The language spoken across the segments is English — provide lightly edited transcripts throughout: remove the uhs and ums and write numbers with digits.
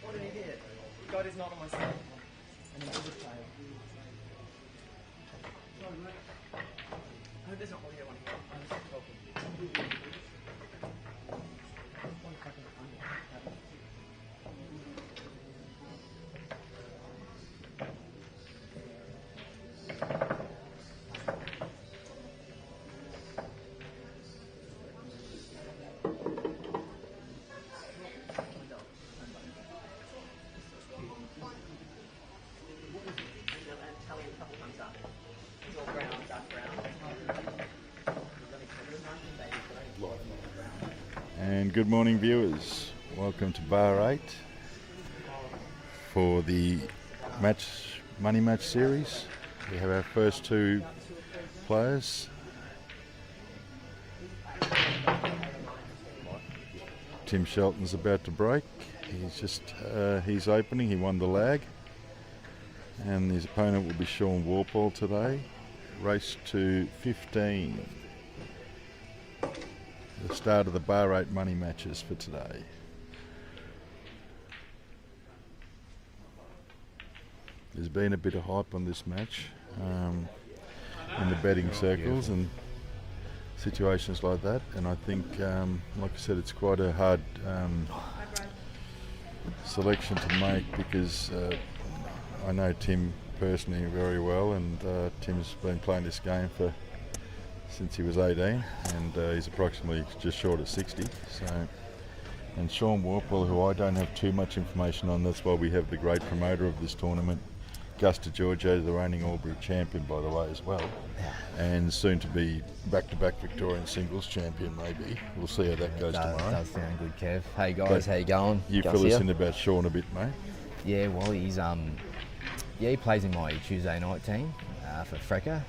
What did he get? God is not on my side. And he did his play. I hope there's not audio on here. I'm just talking. And good morning, viewers. Welcome to Bar 8 for the money match series. We have our first two players. Tim Shelton's about to break. He's opening. He won the lag, and his opponent will be Walpole today. Race to 15. The start of the Bar 8 money matches for today. There's been a bit of hype on this match in the betting circles and situations like that, and I think, like I said, it's quite a hard selection to make because I know Tim personally very well, and Tim's been playing this game since he was 18, and he's approximately just short of 60. And Walpole, who I don't have too much information on, that's why we have the great promoter of this tournament, Gus DeGiorgio, the reigning Albury champion, by the way, as well, and soon to be back-to-back Victorian singles champion. Maybe we'll see how that goes tomorrow. Does sound good, Kev. Hey guys, how you going? You fill us in about Sean a bit, mate. Yeah, well, he's he plays in my Tuesday night team for Frecker.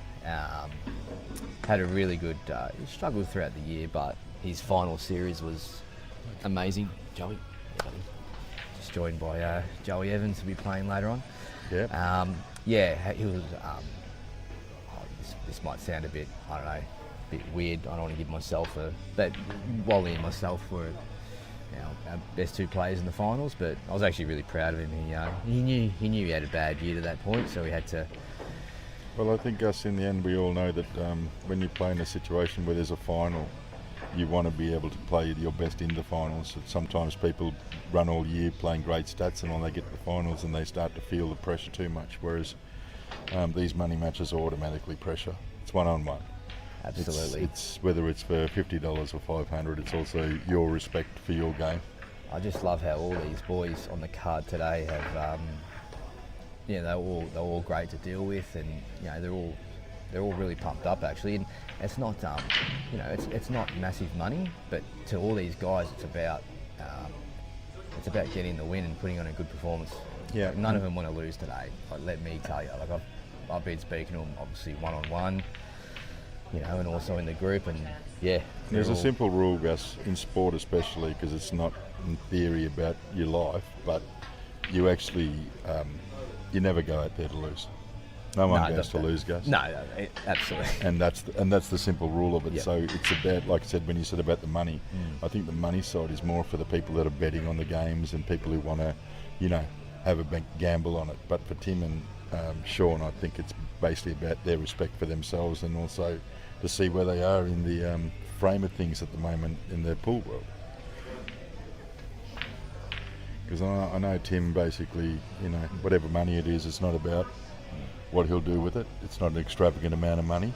Had a really good, he struggled throughout the year, but his final series was amazing. Joey, just joined by Joey Evans to be playing later on. Yeah. He was, this might sound a bit, I don't know, a bit weird. I don't want to give myself but Wally and myself were our best two players in the finals, but I was actually really proud of him. He knew he had a bad year to that point, so he had to. Well, I think, Gus, in the end, we all know that when you play in a situation where there's a final, you want to be able to play your best in the finals. Sometimes people run all year playing great stats, and when they get to the finals and they start to feel the pressure too much, whereas these money matches are automatically pressure. It's one-on-one. Absolutely. It's whether it's for $50 or $500, it's also your respect for your game. I just love how all these boys on the card today have... they're all great to deal with, and they're all really pumped up actually. And it's not it's not massive money, but to all these guys, it's about getting the win and putting on a good performance. Yeah. None of them want to lose today. Like, let me tell you, like I've been speaking to them obviously one-on-one, and also in the group, and yeah. There's a simple rule, Gus, in sport especially, because it's not in theory about your life, but you actually. You never go out there to lose. No one goes to lose, Gus. No, absolutely. And that's the simple rule of it. Yep. So it's about, like I said, when you said about the money, I think the money side is more for the people that are betting on the games and people who want to, have a big gamble on it. But for Tim and Sean, I think it's basically about their respect for themselves and also to see where they are in the frame of things at the moment in their pool world. Because I know Tim basically, whatever money it is, it's not about what he'll do with it. It's not an extravagant amount of money,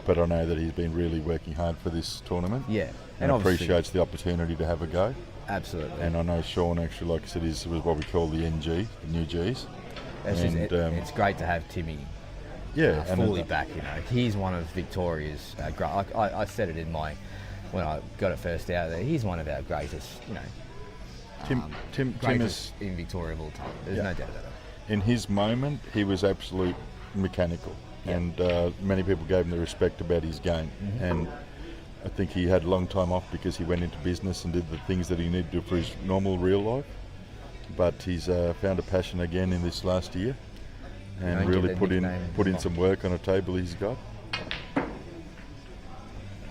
but I know that he's been really working hard for this tournament. Yeah. And appreciates the opportunity to have a go. Absolutely. And I know Sean actually, like I said, was what we call the NG, the new Gs. It's great to have Timmy fully back. He's one of Victoria's, I said it when I got it first out there, he's one of our greatest, Tim is in Victoria of all time. There's no doubt about that. In his moment, he was absolute mechanical, and many people gave him the respect about his game. And I think he had a long time off because he went into business and did the things that he needed to do for his normal real life. But he's found a passion again in this last year, and really put in some work on a table he's got.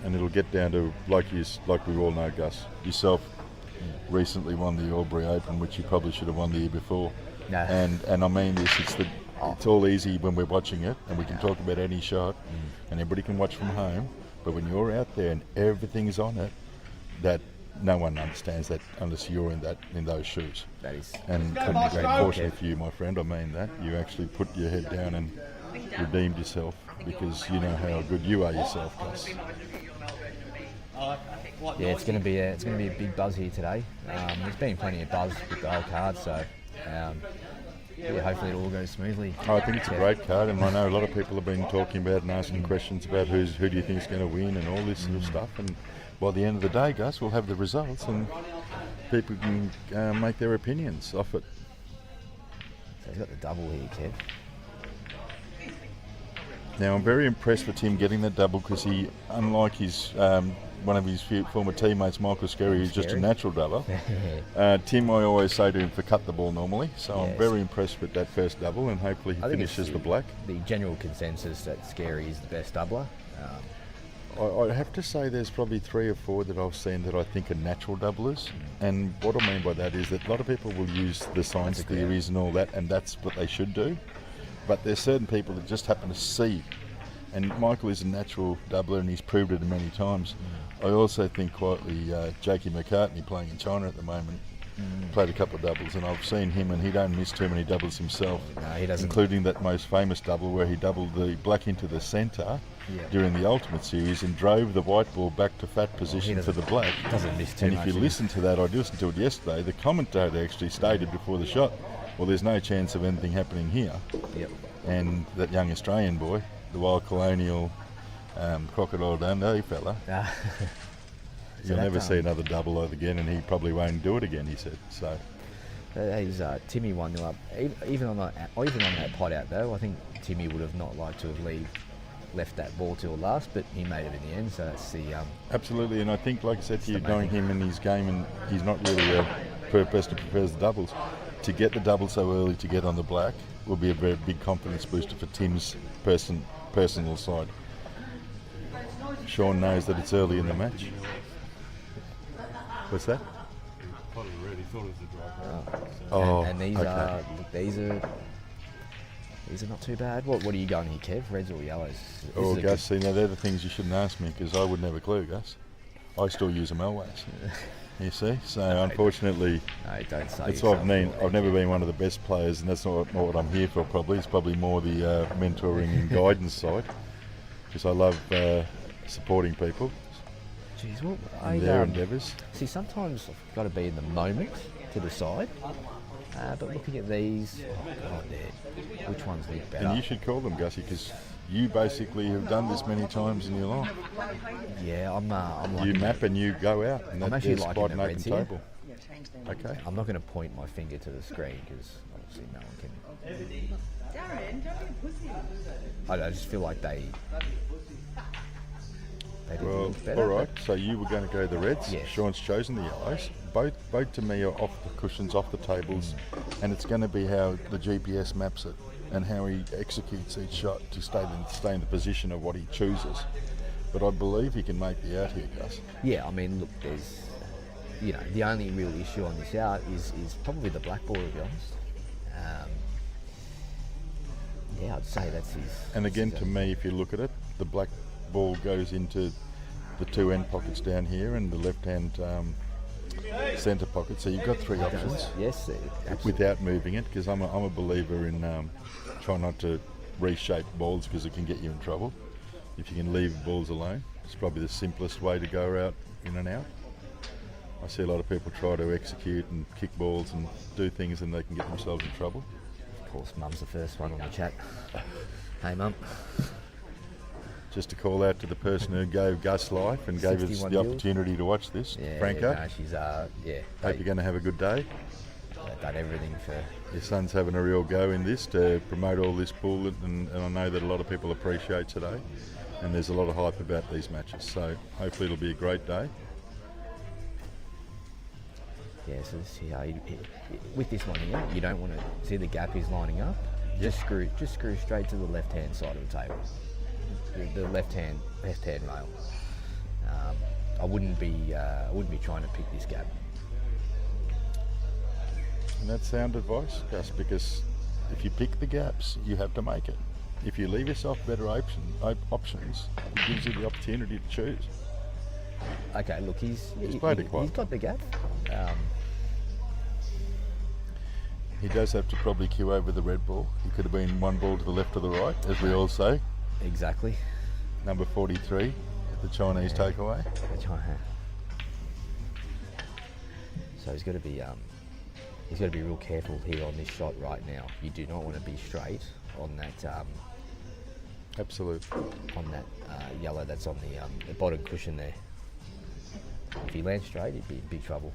and it'll get down to like we all know, Gus. Yourself recently won the Albury Open, which you probably should have won the year before. No. And I mean this. It's all easy when we're watching it, and we can talk about any shot, and everybody can watch from home. But when you're out there and everything's on it, that no one understands that unless you're in those shoes. That is. And fortunately for you, my friend, I mean that you actually put your head down and redeemed yourself, because you know how good you are yourself, Gus. Yeah, it's going to be a big buzz here today. There's been plenty of buzz with the whole card, so hopefully it all goes smoothly. I think it's a great card, and I know a lot of people have been talking about and asking questions about who do you think is going to win and all this sort of stuff. And by the end of the day, Gus, we'll have the results and people can make their opinions off it. So he's got the double here, Kev. Now I'm very impressed with him getting that double, because he, unlike his one of his former teammates, Michael Skerry, who's just a natural doubler. Tim, I always say to him to cut the ball normally, so I'm very impressed with that first double, and hopefully he finishes the black. The general consensus that Skerry is the best doubler. I have to say there's probably 3 or 4 that I've seen that I think are natural doublers, and what I mean by that is that a lot of people will use the science theories and all that, and that's what they should do, but there's certain people that just happen to see, and Michael is a natural doubler and he's proved it many times. I also think quietly Jakey McCartney, playing in China at the moment, played a couple of doubles, and I've seen him and he don't miss too many doubles himself. No, he doesn't. Including that most famous double where he doubled the black into the centre during the Ultimate Series and drove the white ball back to fat position for the black. Doesn't miss too much. And if you listen to that, I listened to it yesterday, the commentator actually stated before the shot, well, there's no chance of anything happening here. Yep. And that young Australian boy, the Wild Colonial Crocodile Dundee fella, you'll never see another double again, and he probably won't do it again, he said. So he's Timmy 1-0 up. Even on that pot out though, I think Timmy would have not liked to have left that ball till last, but he made it in the end. So that's the absolutely. And I think, like I said to you, knowing him and his game, and he's not really a person who prefers the doubles. To get the double so early to get on the black will be a very big confidence booster for Tim's personal side. Sean knows that it's early in the match. What's that? And these are not too bad. What are you going here, Kev? Reds or yellows? Gus, see, now they're the things you shouldn't ask me, because I wouldn't have a clue, Gus. I still use a Melways. You see, so unfortunately, no, don't say that's what I mean. I've never been one of the best players, and that's not what I'm here for. Probably it's probably more the mentoring and guidance side, because I love supporting people. Jeez, in their endeavours. See, sometimes I've got to be in the moment to decide. But looking at these, which ones look better? And you should call them, Gussie, because you basically have done this many times in your life. Yeah, I'm like you map and you go out, and I'm actually spot liking an the open reds here. table. Okay. I'm not going to point my finger to the screen because obviously no one can. I just feel like they did look better. All right. So you were going to go the reds. Yes. Sean's chosen the yellows. Both to me are off the cushions, off the tables, and it's going to be how the GPS maps it and how he executes each shot to stay in the position of what he chooses. But I believe he can make the out here, Gus. Yeah, I mean, look, there's, the only real issue on this out is probably the black ball, to be honest. Yeah, I'd say that's his. And again, to me, if you look at it, the black ball goes into the 2 end pockets down here and the left-hand centre pocket. So you've got 3 options. Yes, absolutely. Without moving it, because I'm a believer in trying not to reshape balls because it can get you in trouble. If you can leave balls alone, it's probably the simplest way to go out in and out. I see a lot of people try to execute and kick balls and do things and they can get themselves in trouble. Of course, Mum's the first one on the chat. Hey, Mum. Just to call out to the person who gave Gus life and gave us the opportunity to watch this, Franco. No, she's hope you're going to have a good day. They've done everything for. Your son's having a real go in this to promote all this bull, and I know that a lot of people appreciate today. And there's a lot of hype about these matches, so hopefully it'll be a great day. Yeah, so with this one here, you don't want to see the gap is lining up. Just screw straight to the left-hand side of the table, the left-hand rail. I wouldn't be trying to pick this gap. And that's sound advice, Gus, because if you pick the gaps, you have to make it. If you leave yourself better options, it gives you the opportunity to choose. Okay, look, he's played it quite he's got the gap. He does have to probably queue over the red ball. He could have been one ball to the left or the right, as we all say. Exactly. Number 43, the Chinese takeaway. So he's got to be real careful here on this shot right now. You do not want to be straight on that. Absolutely. On that yellow that's on the bottom cushion there. If he lands straight, he'd be in big trouble.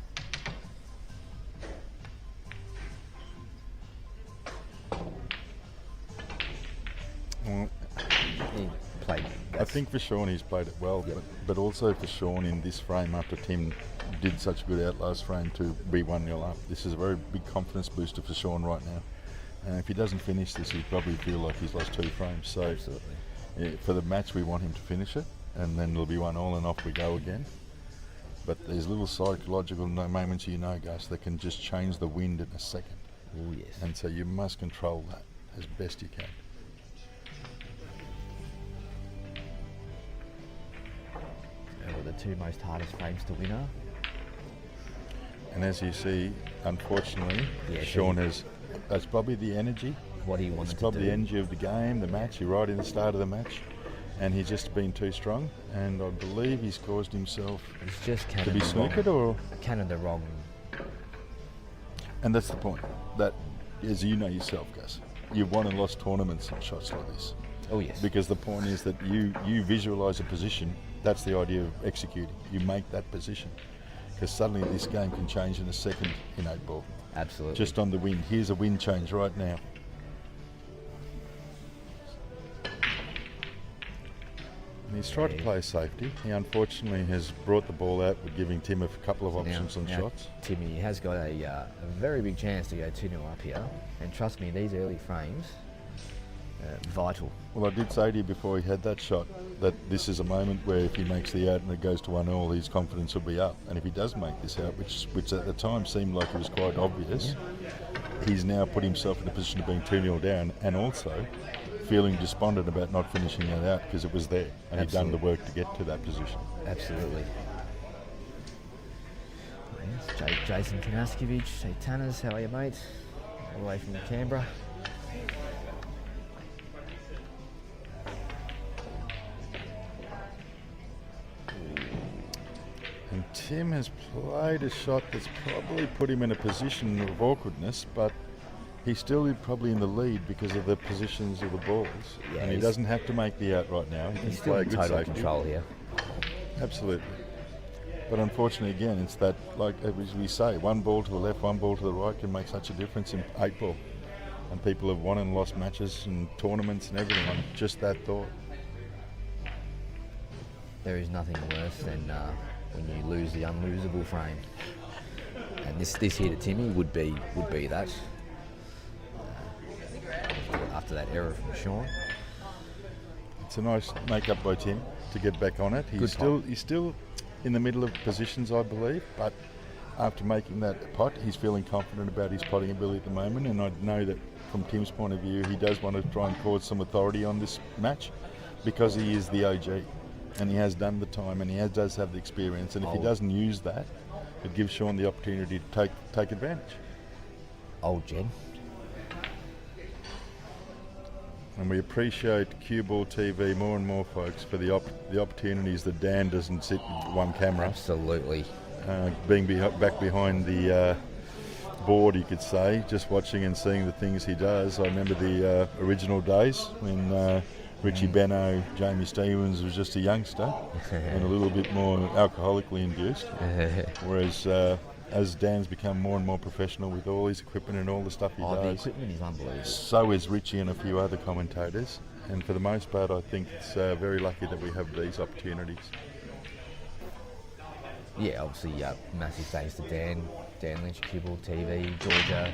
Well, He played. I think for Sean he's played it well, Yep. but also for Sean in this frame after Tim did such a good out last frame to be 1-0 up. This is a very big confidence booster for Sean right now. And if he doesn't finish this, he'll probably feel like he's lost 2 frames. So Absolutely. yeah, for the match we want him to finish it, and then it'll be 1-1 and off we go again. But there's little psychological moments, you know, Gus, that can just change the wind in a second. Oh yes. And so you must control that as best you can. The 2 most hardest frames to win are. And as you see, unfortunately, Yeah, Sean that's probably the energy. What he It's wanted to probably do. the energy of the game, the match. You're right in the start of the match. And he's just been too strong. And I believe he's caused himself It's just to be snookered, or... Cannon the wrong. And that's the point. That, as you know yourself, Gus, you've won and lost tournaments on shots like this. Oh yes. Because the point is that you visualise a position. That's the idea of executing. You make that position. Because suddenly this game can change in a second in 8 ball. Absolutely. Just on the wind. Here's a wind change right now. And he's tried to play safety. He unfortunately has brought the ball out with giving Tim a couple of options on shots. Timmy has got a very big chance to go 2-0 up here. And trust me, these early frames, vital. Well, I did say to you before he had that shot that this is a moment where if he makes the out and it goes to 1-1, his confidence will be up. And if he does make this out, which at the time seemed like it was quite obvious, he's now put himself in a position of being 2-0 down and also feeling despondent about not finishing that out because it was there and he'd done the work to get to that position. Absolutely. Yes, Jason Tanaskovic, hey Tanners, how are you, mate? All the way from Canberra. And Tim has played a shot that's probably put him in a position of awkwardness, but he's still probably in the lead because of the positions of the balls. Yeah, and he doesn't have to make the out right now. He can He's still play in good total safety. control here. Absolutely. But unfortunately, again, it's that, like as we say, 1 ball to the left, 1 ball to the right can make such a difference in 8 ball. And people have won and lost matches and tournaments and everything on just that thought. There is nothing worse than when you lose the unlosable frame. And this here to Timmy would be that. After that error from Sean. It's a nice make-up by Tim to get back on it. He's still in the middle of positions, I believe, but after making that pot, he's feeling confident about his potting ability at the moment, and I know that from Tim's point of view, he does want to try and cause some authority on this match because he is the OG, and he has done the time, and he does have the experience, and if he doesn't use that, it gives Sean the opportunity to take advantage. Old Jen. And we appreciate CueballTV more and more, folks, for the opportunities that Dan doesn't sit with one camera. Absolutely. Being back behind the board, you could say, just watching and seeing the things he does. I remember the original days when Richie Benno, Jamie Stevens was just a youngster and a little bit more alcoholically induced. Whereas as Dan's become more and more professional with all his equipment and all the stuff he does. The equipment is unbelievable. So is Richie and a few other commentators. And for the most part, I think it's very lucky that we have these opportunities. Yeah, obviously, massive thanks to Dan Lynch, CueballTV, Georgia,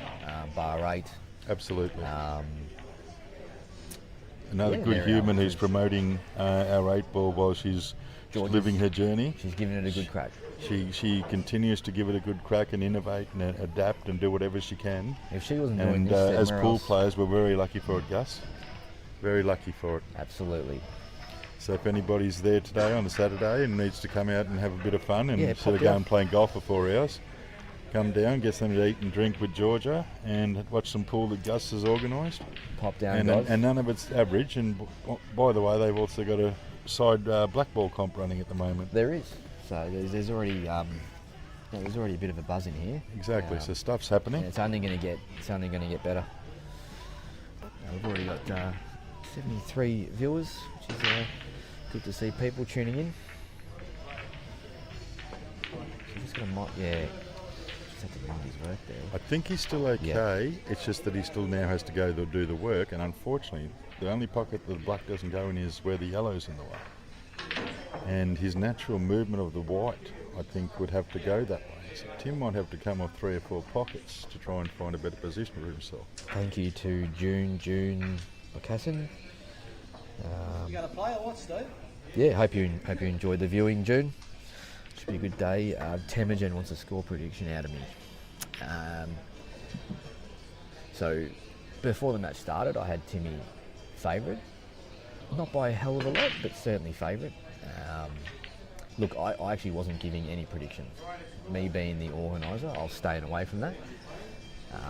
Bar 8. Absolutely. another Yeah, good Mary human Alice who's is- promoting our 8-ball while she's George's- living her journey. She's giving it a good crack. She continues to give it a good crack and innovate and adapt and do whatever she can. If she wasn't doing And this, then as where pool else? players, we're very lucky for it, Gus. Very lucky for it. Absolutely. So if anybody's there today on a Saturday and needs to come out and have a bit of fun and Yeah, instead pop of going down. playing golf for 4 hours, come down, get something to eat and drink with Georgia and watch some pool that Gus has organised. Pop down, And, guys. and none of it's average. And by the way, they've also got a side black ball comp running at the moment. There is. So there's already there's already a bit of a buzz in here. Exactly. So stuff's happening. And it's only going to get better. We've already got 73 viewers, which is good to see people tuning in. So just gonna just have to mind his work there. I think he's still okay. It's just that he still now has to go do the work. And unfortunately, the only pocket that the black doesn't go in is where the yellow's in the way. And his natural movement of the white, I think, would have to go that way. So Tim might have to come off 3 or 4 pockets to try and find a better position for himself. Thank you to June Bacassin. You going to play or what, Steve? Yeah, hope you enjoyed the viewing, June. Should be a good day. Temujin wants a score prediction out of me. So before the match started, I had Timmy favourite. Not by a hell of a lot, but certainly favourite. Look, I actually wasn't giving any predictions. Me being the organiser, I was staying away from that.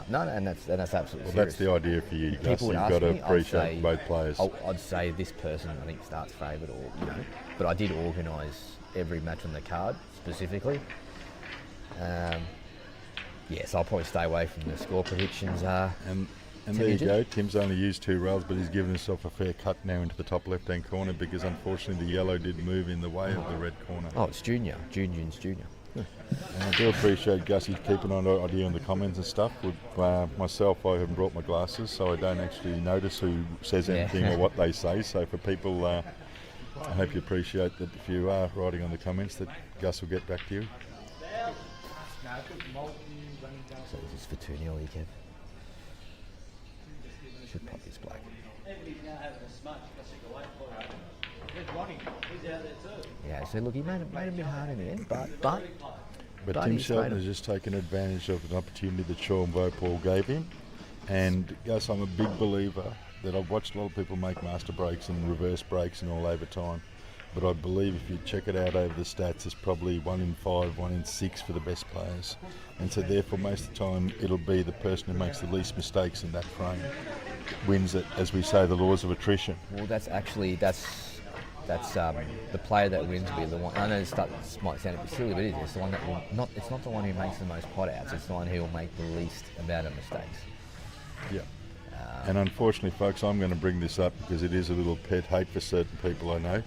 And that's absolutely Well, serious. that's the idea for you, Gus. People would You've ask got to me, I'd appreciate say- both players. I'd say this person I think starts favourite, or but I did organise every match on the card specifically. Yes, I'll probably stay away from the score predictions. And there you Temujin? go. Tim's only used 2 rails, but he's given himself a fair cut now into the top left-hand corner because unfortunately the yellow did move in the way of the red corner. Oh, it's Jun's Junior. And I do appreciate Gussie keeping an idea on the comments and stuff. With myself, I haven't brought my glasses, so I don't actually notice who says anything or what they say. So for people, I hope you appreciate that if you are writing on the comments, that Gus will get back to you. So this is for 2 nearly, Kev. Should pop this black. Yeah, so look, he made it a bit hard in the end, but But But Tim he's Shelton made has just taken advantage of an opportunity that Shaw and Walpole gave him. And Gus, I'm a big believer that I've watched a lot of people make master breaks and reverse breaks and all over time. But I believe if you check it out over the stats, it's probably 1 in 5, 1 in 6 for the best players. And so therefore most of the time it'll be the person who makes the least mistakes in that frame wins it, as we say, the laws of attrition. well, that's the player that wins will be the one. I know this might sound a bit silly, but it is. It's the one that will not. It's not the one who makes the most pot outs. It's the one who will make the least amount of mistakes. Yeah. And unfortunately, folks, I'm going to bring this up because it is a little pet hate for certain people I know.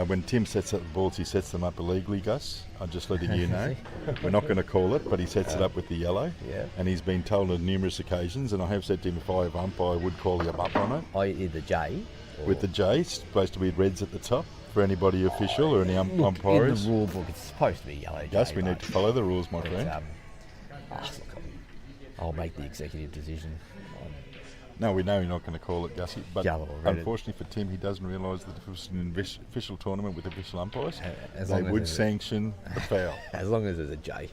When Tim sets up the balls, he sets them up illegally, Gus. I'm just letting you know. We're not going to call it, but he sets it up with the yellow. Yeah. And he's been told on numerous occasions, and I have said to him, if I have ump, I would call him up on it. I.e. the J. With the J, it's supposed to be reds at the top for anybody official or any umpires. In the rule book, it's supposed to be yellow. Gus, J, we need but to follow the rules, my it's, friend. look, I'll make the executive decision. No, we know you're not going to call it, Gussie, but Yellow or red. unfortunately for Tim, he doesn't realise that if it was an official tournament with official umpires, As they long as would there's a- sanction the foul. As long as there's a J.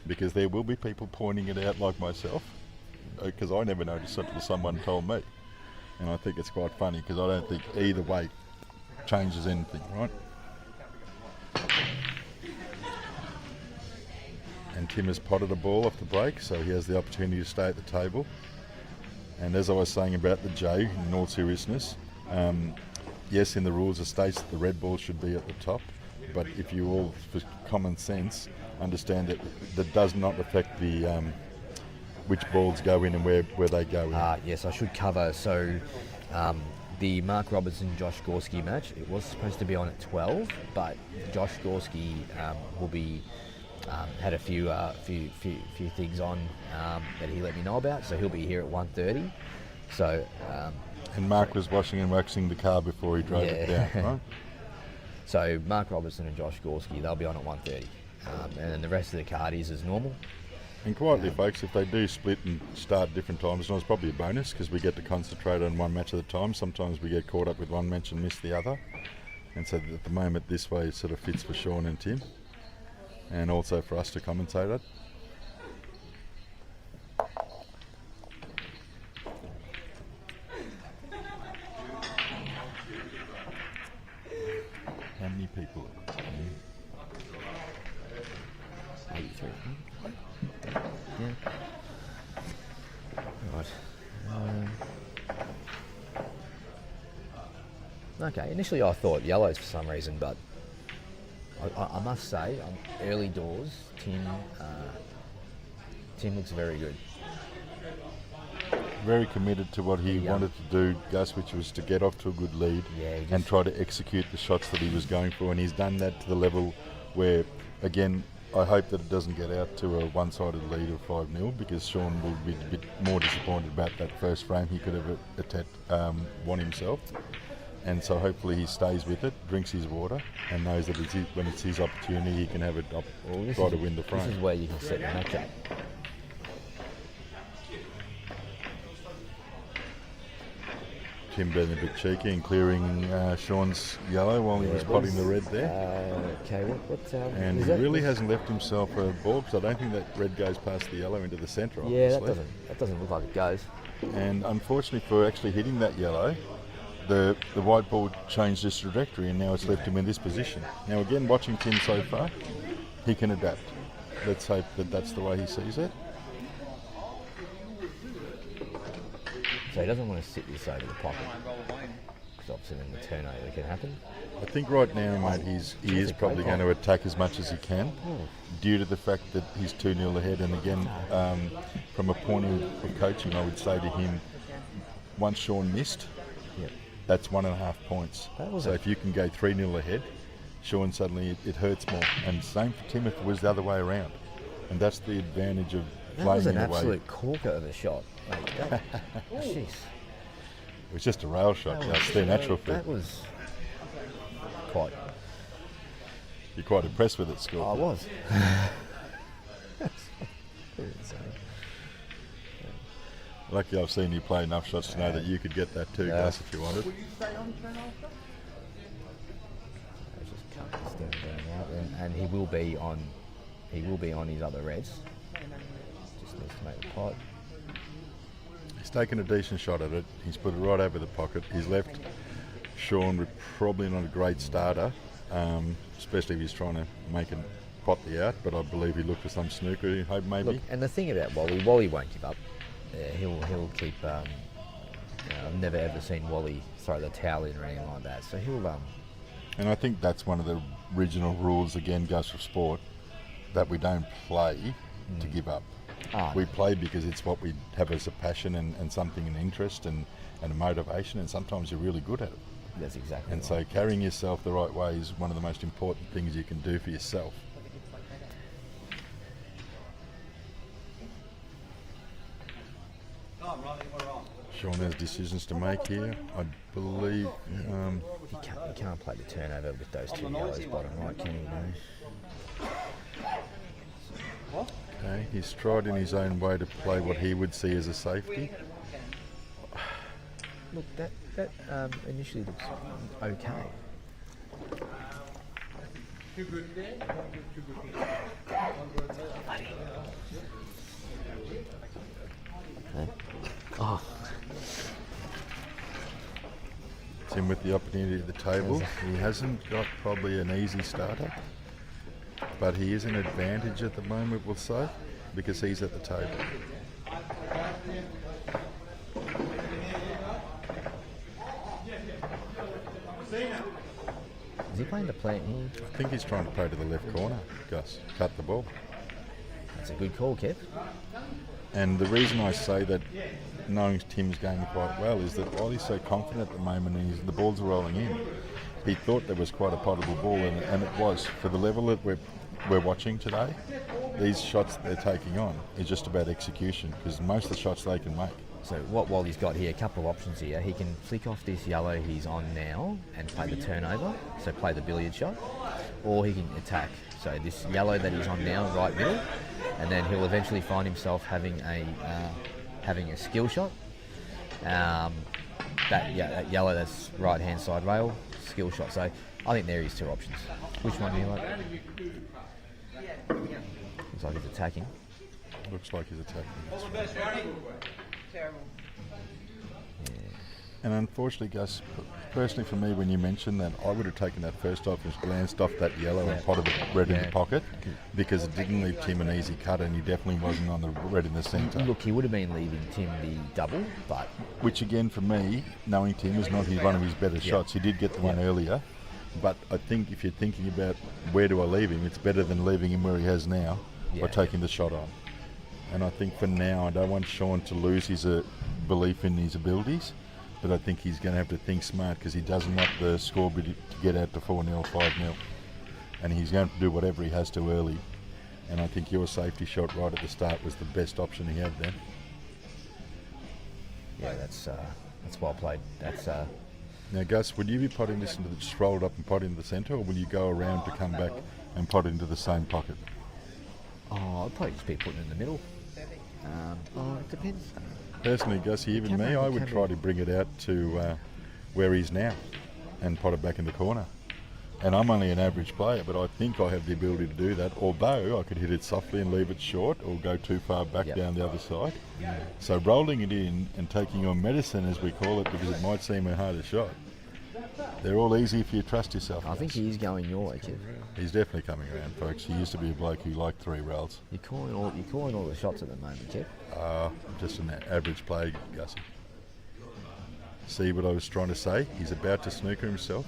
Because there will be people pointing it out like myself, because I never noticed it until someone told me. And I think it's quite funny, because I don't think either way changes anything, right? And Tim has potted a ball off the break, so he has the opportunity to stay at the table. And as I was saying about the J, in all seriousness, yes, in the rules it states that the red ball should be at the top, but if you all, for common sense, understand that that does not affect the which balls go in and where they go in. Yes, I should cover. So the Marc Robertson Josh Gorski match, it was supposed to be on at 12, but Josh Gorski will be had a few things on that he let me know about, so he'll be here at 1:30. So And Marc was washing and waxing the car before he drove it down, right? So Marc Robertson and Josh Gorski, they'll be on at 1:30, and then the rest of the card is as normal. And quietly, folks, if they do split and start at different times, it's probably a bonus because we get to concentrate on one match at a time. Sometimes we get caught up with one match and miss the other. And so at the moment, this way it sort of fits for Sean and Tim, and also for us to commentate it. How many people? 83. Yeah. Right. Okay, initially I thought yellows for some reason, but I must say, early doors, Tim looks very good. Very committed to what he wanted to do, Gus, which was to get off to a good lead and try to execute the shots that he was going for, and he's done that to the level where, again, I hope that it doesn't get out to a one-sided lead of 5-0 because Sean will be a bit more disappointed about that first frame. He could have won himself, and so hopefully he stays with it, drinks his water, and knows that when it's his opportunity, he can have it up, try to win the frame. This is where you can set the match up. Tim being a bit cheeky and clearing Sean's yellow while he was potting the red there. Okay, and he really hasn't left himself a ball because I don't think that red goes past the yellow into the centre. Yeah, obviously. that doesn't look like it goes. And unfortunately for actually hitting that yellow, the white ball changed its trajectory and now it's left him in this position. Now again, watching Tim so far, he can adapt. Let's hope that that's the way he sees it. So he doesn't want to sit this over the pocket, because obviously then the turnover can happen. I think right now, mate, he is probably going to attack as much as he can, due to the fact that he's 2-0 ahead. And again, from a point of coaching, I would say to him, once Sean missed, that's 1.5 points. So if you can go 3-0 ahead, Sean suddenly it hurts more. And same for Tim if it was the other way around. And that's the advantage of playing in a way. That was an absolute corker of a shot. Jeez. It was just a rail shot. That's their natural fit. That was quite. You're quite impressed with it, Scott. I was. Lucky I've seen you play enough shots to know that you could get that too, Gus, if you wanted. Just cut this down out there, and he will be on. He will be on his other reds. Just needs to make the pot. He's taken a decent shot at it. He's put it right over the pocket. He's left Sean with probably not a great starter, especially if he's trying to make it pot the out. But I believe he looked for some snooker. I hope maybe. Look, and the thing about Wally won't give up. He'll keep. I've never ever seen Wally throw the towel in or anything like that. So he'll. And I think that's one of the original rules again, goes for sport, that we don't play to give up. We play because it's what we have as a passion and something, an interest and a motivation, and sometimes you're really good at it. That's exactly And so carrying yourself the right way is one of the most important things you can do for yourself. Sean has decisions to make here. I believe he can't play the turnover with those two yellows bottom right, can he? No. Okay, he's tried in his own way to play what he would see as a safety. Look, that initially looks okay. Oh. Tim with the opportunity at the table. He hasn't got probably an easy starter, but he is an advantage at the moment, we'll say, because he's at the table. Is he playing the plant here? I think he's trying to play to the left corner, Gus. Cut the ball. That's a good call, Kev. And the reason I say that, knowing Tim's game quite well, is that while he's so confident at the moment and the balls are rolling in, he thought there was quite a potable ball, and it was. For the level that we're watching today, these shots that they're taking on is just about execution, because most of the shots they can make. So what Wally's got here, a couple of options here. He can flick off this yellow he's on now and play the turnover, so play the billiard shot. or he can attack. So this yellow that he's on now, right middle, and then he'll eventually find himself having a skill shot. That yellow that's right hand side rail, skill shot. So I think there is 2 options. Which one do you like? Looks like he's attacking. Looks like he's attacking. Terrible. And unfortunately, Gus, personally for me, when you mentioned that, I would have taken that first off and glanced off that yellow and potted the red in the pocket, because it didn't leave Tim an easy cut, and he definitely wasn't on the red in the centre. Look, he would have been leaving Tim the double, but... Which again, for me, knowing Tim, is not one of his better shots. He did get the one earlier, but I think if you're thinking about where do I leave him, it's better than leaving him where he has now by taking the shot on. And I think for now, I don't want Sean to lose his belief in his abilities, but I think he's going to have to think smart, because he doesn't want the scoreboard to get out to 4-0, 5-0. And he's going to do whatever he has to early. And I think your safety shot right at the start was the best option he had then. Yeah, that's well played. That's Now, Gus, would you be potting this into just roll it up and pot into the centre, or will you go around to come back and pot into the same pocket? I'd probably just be putting it in the middle. It depends. Personally, Gus, even me, I would try to bring it out to where he's now and pot it back in the corner. And I'm only an average player, but I think I have the ability to do that, although I could hit it softly and leave it short, or go too far back down the other side. So rolling it in and taking your medicine, as we call it, because it might seem a harder shot, they're all easy if you trust yourself. I think he's going your way, Kev. He's definitely coming around, folks. He used to be a bloke who liked 3 rolls. You're calling all the shots at the moment, Kev. Just an average player, Gussie. See what I was trying to say? He's about to snooker himself,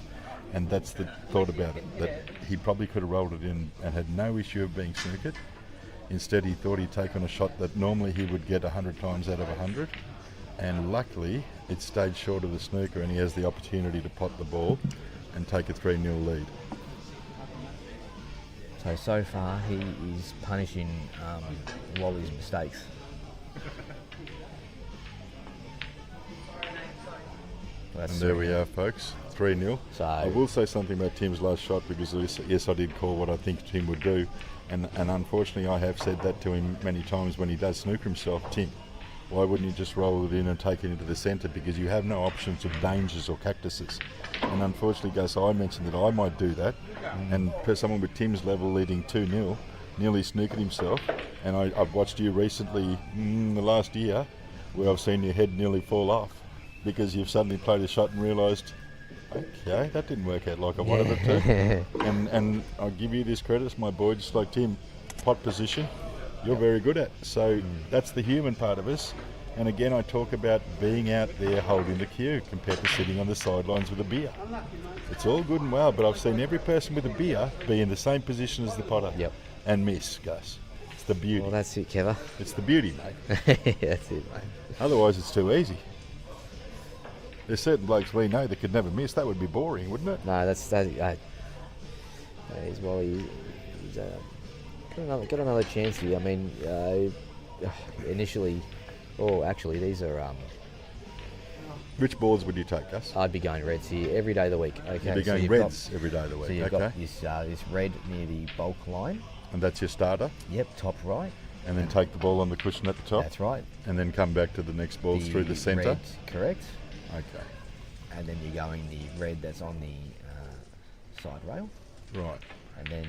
and that's the thought about it, that he probably could have rolled it in and had no issue of being snookered. Instead, he thought he'd take on a shot that normally he would get 100 times out of 100, and luckily it stayed short of the snooker, and he has the opportunity to pot the ball and take a 3-0 lead. So far he is punishing Wally's mistakes. And there we are, folks, 3-0. So I will say something about Tim's last shot, because yes, I did call what I think Tim would do, and unfortunately I have said that to him many times when he does snooker himself. Tim, why wouldn't you just roll it in and take it into the centre, because you have no options of dangers or cactuses. And unfortunately, Gus, I mentioned that I might do that, and for someone with Tim's level leading 2-0, nearly snookered himself. And I've watched you recently, the last year, where I've seen your head nearly fall off, because you've suddenly played a shot and realised, okay, that didn't work out like I wanted it to. And I'll give you this credit, it's my boy, just like Tim, pot position, you're very good at. So that's the human part of us. And again, I talk about being out there holding the cue compared to sitting on the sidelines with a beer. It's all good and well, but I've seen every person with a beer be in the same position as the potter and miss, Gus. It's the beauty. Well, that's it, Keva. It's the beauty, mate. That's it, mate. Otherwise, it's too easy. There's certain blokes we know that could never miss. That would be boring, wouldn't it? No, that's he's got another chance here. I mean, initially, actually, these are. Which boards would you take, Gus? I'd be going reds here every day of the week. Okay, You'd be going reds every day of the week. So you've got this red near the bulk line. And that's your starter? Yep, top right. And then take the ball on the cushion at the top? That's right. And then come back to the next balls through the centre? Red, correct. Okay. And then you're going the red that's on the side rail. Right. And then...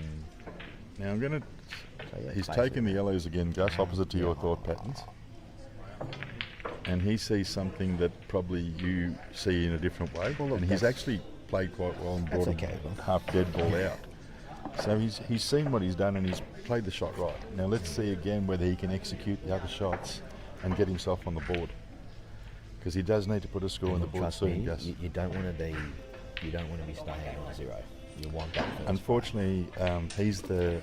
Now I'm going to... he's taken the yellows again, Gus, opposite to your thought patterns. And he sees something that probably you see in a different way. Well, look, and he's actually played quite well and brought a half dead ball out. So he's seen what he's done and he's played the shot right. Now let's see again whether he can execute the other shots and get himself on the board. Because he does need to put a score on the board soon, Gus. You don't want to be staying on 0. You want that first. Unfortunately, he's the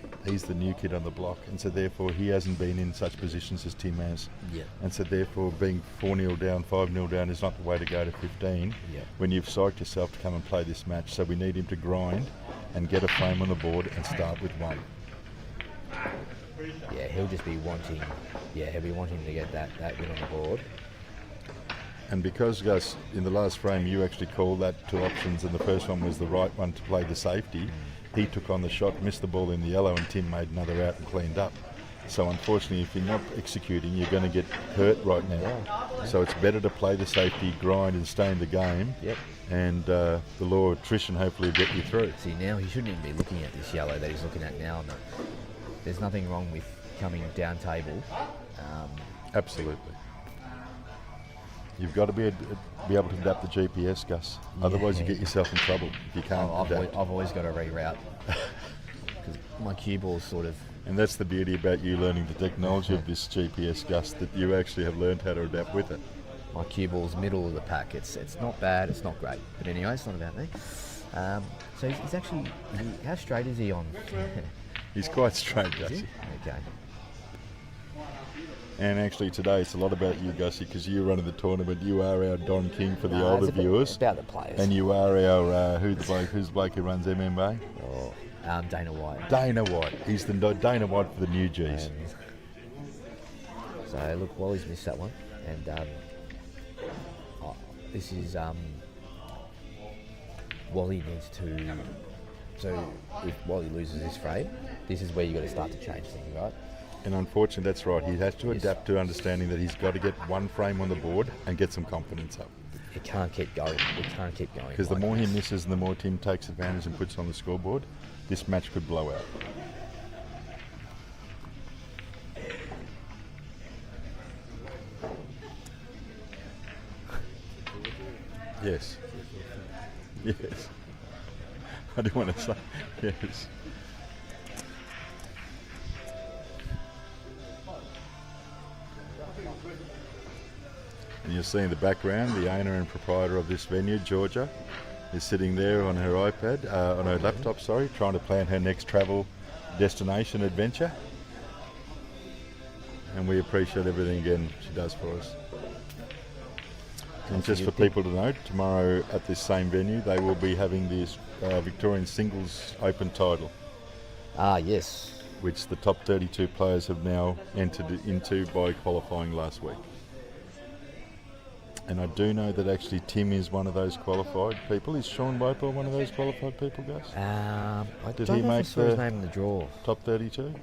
new kid on the block, and so therefore he hasn't been in such positions as Tim has. Yeah. And so therefore being 4-0 down, 5-0 down is not the way to go to 15 when you've psyched yourself to come and play this match. So we need him to grind and get a frame on the board and start with 1. Yeah, he'll just be wanting. Yeah, he'll be wanting to get that win on the board. And because, Gus, in the last frame you actually called that 2 options, and the first one was the right one to play the safety, he took on the shot, missed the ball in the yellow, and Tim made another out and cleaned up. So unfortunately, if you're not executing, you're going to get hurt right now. Yeah. So it's better to play the safety, grind and stay in the game. Yep. And the law of attrition hopefully will get you through. See, now he shouldn't even be looking at this yellow that he's looking at now. And there's nothing wrong with coming down table. Absolutely. You've got to be able to adapt the GPS, Gus. Otherwise, you get yourself in trouble if you can't adapt. I've always got to reroute. Because my cue ball's sort of... And that's the beauty about you learning the technology of this GPS, Gus, that you actually have learned how to adapt with it. My cue ball's middle of the pack. It's not bad, it's not great. But anyway, it's not about me. So he's actually... How straight is he on? He's quite straight, Gussie. Okay. And actually today it's a lot about you, Gussie, because you're running the tournament. You are our Don King for the older viewers. About the players. And you are our... who's the bloke who runs MMA? Dana White. Dana White. He's the Dana White for the new Gs. So look, Wally's missed that one, and this is Wally needs to. So if Wally loses this frame, this is where you got to start to change things, right? And unfortunately, that's right. He has to adapt to understanding that he's got to get one frame on the board and get some confidence up. It can't keep going. It can't keep going. Because the more he misses and the more Tim takes advantage and puts on the scoreboard, this match could blow out. Yes. Yes. I do want to say yes. And you'll see in the background the owner and proprietor of this venue, Georgia, is sitting there on her iPad, on her laptop, sorry, trying to plan her next travel destination adventure. And we appreciate everything again she does for us. And just for people to know, tomorrow at this same venue, they will be having this Victorian Singles Open title. Ah, yes. Which the top 32 players have now entered into by qualifying last week. And I do know that actually Tim is one of those qualified people. Is Sean Walpole one of those qualified people, Gus? I Did don't he know make if I saw his name in the draw. Top 32?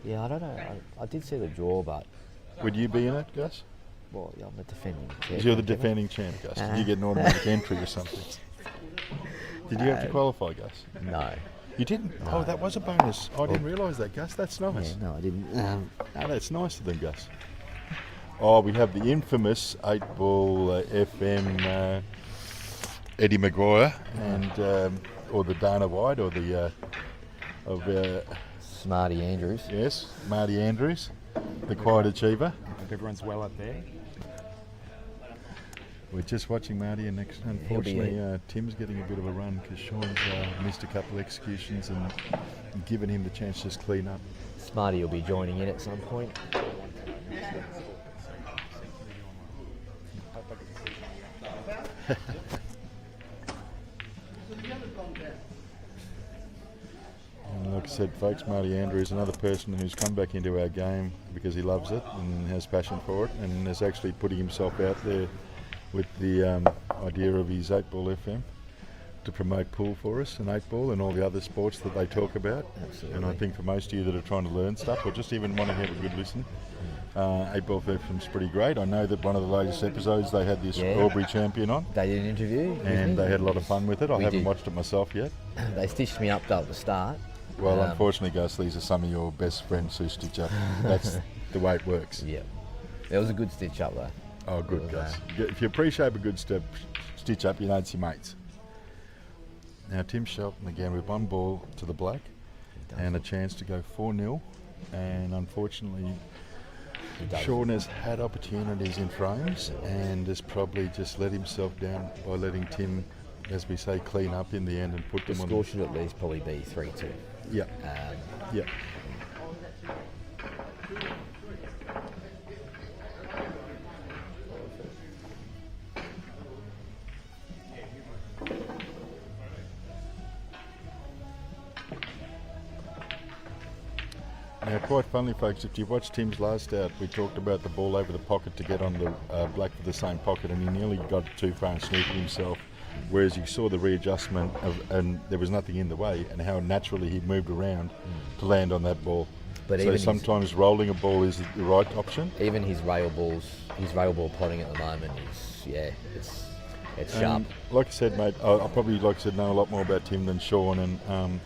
Yeah, I don't know. I did see the draw, but... Would you be in it, Gus? Well, yeah, I'm the defending champ. You're the defending champ, Gus. Did you get an automatic entry or something? Did you have to qualify, Gus? No. You didn't? No. Oh, that was a bonus. I didn't realise that, Gus. That's nice. Yeah, no, I didn't. Oh, that's nice of them, Gus. Oh, we have the infamous 8-ball FM Eddie Maguire and or the Dana White or the Smarty Andrews. Yes, Marty Andrews, the quiet achiever. I hope everyone's well up there. We're just watching Marty, and unfortunately Tim's getting a bit of a run because Sean's missed a couple of executions and given him the chance to just clean up. Smarty will be joining in at some point. And like I said, folks, Marty Andrews is another person who's come back into our game because he loves it and has passion for it, and is actually putting himself out there with the idea of his 8-ball FM to promote pool for us and 8-ball and all the other sports that they talk about. Absolutely. And I think for most of you that are trying to learn stuff or just even want to have a good listen, 8-ball FM's pretty great. I know that one of the latest episodes they had this Aubrey champion on. They did an interview. And they had a lot of fun with it. I haven't did. watched it myself yet. They stitched me up though at the start. Well, unfortunately, Gus, these are some of your best friends who stitch up. That's the way it works. Yeah. It was a good stitch up though. Oh, good, Gus. If you appreciate a good stitch up, you know it's your mates. Now, Tim Shelton again with 1 ball to the black and a chance to go 4-0. And unfortunately, Sean has had opportunities in frames and has probably just let himself down by letting Tim, as we say, clean up in the end and put them on. The score should at least probably be 3-2. Yeah. Yeah. Now, quite funnily, folks, if you watched Tim's last out, we talked about the ball over the pocket to get on the black for the same pocket, and he nearly got too far and snooped himself whereas you saw the readjustment and there was nothing in the way, and how naturally he moved around to land on that ball. But so sometimes rolling a ball is the right option. Even his rail ball potting at the moment it's sharp. Like I said, mate, I probably, like I said, know a lot more about Tim than Sean, and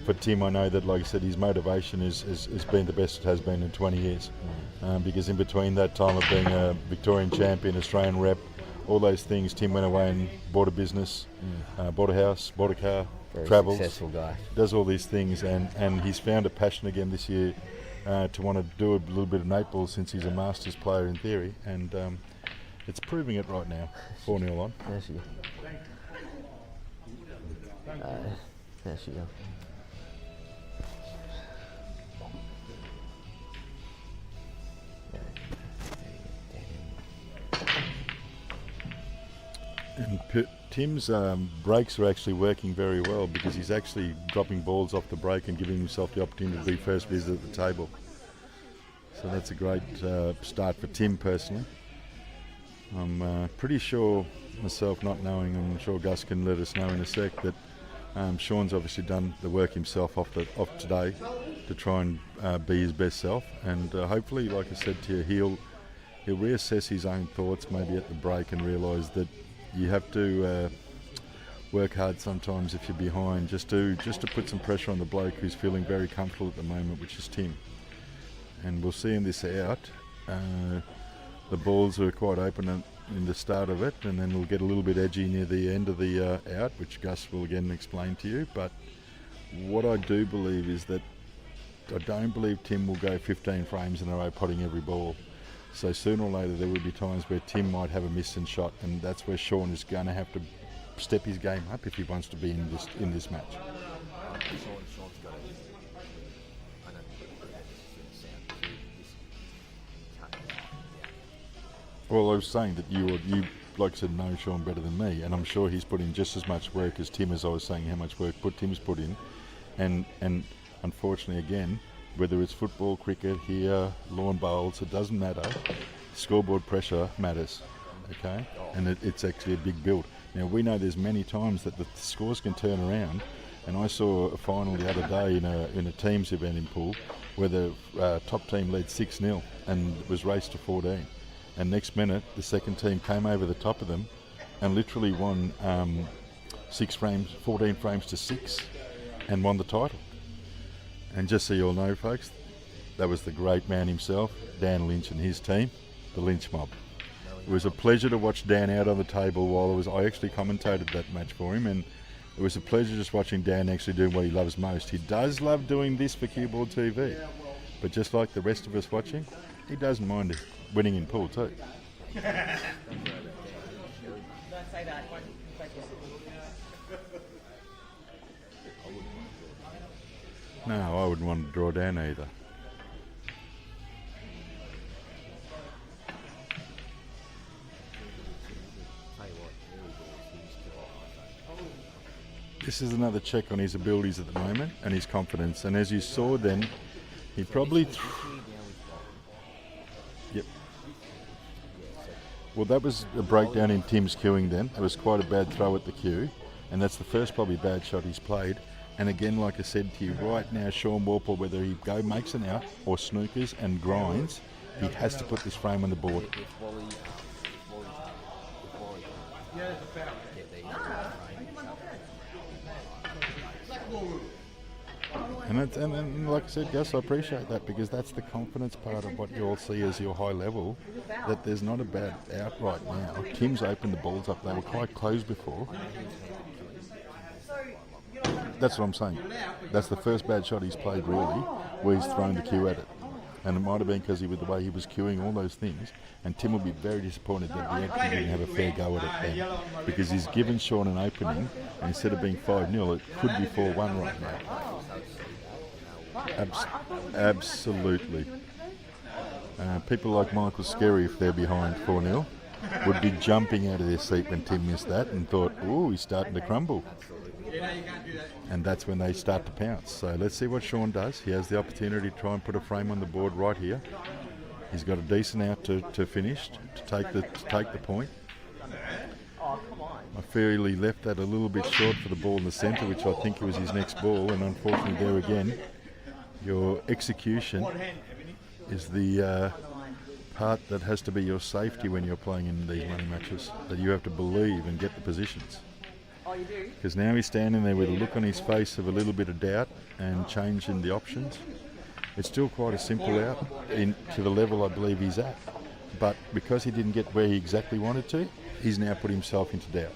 for Tim, I know that, like I said, his motivation is been the best it has been in 20 years. Because in between that time of being a Victorian champion, Australian rep, all those things, Tim went away and bought a business, bought a house, bought a car, Very travels, successful guy. does all these things, and he's found a passion again this year to want to do a little bit of netball since he's a Masters player in theory, and it's proving it right now. 4-0 on. There she There she go. And Tim's breaks are actually working very well, because he's actually dropping balls off the break and giving himself the opportunity to be first visit at the table. So that's a great start for Tim personally. I'm pretty sure myself, not knowing, I'm sure Gus can let us know in a sec, that Sean's obviously done the work himself off today to try and be his best self, and hopefully, like I said to you, he'll reassess his own thoughts maybe at the break and realise that you have to work hard sometimes if you're behind, just to put some pressure on the bloke who's feeling very comfortable at the moment, which is Tim. And we'll see in this out. The balls are quite open in the start of it, and then we'll get a little bit edgy near the end of the out, which Gus will again explain to you. But what I do believe is that I don't believe Tim will go 15 frames in a row potting every ball. So sooner or later there will be times where Tim might have a miss and shot, and that's where Sean is going to have to step his game up if he wants to be in this match. Well, I was saying that you like I said, know Sean better than me, and I'm sure he's put in just as much work as Tim, as I was saying how much work Tim's put in, and unfortunately again, whether it's football, cricket, here, lawn bowls, it doesn't matter. Scoreboard pressure matters, okay? And it's actually a big build. Now, we know there's many times that the scores can turn around, and I saw a final the other day in a teams event in pool where the top team led 6-0 and was raced to 14. And next minute, the second team came over the top of them and literally won 14 frames to 6 and won the title. And just so you all know, folks, that was the great man himself, Dan Lynch, and his team, the Lynch Mob. It was a pleasure to watch Dan out on the table while I actually commentated that match for him, and it was a pleasure just watching Dan actually doing what he loves most. He does love doing this for CueballTV, but just like the rest of us watching, he doesn't mind winning in pool too. Don't say that. No, I wouldn't want to draw down either. This is another check on his abilities at the moment and his confidence. And as you saw then, he probably... Yep. Well, that was a breakdown in Tim's cueing then. It was quite a bad throw at the cue. And that's the first probably bad shot he's played. And again, like I said to you, right now, Sean Walpole, whether he makes an out or snookers and grinds, he has to put this frame on the board. And like I said, Gus, I appreciate that, because that's the confidence part of what you all see as your high level, that there's not a bad out right now. Tim's opened the balls up. They were quite closed before. That's what I'm saying. That's the first bad shot he's played, really, where he's thrown the cue at it. And it might have been because with the way he was cueing, all those things, and Tim will be very disappointed that he actually didn't have a fair go at it then, because he's given Sean an opening, and instead of being 5-0, it could be 4-1 right now. Absolutely. People like Michael Skerry, if they're behind 4-0, would be jumping out of their seat when Tim missed that and thought, ooh, he's starting to crumble. And that's when they start to pounce. So let's see what Sean does. He has the opportunity to try and put a frame on the board right here. He's got a decent out to finish, to take the point. I feel he left that a little bit short for the ball in the centre, which I think was his next ball, and unfortunately there again, your execution is the part that has to be your safety when you're playing in these money matches, that you have to believe and get the positions. Because now he's standing there with a look on his face of a little bit of doubt and changing the options. It's still quite a simple out to the level I believe he's at, but because he didn't get where he exactly wanted to, he's now put himself into doubt.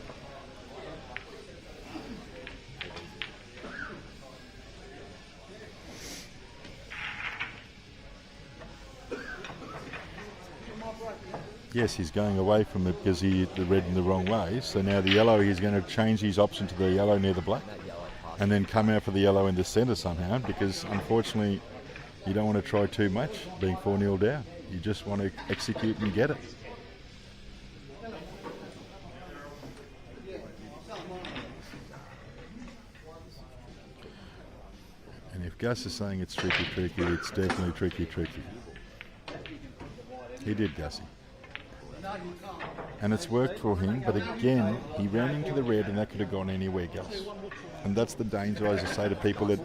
Yes, he's going away from it because he hit the red in the wrong way. So now the yellow, he's going to change his option to the yellow near the black and then come out for the yellow in the centre somehow, because unfortunately you don't want to try too much being 4-0 down. You just want to execute and get it. And if Gus is saying it's tricky, it's definitely tricky. He did, Gussie. And it's worked for him, but again, he ran into the red and that could have gone anywhere, Gus. And that's the danger, as I say to people, that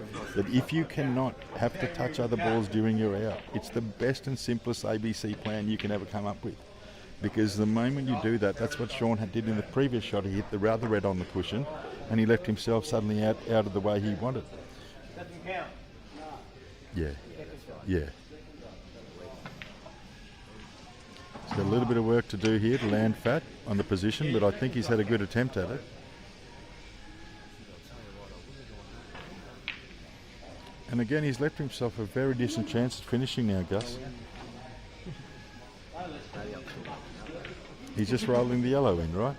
if you cannot have to touch other balls during your out, it's the best and simplest ABC plan you can ever come up with. Because the moment you do that, that's what Sean did in the previous shot. He hit the rather red on the cushion and he left himself suddenly out of the way he wanted. Yeah. He's got a little bit of work to do here to land fat on the position, but I think he's had a good attempt at it. And again, he's left himself a very decent chance at finishing now, Gus. He's just rolling the yellow in, right?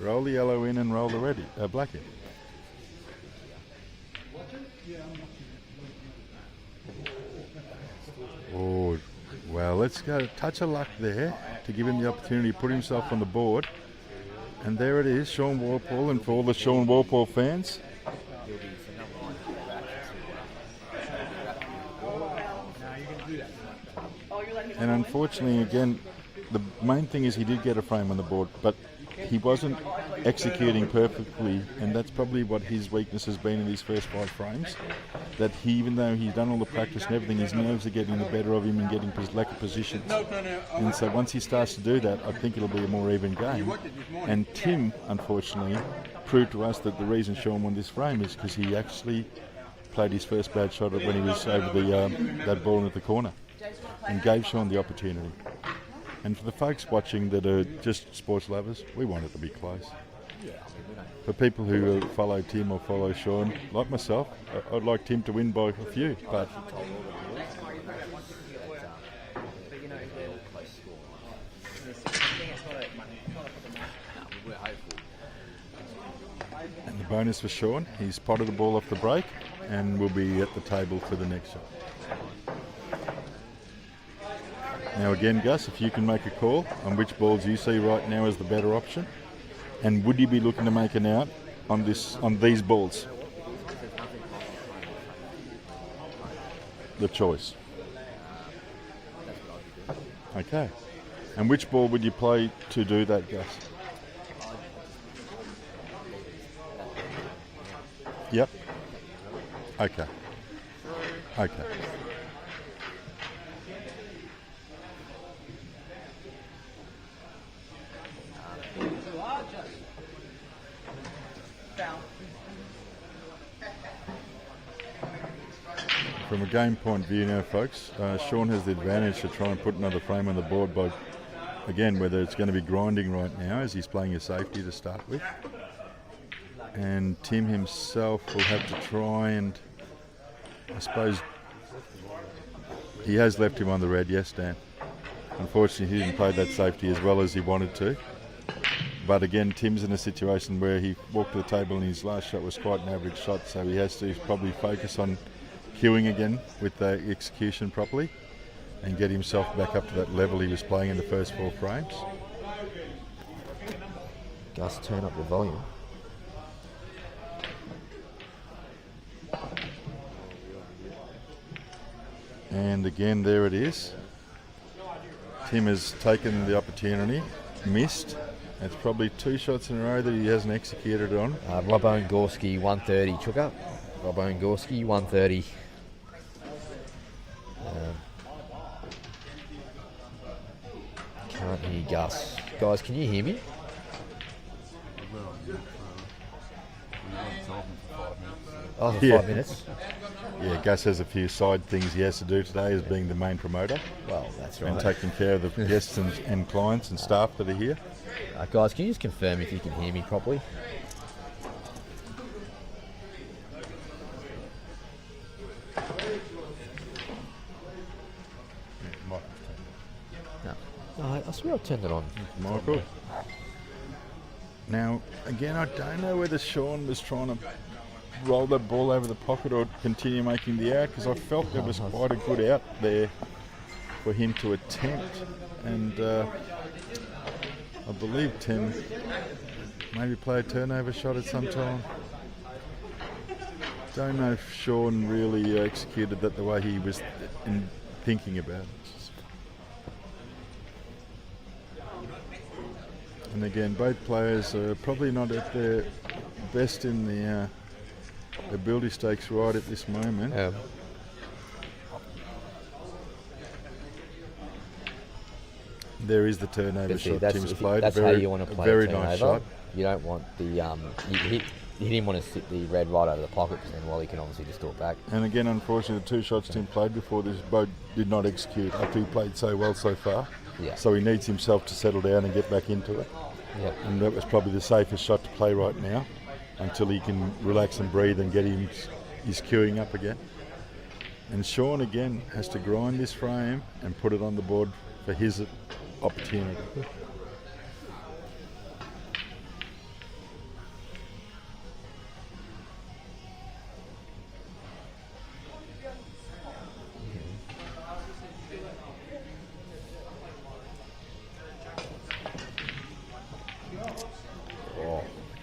Roll the yellow in and roll the black in. Oh, well, let's go a touch of luck there to give him the opportunity to put himself on the board. And there it is, Sean Walpole, and for all the Sean Walpole fans. And unfortunately, again, the main thing is he did get a frame on the board, but he wasn't executing perfectly, and that's probably what his weakness has been in these first 5 frames. That even though he's done all the practice and everything, his nerves are getting the better of him and getting his lack of positions. And so once he starts to do that, I think it'll be a more even game. And Tim, unfortunately, proved to us that the reason Sean won this frame is because he actually played his first bad shot when he was over that ball into the corner and gave Sean the opportunity. And for the folks watching that are just sports lovers, we want it to be close. For people who follow Tim or follow Sean, like myself, I'd like Tim to win by a few, but and the bonus for Sean, he's potted the ball off the break and will be at the table for the next shot. Now again, Gus, if you can make a call on which balls you see right now as the better option, and would you be looking to make an out on these balls? The choice. Okay. And which ball would you play to do that, Gus? Yep. Okay. From a game point of view now, folks, Sean has the advantage to try and put another frame on the board by, again, whether it's going to be grinding right now as he's playing a safety to start with. And Tim himself will have to try and, I suppose, he has left him on the red, yes, Dan. Unfortunately, he didn't play that safety as well as he wanted to. But again, Tim's in a situation where he walked to the table and his last shot was quite an average shot, so he has to probably focus on queuing again with the execution properly and get himself back up to that level he was playing in the first 4 frames. Gus, turn up the volume. And again, there it is. Tim has taken the opportunity, missed, It's probably 2 shots in a row that he hasn't executed on. Robbo and Gorski, 130. Chuka. Robbo and Gorski, 130. Can't hear Gus. Guys, can you hear me? Oh, for 5 minutes. Yeah, Gus has a few side things he has to do today as being the main promoter. Well, that's right. And taking care of the guests and clients and staff that are here. Guys, can you just confirm if you can hear me properly? No, I swear I turned it on. Michael. Now, again, I don't know whether Sean was trying to roll that ball over the pocket or continue making the out, because I felt there was quite a good out there for him to attempt. And I believe Tim maybe play a turnover shot at some time. Don't know if Sean really executed that the way he was thinking about it. And again, both players are probably not at their best in the ability stakes right at this moment. There is the turnover shot Tim's played. That's how you want to play very a turnover. nice shot. You don't want the you didn't want to sit the red right over the pocket, because then Wally can obviously just do it back. And again, unfortunately, the 2 shots Tim played before this boat did not execute after he played so well so far. Yeah. So he needs himself to settle down and get back into it. Yeah. And that was probably the safest shot to play right now, until he can relax and breathe and get his queuing up again. And Sean again has to grind this frame and put it on the board for his opportunity.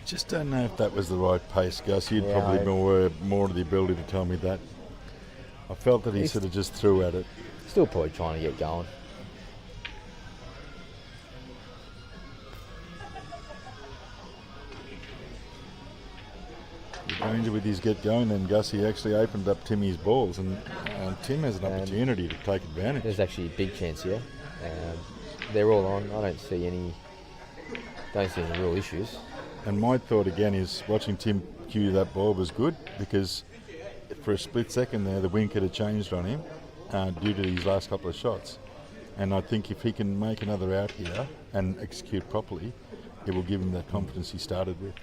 Just don't know if that was the right pace, Gus. You'd probably more to the ability to tell me that. I felt that he sort of just threw at it. Still probably trying to get going. The danger with his get going then, Gus, he actually opened up Timmy's balls, and Tim has an opportunity to take advantage. There's actually a big chance here. They're all on. I don't see any real issues. And my thought again is watching Tim cue that ball was good, because for a split second there the wind could have changed on him due to his last couple of shots. And I think if he can make another out here and execute properly, it will give him that confidence he started with.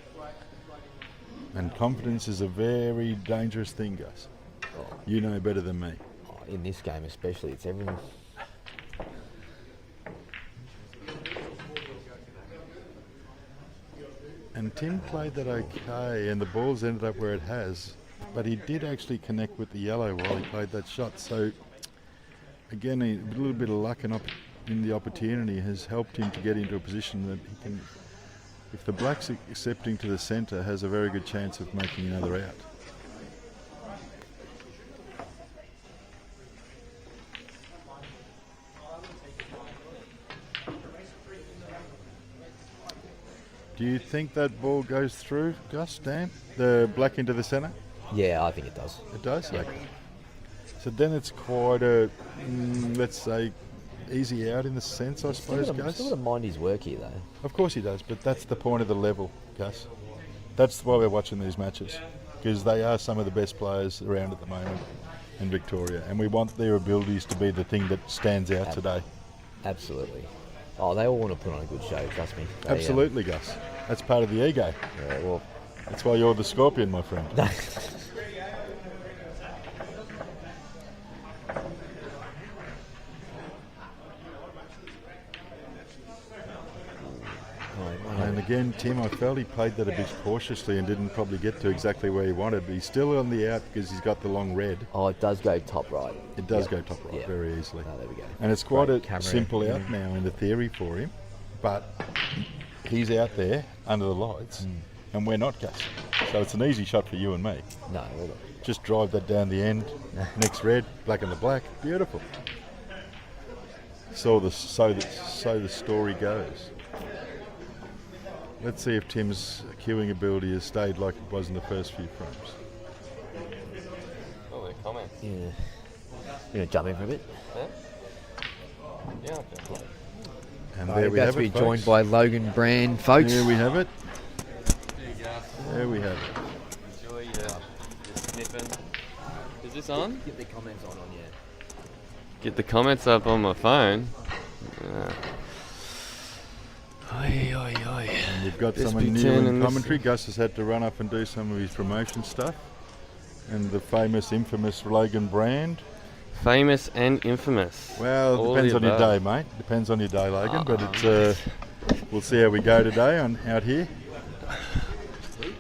And confidence is a very dangerous thing, Gus. You know better than me. In this game especially, it's everything. And Tim played that okay, and the ball's ended up where it has, but he did actually connect with the yellow while he played that shot. So again, a little bit of luck in the opportunity has helped him to get into a position that he can, if the black's accepting to the centre, has a very good chance of making another out. Do you think that ball goes through, Gus, Dan? The black into the centre? Yeah, I think it does. It does? Yeah. Okay. So then it's quite a, let's say, easy out in the sense, I suppose, Gus? Still got to mind his work here, though. Of course he does, but that's the point of the level, Gus. That's why we're watching these matches, because they are some of the best players around at the moment in Victoria, and we want their abilities to be the thing that stands out today. Absolutely. Oh, they all want to put on a good show, trust me. Absolutely, Gus. That's part of the ego. Yeah, well... That's why you're the scorpion, my friend. And again, Tim, I felt he played that a bit cautiously and didn't probably get to exactly where he wanted. But he's still on the out because he's got the long red. Oh, it does go top right. It does go top right very easily. Oh, there we go. And it's quite a simple out now in the theory for him. But he's out there under the lights and we're not, Gus. So it's an easy shot for you and me. No, we're not. Just drive that down the end. Next red, black on the black. Beautiful. So the story goes. let's see if Tim's cueing ability has stayed like it was in the first few frames. Oh, their comments. Yeah. You're going to jump in for a bit? Yeah? Yeah, I'll jump in. And there we about have to be it, joined folks. by Logan Brand, folks. There we have it. There you go. There we have it. Enjoy your sniffing. Is this on? Get the comments on, yeah. Get the comments up on my phone. Oi, oi, oi. And we've got Just someone be new turning in this- commentary. Gus has had to run up and do some of his promotion stuff. And the famous, infamous Logan Brand. Famous and infamous. Well, All depends the on your above. day, mate. Depends on your day, Logan. But it's we'll see how we go today out here. At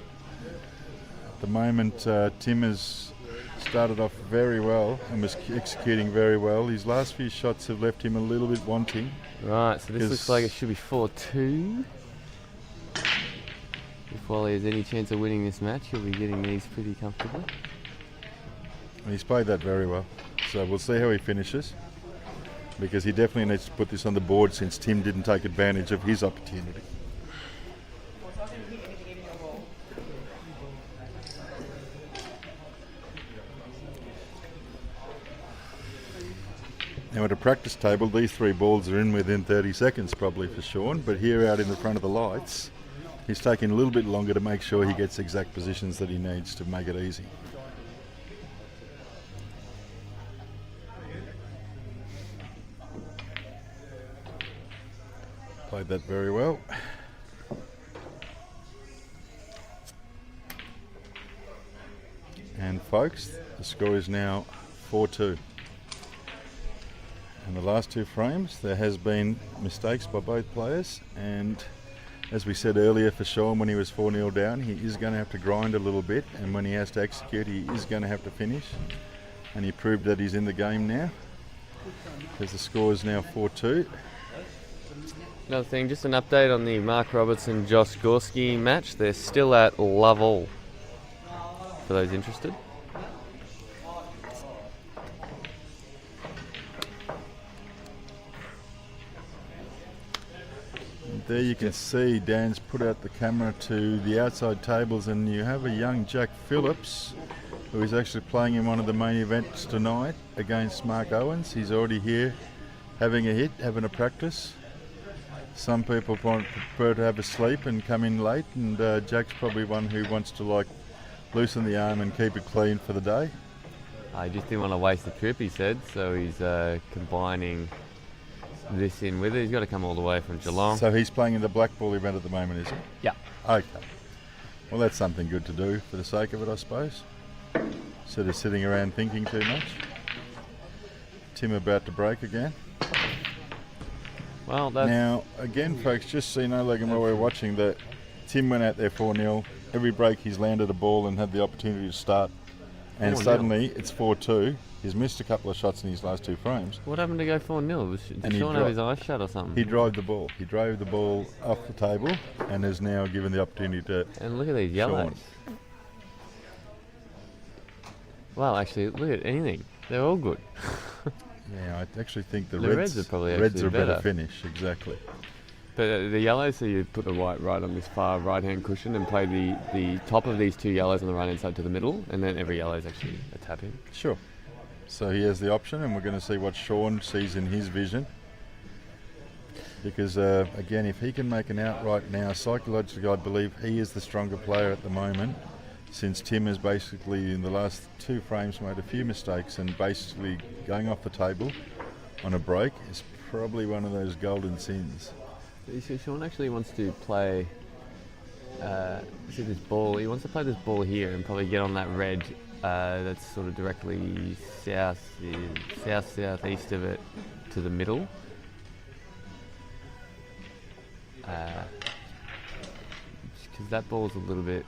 the moment, Tim has started off very well and was executing very well. His last few shots have left him a little bit wanting. Right, so this Because- looks like it should be 4-2. If Wally has any chance of winning this match, he'll be getting these pretty comfortably. And he's played that very well. So we'll see how he finishes. Because he definitely needs to put this on the board since Tim didn't take advantage of his opportunity. Now at a practice table, these three balls are in within 30 seconds probably for Sean, but here out in the front of the lights, he's taking a little bit longer to make sure he gets exact positions that he needs to make it easy. Played that very well. And folks, the score is now 4-2. In the last two frames, there has been mistakes by both players, and as we said earlier for Sean, when he was 4-0 down, he is going to have to grind a little bit, and when he has to execute, he is going to have to finish. And he proved that he's in the game now, because the score is now 4-2. Another thing, just an update on the Marc Robertson Josh Gorski match. They're still at love all, for those interested. There you can see Dan's put out the camera to the outside tables, and you have a young Jack Phillips who is actually playing in one of the main events tonight against Mark Owens. He's already here having a hit, having a practice. Some people prefer to have a sleep and come in late, and Jack's probably one who wants to loosen the arm and keep it clean for the day. I just didn't want to waste the trip, he said, so he's combining this in with it. He's got to come all the way from Geelong. So he's playing in the black ball event at the moment, is he? Yeah. Okay. Well, that's something good to do for the sake of it, I suppose. Instead of sitting around thinking too much. Tim about to break again. Well, that's... Now, again, folks, just so you know, Logan, while we're watching, that Tim went out there 4-0. Every break he's landed a ball and had the opportunity to start. And 4-0. suddenly it's 4-2. He's missed a couple of shots in his last two frames. What happened to go 4-0? And Did he Sean dro- have his eyes shut or something? He drove the ball. He drove the ball off the table and is now given the opportunity to... And look at these yellows. Well, actually, look at anything. They're all good. Yeah, I actually think the Reds are probably Reds actually are a better better. finish, exactly. But the yellows, so you put the white right on this far right-hand cushion and play the top of these two yellows on the right-hand side to the middle, and then every yellow is actually a tap in. Sure. So he has the option, and we're going to see what Sean sees in his vision. Because, again, if he can make an outright now, psychologically, I believe he is the stronger player at the moment, since Tim has basically, in the last two frames, made a few mistakes, and basically going off the table on a break is probably one of those golden sins. So Sean actually wants to play, see this ball, he wants to play this ball here and probably get on that red that's sort of directly southeast of it to the middle. Because that ball's a little bit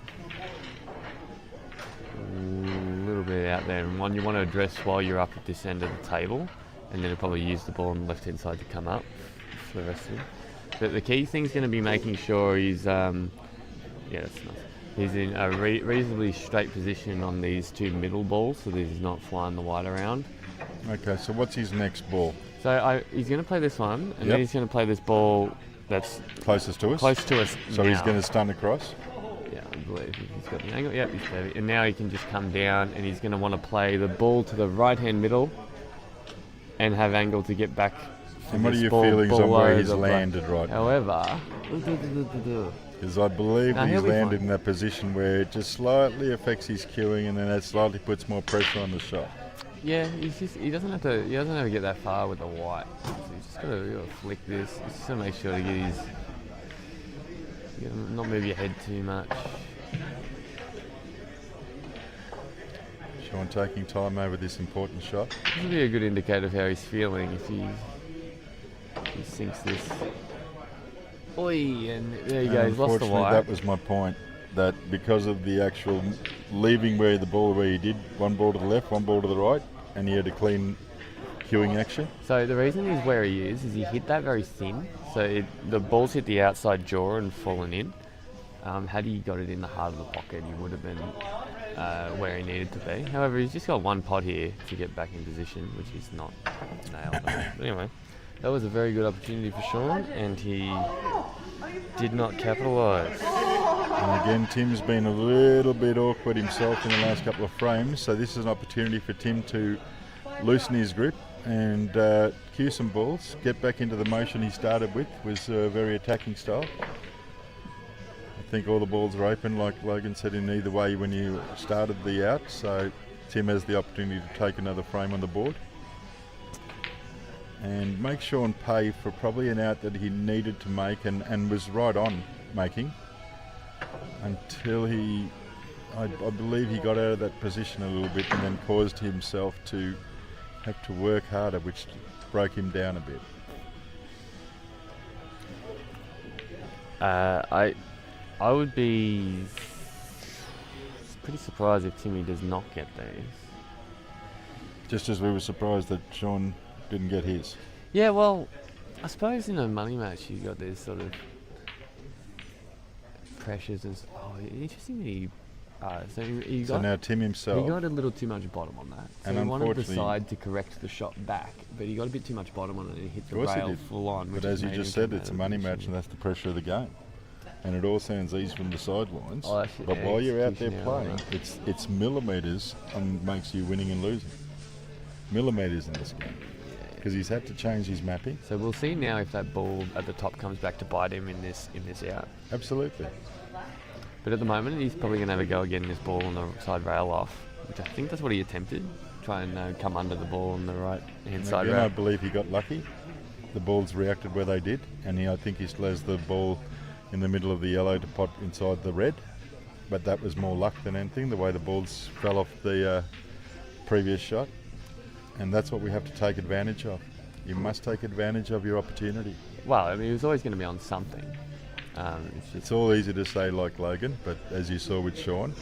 out there, and one you want to address while you're up at this end of the table, and then probably use the ball on the left hand side to come up for the rest of it. But the key thing's going to be making sure he's that's nice. He's in a reasonably straight position on these two middle balls, so that he's not flying the white around. Okay, so what's his next ball? So he's going to play this one, and Yep. then he's going to play this ball that's Closest to us. close to us. So he's now. going to stun across. Yeah, I believe he's got the angle. Yep, he's perfect. And now he can just come down, and he's going to want to play the ball to the right-hand middle, and have angle to get back. And what are your feelings on where he's landed right now? However, Because I believe No, he's he'll be landed fine. in that position where it just slightly affects his cueing, and then that slightly puts more pressure on the shot. yeah, he doesn't have to get that far with the white. So he's just got to flick this. He's just got to make sure to get his, not move your head too much. Sean taking time over this important shot. This will be a good indicator of how he's feeling if he sinks this. Oi, and there you go, he's lost the Unfortunately, white. that was my point. That because of the actual leaving where he did one ball to the left, one ball to the right, and he had a clean cueing action. So the reason he's where he is he hit that very thin. So the ball's hit the outside jaw and fallen in. Had he got it in the heart of the pocket, he would have been where he needed to be. However, he's just got one pot here to get back in position, which is not nailed. But anyway, that was a very good opportunity for Sean, and he did not capitalise. And again, Tim's been a little bit awkward himself in the last couple of frames, so this is an opportunity for Tim to loosen his grip and cue some balls, get back into the motion he started with, was a very attacking style. I think all the balls are open, like Logan said, in either way when you started the out, so Tim has the opportunity to take another frame on the board. And make Sean pay for probably an out that he needed to make and was right on making until I believe he got out of that position a little bit and then caused himself to have to work harder, which broke him down a bit. I would be pretty surprised if Timmy does not get these. Just as we were surprised that Sean didn't get his. Yeah, well, I suppose in a money match you got these sort of pressures and interesting that he So got now Tim himself. he got a little too much bottom on that. So And he wanted the unfortunately- side to correct the shot back, but he got a bit too much bottom on it and he hit the Of course he rail did. full on. But which as you made just him said, come it's out a of money position. match and that's the pressure of the game. And it all sounds easy from the sidelines. Oh, that's- But yeah, while you're out there execution error, playing, right. it's millimetres and makes you winning and losing. Millimetres in this game. Because he's had to change his mapping. So we'll see now if that ball at the top comes back to bite him in this out. Absolutely. But at the moment, he's probably going to have a go at getting this ball on the side rail off, which I think that's what he attempted. Try and come under the ball on the right hand And side again, I rail. believe he got lucky. The balls reacted where they did, and I think he still has the ball in the middle of the yellow to pot inside the red. But that was more luck than anything, the way the balls fell off the previous shot. And that's what we have to take advantage of. You must take advantage of your opportunity. Well, I mean, he was always going to be on something. It's all easy to say like Logan, but as you saw with Sean,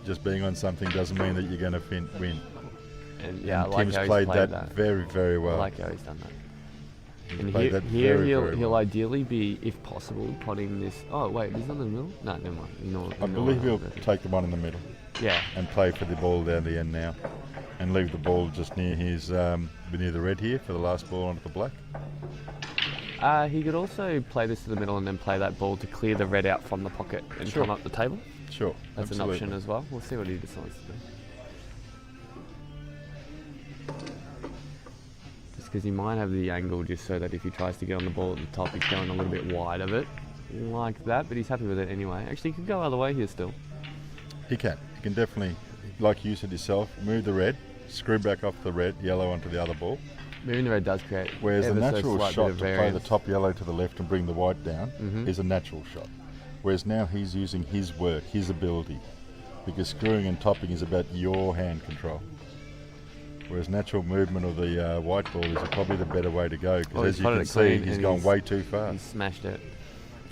just being on something doesn't mean that you're going to win. And yeah, And I like Tim's how he's played played that very, very well. I like how he's done that. And played here, that here very, he'll, very he'll well. ideally be, if possible, potting this. Oh wait, is that in the middle? No, never mind. I believe he'll take the one in the middle Yeah. and play for the ball down the end now, and leave the ball just near his near the red here for the last ball onto the black. He could also play this to the middle and then play that ball to clear the red out from the pocket and Sure. come up the table. Sure, That's absolutely. an option as well. We'll see what he decides to do. Just because he might have the angle just so that if he tries to get on the ball at the top, he's going a little bit wide of it. Like that, but he's happy with it anyway. Actually, he could go other way here still. He can definitely, like you said yourself, move the red, screw back off the red, yellow onto the other ball. Moving the red does create Whereas the ever so natural slight bit shot of to play the variance. top yellow to the left and bring the white down Mhm. is a natural shot. Whereas now he's using his work, his ability, because screwing and topping is about your hand control. Whereas natural movement of the white ball is probably the better way to go, because Well, as he's you potted can it see, clean he's and gone he's- way too far. He smashed it.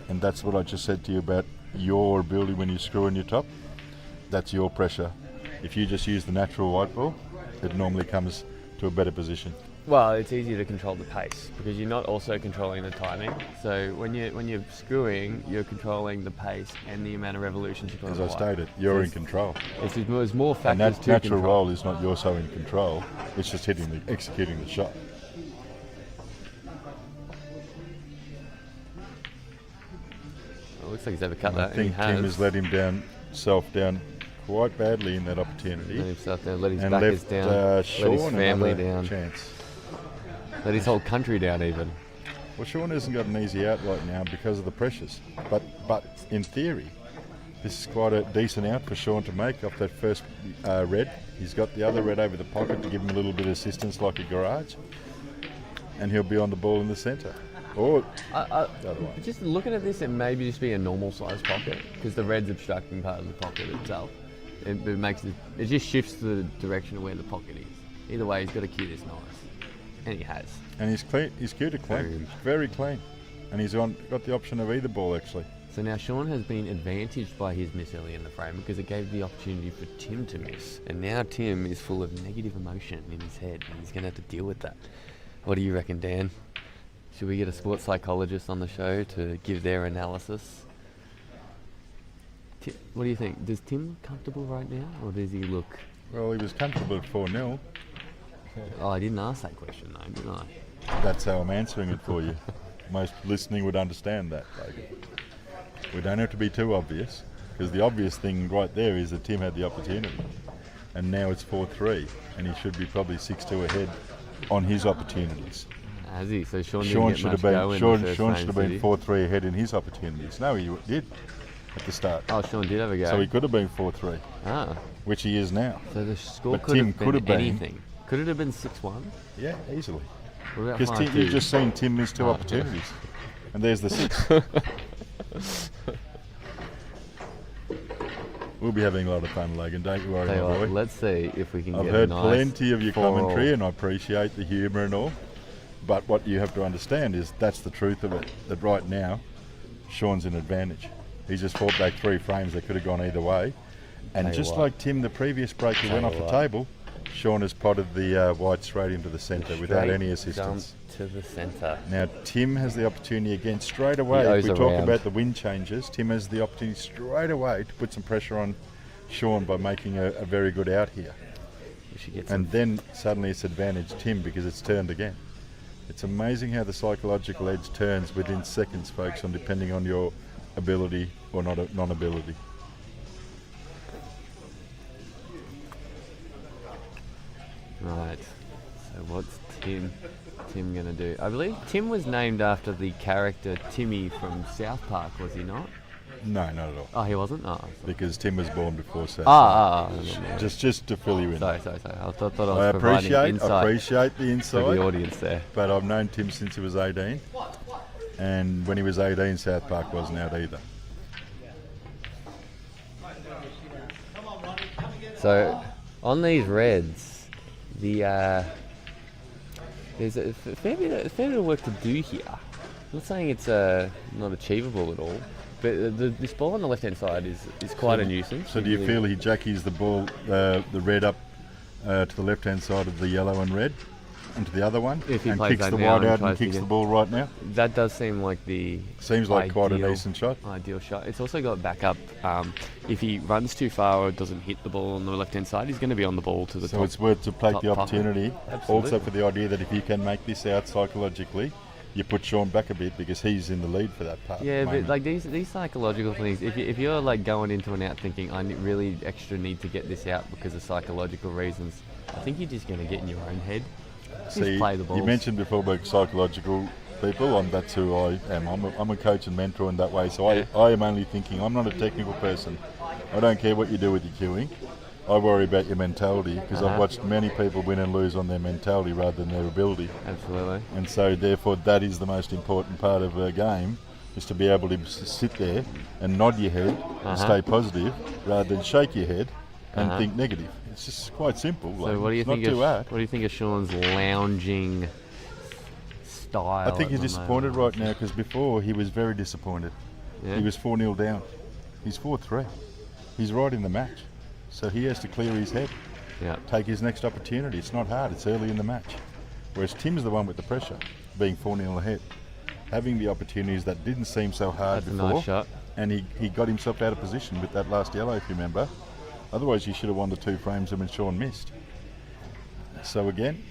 And that's what I just said to you about your ability when you screw in your top. That's your pressure. If you just use the natural white ball, it normally comes to a better position. Well, it's easier to control the pace because you're not also controlling the timing. So when you're screwing, you're controlling the pace and the amount of revolutions you put As on I the stated, wire. you're So in it's- control. There's more And factors that to natural control. roll is not you're so in control, it's just executing the shot. looks like he's overcut I that. think and he Tim has let himself down quite badly in that opportunity. Let himself down, let his and backers left down, let Sean his family another down, chance. let his whole country down even. Well, Sean hasn't got an easy out right now because of the pressures. But in theory, this is quite a decent out for Sean to make off that first red. He's got the other red over the pocket to give him a little bit of assistance like a garage. And he'll be on the ball in the centre. Or the other one. Just looking at this, it may just be a normal size pocket because the red's obstructing part of the pocket itself. It just shifts the direction of where the pocket is. Either way, he's got to cue this nice, and he has. And he's clean. He's cued it clean. Very clean. And he's got the option of either ball actually. So now Sean has been advantaged by his miss early in the frame because it gave the opportunity for Tim to miss. And now Tim is full of negative emotion in his head and he's going to have to deal with that. What do you reckon, Dan? Should we get a sports psychologist on the show to give their analysis? What do you think? Does Tim look comfortable right now or does he look... Well, he was comfortable at 4-0. Oh, I didn't ask that question though, didn't I? That's how I'm answering it for you. Most listening would understand that, Logan. We don't have to be too obvious, because the obvious thing right there is that Tim had the opportunity. And now it's 4-3, and he should be probably 6-2 ahead on his opportunities. Has he? So Sean should have been 4-3 ahead in his opportunities. No, he did at the start. Oh, Sean did have a go. So he could have been 4-3, which he is now. So the score But could Tim have could have been been- anything. Could it have been 6-1? Yeah, easily. What about Because 5-2? you've just seen Tim miss two opportunities. And there's the 6. We'll be having a lot of fun, Logan. Don't you worry, Tell you my what, boy. let's see if we can I've get heard a nice plenty of your 4-all. commentary and I appreciate the humour and all. But what you have to understand is that's the truth of it. That right now, Sean's in advantage. He's just fought back 3 frames that could have gone either way. And Tell you just what. like Tim, the previous break he Tell went you off the what. table, Sean has potted the white straight into the centre without Straight any assistance. Dump to the centre. Now, Tim has the opportunity again straight away. owes If we a talk round. about the wind changes, Tim has the opportunity straight away to put some pressure on Sean by making a very good out here. We should get some. And then suddenly it's advantage Tim because it's turned again. It's amazing how the psychological edge turns within seconds, folks, on depending on your ability or non-ability. Right. So what's Tim going to do? I believe Tim was named after the character Timmy from South Park, was he not? No, not at all. Oh, he wasn't? Oh, Because Tim was born before South. no. Just to fill you in. Sorry. I thought I I was providing insight appreciate the for insight. the audience there. But I've known Tim since he was 18. And when he was 18, South Park wasn't out either. So, on these reds, there's a fair bit of work to do here. I'm not saying it's not achievable at all, but this ball on the left-hand side is quite a nuisance. So do you feel he jackies the ball, the red up to the left-hand side of the yellow and red, and to the other one, If he and plays kicks that the now white and out and tries to kicks get- the ball right now? That does seem like the Seems like quite a ideal- decent shot. Ideal shot. It's also got backup. If he runs too far or doesn't hit the ball on the left-hand side, he's going to be on the ball to the So top. it's worth to take top the pocket. opportunity, Absolutely. also for the idea that if you can make this out psychologically, you put Sean back a bit because he's in the lead for that part. Yeah, but moment. like these psychological things, if you're like going into an out thinking I really extra need to get this out because of psychological reasons, I think you're just going to get in your own head. Just See, play the balls. you mentioned before about psychological people, and that's who I am. I'm a coach and mentor in that way, so Yeah. I am only thinking, I'm not a technical person. I don't care what you do with your cueing. I worry about your mentality because I've watched many people win and lose on their mentality rather than their ability. Absolutely. And so therefore that is the most important part of a game, is to be able to sit there and nod your head and stay positive rather than shake your head and think negative. It's just quite simple. So what do you it's think? not too hard. What do you think of Sean's lounging style? I think at he's the disappointed moment? right now because before he was very disappointed. Yeah? He was 4-0 down. He's 4-3. He's right in the match. So he has to clear his head, Yeah. take his next opportunity. It's not hard, it's early in the match. Whereas Tim's the one with the pressure, being 4-0 ahead. Having the opportunities that didn't seem so hard That's a before. nice shot. And he got himself out of position with that last yellow, if you remember. Otherwise, you should have won the 2 frames when Sean missed. So again,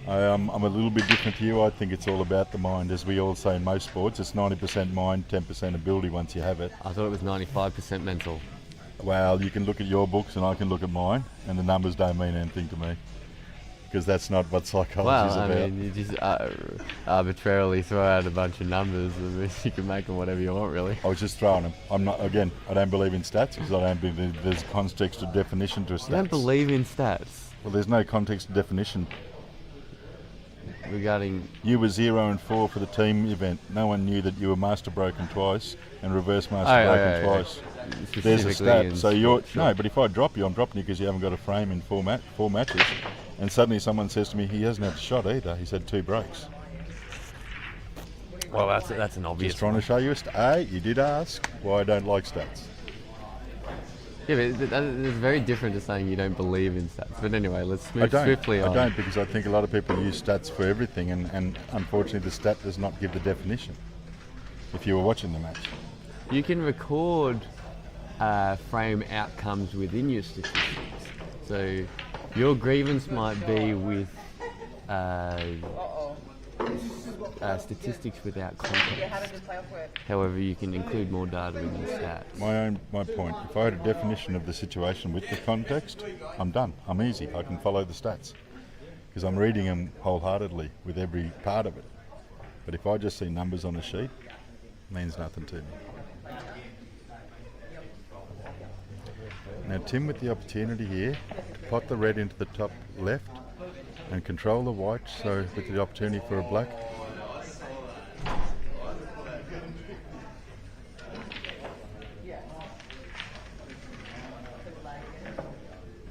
I'm a little bit different to you. I think it's all about the mind. As we all say in most sports, it's 90% mind, 10% ability once you have it. I thought it was 95% mental. Well, you can look at your books and I can look at mine, and the numbers don't mean anything to me. Because that's not what psychology is about. I mean, you just arbitrarily throw out a bunch of numbers and you can make them whatever you want, really. I was just throwing them. I don't believe in stats because I don't believe there's context or definition to stats. You don't believe in stats? Well, there's no context or definition. Regarding... You were 0 and 4 for the team event. No one knew that you were master broken twice and reverse master broken twice. There's a stat. So you're... Sure. No, but if I drop you, I'm dropping you because you haven't got a frame in four matches. And suddenly someone says to me, he hasn't had a shot either. He's had 2 breaks. Well, that's an obvious. Just trying to show you a stat. You did ask why I don't like stats. Yeah, but it's very different to saying you don't believe in stats. But anyway, let's move swiftly on. I don't, because I think a lot of people use stats for everything, and unfortunately the stat does not give the definition if you were watching the match. You can record frame outcomes within your statistics. So your grievance might be with statistics without context. However, you can include more data in your stats. My point, if I had a definition of the situation with the context, I'm done. I'm easy. I can follow the stats because I'm reading them wholeheartedly with every part of it. But if I just see numbers on a sheet, it means nothing to me. Now Tim with the opportunity here to pot the red into the top left and control the white, so with the opportunity for a black.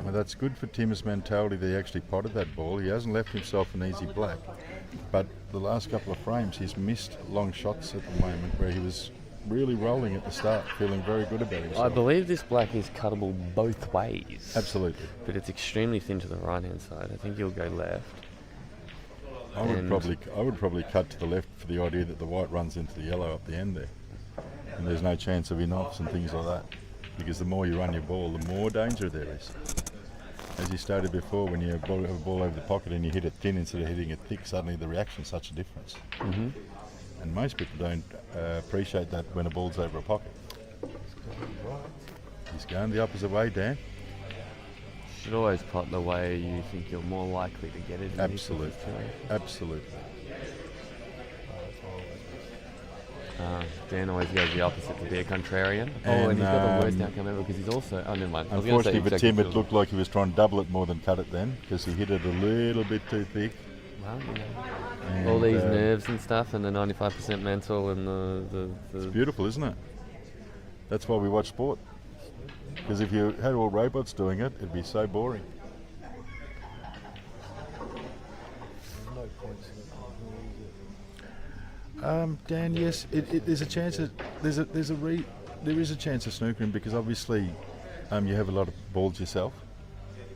Well, that's good for Tim's mentality that he actually potted that ball. He hasn't left himself an easy black, but the last couple of frames he's missed long shots at the moment where he was really rolling at the start, feeling very good about himself. I believe this black is cuttable both ways. Absolutely. But it's extremely thin to the right hand side. I think he'll go left. I would probably cut to the left for the idea that the white runs into the yellow up the end there. And there's no chance of in-offs and things like that. Because the more you run your ball, the more danger there is. As you stated before, when you have a ball over the pocket and you hit it thin instead of hitting it thick, suddenly the reaction's such a difference. Mm-hmm. And most people don't appreciate that when a ball's over a pocket. He's going the opposite way, Dan. You should always pot the way you think you're more likely to get it. Absolutely. Absolutely. Dan always goes the opposite to be a contrarian. And he's got the worst outcome ever because he's also... Oh, never mind. Unfortunately for Tim, it looked like he was trying to double it more than cut it then because he hit it a little bit too thick. Well, and all these nerves and stuff and the 95% mental and the... It's beautiful, isn't it? That's why we watch sport. Because if you had all robots doing it, it'd be so boring. Dan, yes, there's a chance that there is a chance of snookering because obviously you have a lot of balls yourself,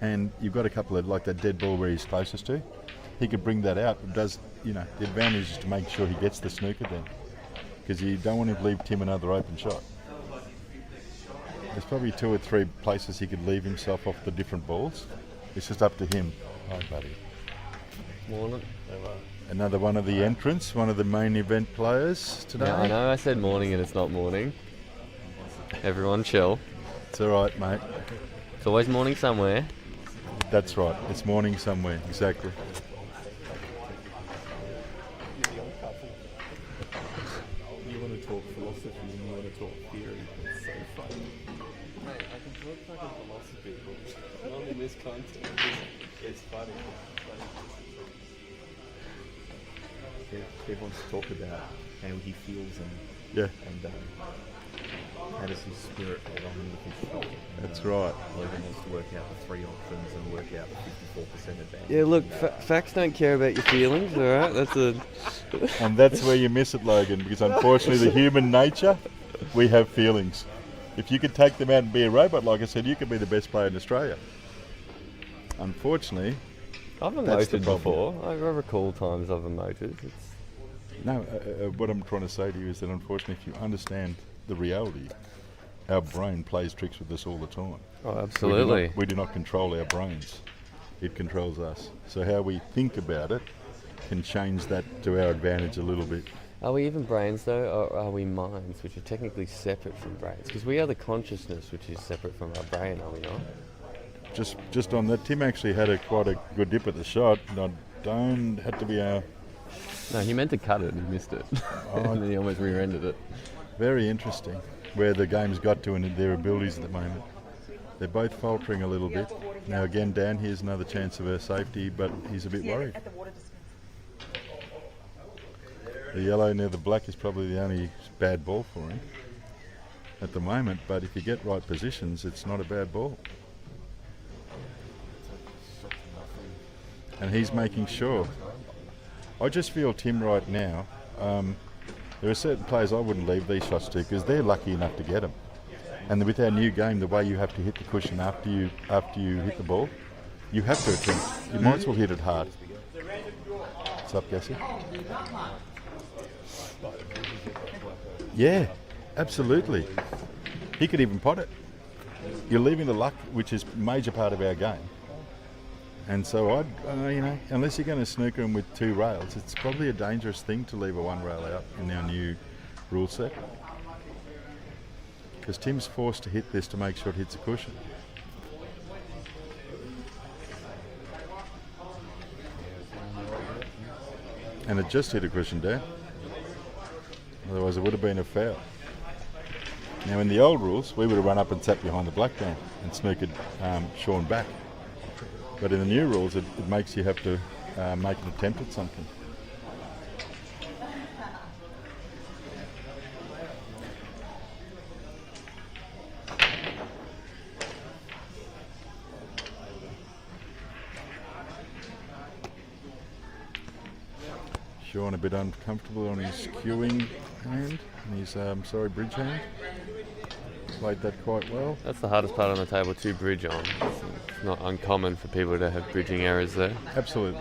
and you've got a couple of like that dead ball where he's closest to. He could bring that out. It does, the advantage is to make sure he gets the snooker then, because you don't want to leave Tim another open shot. There's probably 2 or 3 places he could leave himself off the different balls. It's just up to him. Hi, buddy. Morning. Another one of the entrants, one of the main event players today. Yeah, I know I said morning and it's not morning. Everyone chill. It's all right, mate. It's always morning somewhere. That's right. It's morning somewhere. Exactly. You want to talk philosophy and you want to talk theory. It's so funny. Mate, I can talk fucking philosophy, but not in this context. It's funny. He wants to talk about how he feels and how does his spirit get on with his shot. That's right. Logan wants to work out the 3 options and work out the 54% advantage. Yeah, look, facts don't care about your feelings, all right? That's a... And that's where you miss it, Logan, because unfortunately the human nature, we have feelings. If you could take them out and be a robot, like I said, you could be the best player in Australia. Unfortunately, I've that's the emoted problem. before. I recall times I've emoted. No, what I'm trying to say to you is that unfortunately, if you understand the reality, our brain plays tricks with us all the time. Oh, absolutely. We do not control our brains. it controls us. So how we think about it can change that to our advantage a little bit. Are we even brains though, or are we minds, which are technically separate from brains? Because we are the consciousness, which is separate from our brain, are we not? Just on that, Tim actually had quite a good dip at the shot. And I don't had to be No, he meant to cut it and he missed it. And then he almost rear-ended it. very interesting where the game's got to and their abilities at the moment. They're both faltering a little bit. Now again, Dan, here's another chance of a safety, but he's a bit worried. The yellow near the black is probably the only bad ball for him at the moment, but if you get right positions, it's not a bad ball. And he's making sure. I just feel Tim right now, there are certain players I wouldn't leave these shots to because they're lucky enough to get them. And with our new game, the way you have to hit the cushion after you hit the ball, you have to attempt. You might as well hit it hard. What's up, Gassi? Yeah, absolutely. He could even pot it. You're leaving the luck, which is a major part of our game. And so I'd, unless you're going to snooker them with two rails, it's probably a dangerous thing to leave a one rail out in our new rule set. Because Tim's forced to hit this to make sure it hits a cushion. And it just hit a cushion down. Otherwise it would have been a foul. Now in the old rules, we would have run up and sat behind the black man and snookered Sean back. But in the new rules, it makes you have to make an attempt at something. Sean a bit uncomfortable on his cueing hand and his bridge hand. Played that quite well. That's the hardest part on the table to bridge on. It's not uncommon for people to have bridging errors there. Absolutely.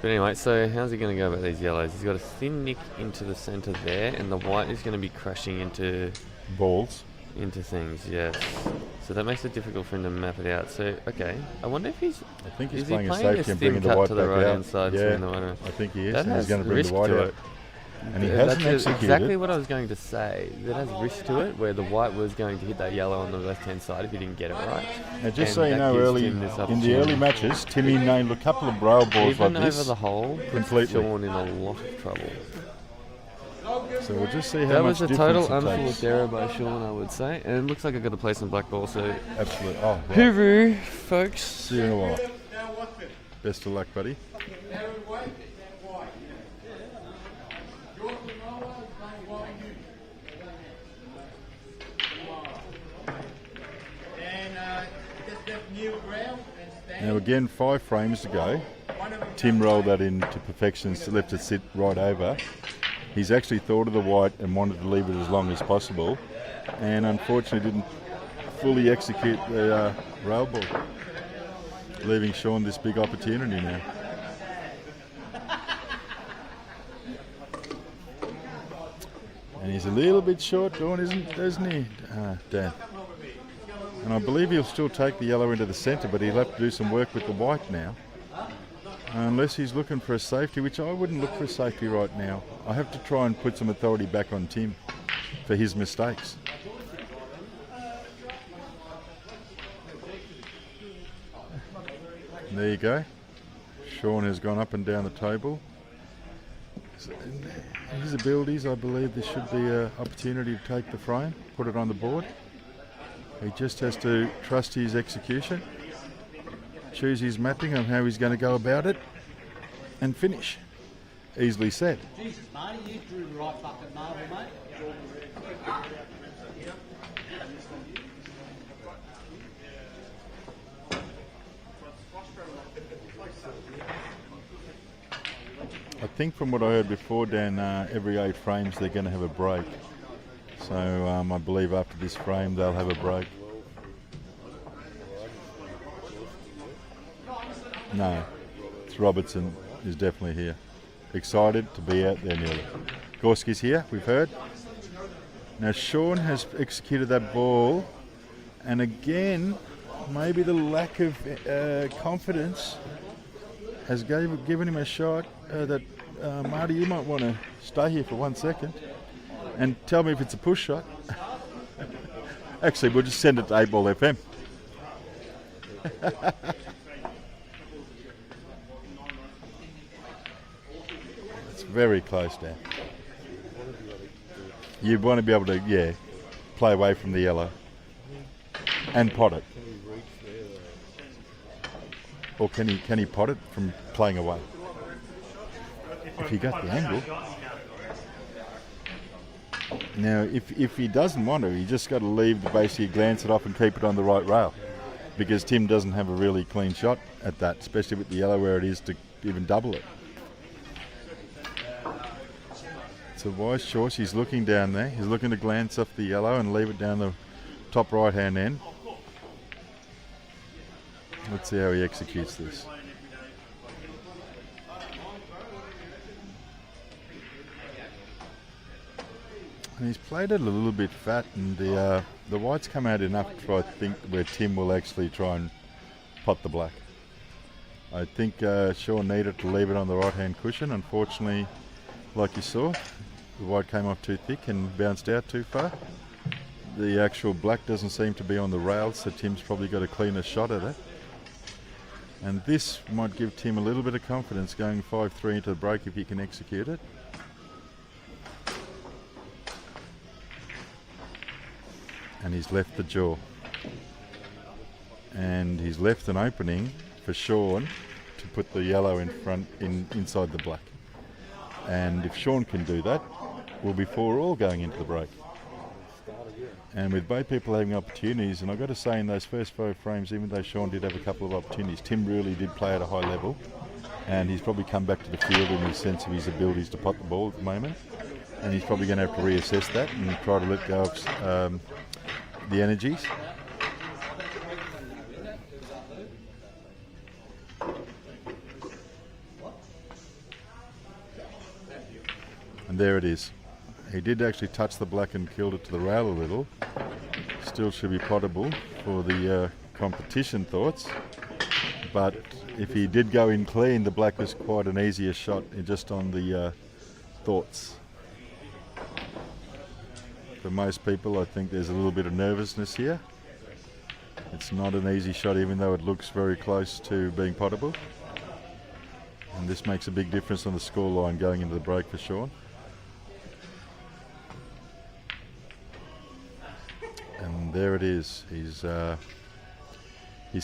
But anyway, so how's he going to go about these yellows? He's got a thin nick into the centre there, and the white is going to be crashing into balls. Into things, yes. So that makes it difficult for him to map it out. So, okay, I wonder if he's... I think he's is playing he a playing safety and thin bringing the cut white to the back right out. hand side? Yeah, the white I think he is. That And he's has going to bring risk the white to out. it. And he hasn't That's executed. exactly what I was going to say. That has risk to it, where the white was going to hit that yellow on the left-hand side if he didn't get it right. Now, just And so you that know, gives Tim this in the opportunity. early matches, Timmy nailed a couple of rail balls Even like this. over the hole, puts completely. Sean in a lot of trouble. So we'll just see how That much was a difference total it takes. unforced error by Sean, I would say. And it looks like I got to play some black ball, so Absolutely. Oh, right. hooroo, folks. See you in a while. Best of luck, buddy. Now again, 5 frames to go. Tim rolled that into perfection, left it sit right over. He's actually thought of the white and wanted to leave it as long as possible, and unfortunately didn't fully execute the rail ball, leaving Sean this big opportunity now. And he's a little bit short, Dawn, isn't he, Dan? And I believe he'll still take the yellow into the centre, but he'll have to do some work with the white now. Unless he's looking for a safety, which I wouldn't look for a safety right now. I have to try and put some authority back on Tim for his mistakes. And there you go. Sean has gone up and down the table. So, his abilities, I believe there should be an opportunity to take the frame, put it on the board. He just has to trust his execution, choose his mapping on how he's going to go about it, and finish. Easily said. Jesus, Marty, you drew the right bucket marble, mate. I think from what I heard before, Dan, every 8 frames they're going to have a break. So I believe after this frame they'll have a break. No, it's Robertson is definitely here. Excited to be out there nearly. Gorski's here, we've heard. Now Sean has executed that ball, and again maybe the lack of confidence has given him a shot that Marty, you might want to stay here for 1 second and tell me if it's a push shot. Actually, we'll just send it to 8 Ball FM. It's very close down. You want to be able to, play away from the yellow and pot it. Or can he pot it from playing away? If he got the angle. Now, if he doesn't want to, he just got to leave the basically glance it off and keep it on the right rail, because Tim doesn't have a really clean shot at that, especially with the yellow where it is to even double it. It's a wise choice. He's looking down there. He's looking to glance off the yellow and leave it down the top right hand end. Let's see how he executes this. And he's played it a little bit fat, and the whites come out enough for, I think, where Tim will actually try and pot the black. I think Sean needed to leave it on the right hand cushion. Unfortunately, like you saw, the white came off too thick and bounced out too far. The actual black doesn't seem to be on the rails, so Tim's probably got a cleaner shot at it. And this might give Tim a little bit of confidence going 5-3 into the break if he can execute it. And he's left the jaw. And he's left an opening for Sean to put the yellow in front, inside the black. And if Sean can do that, we'll be 4-all going into the break. And with both people having opportunities, and I've got to say in those first 5 frames, even though Sean did have a couple of opportunities, Tim really did play at a high level, and he's probably come back to the field in his sense of his abilities to pot the ball at the moment, and he's probably going to have to reassess that and try to let go of the energies. And there it is. He did actually touch the black and killed it to the rail a little. Still should be potable for the competition thoughts. But if he did go in clean, the black was quite an easier shot just on the thoughts. For most people, I think there's a little bit of nervousness here. It's not an easy shot, even though it looks very close to being potable. And this makes a big difference on the scoreline going into the break for Sean. And there it is. He's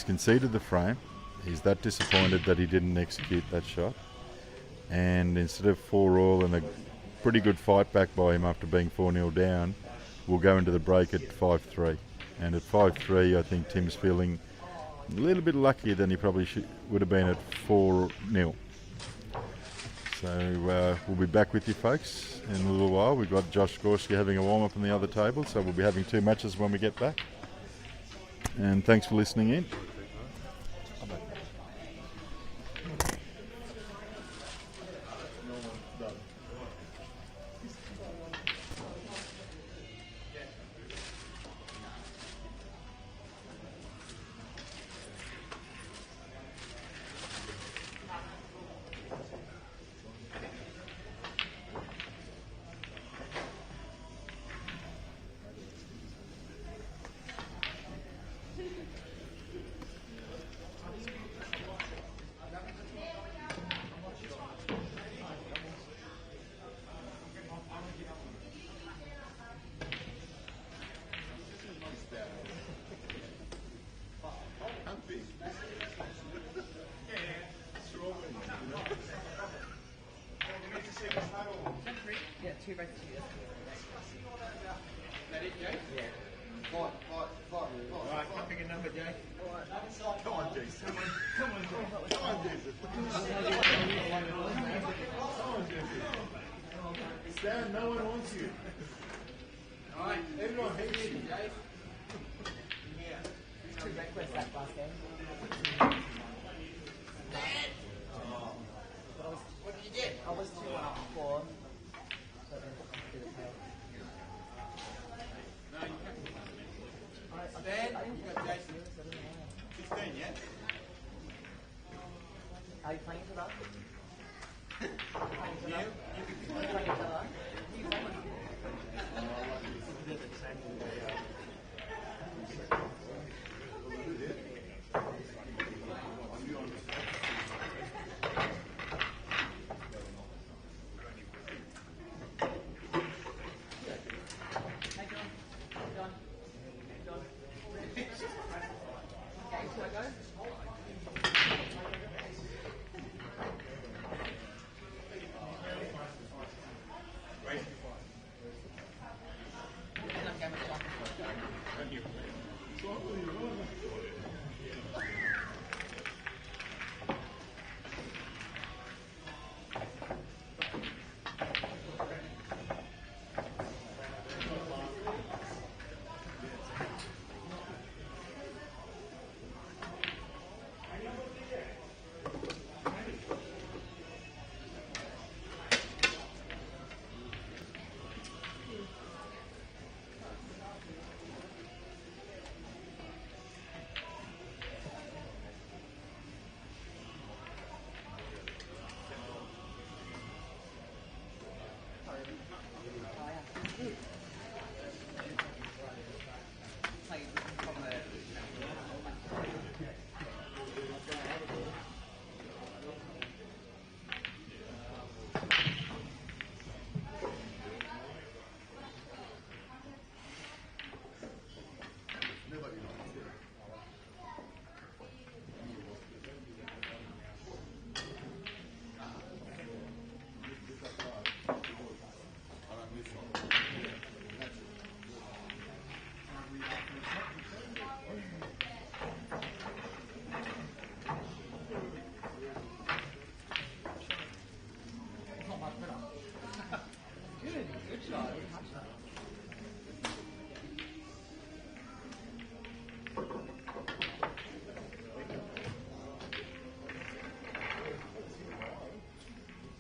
conceded the frame. He's that disappointed that he didn't execute that shot. And instead of 4-all and a pretty good fight back by him after being 4-0 down, we'll go into the break at 5-3. And at 5-3, I think Tim's feeling a little bit luckier than he probably would have been at 4-0. So we'll be back with you folks in a little while. We've got Josh Gorski having a warm-up on the other table, so we'll be having 2 matches when we get back. And thanks for listening in. Stan, no one wants you. Alright, everyone hates you. Two requests that last game. What did you get? I was 2-1 up before. Stan, you got Jason. Are you playing each other? Playing each other? Playing each other? You playing each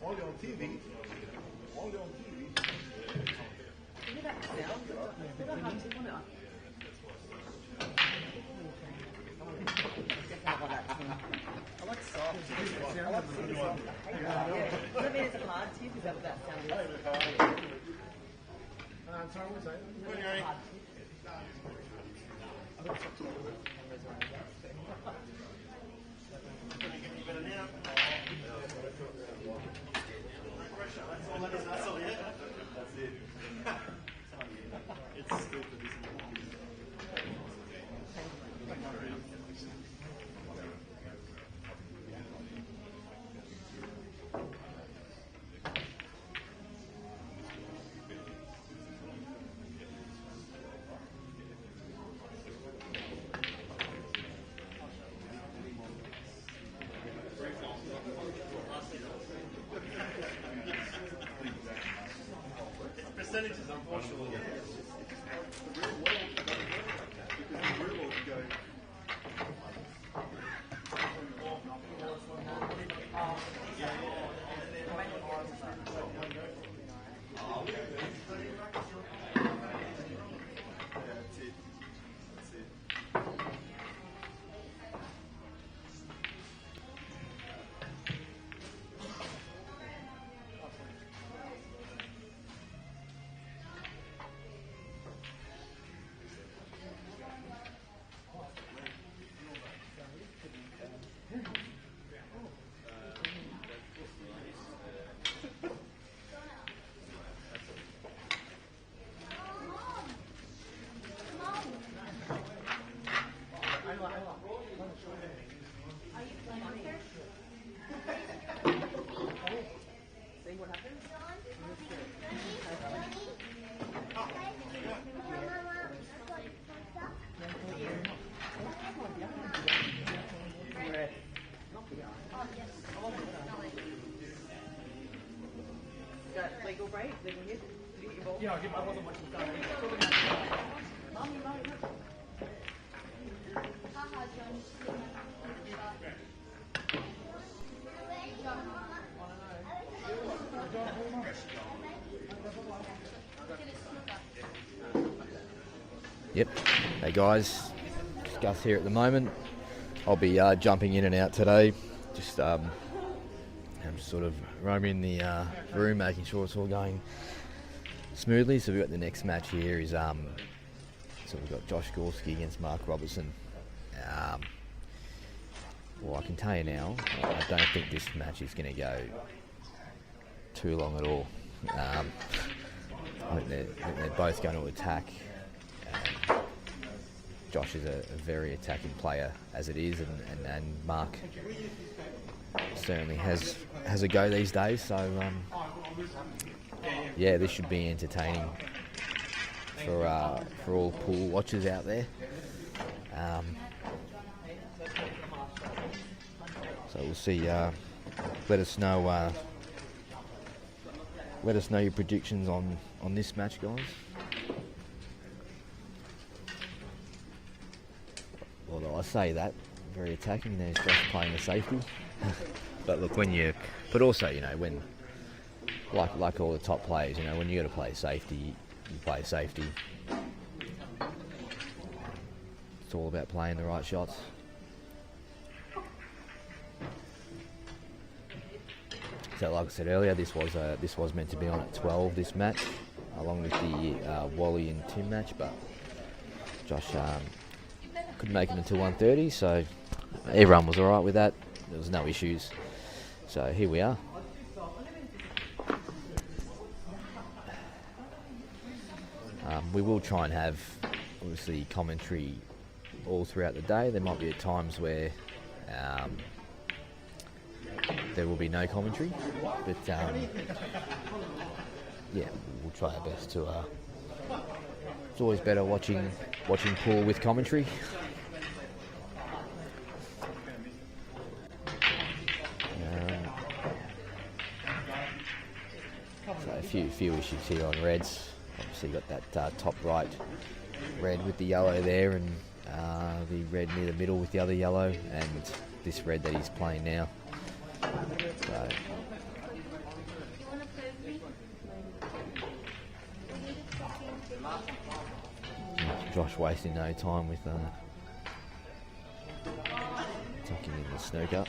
While you're on TV, Look at that sound. Look at how deep on it. I like soft. I like super soft. I hate that. Yeah. Does that mean it's a hard tip? Is that what that sound is? sorry, what was that? Hard tip. I've got to talk to all the cameras around that. That's all, yeah? That's it. It's stupid, isn't it? Percentages, unfortunately. The real world doesn't work like that, because in the real world you go. That's it. That's it. See what happens? Is that legal break? Legal hit? Did you hit your ball? Yeah, I wasn't watching that. Mum, you know. Yep. Hey guys, just Gus here at the moment. I'll be jumping in and out today. Just I'm sort of roaming the room, making sure it's all going smoothly. So we've got the next match here is so we've got Josh Gorski against Marc Robertson. Well, I can tell you now, I don't think this match is going to go too long at all. I think they're both going to attack. Josh is a very attacking player as it is, and Marc certainly has a go these days. So yeah, this should be entertaining for all pool watchers out there. So we'll see. Let us know your predictions on this match, guys. Although I say that, very attacking. There's Josh playing the safety. But look, but also, you know, when like all the top players, you know, when you got to play safety, you play safety. It's all about playing the right shots. So, like I said earlier, this was meant to be on at 12. This match, along with the Wally and Tim match, but Josh couldn't make it until 1:30. So everyone was all right with that. There was no issues. So here we are. We will try and have, obviously, commentary all throughout the day. There might be at times where there will be no commentary, but yeah, we'll try our best to. It's always better watching pool with commentary. So a few issues here on reds. Obviously, got that top right red with the yellow there, and the red near the middle with the other yellow, and this red that he's playing now. So, Josh wasting no time with tucking in the snooker.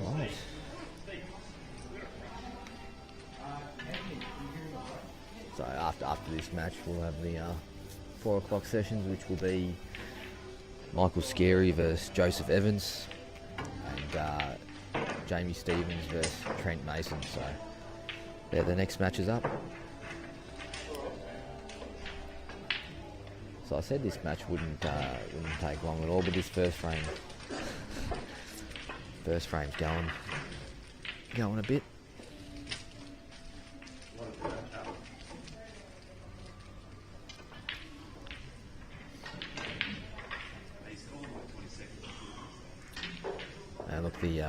Right. So after this match, we'll have the 4 o'clock sessions, which will be Michael Scarey versus Joseph Evans, and Jamie Stevens versus Trent Mason. So yeah, the next match is up. So I said this match wouldn't take long at all, but this first frame's going a bit. And look, the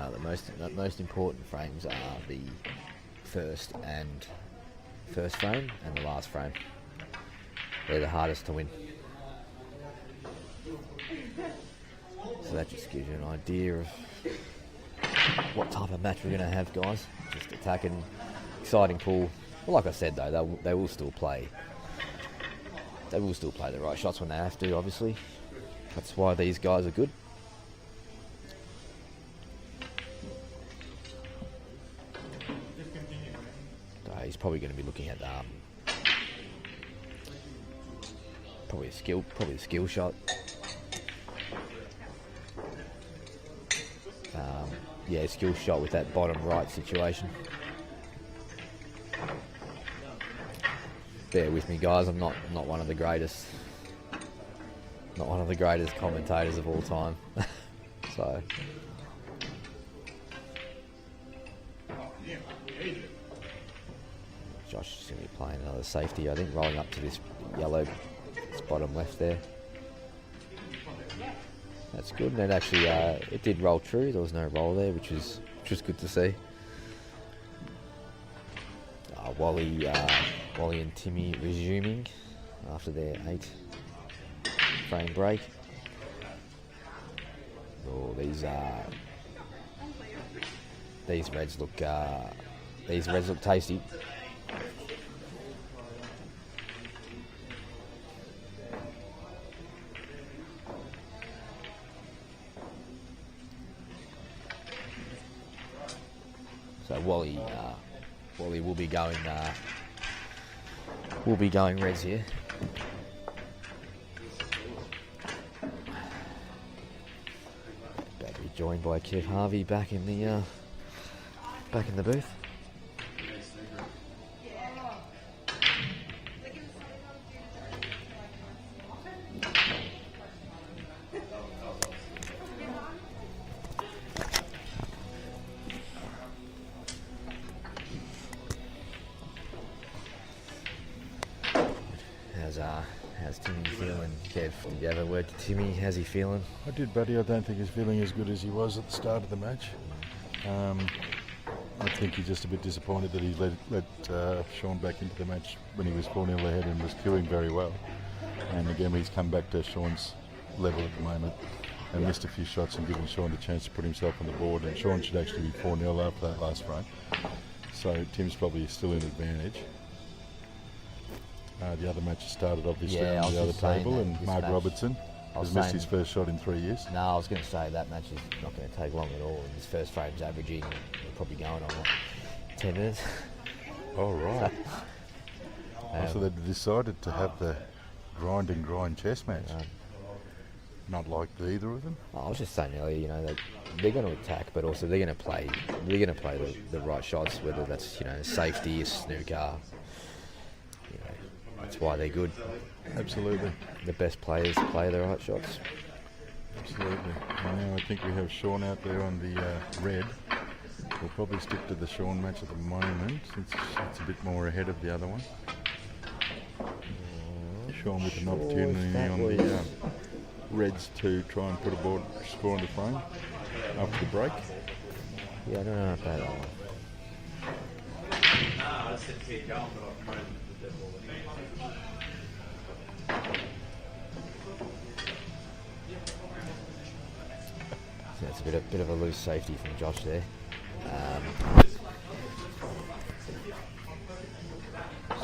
most important frames are the first frame and the last frame. They're the hardest to win. So that just gives you an idea of what type of match we're going to have, guys. Just attacking, exciting pool. Well, like I said though, they will still play. They will still play the right shots when they have to. Obviously, that's why these guys are good. So he's probably going to be looking at probably a skill shot. Yeah, skill shot with that bottom right situation. Bear with me, guys. I'm not one of the greatest commentators of all time. So Josh is going to be playing another safety, I think, rolling up to this yellow, this bottom left there. That's good, and actually it did roll true. There was no roll there, which was good to see. Wally and Timmy resuming after their 8-frame break. Oh, these reds look tasty. Wally will be going. Will be going Reds here. About to be joined by Kev Harvey back in the booth. How's Timmy feeling? Kev, did you have a word to Timmy? How's he feeling? I did, buddy. I don't think he's feeling as good as he was at the start of the match. I think he's just a bit disappointed that he let Sean back into the match when he was 4-0 ahead and was queuing very well. And again, he's come back to Sean's level at the moment and missed a few shots and given Sean the chance to put himself on the board. And Sean should actually be 4-0 after that last frame. So Tim's probably still in advantage. The other match started obviously on the other table, and Marc Robertson has missed his first shot in 3 years. No, I was going to say that match is not going to take long at all. And his first frame's averaging, probably going on 10 minutes. Oh, right. So they decided to have the grind chess match. Not like either of them. I was just saying earlier, they're going to attack, but also they're going to play the right shots, whether that's safety, a snooker. That's why they're good. Absolutely. The best players play the right shots. Absolutely. Now I think we have Sean out there on the red. We'll probably stick to the Sean match at the moment since it's a bit more ahead of the other one. Sean with an opportunity on the Reds to try and put a score on the frame after the break. Yeah, I don't know about that one. So it's a bit of a loose safety from Josh there.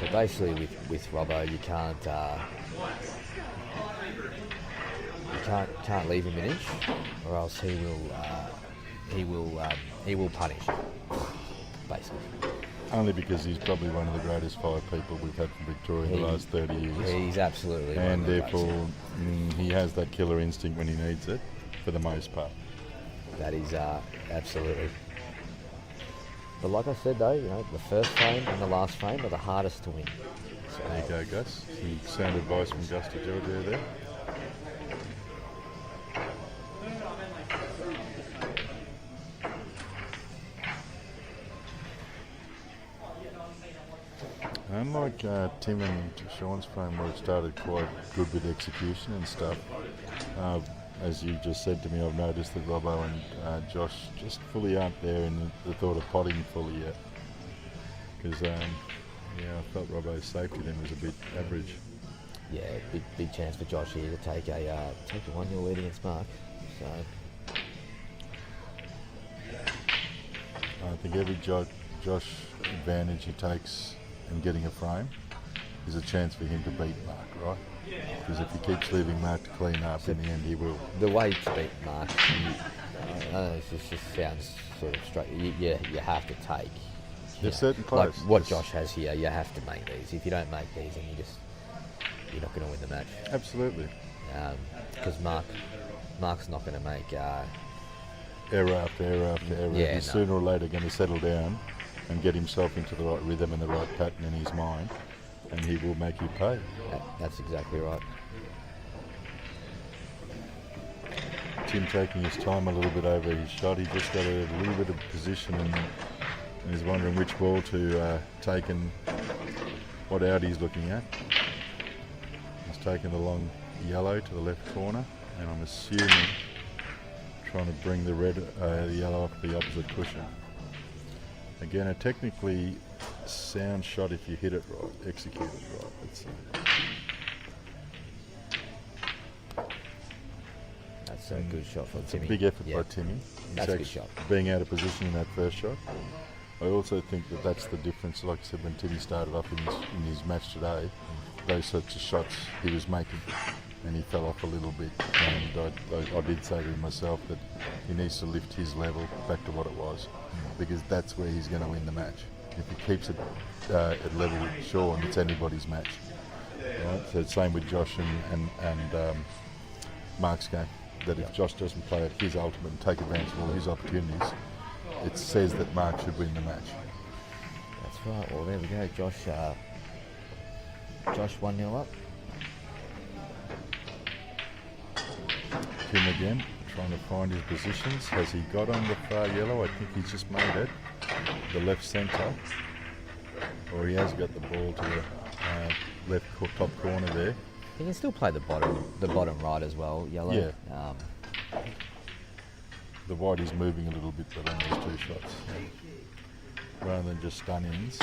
So basically, with Robbo, you can't leave him an inch, or else he will punish you, basically. Only because he's probably one of the greatest 5 people we've had from Victoria in the last 30 years. He's absolutely. And therefore, he has that killer instinct when he needs it, for the most part. That is absolutely. But like I said though, the first frame and the last frame are the hardest to win. So there you go, Gus. Some sound advice from Gus to Georgia there. Unlike Tim and Sean's frame, where it started quite good with execution and stuff, as you just said to me, I've noticed that Robbo and Josh just fully aren't there in the thought of potting fully yet. Because, I felt Robbo's safety then was a bit average. Yeah, big chance for Josh here to take a 1-0 lead against Marc. So I think every Josh advantage he takes in getting a frame is a chance for him to beat Marc, right? Because if he keeps leaving Marc to clean up, in the end he will. The way to beat Marc, it just sounds sort of straight. You have to take. There's certain players. Like what Josh has here, you have to make these. If you don't make these, then you're not going to win the match. Absolutely. Because Marc's not going to make error after error after error. Yeah, He's sooner or later going to settle down and get himself into the right rhythm and the right pattern in his mind, and he will make you pay. That's exactly right. Tim taking his time a little bit over his shot. He just got a little bit of position and he's wondering which ball to take and what out he's looking at. He's taken the long yellow to the left corner, and I'm assuming trying to bring the yellow up the opposite cushion. Again, a technically sound shot if you hit it right, execute it right, let's say. That's a good shot for Timmy. Big effort by Timmy. That's a good shot. Being out of position in that first shot. I also think that's the difference, like I said, when Timmy started off in his match today, those sorts of shots he was making. and he fell off a little bit. And I did say to myself that he needs to lift his level back to what it was, because that's where he's going to win the match. If he keeps it at level with Sean, it's anybody's match. Right? So it's same with Josh and Marc's game. That if Josh doesn't play at his ultimate and take advantage of all his opportunities, it says that Marc should win the match. That's right. Well, there we go. Josh 1-0 up. Tim again, trying to find his positions. Has he got on the far yellow? I think he's just made it. The left centre. Or he has got the ball to the left top corner there. He can still play the bottom right as well, yellow. Yeah. The white is moving a little bit, but on those 2 shots. Rather than just stun-ins.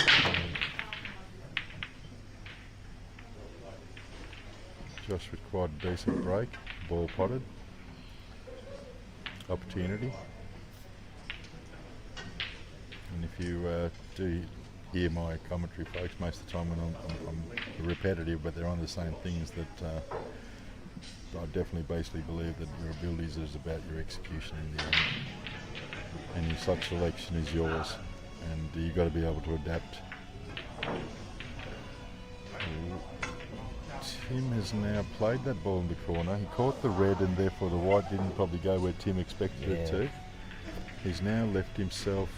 Josh with quite a decent break. Ball potted. Opportunity. And if you do hear my commentary, folks, most of the time when I'm repetitive, but they're on the same things, that I definitely basically believe that your abilities is about your execution in the end. And your shot selection is yours, and you've got to be able to adapt. Tim has now played that ball in the corner. He caught the red, and therefore the white didn't probably go where Tim expected it to. He's now left himself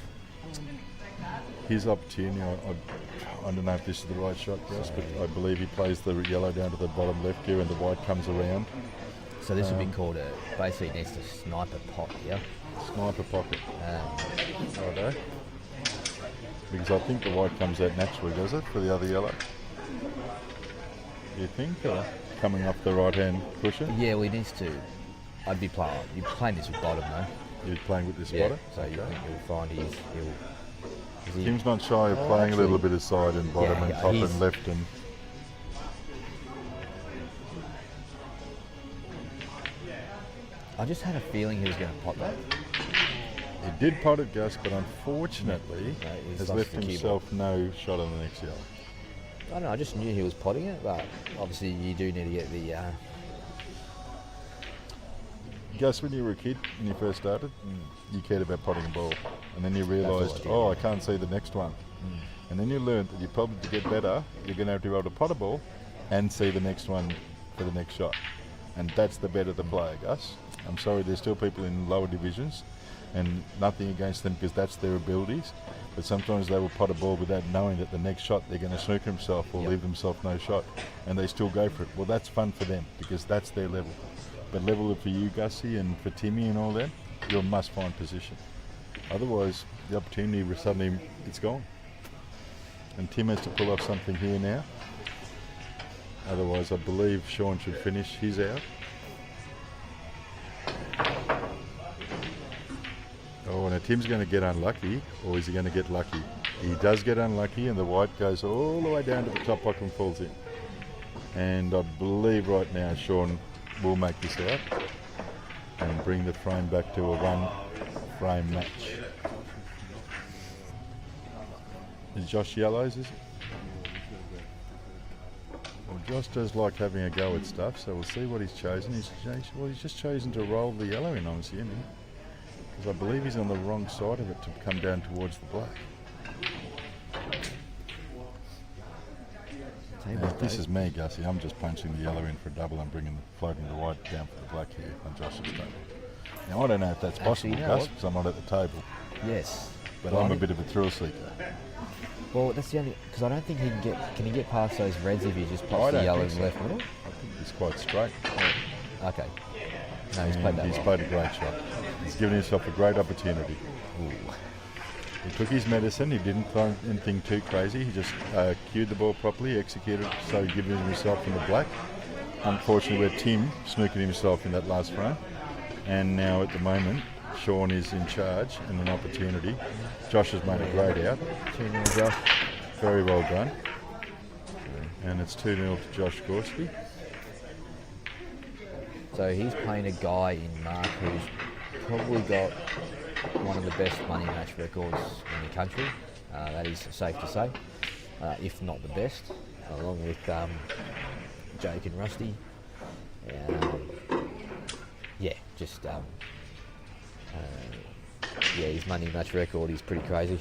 his opportunity. I don't know if this is the right shot, Gus, but I believe he plays the yellow down to the bottom left here, and the white comes around. So this would be called basically next to sniper pot, yeah? Sniper pocket. Righto. Because I think the white comes out naturally, does it, for the other yellow? Do you think? Coming off the right-hand cushion? Yeah, well, he needs to. You're playing this with bottom, though. You're playing with this Yeah, bottom? so you'll find he'll Tim's not shy of playing a little bit of side and bottom and top and left and... I just had a feeling he was going to pot that. He did pot it, Gus, but unfortunately has left the himself no shot on the next yellow. I don't know, I just knew he was potting it, but obviously you do need to get the... Gus, when you were a kid, when you first started, you cared about potting a ball. And then you realised, I can't see the next one. And then you learned that you probably, to get better, you're going to have to be able to pot a ball and see the next one for the next shot. And that's the better the player, Gus. I'm sorry, there's still people in lower divisions, and nothing against them because that's their abilities. But sometimes they will pot a ball without knowing that the next shot they're going to snooker themselves or leave themselves no shot. And they still go for it. Well, that's fun for them because that's their level. But level for you, Gussie, and for Timmy and all that, you're a must-find position. Otherwise, the opportunity suddenly, it's gone. And Tim has to pull off something here now. Otherwise, I believe Sean should finish his out. Oh, now Tim's going to get unlucky, or is he going to get lucky? He does get unlucky, and the white goes all the way down to the top pocket and falls in. And I believe right now Sean will make this out and bring the frame back to a one-frame match. Is Josh yellows, is it? Well, Josh does like having a go at stuff, so we'll see what he's chosen. He's just chosen to roll the yellow in, I'm assuming. Because I believe he's on the wrong side of it to come down towards the black. Now, if this is me, Gussie, I'm just punching the yellow in for a double and floating the white down for the black here on Josh's table. Now, I don't know if that's possible, Gus, because I'm not at the table. Yes. But I'm a bit of a thrill seeker. Well, that's the only... Because I don't think he can get... Can he get past those reds if he just pops the yellow in the left middle? I think he's quite straight. Okay. No, he's played that He's played a great shot. He's given himself a great opportunity. Ooh. He took his medicine, he didn't throw anything too crazy, he just cued the ball properly, executed, so he giving himself in the black. Unfortunately, where Tim snooked himself in that last frame. And now at the moment, Sean is in charge and an opportunity. Josh has made a great out. 2-0 Josh. Very well done. And it's 2-0 to Josh Gorski. So he's playing a guy in Marc who's probably got one of the best money match records in the country. That is safe to say, if not the best, along with Jake and Rusty. Yeah, just his money match record is pretty crazy.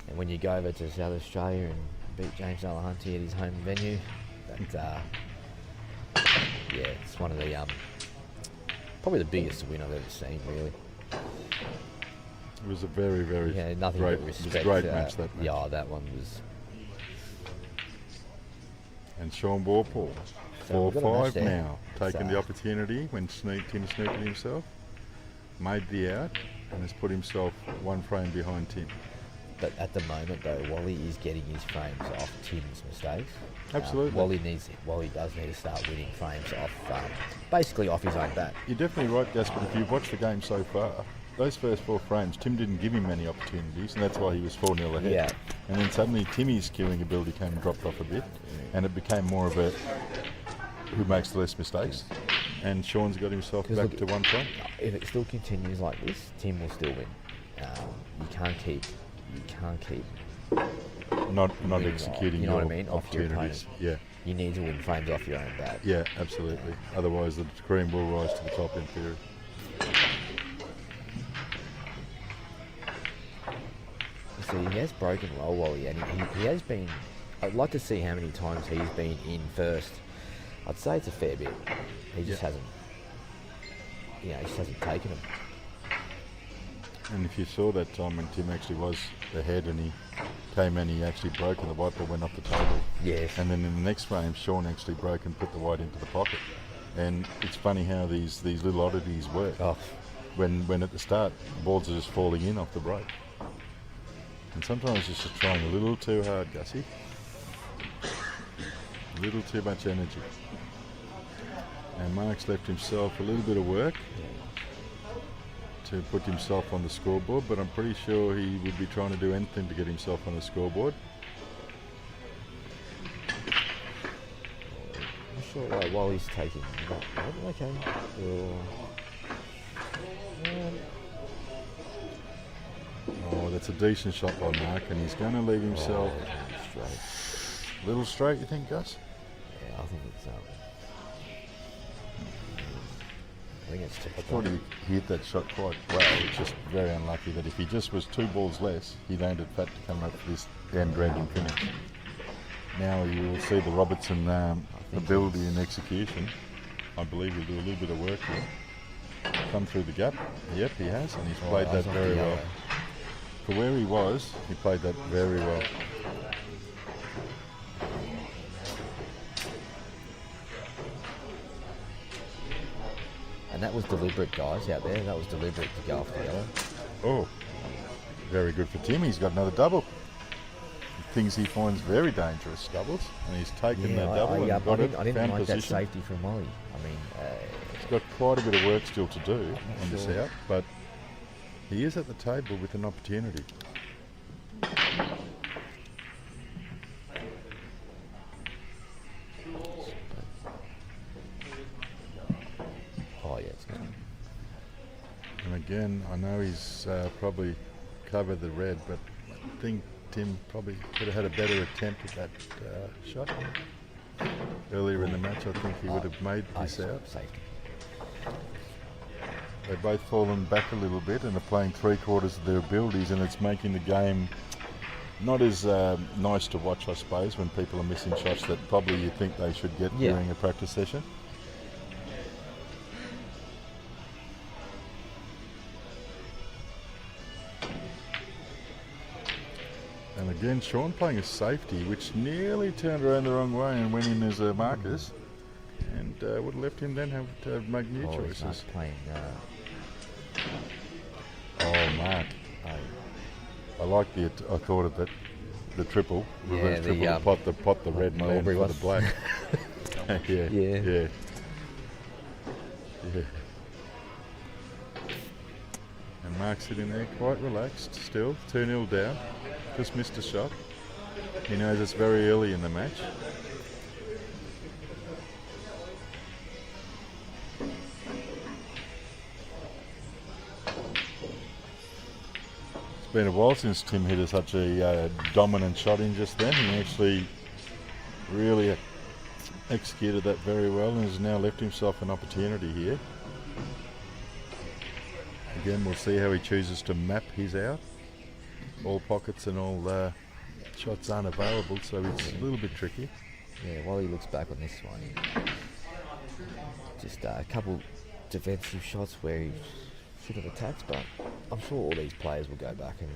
And when you go over to South Australia and beat James Delahunty at his home venue, that it's one of the probably the biggest win I've ever seen, really. It was a very, very nothing great, but respect. it was a great match, that match. Yeah, that one was. And Sean Walpole, So we've got a 4-5 match there. now, taking So- the opportunity when Tim snooped himself, made the out, and has put himself one frame behind Tim. But at the moment, though, Wally is getting his frames off Tim's mistakes. Absolutely. Wally does need to start winning frames off, basically off his own bat. You're definitely right, Gus, but if you've watched the game so far, those first 4 frames, Tim didn't give him many opportunities, and that's why he was 4-0 ahead. Yeah. And then suddenly Timmy's queuing ability came and dropped off a bit, and it became more of a who makes the less mistakes. And Sean's got himself 'Cause back look, to 1 frame. If it still continues like this, Tim will still win. You can't keep Not winning executing you know your what I mean, off your opportunities. opponent. You need to win frames off your own bat. Yeah, absolutely. Otherwise, the cream will rise to the top in theory. See, he has broken well, Wally, and he has been. I'd like to see how many times he's been in first. I'd say it's a fair bit. He just hasn't. He just hasn't taken them. And if you saw that time when Tim actually was ahead and he came in, he actually broke and the white ball went off the table. Yes. And then in the next frame, Sean actually broke and put the white into the pocket. And it's funny how these little oddities work. Oh. When at the start, balls are just falling in off the break. And sometimes it's just trying a little too hard, Gussie. A little too much energy. And Marc's left himself a little bit of work to put himself on the scoreboard, but I'm pretty sure he would be trying to do anything to get himself on the scoreboard. I'm sure while he's taking that. Okay. Oh, that's a decent shot by Marc, and he's going to leave himself Straight. a little straight, you think, Gus? Yeah, I think it's. I think it's I tipped thought up. he hit that shot quite well. It's just very unlucky that if he just was 2 balls less, he landed fat to come up for this end-dragging finish. Now you will see the Robertson ability and execution. I believe he'll do a little bit of work here. Come through the gap. Yep, he has, and he's played that Eyes off very the well. yellow. For where he was, he played that very well. And that was deliberate, guys, out there. That was deliberate to go off the yellow. Oh, very good for Tim. He's got another double. Things he finds very dangerous, doubles, and he's taken that double and got it, I didn't found like position. that safety from Wally. I mean, He's got quite a bit of work still to do on this sure. out, but he is at the table with an opportunity. oh yeah, it's good. And again, I know he's probably covered the red, but I think Tim probably could have had a better attempt at that shot. Earlier in the match, I think he would have made this out. Safety. They've both fallen back a little bit and are playing 3/4 of their abilities, and it's making the game not as nice to watch, I suppose, when people are missing shots that probably you think they should get Yeah. during a practice session. And again, Sean playing a safety, which nearly turned around the wrong way and went in as a Marcus, and would have left him then have to make new He's choices. not playing. Oh, Marc. I like the. I thought of that. The triple, Yeah, reverse the, triple, the pot the red and land Aubrey for the one. black. yeah, Yeah. yeah. And Marc's sitting there quite relaxed still, 2-0 down. Just missed a shot. He knows it's very early in the match. It's been a while since Tim hit such a dominant shot in just then. He actually really executed that very well and has now left himself an opportunity here. Again, we'll see how he chooses to map his out. All pockets and all shots aren't available, so it's a little bit tricky. Yeah, while he looks back on this one, just a couple defensive shots where he should have attacked, but I'm sure all these players will go back and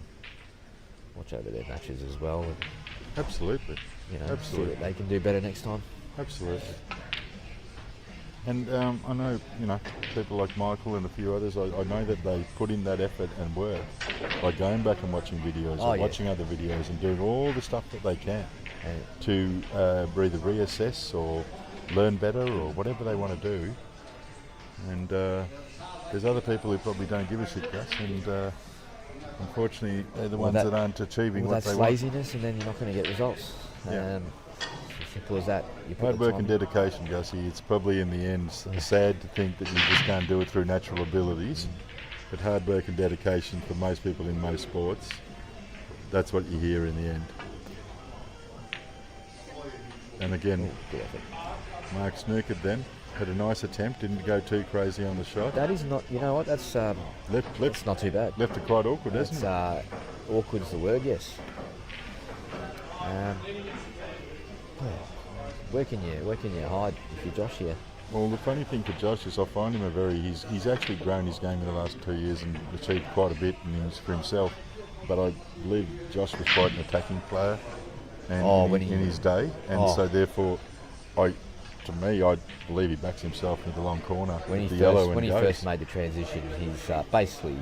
watch over their matches as well. And, Absolutely. you know, Absolutely. see what they can do better next time. Absolutely. And I know, you know, people like Michael and a few others, I know that they put in that effort and work by going back and watching videos or watching other videos and doing all the stuff that they can to either reassess or learn better or whatever they want to do. And there's other people who probably don't give a shit, Gus, and unfortunately they're the ones that aren't achieving what they that's want. laziness, and then you're not going to get results. Yeah. As simple as that. You put Hard the work time and in. dedication, Gussie. It's probably in the end sad to think that you just can't do it through natural abilities, but hard work and dedication for most people in most sports, that's what you hear in the end. And again, Good effort. Marc snookered then, had a nice attempt, didn't go too crazy on the shot. That is not, you know what, that's Left not too bad. it quite awkward, That's isn't it? awkward's the word, yes. Where can you hide if you're Josh here? Well, the funny thing for Josh is I find him he's actually grown his game in the last 2 years and achieved quite a bit for himself. But I believe Josh was quite an attacking player and in his day, and so therefore, I believe he backs himself into the long corner. When he goes. first made the transition, he's basically,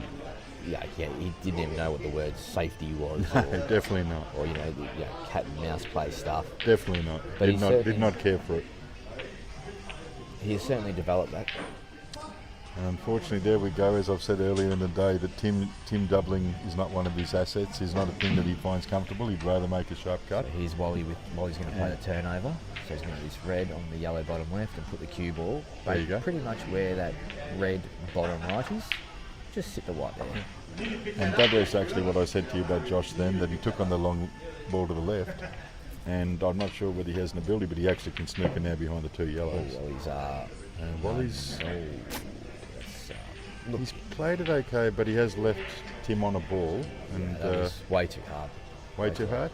he didn't even know what the word safety was. No, definitely not. Or cat and mouse play stuff. Definitely not. But Did not care for it. He's certainly developed that. And unfortunately, there we go. As I've said earlier in the day, that Tim doubling is not one of his assets. He's not a thing that he finds comfortable. He'd rather make a sharp cut. So here's Wally Wally's going to play the turnover. So he's going to use red on the yellow bottom left and put the cue ball. There you go. Pretty much where that red bottom right is. Just sit the white there. And that was actually what I said to you about Josh then, that he took on the long ball to the left. And I'm not sure whether he has an ability, but he actually can snooker now behind the two yellows. Wally's He's played it okay, but he has left Tim on a ball. And that was way too hard. Way too hard?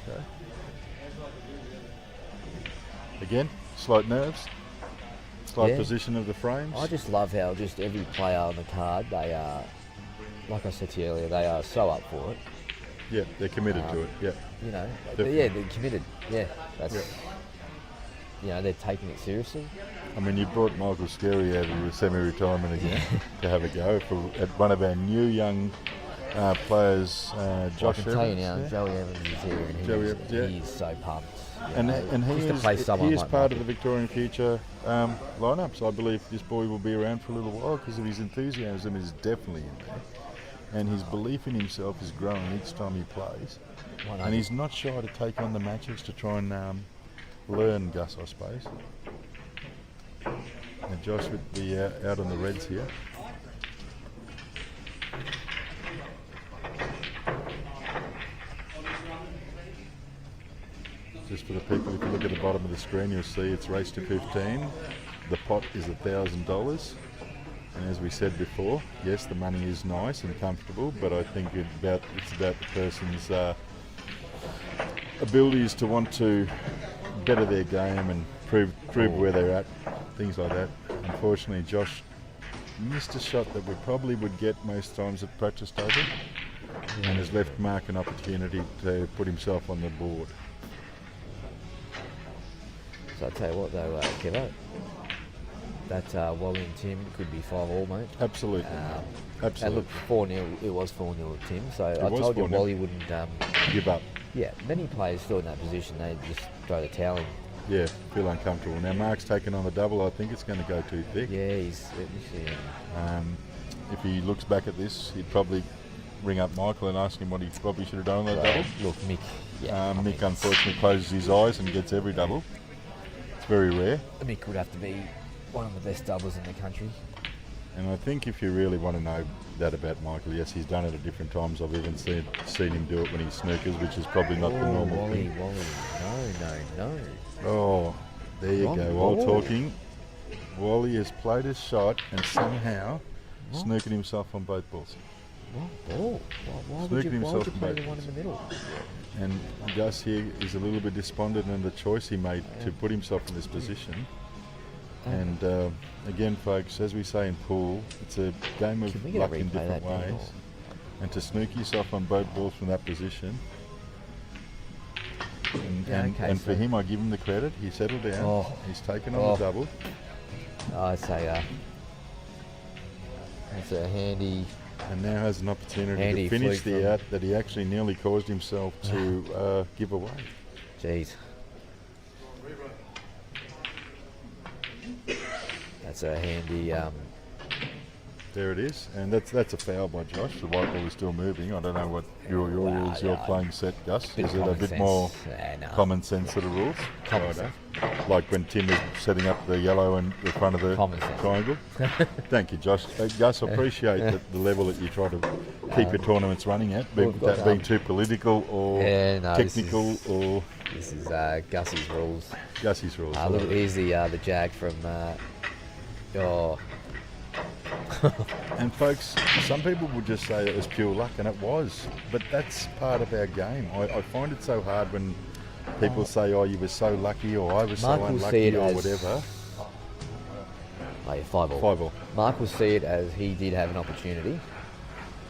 Okay. Again, slight nerves, slight position of the frames. I just love how just every player on the card, they are, like I said to you earlier, they are so up for it. Yeah, they're committed to it, yeah. You know, Definitely. they're committed. Yeah, that's, they're taking it seriously. I mean, you brought Michael Scary out of semi-retirement again to have a go at one of our new young players, Josh I can tell you Evans, now, Joey Evans is here and he is so pumped. And he is like part of the Victorian Future lineups. I believe this boy will be around for a little while because of his enthusiasm is definitely in there. And his belief in himself is growing each time he plays. And he's not shy to take on the matches to try and learn, Gus, I suppose. And Josh with the out on the reds here. Just for the people, if you look at the bottom of the screen, you'll see it's race to 15. The pot is $1,000. And as we said before, yes, the money is nice and comfortable, but I think it's about the person's abilities to want to better their game and prove where they're at, things like that. Unfortunately, Josh missed a shot that we probably would get most times at practice table, and has left Marc an opportunity to put himself on the board. So I tell you what though, Kevo, that Wally and Tim could be 5-all, mate. Absolutely. Absolutely. And look, 4-0, it was 4-0 to Tim, so I was told you 4-0. Wally wouldn't Give up. Yeah, many players still in that position, they just throw the towel in. Yeah, feel uncomfortable. Now Marc's taken on the double. I think it's going to go too thick. Yeah, If he looks back at this, he'd probably ring up Michael and ask him what he probably should have done on that double. Look, Mick. Mick unfortunately closes his eyes and gets every double. It's very rare. Mick would have to be one of the best doubles in the country. And I think if you really want to know that about Michael, yes, he's done it at different times. I've even seen him do it when he snookers, which is probably not the normal thing. Wally, no. Oh, There you Wrong go. While ball. talking, Wally has played his shot and somehow snookered himself on both balls. Wrong ball. Why would Snooking you himself play the back. one in the middle? And Gus here is a little bit despondent in the choice he made to put himself in this position. And again, folks, as we say in pool, it's a game Can of we get a luck in replay different that game, ways. or- And to snook yourself on both balls from that position. And for him, I give him the credit. He settled down. Oh. He's taken on the double. I'd say it's a handy. And now has an opportunity Handy to finish fluke the from- out that he actually nearly caused himself to give away. Jeez. That's a handy. There it is, and that's a foul by Josh. The white ball is still moving. I don't know what your rules you're playing set, Gus. Bit Is of it a common bit sense. more No. common sense sort of rules? Common Righto. sense. Like when Tim is setting up the yellow in the front of the Common sense. triangle. Thank you, Josh. Gus, I appreciate the level that you try to keep your tournaments running at, we've without got, being too political or Yeah, no, this technical is- or This is Gussie's rules. Gussie's rules. Look, here's the jag from. Oh, And folks, some people would just say it was pure luck, and it was. But that's part of our game. I find it so hard when people say, "Oh, you were so lucky," or "I was Marc so will see unlucky," it or as- whatever. oh yeah, 5-all. 5-all. Marc will see it as he did have an opportunity.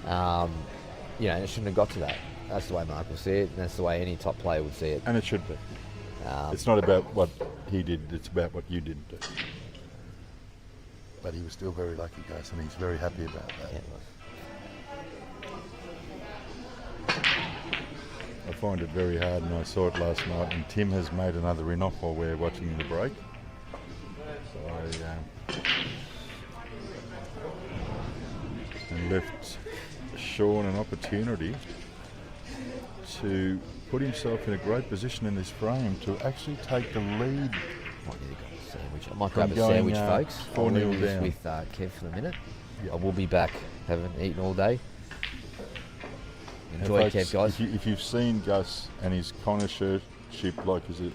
It shouldn't have got to that. That's the way Marc will see it, and that's the way any top player would see it. And it should be. It's not about what he did; it's about what you didn't do. But he was still very lucky, guys, and he's very happy about that. Yeah. I find it very hard, and I saw it last night. And Tim has made another in-off while we're watching the break. So and left Sean an opportunity to put himself in a great position in this frame to actually take the lead. Might need to go a sandwich. I might From grab a going, sandwich, folks. 4-0 I'll leave this down. with Kev for the minute. Yep. I will be back. Haven't eaten all day. And Enjoy, folks, Kev, guys. If you've seen Gus and his connoisseurship, like is it?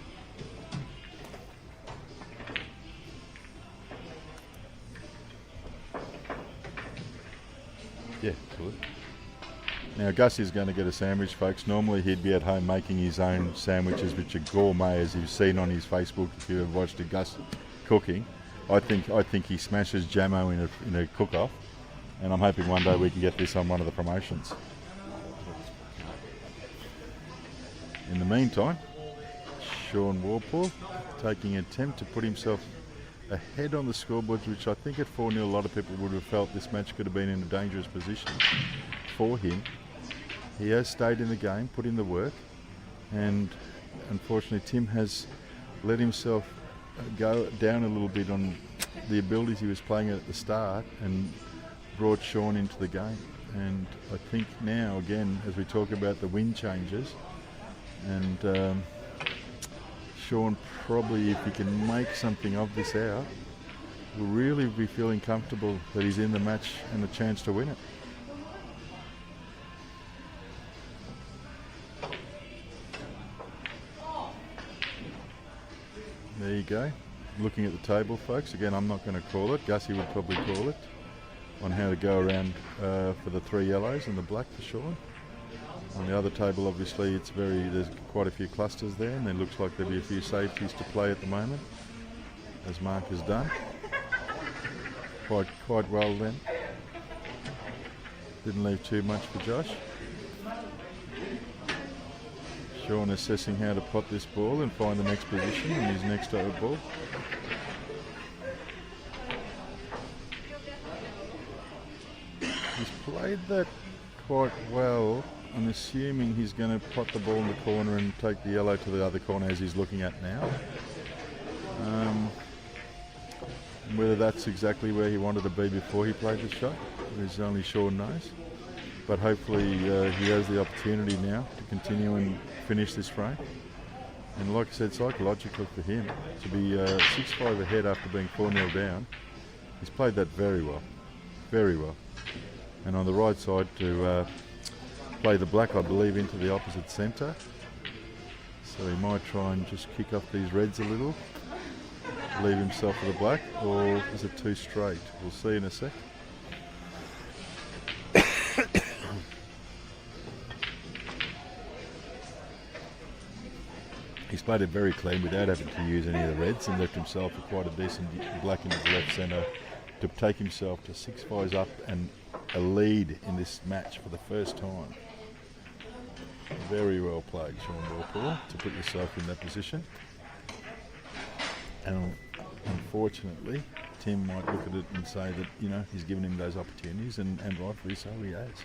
Yeah, good. Now Gus is going to get a sandwich, folks. Normally he'd be at home making his own sandwiches, which are gourmet, as you've seen on his Facebook if you've ever watched a Gus cooking. I think he smashes Jamo in a cook-off, and I'm hoping one day we can get this on one of the promotions. In the meantime, Sean Walpole taking an attempt to put himself ahead on the scoreboards, which I think at 4-0 a lot of people would have felt this match could have been in a dangerous position for him. He has stayed in the game, put in the work, and unfortunately Tim has let himself go down a little bit on the abilities he was playing at the start and brought Sean into the game. And I think now, again, as we talk about the wind changes, and Sean probably, if he can make something of this out, will really be feeling comfortable that he's in the match and a chance to win it. There you go. Looking at the table, folks. Again, I'm not going to call it. Gussie would probably call it on how to go around for the 3 yellows and the black for Sean. On the other table, obviously, there's quite a few clusters there, and there looks like there'll be a few safeties to play at the moment, as Marc has done. Quite well then. Didn't leave too much for Josh. Sean assessing how to pot this ball and find the next position in his next over ball. He's played that quite well. I'm assuming he's going to pot the ball in the corner and take the yellow to the other corner as he's looking at now. Whether that's exactly where he wanted to be before he played the shot is only Sean knows. But hopefully he has the opportunity now to continue and finish this frame. And like I said, psychologically for him, to be 6-5 ahead after being 4-0 down, he's played that very well. Very well. And on the right side to play the black, I believe, into the opposite centre. So he might try and just kick off these reds a little. leave himself for the black, or is it too straight? We'll see in a sec. He's played it very clean without having to use any of the reds and left himself with quite a decent black in his left centre to take himself to 6-5 up and a lead in this match for the first time. Very well played, Sean Walpole, to put yourself in that position. And unfortunately, Tim might look at it and say that, you know, he's given him those opportunities, and rightfully so he has.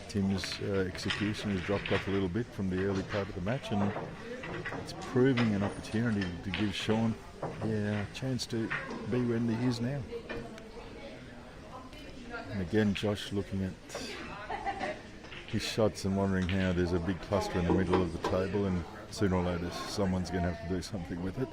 Tim's execution has dropped off a little bit from the early part of the match, and it's proving an opportunity to give Sean a chance to be where he is now. And again, Josh looking at his shots and wondering how there's a big cluster in the middle of the table, and sooner or later someone's going to have to do something with it.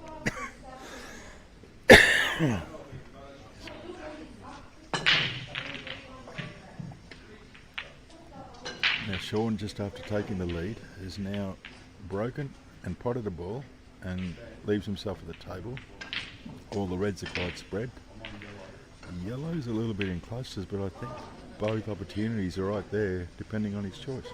Now Sean, just after taking the lead, is now broken and potted a ball and leaves himself at the table. All the reds are quite spread. The yellow's a little bit in clusters, but I think both opportunities are right there, depending on his choice.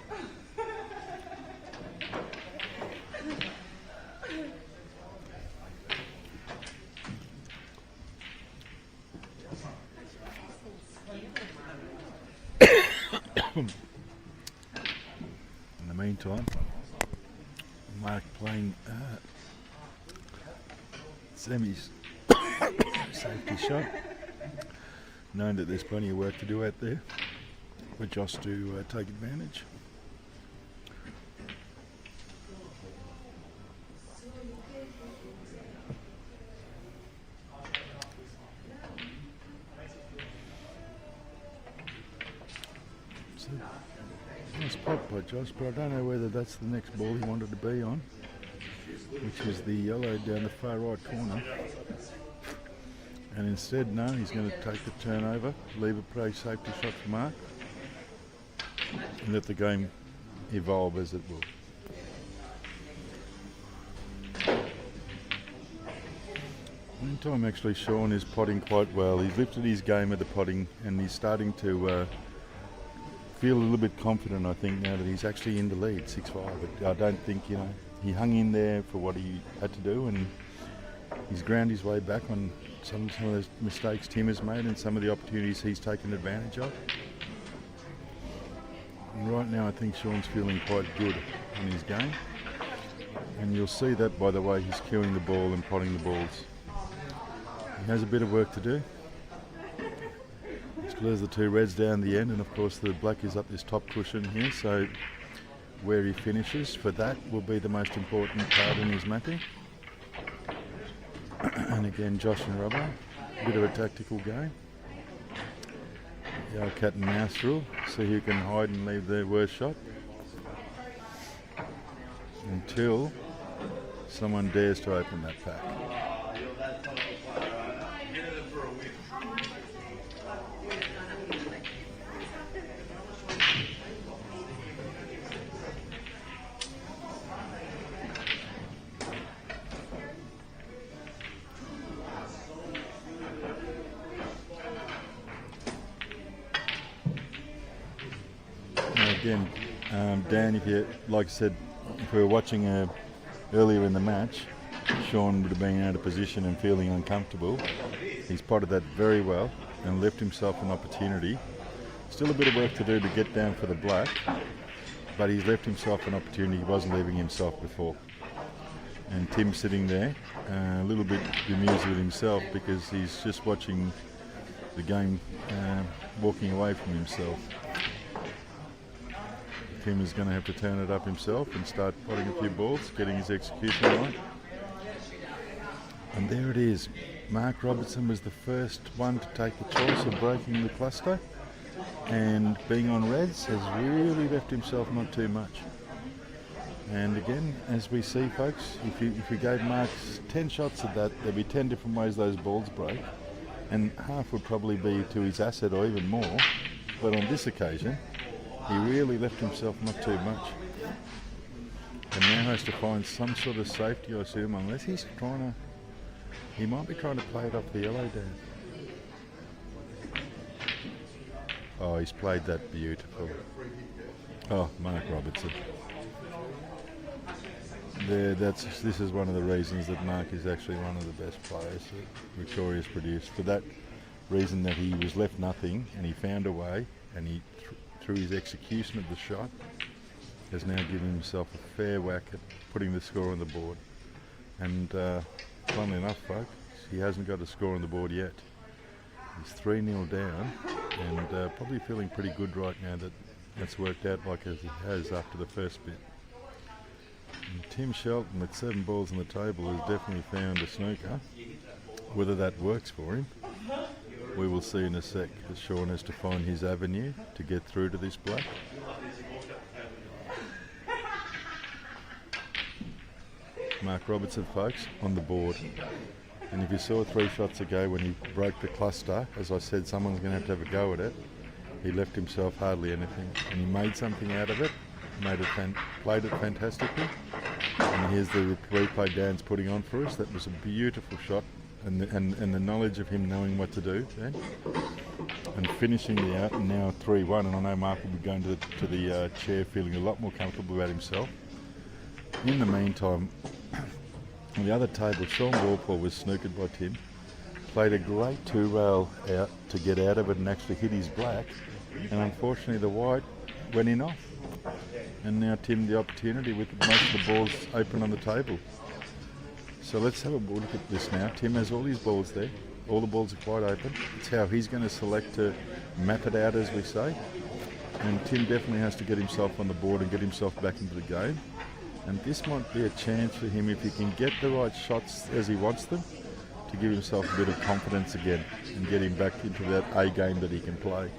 In the meantime, Marc playing Semi's safety shot, knowing that there's plenty of work to do out there for Josh to take advantage. Nice pot by Josh, but I don't know whether that's the next ball he wanted to be on, which is the yellow down the far right corner. And instead, no, he's going to take the turnover, leave a play safety shot for Marc, and let the game evolve as it will. Meantime, actually, Sean is potting quite well. He's lifted his game at the potting, and he's starting to feel a little bit confident, I think, now that he's actually in the lead, 6-5. But I don't think, you know, he hung in there for what he had to do, and he's ground his way back on some of those mistakes Tim has made and some of the opportunities he's taken advantage of. And right now, I think Sean's feeling quite good in his game, and you'll see that by the way he's cueing the ball and potting the balls. He has a bit of work to do. There's the two reds down the end, and of course the black is up this top cushion here, so where he finishes for that will be the most important part in his mapping. And again, Josh and Robbo, a bit of a tactical game. The old cat and mouse rule, see who can hide and leave their worst shot until someone dares to open that pack. Again, Dan, if you, like I said, if we were watching earlier in the match, Sean would have been out of position and feeling uncomfortable. He's potted that very well and left himself an opportunity. Still a bit of work to do to get down for the black, but he's left himself an opportunity he wasn't leaving himself before. And Tim's sitting there, a little bit bemused with himself because he's just watching the game walking away from himself. Tim is going to have to turn it up himself and start potting a few balls, getting his execution right. And there it is. Marc Robertson was the first one to take the choice of breaking the cluster, and being on reds has really left himself not too much. And again, as we see, folks, if we gave Marc 10 shots at that, there'd be 10 different ways those balls break, and half would probably be to his asset or even more. But on this occasion, he really left himself not too much, and now has to find some sort of safety, I assume, unless he's trying to He might be trying to play it off the yellow, Dan. Oh, he's played that beautiful. Oh, Marc Robertson. This is one of the reasons that Marc is actually one of the best players that Victoria's produced. For that reason that he was left nothing and he found a way, and he, through his execution of the shot, has now given himself a fair whack at putting the score on the board. And funnily enough, folks, he hasn't got a score on the board yet. He's 3-0 down, and probably feeling pretty good right now that that's worked out like as he has after the first bit. And Tim Shelton with 7 balls on the table has definitely found a snooker. Whether that works for him, we will see in a sec, as Sean has to find his avenue to get through to this black. Marc Robertson, folks, on the board. And if you saw 3 shots ago when he broke the cluster, as I said, someone's going to have a go at it. He left himself hardly anything, and he made something out of it. Played it fantastically. And here's the replay Dan's putting on for us. That was a beautiful shot, and the knowledge of him knowing what to do then, and finishing the out, and now 3-1. And I know Marc will be going to the chair feeling a lot more comfortable about himself. In the meantime, on the other table, Sean Walpole was snookered by Tim. Played a great 2-rail out to get out of it and actually hit his black, and unfortunately the white went in off. And now Tim the opportunity with most of the balls open on the table. So let's have a look at this now. Tim has all his balls there. All the balls are quite open. It's how he's going to select to map it out, as we say. And Tim definitely has to get himself on the board and get himself back into the game. And this might be a chance for him, if he can get the right shots as he wants them, to give himself a bit of confidence again and get him back into that A game that he can play.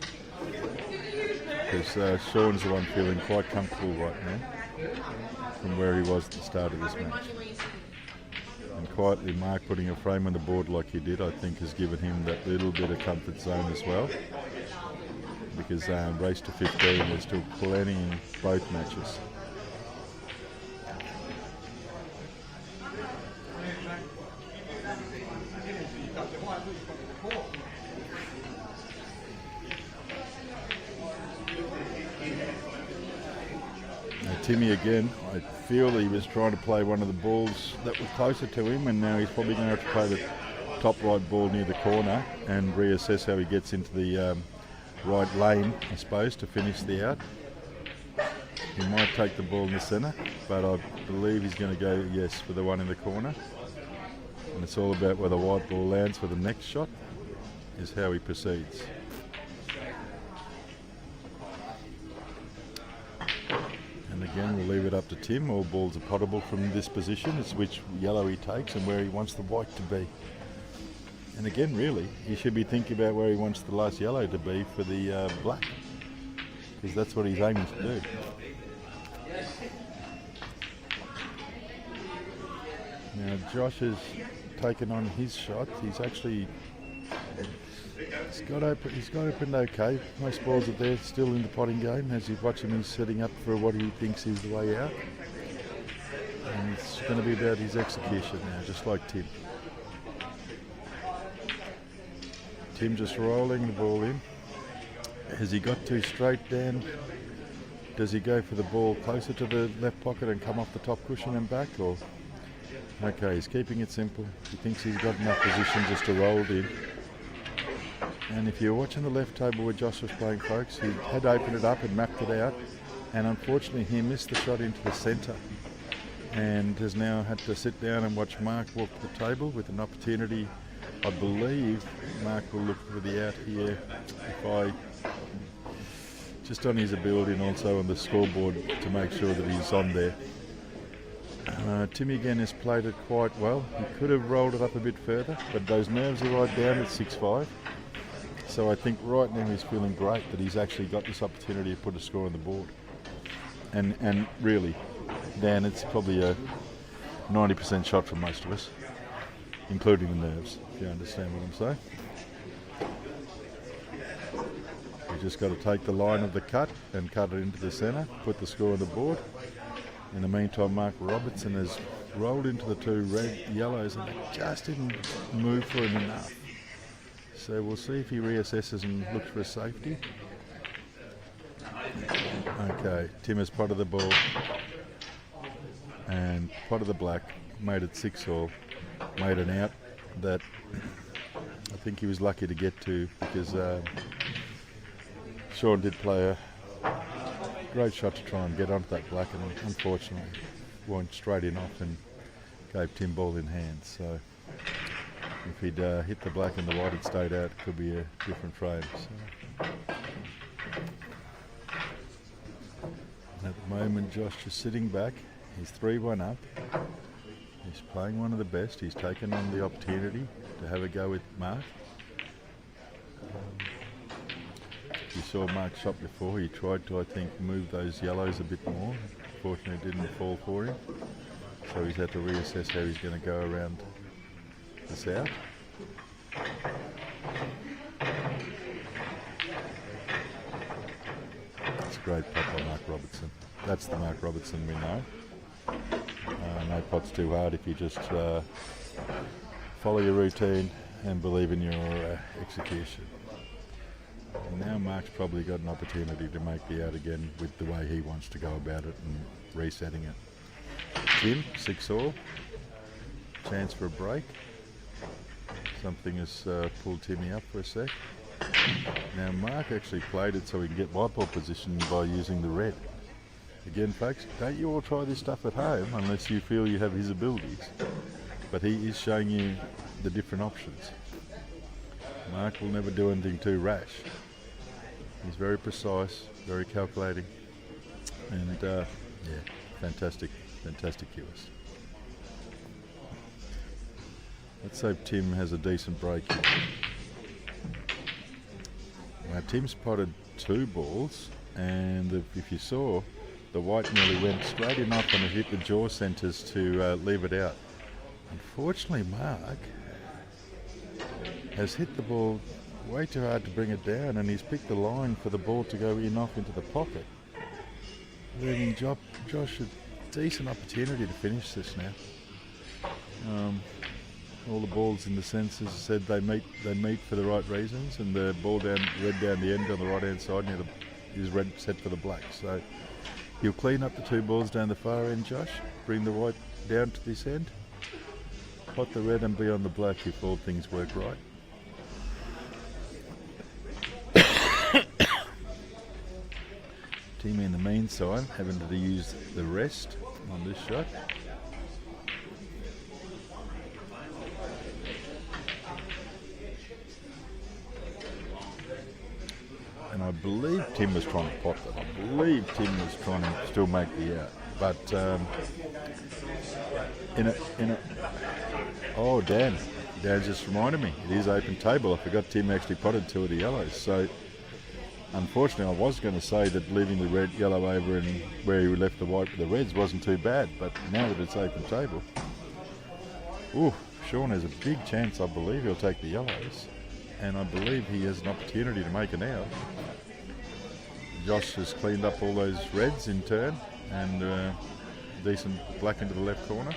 Because Sean's the one feeling quite comfortable right now from where he was at the start of this match. And quietly Marc putting a frame on the board like he did, I think, has given him that little bit of comfort zone as well. Because race to 15, there's still plenty in both matches. Timmy again, I feel he was trying to play one of the balls that was closer to him, and now he's probably going to have to play the top right ball near the corner and reassess how he gets into the right lane, I suppose, to finish the out. He might take the ball in the centre, but I believe he's going to go, yes, for the one in the corner. And it's all about where the white ball lands for the next shot, is how he proceeds. And again, we'll leave it up to Tim. All balls are potable from this position. It's which yellow he takes and where he wants the white to be. And again, really, he should be thinking about where he wants the last yellow to be for the black, because that's what he's aiming to do. Now Josh has taken on his shot. He's actually he's got opened okay. Most balls are there still in the potting game. As you watch him, he's setting up for what he thinks is the way out. And it's going to be about his execution now, just like Tim. Tim just rolling the ball in. Has he got too straight down? Does he go for the ball closer to the left pocket and come off the top cushion and back? Or okay, he's keeping it simple. He thinks he's got enough position just to roll it in. And if you're watching the left table where Josh was playing, folks, he had opened it up and mapped it out, and unfortunately he missed the shot into the centre and has now had to sit down and watch Marc walk to the table with an opportunity. I believe Marc will look for the out here, just on his ability and also on the scoreboard to make sure that he's on there. Timmy again has played it quite well. He could have rolled it up a bit further, but those nerves are right down at 6-5. So I think right now he's feeling great that he's actually got this opportunity to put a score on the board. And really, Dan, it's probably a 90% shot from most of us, including the nerves, if you understand what I'm saying. You just got to take the line of the cut and cut it into the centre, put the score on the board. In the meantime, Marc Robertson has rolled into the two red yellows and they just didn't move for him enough. So we'll see if he reassesses and looks for a safety. Okay, Tim has potted the ball and potted the black, made it 6-all, made an out that I think he was lucky to get to because Sean did play a great shot to try and get onto that black and unfortunately went straight in off and gave Tim ball in hand. So if he'd hit the black and the white had stayed out, it could be a different frame. So. At the moment Josh is sitting back, he's 3-1 up, he's playing one of the best, he's taken on the opportunity to have a go with Marc. You saw Marc's shot before, he tried to I think move those yellows a bit more, unfortunately it didn't fall for him, so he's had to reassess how he's going to go around the south. It's a great pot by Marc Robertson. That's the Marc Robertson we know. No pot's too hard if you just follow your routine and believe in your execution. And now Marc's probably got an opportunity to make the out again with the way he wants to go about it and resetting it. Tim, 6-all. Chance for a break. Something has pulled Timmy up for a sec. Now Marc actually played it so he can get Walpole position by using the red. Again folks, don't you all try this stuff at home unless you feel you have his abilities. But he is showing you the different options. Marc will never do anything too rash. He's very precise, very calculating, and yeah, fantastic cues. Let's hope Tim has a decent break. Now Tim's potted 2 balls, and if you saw, the white nearly went straight in off and it hit the jaw centres to leave it out. Unfortunately, Marc has hit the ball way too hard to bring it down, and he's picked the line for the ball to go in off into the pocket, leaving Josh a decent opportunity to finish this now. All the balls in the senses said they meet for the right reasons, and the ball red down the end on the right hand side is red set for the black. So he'll clean up the 2 balls down the far end, Josh, bring the white down to this end, pot the red and be on the black if all things work right. Timmy in the meantime having to use the rest on this shot. And I believe Tim was trying to pot that. I believe Tim was trying to still make the out. But oh, Dan just reminded me, it is open table. I forgot Tim actually potted 2 of the yellows. So unfortunately, I was going to say that leaving the yellow over and where he left the white with the reds wasn't too bad, but now that it's open table, ooh, Sean has a big chance. I believe he'll take the yellows, and I believe he has an opportunity to make an out. Josh has cleaned up all those reds in turn, and decent black into the left corner,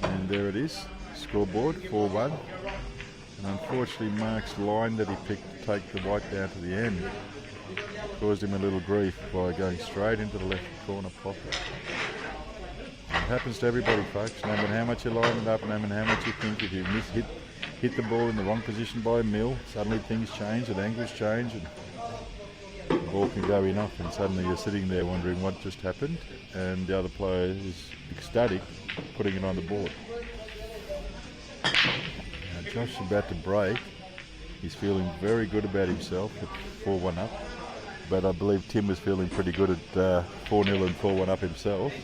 and there it is, scoreboard 4-1. And unfortunately Marc's line that he picked to take the white down to the end caused him a little grief by going straight into the left corner pocket. It happens to everybody folks, no matter how much you line it up, no matter how much you think, if you hit the ball in the wrong position by a mil, suddenly things change and angles change and the ball can go in off, and suddenly you're sitting there wondering what just happened, and the other player is ecstatic putting it on the board. Josh is about to break. He's feeling very good about himself at 4-1 up, but I believe Tim was feeling pretty good at 4-0 and 4-1 up himself,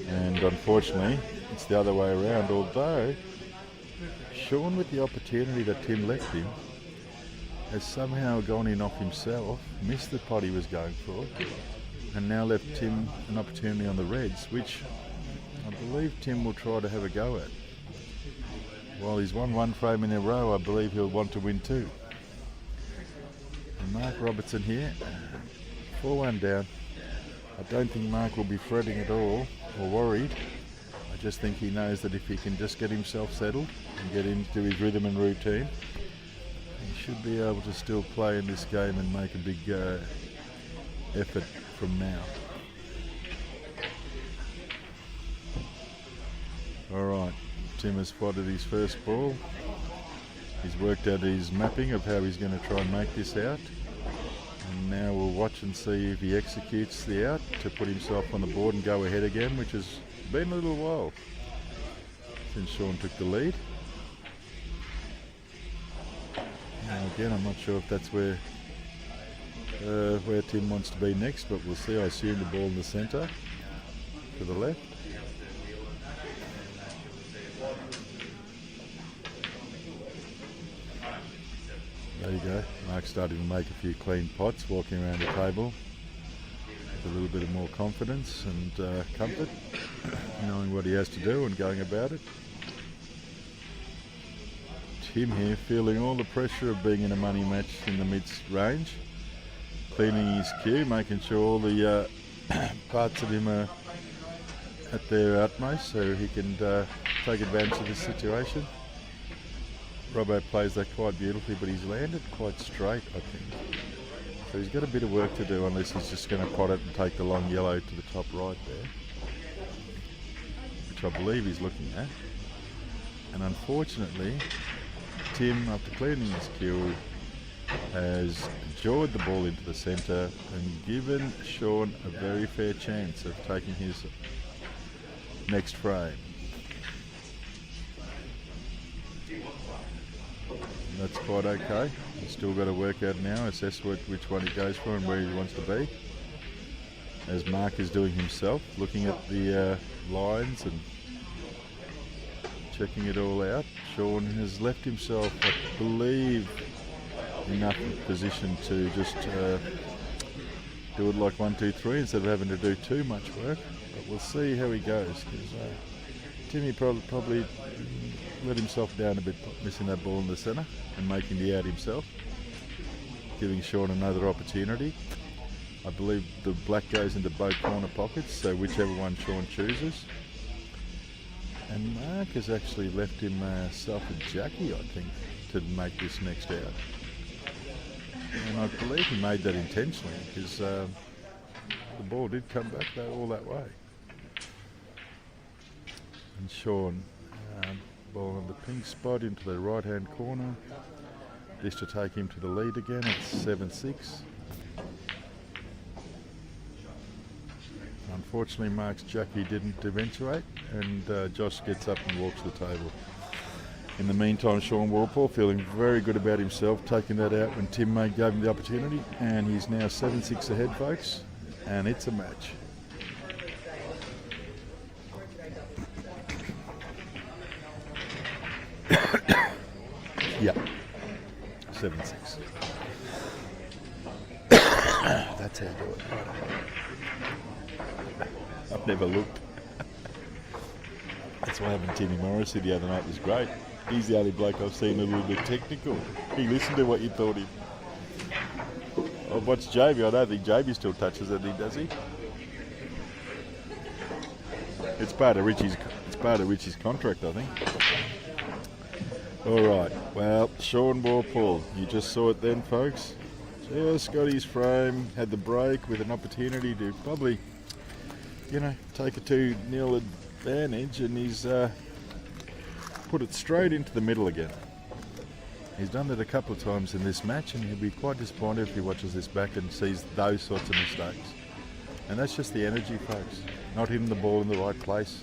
and unfortunately it's the other way around, although Sean, with the opportunity that Tim left him, has somehow gone in off himself, missed the pot he was going for, and now left Tim an opportunity on the reds, which I believe Tim will try to have a go at. While he's won 1 frame in a row, I believe he'll want to win 2. And Marc Robertson here, 4-1 down. I don't think Marc will be fretting at all or worried. just think he knows that if he can just get himself settled and get into his rhythm and routine, he should be able to still play in this game and make a big effort from now. Alright, Tim has spotted his first ball. He's worked out his mapping of how he's going to try and make this out. And now we'll watch and see if he executes the out to put himself on the board and go ahead again, which has been a little while since Sean took the lead. Now again, I'm not sure if that's where Tim wants to be next, but we'll see. I assume the ball in the centre to the left. There you go. Marc's starting to make a few clean pots, walking around the table with a little bit of more confidence and comfort, knowing what he has to do and going about it. Tim here feeling all the pressure of being in a money match in the mid-range, cleaning his cue, making sure all the parts of him are at their utmost so he can take advantage of this situation. Robbo plays that quite beautifully, but he's landed quite straight, I think. So he's got a bit of work to do, unless he's just going to pot it and take the long yellow to the top right there, which I believe he's looking at. And unfortunately, Tim, after cleaning his cue, has jawed the ball into the centre and given Sean a very fair chance of taking his next frame. That's quite okay. He's still got to work out now, assess which one he goes for and where he wants to be. As Marc is doing himself, looking at the lines and checking it all out. Sean has left himself, I believe, enough position to just do it like 1, 2, 3 instead of having to do too much work. But we'll see how he goes, because Timmy probably let himself down a bit, missing that ball in the centre and making the out himself, giving Sean another opportunity. I believe the black goes into both corner pockets, so whichever one Sean chooses. And Marc has actually left himself a Jackie, I think, to make this next out. And I believe he made that intentionally, because the ball did come back all that way. And Sean, ball on the pink spot into the right hand corner. This to take him to the lead again. It's 7-6. Unfortunately, Marc's Jackie didn't eventuate, and Josh gets up and walks the table. In the meantime, Sean Walpole feeling very good about himself, taking that out when Tim May gave him the opportunity, and he's now 7-6 ahead, folks, and it's a match. Yeah, 7-6. That's how you do it. I've never looked. That's why having Timmy Morrissey the other night was great. He's the only bloke I've seen a little bit technical. He listened to what you taught him. I've watched JB. I don't think JB still touches it, does he? It's part of Richie's contract, I think. All right. Well, Sean Walpole, you just saw it then, folks. Just got his frame, had the break with an opportunity to probably, take a 2-0 advantage, and he's put it straight into the middle again. He's done it a couple of times in this match, and he'll be quite disappointed if he watches this back and sees those sorts of mistakes. And that's just the energy, folks. Not hitting the ball in the right place.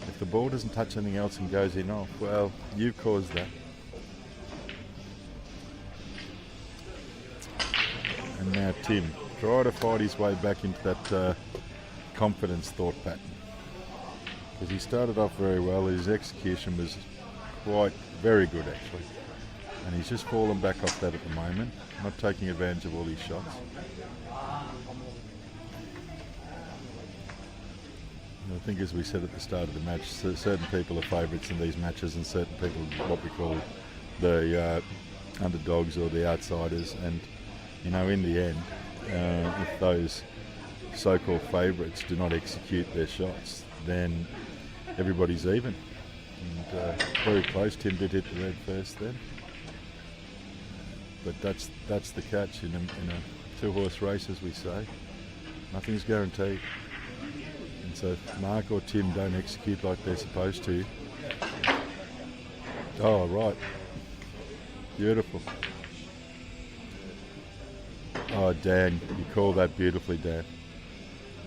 If the ball doesn't touch anything else and goes in off, well, you caused that. And now Tim, try to fight his way back into that confidence thought pattern. Because he started off very well, his execution was very good actually. And he's just fallen back off that at the moment, not taking advantage of all his shots. I think, as we said at the start of the match, certain people are favourites in these matches and certain people what we call the underdogs or the outsiders, and in the end, if those so-called favourites do not execute their shots, then everybody's even. And very close. Tim did hit the red first then. But that's the catch in a two-horse race, as we say. Nothing's guaranteed. And so if Marc or Tim don't execute like they're supposed to, oh, right. Beautiful. Oh, Dan, you called that beautifully, Dan.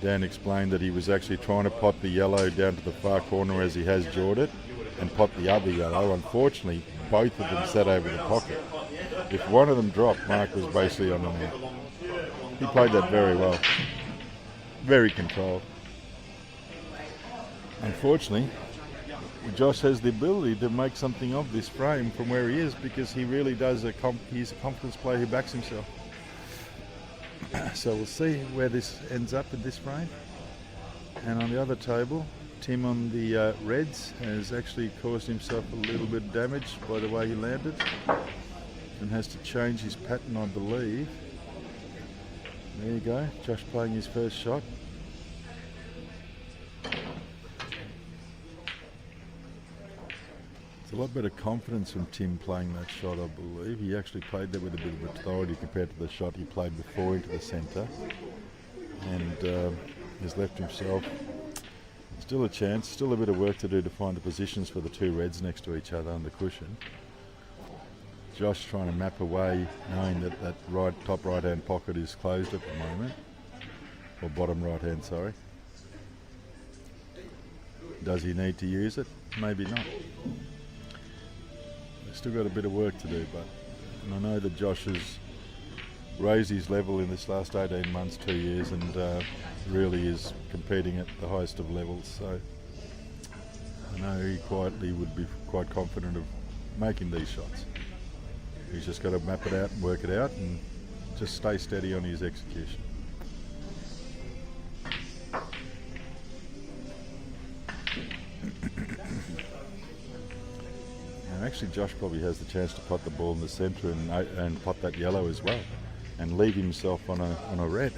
Dan explained that he was actually trying to pot the yellow down to the far corner as he has jawed it, and pot the other yellow. Unfortunately, both of them sat over the pocket. If one of them dropped, Marc was basically on an out. He played that very well. Very controlled. Unfortunately, Josh has the ability to make something of this frame from where he is, because he really does he's a confidence player who backs himself. So we'll see where this ends up in this frame. And on the other table, Tim on the reds has actually caused himself a little bit of damage by the way he landed, and has to change his pattern, I believe. There you go, Josh playing his first shot. It's a lot better confidence from Tim playing that shot, I believe. He actually played there with a bit of authority compared to the shot he played before into the centre. And has left himself still a chance, still a bit of work to do to find the positions for the two reds next to each other on the cushion. Josh trying to map away, knowing that that top right hand pocket is closed at the moment. Or bottom right hand, sorry. Does he need to use it? Maybe not. He's still got a bit of work to do, and I know that Josh has raised his level in this last 18 months, 2 years, and really is competing at the highest of levels. So I know he quietly would be quite confident of making these shots. He's just got to map it out and work it out, and just stay steady on his execution. Actually, Josh probably has the chance to pot the ball in the centre and pot that yellow as well, and leave himself on a red.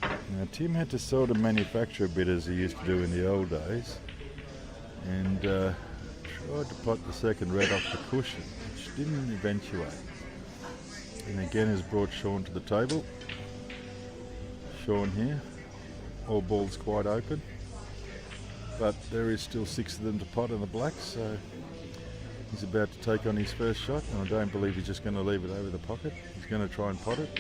Now, Tim had to sort of manufacture a bit as he used to do in the old days, and tried to pot the second red off the cushion, which didn't eventuate. And again has brought Sean to the table. Sean here, all balls quite open. But there is still 6 of them to pot in the blacks, so he's about to take on his first shot, and I don't believe he's just going to leave it over the pocket. He's going to try and pot it.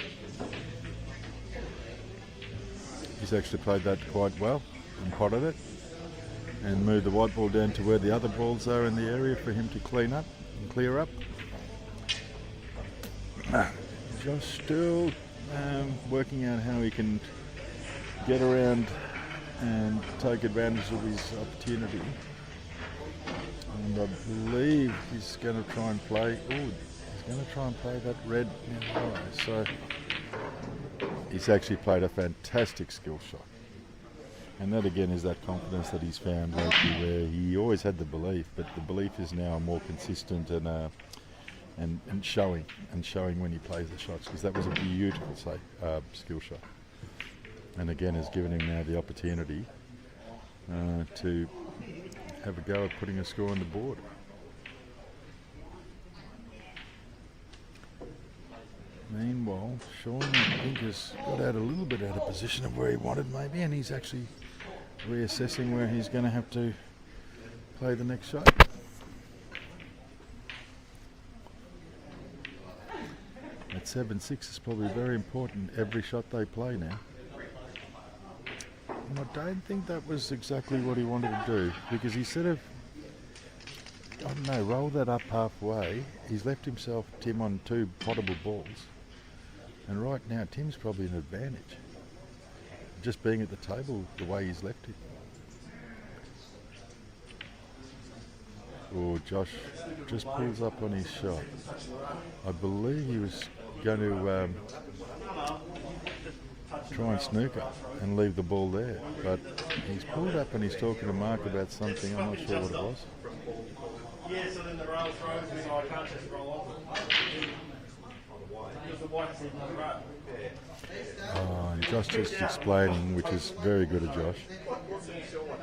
He's actually played that quite well and potted it, and moved the white ball down to where the other balls are in the area for him to clean up and clear up. Josh still working out how he can get around and take advantage of his opportunity, and I believe he's going to try and play. He's going to try and play that red now. So he's actually played a fantastic skill shot, and that again is that confidence that he's found lately, where he always had the belief, but the belief is now more consistent and showing when he plays the shots, because that was a beautiful skill shot. And again has given him now the opportunity to have a go at putting a score on the board. Meanwhile, Sean, I think, has got out a little bit out of position of where he wanted maybe, and he's actually reassessing where he's going to have to play the next shot. At 7-6 is probably very important, every shot they play now. And I don't think that was exactly what he wanted to do, because he sort of, I don't know, rolled that up halfway. He's left himself, Tim, on 2 potable balls. And right now, Tim's probably an advantage. Just being at the table the way he's left it. Oh, Josh just pulls up on his shot. I believe he was going to try and snooker and leave the ball there, but he's pulled up and he's talking to Marc about something. I'm not sure what it was. Yeah, so then the rail throws me, so I can't just roll off it. And Josh just explaining, which is very good of Josh,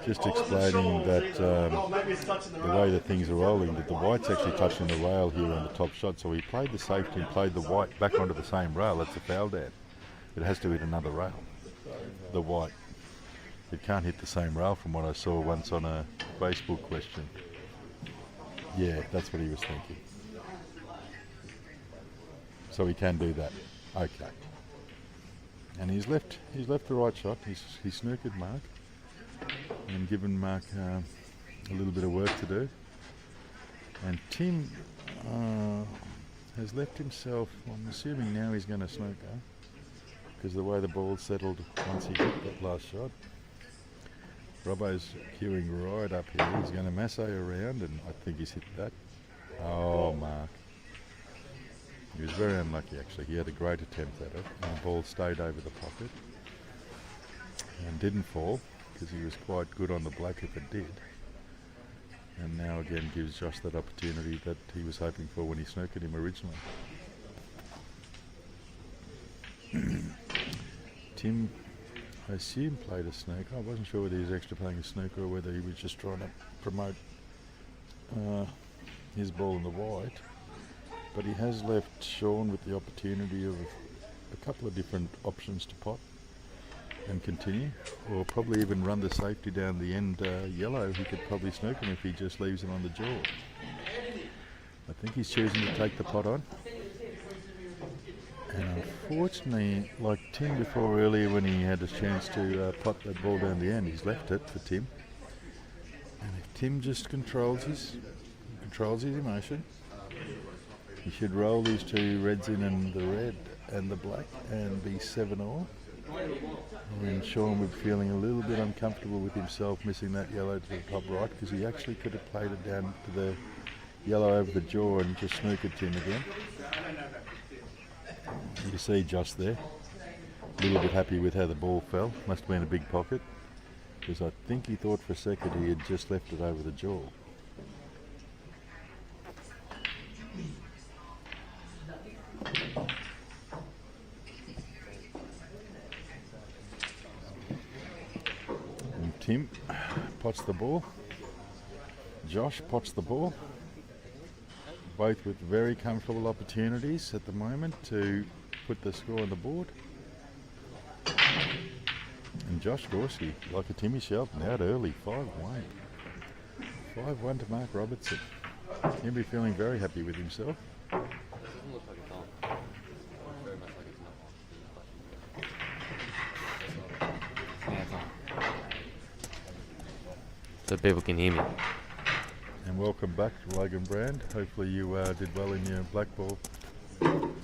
just explaining that the way that things are rolling, that the white's actually touching the rail here on the top shot, so he played the safety and played the white back onto the same rail. That's a foul, Dad. It has to hit another rail, the white. It can't hit the same rail from what I saw once on a Facebook question. Yeah, that's what he was thinking. So he can do that. Okay. And he's left the right shot. He's snookered Marc and given Marc a little bit of work to do. And Tim has left himself, I'm assuming now he's going to snooker, because the way the ball settled once he hit that last shot. Robbo's queuing right up here. He's going to massage around, and I think he's hit that. Oh, Marc. He was very unlucky, actually. He had a great attempt at it, and the ball stayed over the pocket and didn't fall, because he was quite good on the black if it did. And now again gives Josh that opportunity that he was hoping for when he snookered him originally. Tim, I assume, played a snooker. I wasn't sure whether he was actually playing a snooker or whether he was just trying to promote his ball in the white. But he has left Sean with the opportunity of a couple of different options to pot and continue, or probably even run the safety down the end yellow. He could probably snook him if he just leaves him on the jaw. I think he's choosing to take the pot on. And unfortunately, like Tim before earlier when he had a chance to pot that ball down the end, he's left it for Tim. And if Tim just controls his emotion, he should roll these two reds in, and the red and the black, and be 7-all. And Sean would be feeling a little bit uncomfortable with himself missing that yellow to the top right, because he actually could have played it down to the yellow over the jaw and just snookered Tim again. You see Josh there, a little bit happy with how the ball fell. Must have been a big pocket, because I think he thought for a second he had just left it over the jaw. And Tim pots the ball. Josh pots the ball. Both with very comfortable opportunities at the moment to put the score on the board. And Josh Gorski, like a Timmy Shelton, out early, 5-1. 5-1 to Marc Robertson. He'll be feeling very happy with himself. So people can hear me. And welcome back to Logan Brand. Hopefully you did well in your black ball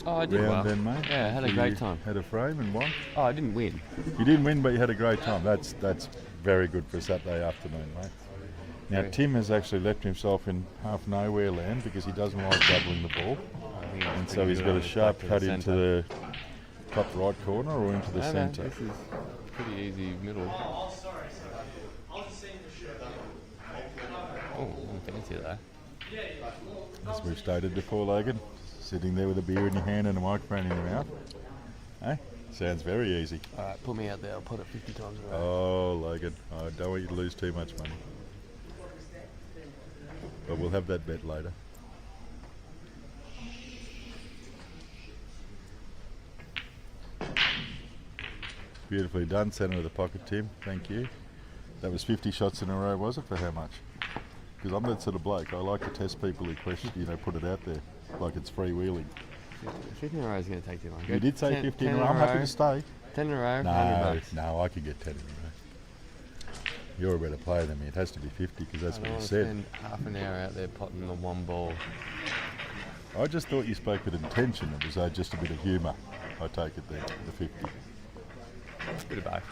Oh, I did round well. then, mate. Yeah, I had a great time. Had a frame and won. Oh, I didn't win. You didn't win, but you had a great time. That's very good for a Saturday afternoon, mate. Now, Tim has actually left himself in half nowhere land because he doesn't like doubling the ball. And so he's got a sharp cut into the top right corner or into the centre. This is pretty easy middle. Oh, fancy that. As we've stated before, Logan, sitting there with a beer in your hand and a microphone in your mouth. Hey, sounds very easy. Alright, put me out there. I'll put it 50 times in a row. Oh, Logan, I don't want you to lose too much money. But we'll have that bet later. Beautifully done, centre of the pocket, Tim. Thank you. That was 50 shots in a row, was it? For how much? Because I'm that sort of bloke. I like to test people who question, put it out there like it's freewheeling. 50 in a row is going to take too long. You did say 50 in a row. I'm happy to stay. 10 in a row, $100. No, I could get 10 in a row. You're a better player than me. It has to be 50 because that's what you said. Spend half an hour out there potting the one ball. I just thought you spoke with intention. It was just a bit of humour. I take it there, the 50. Bit of both.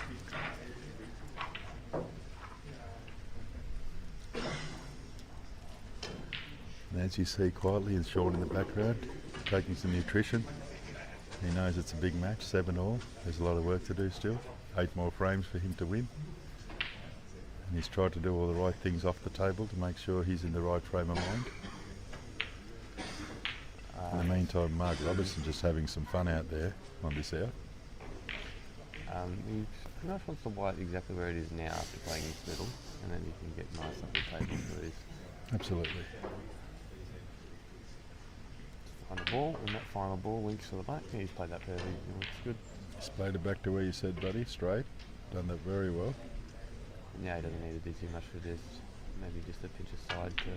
And as you see quietly and Sean in the background, taking some nutrition. He knows it's a big match, 7-all. There's a lot of work to do still. 8 more frames for him to win. And he's tried to do all the right things off the table to make sure he's in the right frame of mind. In the meantime, Marc Robertson just having some fun out there on this out. He pretty much wants the white exactly where it is now after playing his middle, and then you can get nice up the table where it is. Absolutely. Find the ball, and that final ball links to the back. Yeah, he's played that perfectly. It looks good. Just played it back to where you said, buddy, straight. Done that very well. Yeah, he doesn't need to do too much for this. Maybe just a pinch aside to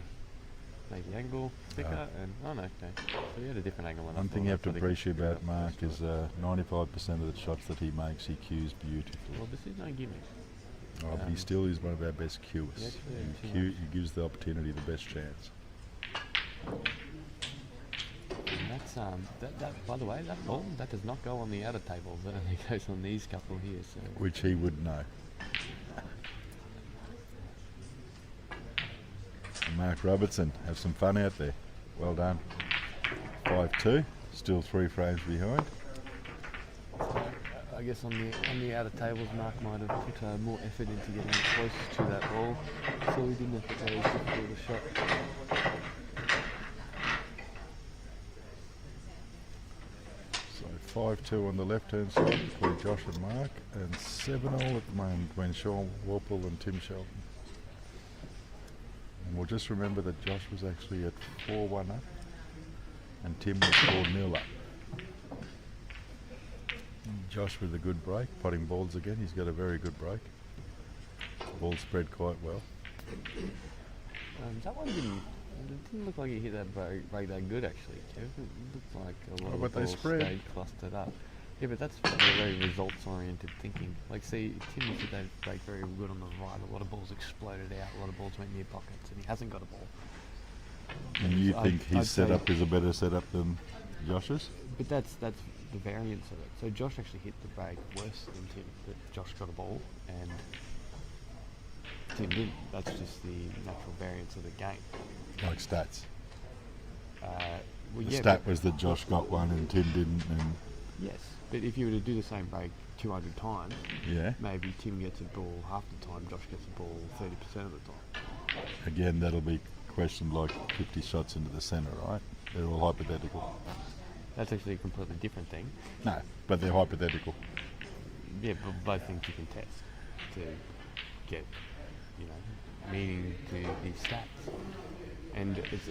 make the angle thicker. And oh no, okay. So he had a different angle. One thing you have to appreciate about Marc is 95% of the shots that he makes, he cues beautifully. Well, this is no gimmick. Oh, but he still is one of our best cuers. Yeah, He gives the opportunity the best chance. And that's that. By the way, that ball that does not go on the outer tables. That only goes on these couple here. So. Which he would know. Marc Robertson, have some fun out there. Well done. 5-2, still 3 frames behind. I guess on the outer tables, Marc might have put more effort into getting close to that ball, so he didn't have to play as difficult a shot. So 5-2 on the left-hand side between Josh and Marc, and 7-all at the moment between Sean Walpole and Tim Shelton. And we'll just remember that Josh was actually at 4-1 up, and Tim was 4-0 up. Josh with a good break, potting balls again. He's got a very good break. The ball spread quite well. That one didn't look like he hit that break that good actually, Kev. It looked like a lot of the balls stayed clustered up. Yeah, but that's very results-oriented thinking. Like, see, Tim hit that break very good on the right. A lot of balls exploded out. A lot of balls went near pockets, and he hasn't got a ball. And you think his setup is a better setup than Josh's? But that's the variance of it. So Josh actually hit the break worse than Tim. But Josh got a ball, and Tim didn't. That's just the natural variance of the game. Like stats. Well, The yeah, stat was that Josh got one and Tim didn't. And yes, but if you were to do the same break 200 times, yeah, maybe Tim gets a ball half the time, Josh gets a ball 30% of the time. again, that'll be questioned like 50 shots into the centre, right? They're all hypothetical. That's actually a completely different thing. No, but they're hypothetical. Yeah, but both things you can test to get, meaning to these stats. And it's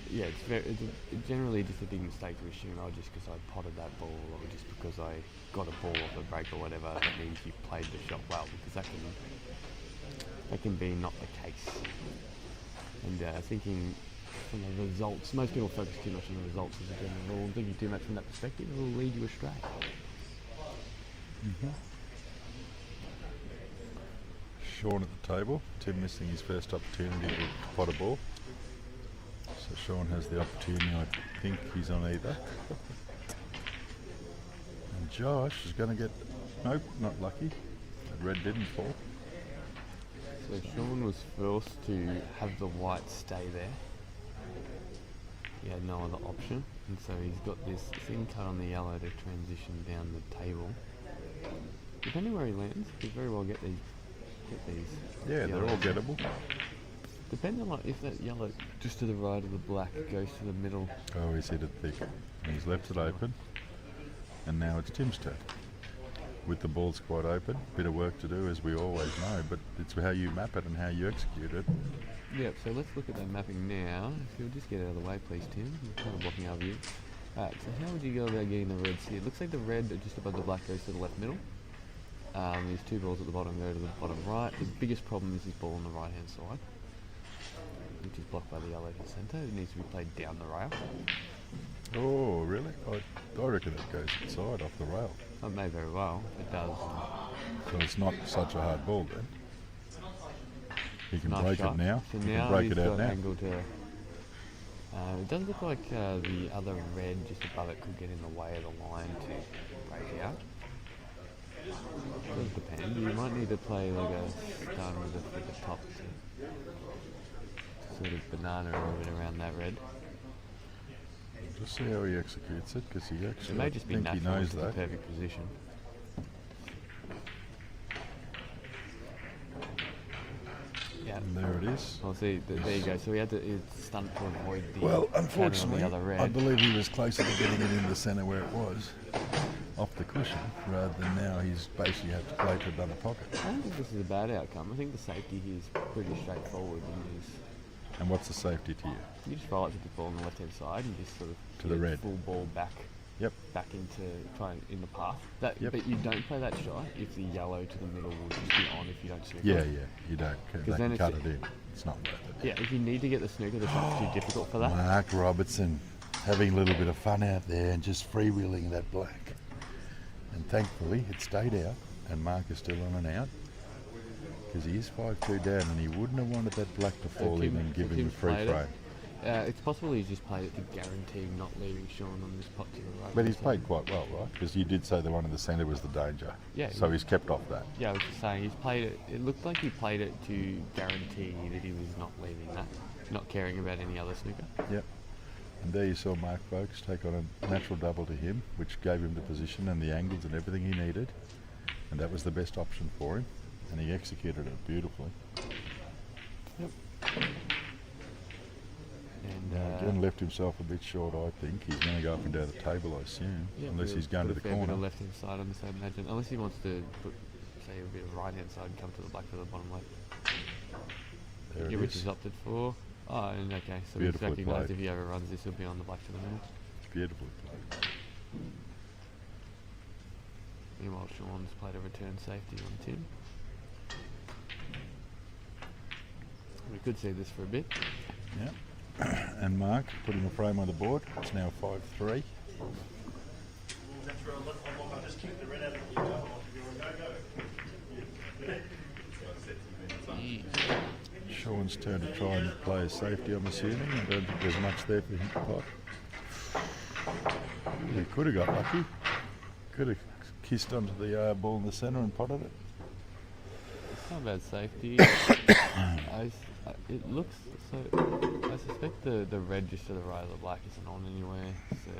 generally just a big mistake to assume, just because I potted that ball or just because I got a ball off the break or whatever, that means you played the shot well, because that can be not the case. And thinking from the results, most people focus too much on the results as a general rule. Thinking too much from that perspective will lead you astray. Mm-hmm. Sean at the table, Tim missing his first opportunity to pot a ball. So Sean has the opportunity, I think he's on either. And Josh is going to get, nope, not lucky. The red didn't fall. So Sean was forced to have the white stay there. He had no other option, and so he's got this thin cut on the yellow to transition down the table. Depending where he lands, he could very well get these. Yeah, they're all gettable. Depending on if that yellow just to the right of the black goes to the middle. Oh, he's hit it thick. And he's left it open. And now it's Tim's turn. With the balls quite open, bit of work to do as we always know, but it's how you map it and how you execute it. Yep, so let's look at that mapping now. If you'll just get out of the way please, Tim. You're kind of blocking our view. Alright, so how would you go about getting the reds here? It looks like the red just above the black goes to the left middle. These two balls at the bottom go to the bottom right. The biggest problem is this ball on the right hand side, which is blocked by the yellow to centre. It needs to be played down the rail. Oh, really? I reckon it goes inside off the rail. It may very well. It does. So it's not such a hard ball then. He can Nice break shot. it now. So He now can break he's it out got now. angle to. It does look like the other red just above it could get in the way of the line to break out. It does depend. You might need to play like a stun with a thicker top to sort of banana a little bit around that red. Just see how he executes it, because he actually, It may just be think he natural. knows It's the that. perfect position. Yeah, out. And there it is. Oh, see, there you go. So he had to stunt to avoid the Well, cannon on unfortunately, the other red. I believe he was closer to getting it in the centre where it was, off the cushion, rather than now he's basically had to play to another pocket. I don't think this is a bad outcome. I think the safety here is pretty straightforward. And what's the safety to you? You just roll it to the ball on the left hand side and just sort of To hit the it red. full ball back. Yep. Back into trying in the path. Yep. But you don't play that shot if the yellow to the middle will just be on if you don't snooker. Yeah, you don't. They then can cut it's- it in. It's not worth it. Yeah, if you need to get the snooker, the shot's too difficult for that. Marc Robertson having a little bit of fun out there and just freewheeling that black. And thankfully it stayed out, and Marc is still on and out because he is 5-2 down, and he wouldn't have wanted that black to fall in and give him a Tim's free played frame. it. It's possible he's just played it to guarantee not leaving Sean on this pot to the right. But he's played quite well, right? Because you did say the one in the centre was the danger. Yeah, So he- he's kept off that. Yeah, I was just saying, he's played it. It looked like he played it to guarantee that he was not leaving that, not caring about any other snooker. Yep. And there you saw Marc Folks take on a natural double to him, which gave him the position and the angles and everything he needed. And that was the best option for him. And he executed it beautifully. Yep. And Again, left himself a bit short, I think. He's going to go up and down the table, I assume. yeah, unless he's going to the corner. left hand side on this, I imagine. Unless he wants to put, say, a bit of right hand side and come to the black for the bottom left. There it Yeah, which is. is opted for. Oh, and okay, so he's Beautifully recognised played. if he overruns this, he'll be on the black to the middle. It's beautifully played. Meanwhile, Sean's played a return safety on Tim. We could see this for a bit. Yep. And Marc putting a frame on the board. It's now 5-3. That's where I'll just keep the red out of the go. Sean's turn to try and play a safety, I'm assuming. I don't think there's much there for him to pot. He could have got lucky. Could have kissed onto the ball in the centre and potted it. It's not bad safety. It looks so. I suspect the red just to the right of the black isn't on anywhere, so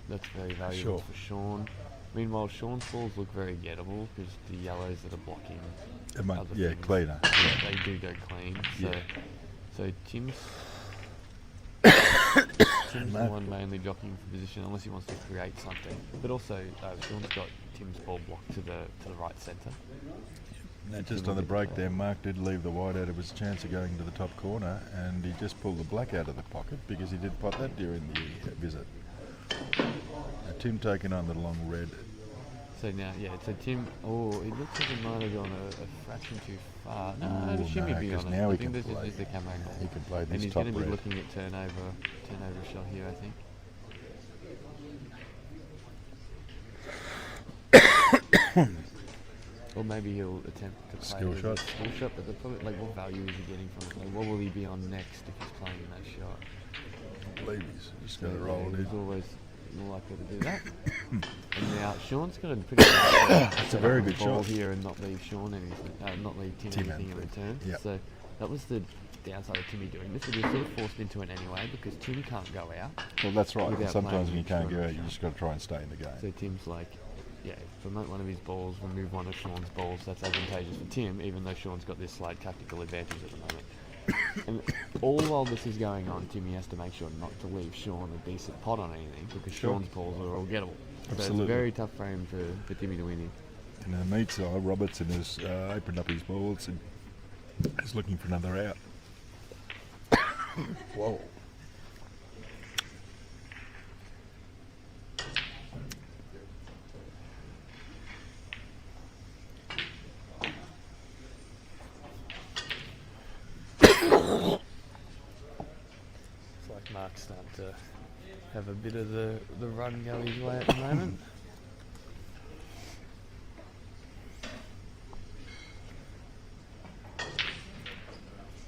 that's very valuable Sure. for Sean. Meanwhile, Sean's balls look very gettable because the yellows that are blocking. Other Yeah, things, cleaner. Yeah. They do go clean. So, Yeah. so Tim's the Marc- one mainly jockeying for position unless he wants to create something. But also, Sean's got Tim's ball blocked to the right centre. Now, just on the break there, Marc did leave the white out of his chance of going to the top corner, and he just pulled the black out of the pocket because he did pot that during the visit. Now, Tim taking on the long red. So now, yeah, so Tim, it looks like he might have gone a fraction too far. No, Ooh, it should no, be 'cause on now it. I he think can this play. is the camera angle. He can play And this he's top going to be red. looking at turnover shot here, I think. Or maybe he'll attempt to play Skill it as shot. a skill shot, but the problem, like, what value is he getting from it? Like, what will he be on next if he's playing that shot? I believe he's just So, going to roll it he's in. always more likely to do that. And now Sean's got a pretty It's a very good ball shot. here and not leave Sean anything, not leave Tim Tim anything in anything. return. Yep. So that was the downside of Timmy doing this. But he was sort of forced into it anyway because Tim can't go out. Well, that's right. Without Sometimes when playing you can't extra go out, on you the just got to try and stay in the game. So Tim's like, yeah, promote one of his balls, remove one of Sean's balls. That's advantageous for Tim, even though Sean's got this slight tactical advantage at the moment. And all while this is going on, Timmy has to make sure not to leave Sean a decent pot on anything because Sure. Sean's balls are all gettable. So it's a Absolutely. very tough frame for Timmy to win in. And the meat side, Robertson has opened up his balls and is looking for another out. Whoa. It's like Marc's starting to have a bit of the run go his way at the moment.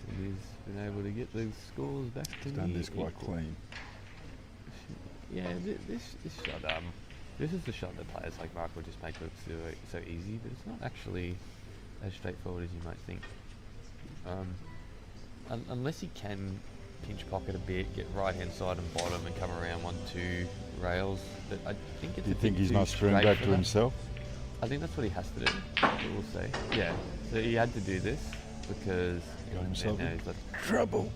And he's been able to get those scores back to He's done near this quite equal. clean. Yeah, this shot, this is the shot that players like Marc will just make look so easy, but it's not actually as straightforward as you might think. Unless he can pinch pocket a bit, get right hand side and bottom and come around 1-2 rails, but I think it's Do you a think bit he's too not screwing straight back for to that. himself? I think that's what he has to do, we'll say. Yeah, so he had to do this, because Got himself now in he's left. trouble.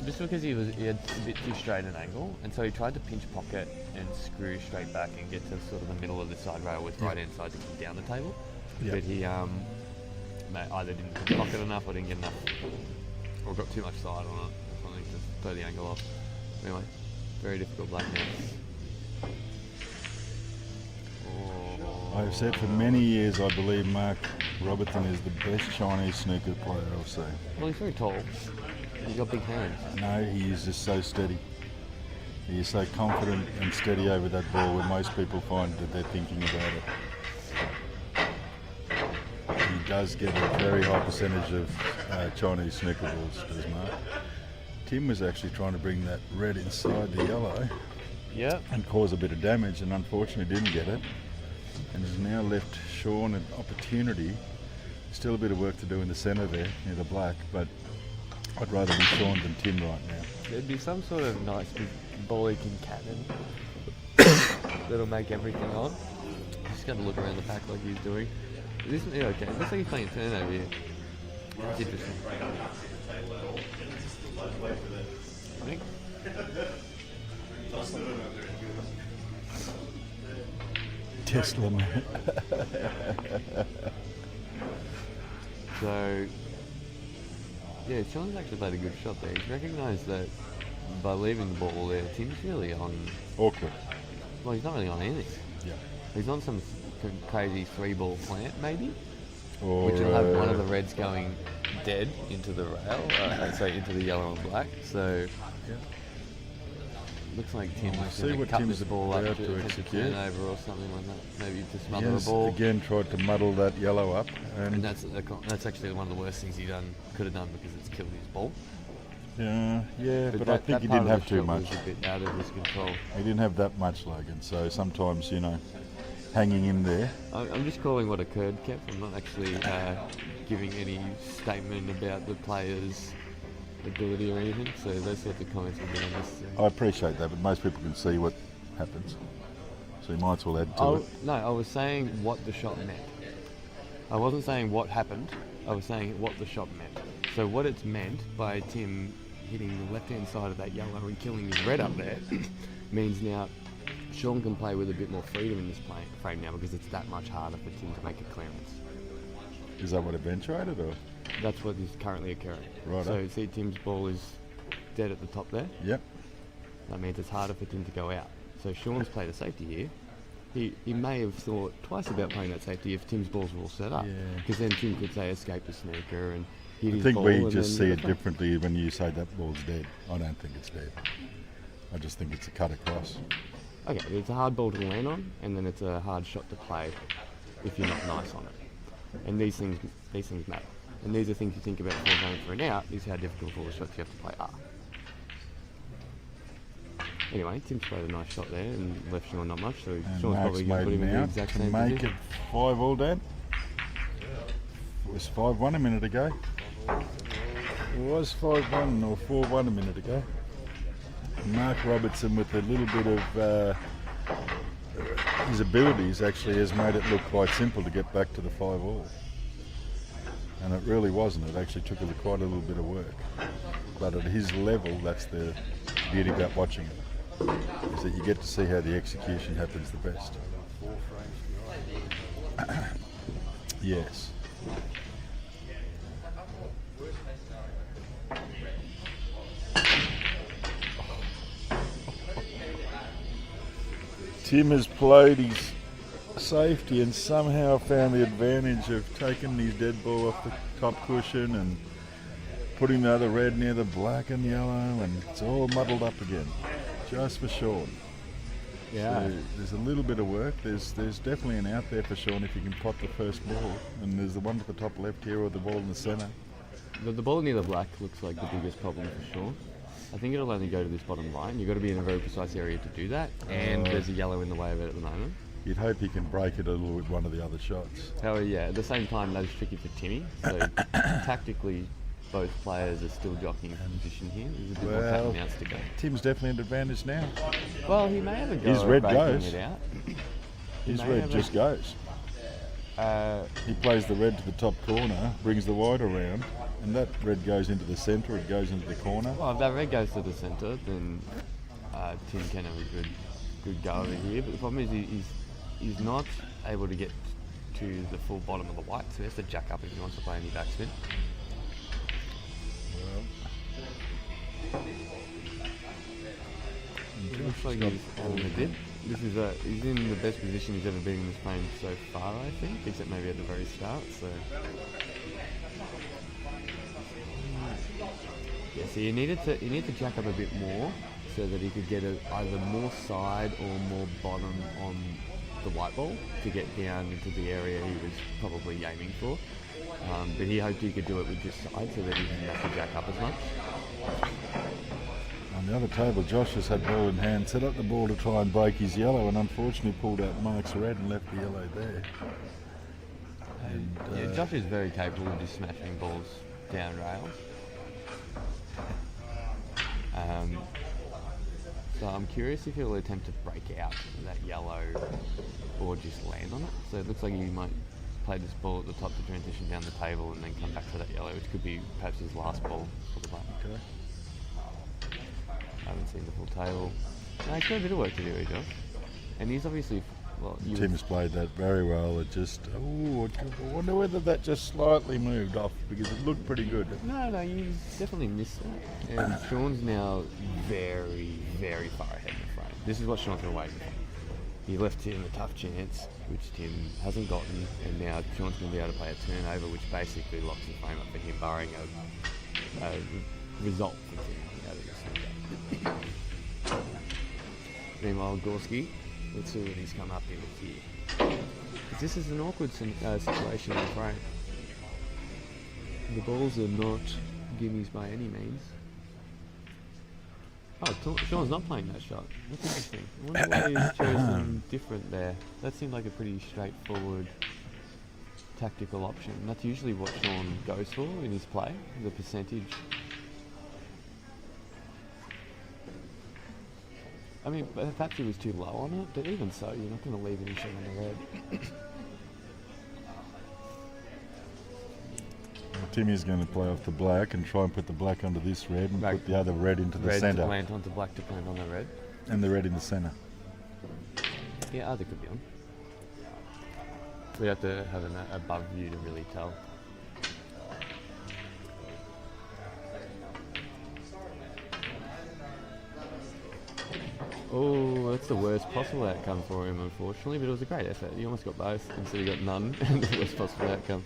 Just because he had a bit too straight an angle, and so he tried to pinch pocket and screw straight back and get to sort of the middle of the side rail with right hand side to kick down the table. Yep. But he either didn't pinch pocket enough or didn't get enough, or got too much side on it or something to throw the angle off. Anyway, very difficult black now. I've said for many years I believe Marc Robertson is the best Chinese snooker player I've seen. Well, he's very tall. He's got big hands. No, he is just so steady. He is so confident and steady over that ball where most people find that they're thinking about it. He does get a very high percentage of Chinese snooker balls, does Marc. Tim was actually trying to bring that red inside the yellow and cause a bit of damage, and unfortunately didn't get it. And has now left Sean an opportunity. Still a bit of work to do in the centre there, near the black, but I'd rather be Sean than Tim right now. There'd be some sort of nice big boy-looking cannon that'll make everything on. Just got to look around the pack like he's doing. This is okay. Looks like he's playing turn over here. It's interesting. I think. Tesla, man. So, yeah, Sean's actually played a good shot there. He's recognised that by leaving the ball there, Tim's really on... Awkward. Well, he's not really on anything. Yeah. He's on some crazy 3-ball plant, maybe, Or, which will have one of the reds going dead into the rail, so into the yellow and black. So, looks like Tim's see going what to cut Tim's this ball up about to to take a execute. turnover or something like that. Maybe to He smother a has ball. again tried to muddle that yellow up, And and that's actually one of the worst things he could have done because it's killed his ball. yeah, but I that- think that he part didn't of have the too shot much. was a bit out of his control. He didn't have that much, Logan. So sometimes, hanging in there. I'm just calling what occurred, Kev. I'm not actually giving any statement about the player's ability or anything. So those sorts of comments would be unnecessary. I appreciate that, but most people can see what happens. So you might as well add to it. No, I was saying what the shot meant. I wasn't saying what happened. I was saying what the shot meant. So what it's meant by Tim hitting the left-hand side of that yellow and killing his red up there means now Sean can play with a bit more freedom in this frame now because it's that much harder for Tim to make a clearance. Is that what eventuated, or? That's what is currently occurring. Righto. So see, Tim's ball is dead at the top there. Yep. That means it's harder for Tim to go out. So Sean's played a safety here. He may have thought twice about playing that safety if Tim's balls were all set up. Yeah. Because then Tim could say escape the snooker and hit I his think ball we and just then see get it the front. differently when you say that ball's dead. I don't think it's dead. I just think it's a cut across. Okay, it's a hard ball to land on, and then it's a hard shot to play if you're not nice on it. And these things matter. And these are things you think about before going for an out, is how difficult all the shots you have to play are. Anyway, Tim's played a nice shot there and left Sean not much, so And Sean's Marc's probably going to put made him in the an out exact to same make position. it 5-all, Dan. It was 5-1 a minute ago. It was 5-1 or 4-1 a minute ago. Marc Robertson, with a little bit of his abilities, actually has made it look quite simple to get back to the 5-all. And it really wasn't. It actually took quite a little bit of work. But at his level, that's the beauty about watching it, is that you get to see how the execution happens the best. Yes. Tim has played his safety and somehow found the advantage of taking his dead ball off the top cushion and putting the other red near the black and yellow, and it's all muddled up again, just for Sean. Yeah. So there's a little bit of work. There's definitely an out there for Sean if he can pot the first ball, and there's the one at the top left here or the ball in the centre. The ball near the black looks like the biggest problem for Sean. I think it'll only go to this bottom line. You've got to be in a very precise area to do that, and there's a yellow in the way of it at the moment. You'd hope he can break it a little with one of the other shots. However, yeah, at the same time, that is tricky for Timmy. So tactically, both players are still jockeying for position here. There's a bit more cat and mouse to go. Tim's definitely an advantage now. Well, he may have a go His at red breaking goes. it out. His may red have just goes. He plays the red to the top corner, brings the white around, and that red goes into the centre, it goes into the corner. Well, if that red goes to the centre, then Tim can have a good go over here. But the problem is he's not able to get to the full bottom of the white, so he has to jack up if he wants to play any backspin. It looks like he's having a dip. He's in the best position he's ever been in this frame so far, I think, except maybe at the very start. So yeah, so you need to jack up a bit more so that he could get either more side or more bottom on the white ball to get down into the area he was probably aiming for. But he hoped he could do it with just side so that he didn't have to jack up as much. On the other table, Josh has had ball in hand, set up the ball to try and break his yellow, and unfortunately pulled out Marc's red and left the yellow there. And, yeah, Josh is very capable of just smashing balls down rails. So I'm curious if he'll attempt to break out that yellow or just land on it. So it looks like he might play this ball at the top to transition down the table and then come back to that yellow, which could be perhaps his last ball for the black. Okay. I haven't seen the full table. No, he's got a bit of work to do here, Josh. And he's obviously, well, Tim's played that very well. It just, I wonder whether that just slightly moved off because it looked pretty good. No, you definitely missed it. And Sean's now very, very far ahead in the frame. This is what Sean's been waiting for. He left Tim a tough chance, which Tim hasn't gotten, and now Sean's going to be able to play a turnover, which basically locks the frame up for him, barring a result for Tim out of this. Meanwhile, Gorski, let's see what he's come up with here. This is an awkward situation in the frame. The balls are not gimmies by any means. Oh, Sean's not playing that shot. That's interesting. I wonder why he's chosen different there. That seemed like a pretty straightforward tactical option. That's usually what Sean goes for in his play, the percentage. I mean, perhaps he was too low on it, but even so, you're not going to leave any shot on the red. Timmy's going to play off the black and try and put the black under this red and put the other red into the centre. Red to land onto black to plant on the red. And the red in the centre. Yeah, either could be on. We have to have an above view to really tell. Oh, that's the worst possible outcome for him, unfortunately, but it was a great effort. He almost got both, instead he got none, and the worst possible outcome.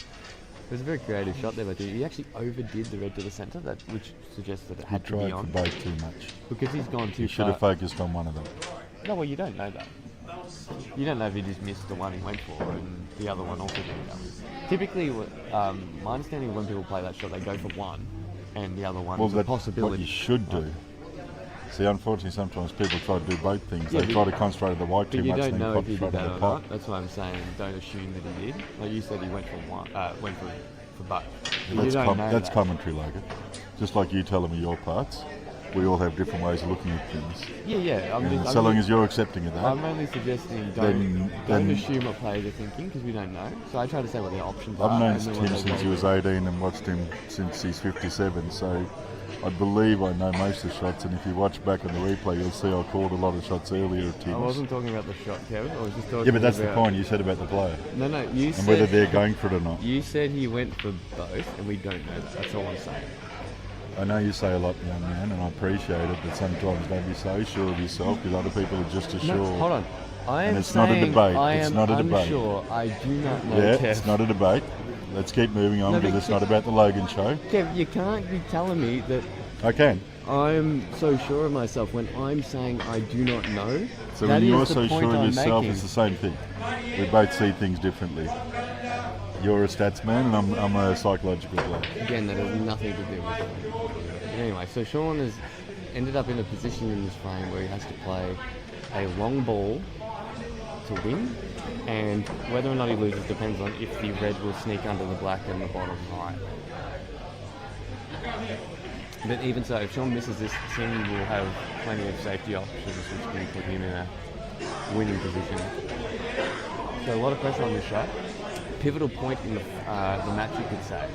It was a very creative shot there by Tim. He actually overdid the red to the centre, which suggests that it had to be on. He tried for both too much. Because he's gone too far. He should have focused on one of them. No, well, you don't know that. You don't know if he just missed the one he went for and the other one also didn't go. Typically, my understanding of when people play that shot, they go for one, and the other one is a possibility. What you should do. See, unfortunately, sometimes people try to do both things. They try to concentrate on the white too much and then concentrate on the pot. That's why I'm saying don't assume that he did. Like you said, he went for one, went for both. That's commentary, Logan. Just like you telling me your parts. We all have different ways of looking at things. Yeah. So long as you're accepting of that. I'm only suggesting don't assume what players are thinking because we don't know. So I try to say what their options are. I've known Tim since he was 18 and watched him since he's 57. So I believe I know most of the shots, and if you watch back on the replay, you'll see I called a lot of shots earlier at Tim's. I wasn't talking about the shot, Kevin. I was just talking. Yeah, but that's the point you said about the player. No, you said. And whether they're going for it or not. You said he went for both, and we don't know that. That's all I'm saying. I know you say a lot, young man, and I appreciate it, but sometimes don't be so sure of yourself because other people are just as sure. No, hold on. And it's not a debate. It's not a debate. Unsure. I do not know. Yeah, Kev. It's not a debate. Let's keep moving on because it's not about the Logan show. Kev, you can't be telling me that. I can. I'm so sure of myself when I'm saying I do not know. So when you're so sure of yourself, it's the same thing. We both see things differently. You're a stats man and I'm a psychological player. Again, that has nothing to do with it. Anyway, so Sean has ended up in a position in this frame where he has to play a long ball to win, and whether or not he loses depends on if the red will sneak under the black and the bottom right. But even so, if Sean misses this, Tim will have plenty of safety options which can put him in a winning position. So a lot of pressure on this shot. pivotal point in the match, you could say,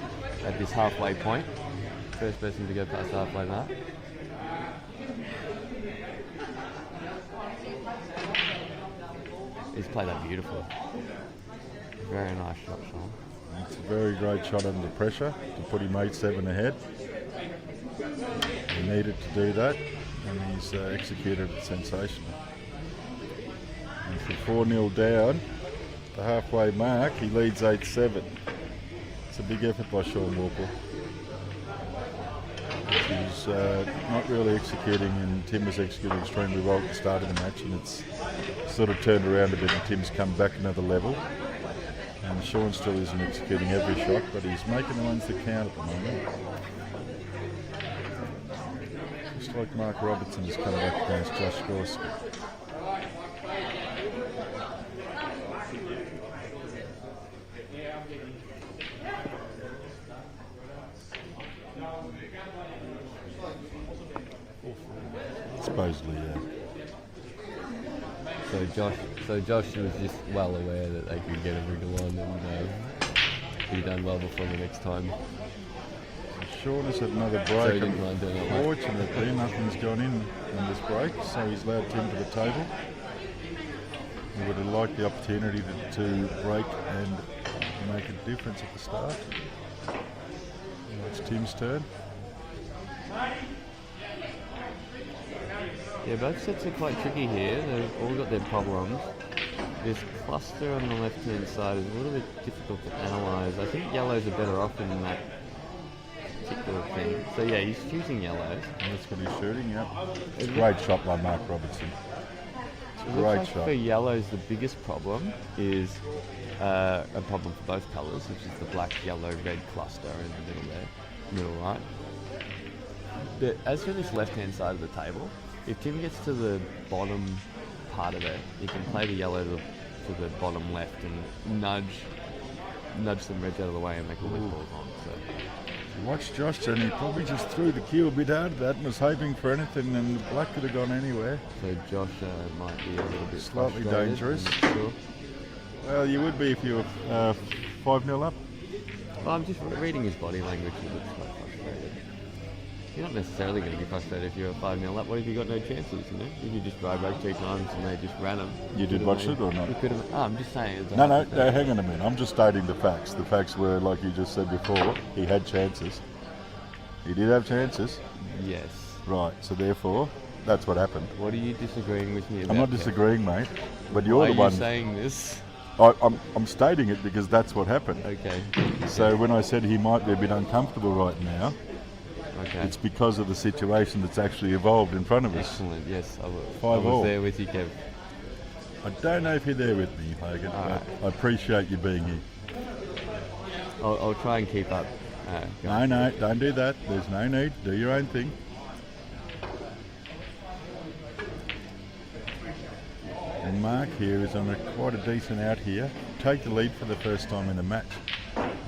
at this halfway point. First person to go past the halfway mark. He's played that beautifully. Very nice shot, Sean. It's a very great shot under pressure to put him 8-7 ahead. He needed to do that, and he's executed it sensational. And for 4-0 down, the halfway mark, he leads 8-7. It's a big effort by Sean Walpole. He's not really executing, and Tim was executing extremely well at the start of the match, and it's sort of turned around a bit, and Tim's come back another level. And Sean still isn't executing every shot, but he's making the ones that count at the moment. Just like Marc Robertson has come back against Josh Gorski. Supposedly, yeah. So Josh was just well aware that they could get a wriggle on and be done well before the next time. Sean has had another break. So he didn't mind doing it. Fortunately, nothing's gone in this break, so he's allowed Tim to the table. He would have liked the opportunity to break and make a difference at the start. Now it's Tim's turn. Yeah, both sets are quite tricky here. They've all got their problems. This cluster on the left-hand side is a little bit difficult to analyse. I think yellows are better off in that particular thing. So yeah, he's choosing yellows. And that's what he's shooting, yep. It's a great shot by Marc Robertson. It's a great shot. For yellows, the biggest problem is a problem for both colours, which is the black, yellow, red cluster in the middle there, middle right. But as for this left-hand side of the table, if Tim gets to the bottom part of it, he can play the yellow to the bottom left and nudge some reds out of the way and make all these balls on. So Watch Josh, and he probably just threw the cue a bit hard at that and was hoping for anything, and the black could have gone anywhere. So Josh might be a little bit slightly frustrated, dangerous. I'm not sure. Well, you would be if you were 5-0 up. Well, I'm just reading his body language. He looks quite frustrated. You're not necessarily going to be frustrated if you're 5-0 up. What if you got no chances, you know? If you just drive back 2 times and they just ran them. You did watch it or not? You could have. Oh, I'm just saying. It's No, hang on a minute. I'm just stating the facts. The facts were, like you just said before, he had chances. He did have chances. Yes. Right, so therefore, that's what happened. What are you disagreeing with me about? I'm not disagreeing, mate. But you're Why the are one you saying this? I'm stating it because that's what happened. Okay. So when I said he might be a bit uncomfortable right now, okay, it's because of the situation that's actually evolved in front of us. Excellent. Yes, I was 5-all. there with you, Kev. I don't know if you're there with me, Hogan, but I appreciate you being here. I'll try and keep up. No, don't do that. There's no need. Do your own thing. And Marc here is on quite a decent out here. Take the lead for the first time in the match.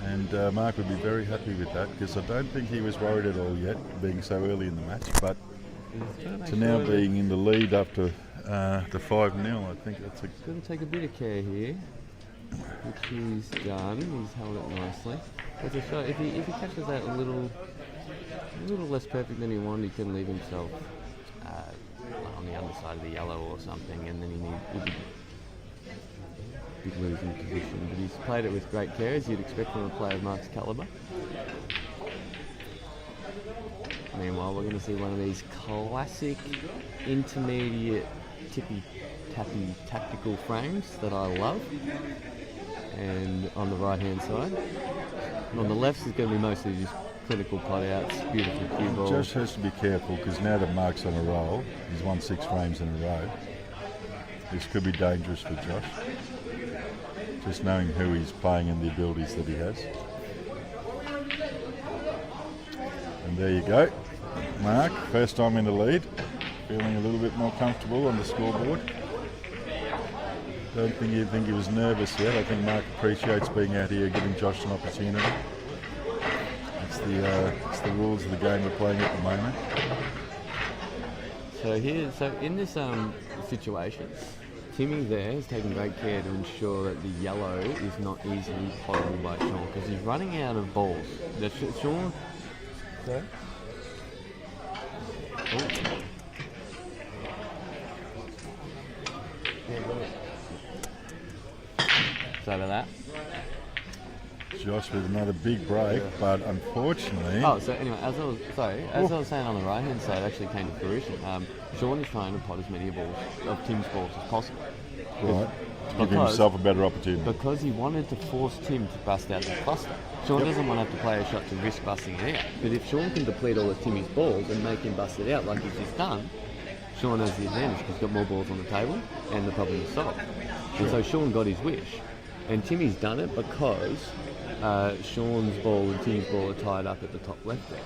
And Marc would be very happy with that, because I don't think he was worried at all yet, being so early in the match. But to now being in the lead after the 5-0, I think that's a... Going to take a bit of care here, which he's done. He's held it nicely. It's a shot. If he catches that a little less perfect than he wanted, he can leave himself on the underside of the yellow or something, and then he'll be big losing position. But he's played it with great care, as you'd expect from a player of Marc's calibre. Meanwhile, we're going to see one of these classic intermediate tippy-tappy tactical frames that I love. And on the right-hand side. And on the left is going to be mostly just clinical pot-outs, beautiful cue ball. Josh has to be careful, because now that Marc's on a roll, he's won 6 frames in a row. This could be dangerous for Josh. Just knowing who he's playing and the abilities that he has. And there you go. Marc, first time in the lead. Feeling a little bit more comfortable on the scoreboard. Don't think he'd think he was nervous yet. I think Marc appreciates being out here, giving Josh an opportunity. It's the rules of the game we're playing at the moment. So in this situation, Timmy there is taking great care to ensure that the yellow is not easily potable by Sean because he's running out of balls. Sean. Sorry? Oh. Sorry about that. Josh with another big break, but unfortunately... Oh, so anyway, as I was saying on the right-hand side, actually came to fruition. Sean is trying to pot as many balls of Tim's balls as possible. Right. To give himself a better opportunity. Because he wanted to force Tim to bust out the cluster. Sean doesn't want to have to play a shot to risk busting it out. But if Sean can deplete all of Timmy's balls and make him bust it out like he's just done, Sean has the advantage because he's got more balls on the table and the problem is solved. And so Sean got his wish. And Timmy's done it because Sean's ball and Timmy's ball are tied up at the top left there.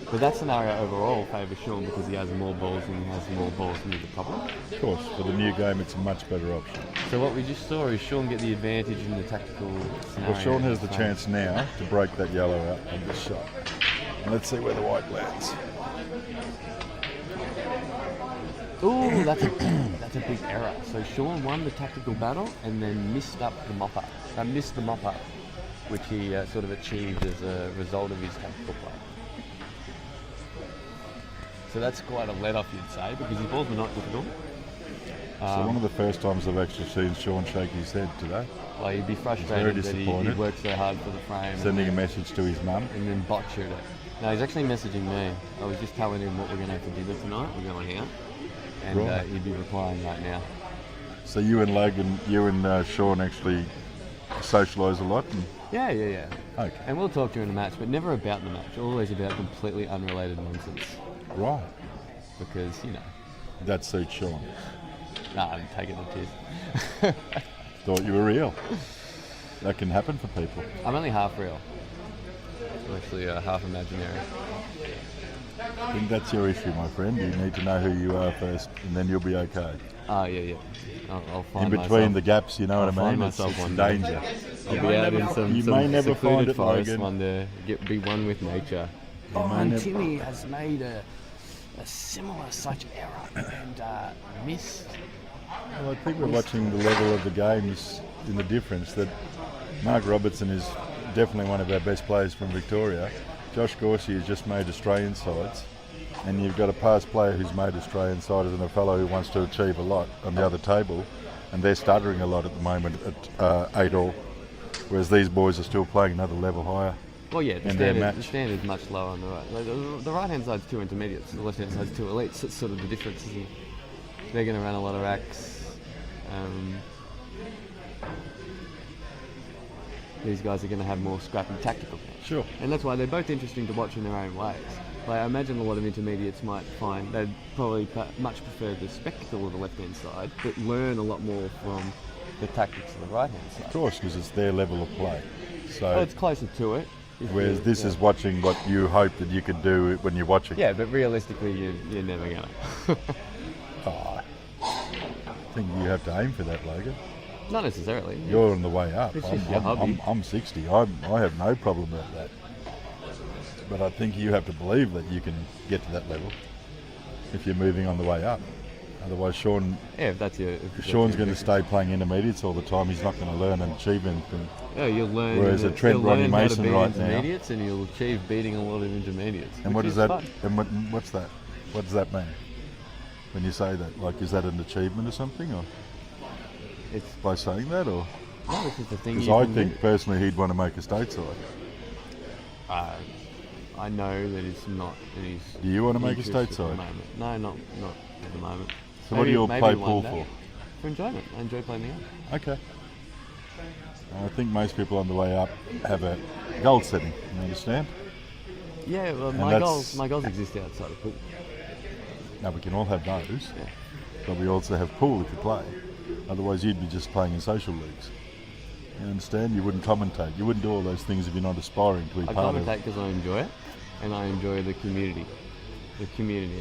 But that scenario overall favours Sean because he has more balls and he has more balls near the problem. Of course, for the new game it's a much better option. So what we just saw is Sean get the advantage in the tactical scenario. Well, Sean has the chance now to break that yellow out on this shot. And let's see where the white lands. Ooh, that's a big error. So Sean won the tactical battle and then missed up the mop-up. Missed the mop-up, which he sort of achieved as a result of his tactical play. So that's quite a let-off, you'd say, because his balls were not difficult. So one of the first times I've actually seen Sean shake his head today. Well, he'd be frustrated that he worked so hard for the frame. Sending a message to his mum. And then botched it. No, he's actually messaging me. I was just telling him what we're going to have for dinner tonight. We're going out. And he'd be replying right now. So you and Logan, Sean actually socialise a lot? Yeah. Okay. And we'll talk during the match, but never about the match. Always about completely unrelated nonsense. Right. Because, that suits Sean. Nah, I'm taking the piss. Thought you were real. That can happen for people. I'm only half real. I'm actually half imaginary. I think that's your issue, my friend. You need to know who you are first, and then you'll be okay. Oh, yeah. I'll find in between the gaps, you know what I mean? Myself it's one danger. I'll be out in some secluded forest one day, be one with nature. And Timmy has made a similar such error and missed. Well, I think we're watching the level of the games in the difference that Marc Robertson is definitely one of our best players from Victoria. Josh Gorski has just made Australian sides, and you've got a past player who's made Australian sides and a fellow who wants to achieve a lot on the other table, and they're stuttering a lot at the moment at 8-all, whereas these boys are still playing another level higher. Well, yeah, the standard's much lower on the right. Like, the right-hand side's 2 intermediates, the left-hand side's 2 elites. That's sort of the difference, isn't it? They're going to run a lot of racks. These guys are going to have more scrappy tactical things. Sure. And that's why they're both interesting to watch in their own ways. Like, I imagine a lot of intermediates might find they'd probably much prefer the spectacle of the left-hand side, but learn a lot more from the tactics of the right-hand side. Of course, because it's their level of play. So it's closer to it. Whereas this is watching what you hope that you could do when you're watching. Yeah, but realistically, you're never going to. I think you have to aim for that, Logan. Not necessarily. You're on the way up. It's just your hobby. I'm 60. I have no problem with that. But I think you have to believe that you can get to that level if you're moving on the way up. Otherwise, Sean. Yeah, if Sean's going to stay playing intermediates all the time. He's not going to learn and achieve anything. Yeah, you'll learn. Whereas a Trent Ronnie Mason right now. Intermediates, and you'll achieve beating a lot of intermediates. And what is that? Fun. And what's that? What does that mean? When you say that, like, is that an achievement or something, or it's by saying that, or? No, this is the thing. Because I think personally he'd want to make a stateside. I know that it's not. Do you want to make a stateside? No, not at the moment. So what do you all play pool for? For enjoyment. I enjoy playing the game. Okay. I think most people on the way up have a goal setting. You understand? Yeah, well, my goals exist outside of pool. No, we can all have those. Yeah. But we also have pool if you play. Otherwise, you'd be just playing in social leagues. You understand? You wouldn't commentate. You wouldn't do all those things if you're not aspiring to be part of it. I commentate because I enjoy it, and I enjoy the community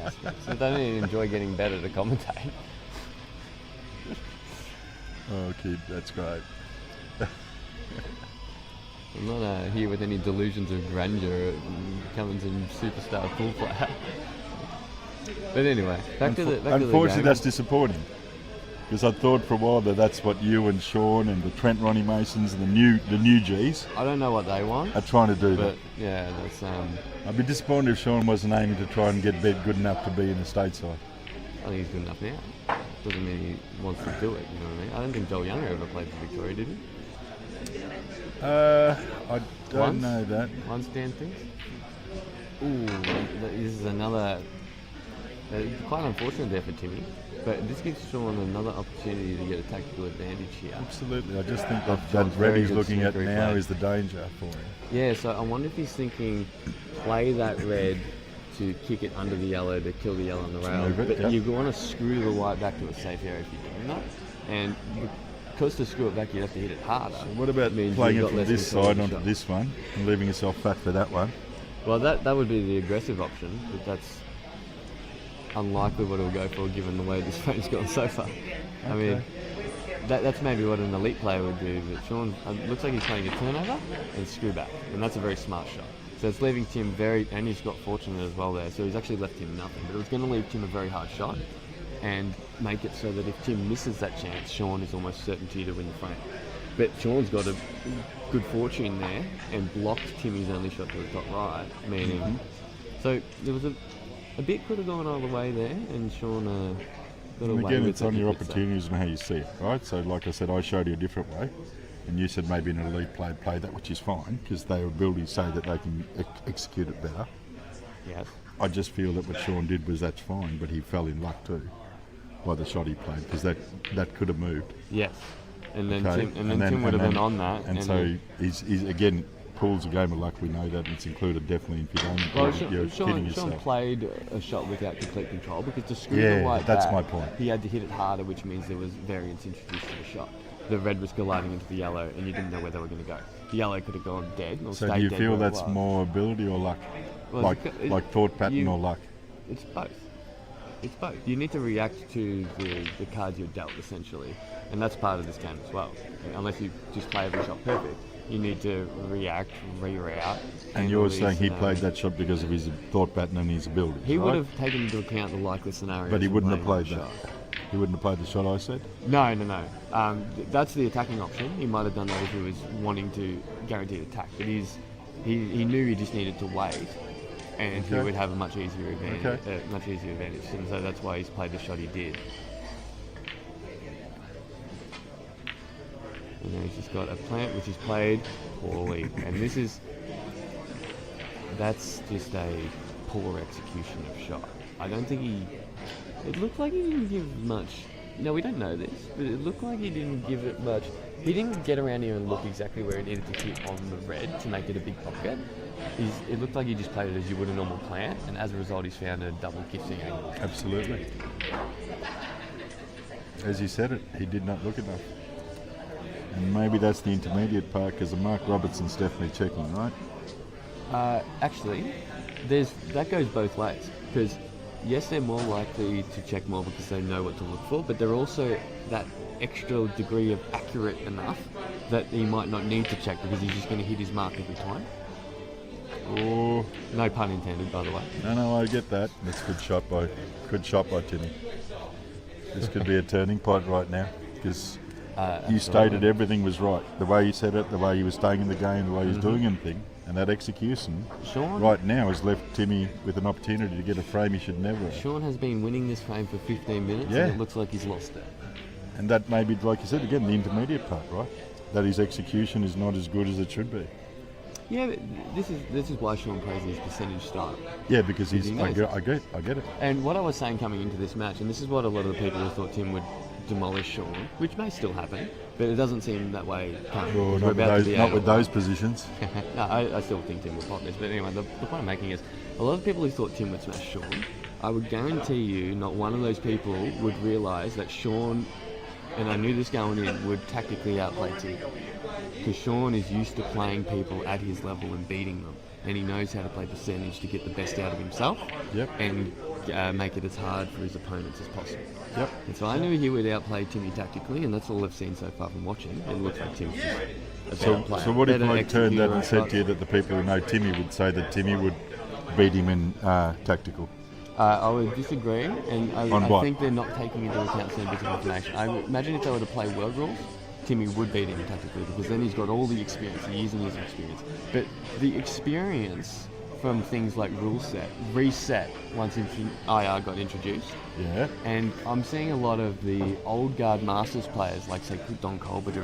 aspect. So I don't even enjoy getting better to commentate. Oh, kid, that's great. I'm not here with any delusions of grandeur becoming some superstar pool player. But anyway, back to the game. Unfortunately, that's disappointing. Because I thought for a while that's what you and Sean and the Trent Ronnie Masons and the new Gs I don't know what they want. are trying to do But that. yeah, that's I'd be disappointed if Sean wasn't aiming to try and get bed good enough to be in the stateside. I think he's good enough now. Doesn't mean he wants to do it, you know what I mean? I don't think Joel Younger ever played for Victoria, did he? I don't Once? know that. Once Dan thinks? Ooh, this is another... quite unfortunate there for Timmy, but this gives Sean another opportunity to get a tactical advantage here. Absolutely. I just think that Sean's red very he's good looking at snookery now play. is the danger for him. Yeah, so I wonder if he's thinking play that red to kick it under the yellow to kill the yellow on the rail. Move it, But yeah. you want to screw the white back to a safe area if you're doing that. And because to screw it back, you'd have to hit it harder. So what about Means playing you've it got from less this control of side the onto shot. this one and leaving yourself fat for that one? Well, that would be the aggressive option, but that's unlikely what it'll go for given the way this frame's gone so far. I mean, that's maybe what an elite player would do, but Sean looks like he's playing a turnover and screw back, and that's a very smart shot. So it's leaving Tim and he's got fortunate as well there, so he's actually left him nothing, but it was going to leave Tim a very hard shot and make it so that if Tim misses that chance, Sean is almost certainty to win the frame. But Sean's got a good fortune there and blocked Timmy's only shot to the top right, meaning... So there was a bit could have gone either way there, and Sean got And away again, with it's it, on you your could say. opportunities and how you see it, right? So like I said, I showed you a different way, and you said maybe an elite player play that, which is fine, because their abilities say that they can execute it better. Yes. I just feel that what Sean did was that's fine, but he fell in luck too by the shot he played, because that could have moved. Yes. And then Okay? Tim would have been on that. And so then- he's again, pool's a game of luck, we know that, and it's included definitely if you don't, Well, you're kidding Sean yourself. played a shot without complete control because to screw Yeah, the white that's back, my point. he had to hit it harder, which means there was variance introduced to the shot. The red was gliding into the yellow, and you didn't know where they were going to go. The yellow could have gone dead or So stayed do you dead feel where it that's was. more ability or luck? Well, like thought pattern or luck? It's both. It's both. You need to react to the cards you're dealt, essentially. And that's part of this game as well. Unless you just play every shot perfect, you need to react, reroute. And you're saying he played that shot because of his thought pattern and his ability. He right? would have taken into account the likely scenario. But he wouldn't have played that. He wouldn't have played the shot I said? No. That's the attacking option. He might have done that if he was wanting to guaranteed attack. But he knew he just needed to wait, and he Okay. would have a much easier advantage. Okay. And so that's why he's played the shot he did. And then he's just got a plant which is played poorly, and that's just a poor execution of shot. I don't think it looked like he didn't give much. No, we don't know this, but it looked like he didn't give it much. He didn't get around here and look exactly where it needed to hit on the red to make it a big pocket. It looked like he just played it as you would a normal plant, and as a result he's found a double gifting angle. Absolutely. As you said it, he did not look enough. And maybe that's the intermediate part, because Marc Robertson's definitely checking, right? Actually, that goes both ways, because yes, they're more likely to check more because they know what to look for, but they're also that extra degree of accurate enough that he might not need to check because he's just going to hit his mark every time. Oh, No pun intended, by the way. no, I get that. That's good shot by Timmy. This could be a turning point right now, because you stated everything was right. The way you said it, the way he was staying in the game, the way he was doing anything, and that execution Sean? right now has left Timmy with an opportunity to get a frame he should never have. Sean has been winning this frame for 15 minutes, Yeah. and it looks like he's lost it. And that may be, like you said, again, the intermediate part, right? That his execution is not as good as it should be. Yeah, but this is why Sean plays his percentage style. Yeah, because He knows. I get it. And what I was saying coming into this match, and this is what a lot of the people who thought Tim would demolish Sean, which may still happen, but it doesn't seem that way currently. Well, We're not with about to those, be not out with of those positions. No, I still think Tim will pop this, but anyway, the point I'm making is a lot of people who thought Tim would smash Sean, I would guarantee you not one of those people would realise that Sean, and I knew this going in, would tactically outplay Tim. Because Sean is used to playing people at his level and beating them, and he knows how to play percentage to get the best out of himself Yep. and make it as hard for his opponents as possible. Yep. And so I knew he would outplay Timmy tactically, and that's all I've seen so far from watching. It looks like Tim's just a better player. So what if better I turned that executor and on said shots. to you that the people who know Timmy would say that Timmy would beat him in tactical? I would disagree, and I what? think they're not taking into account certain bits of information. I imagine if they were to play world rules, Timmy would beat him tactically because then he's got all the experience, years and years of experience. But the experience from things like rule set reset once IR got introduced. Yeah. And I'm seeing a lot of the old guard Masters players, like say Don Colbert,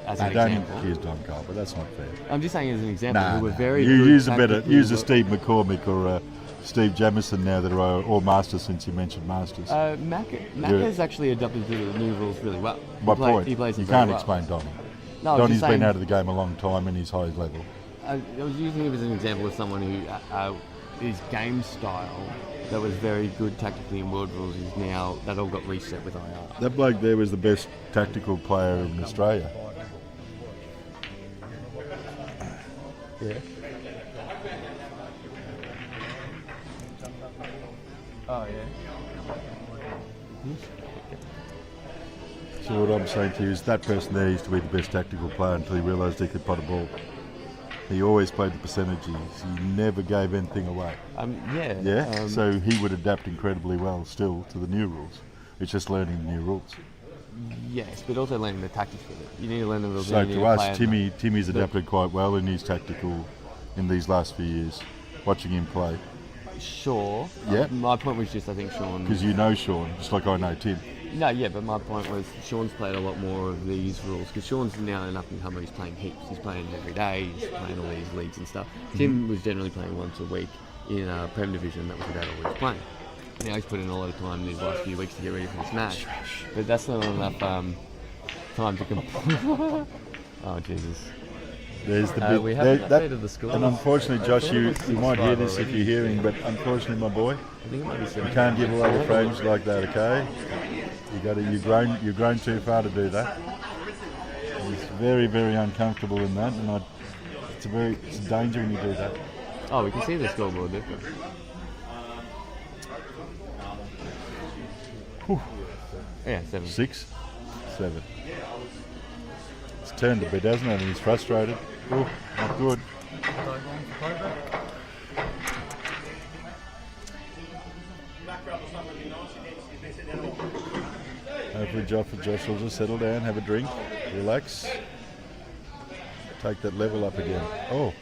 as an don't example. accuse Don Colbert, that's not fair. I'm just saying as an example, Nah, who were nah. very You good use tactically. a Steve McCormick or Steve Jamieson now that are all Masters since you mentioned Masters. Mac has actually adapted to the new rules really well. My point, He plays you them very can't well. explain Donny. No, I was Donny's just been saying- out of the game a long time and he's high level. I was using him as an example of someone who his game style that was very good tactically in world rules is now that all got reset with IR. That bloke there was the best tactical player in Australia. Yeah. Oh yeah. So what I'm saying to you is that person there used to be the best tactical player until he realised he could pot a ball. He always played the percentages. He never gave anything away. Yeah. Yeah. So he would adapt incredibly well still to the new rules. It's just learning the new rules. Yes, but also learning the tactics with it. You need to learn the rules. So you need to play us, them. Timmy's adapted quite well in his tactical in these last few years. Watching him play, Sure. Yeah. My point was just I think Sean. because you know Sean, just like I know Tim. No, yeah, but my point was Sean's played a lot more of these rules because Sean's now an up-and-comer. He's playing heaps. He's playing every day. He's playing all these leagues and stuff. Tim was generally playing once a week in Prem Division. That was about all he was playing. Now he's put in a lot of time these last few weeks to get ready for this match. But that's not enough time to complete. Oh, Jesus. There's the bit. We haven't updated the scores. And unfortunately, Josh, you might hear this if you're hearing, but unfortunately, my boy, I think it might be you can't give away the frames like that, okay? You've grown too far to do that. He's very, very uncomfortable in that, and it's a danger when you do that. Oh, we can see the scoreboard there. Yeah, 7. 6, 7. It's turned a bit, hasn't it? And he's frustrated. Oh, not good. Hopefully Josh will just settle down, have a drink, relax, take that level up again. Oh,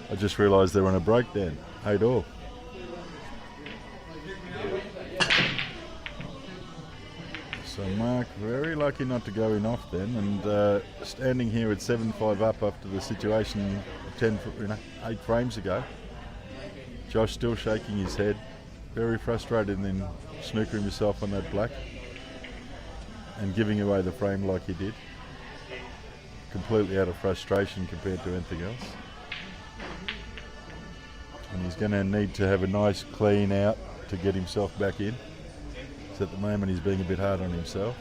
I just realised they're on a breakdown. 8-all. So Marc very lucky not to go in off then, and standing here at 7-5 up after the situation 8 frames ago. Josh still shaking his head, very frustrated, and then snookering himself on that black and giving away the frame like he did. Completely out of frustration compared to anything else. And he's going to need to have a nice clean out to get himself back in. So at the moment he's being a bit hard on himself.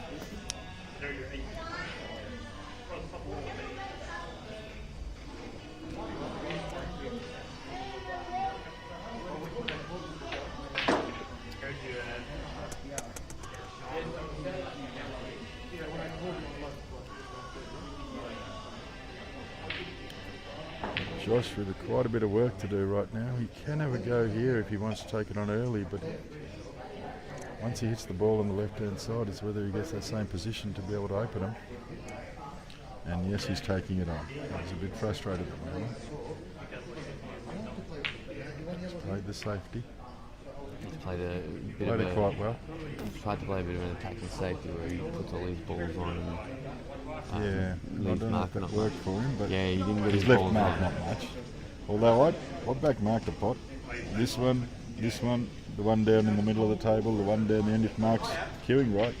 Josh with quite a bit of work to do right now. He can have a go here if he wants to take it on early, but once he hits the ball on the left-hand side, it's whether he gets that same position to be able to open him. And yes, he's taking it on. He's a bit frustrated at the moment. He's played the safety. He's played a bit Played of it quite well. He's tried to play a bit of an attacking safety where he puts all his balls on and Yeah, I leaves don't know Marc if that not worked for him, but Yeah, he didn't get he's his left balls Marc on. not much. Although I back Marc to pot. This one, the one down in the middle of the table, the one down the end if Marc's queuing right.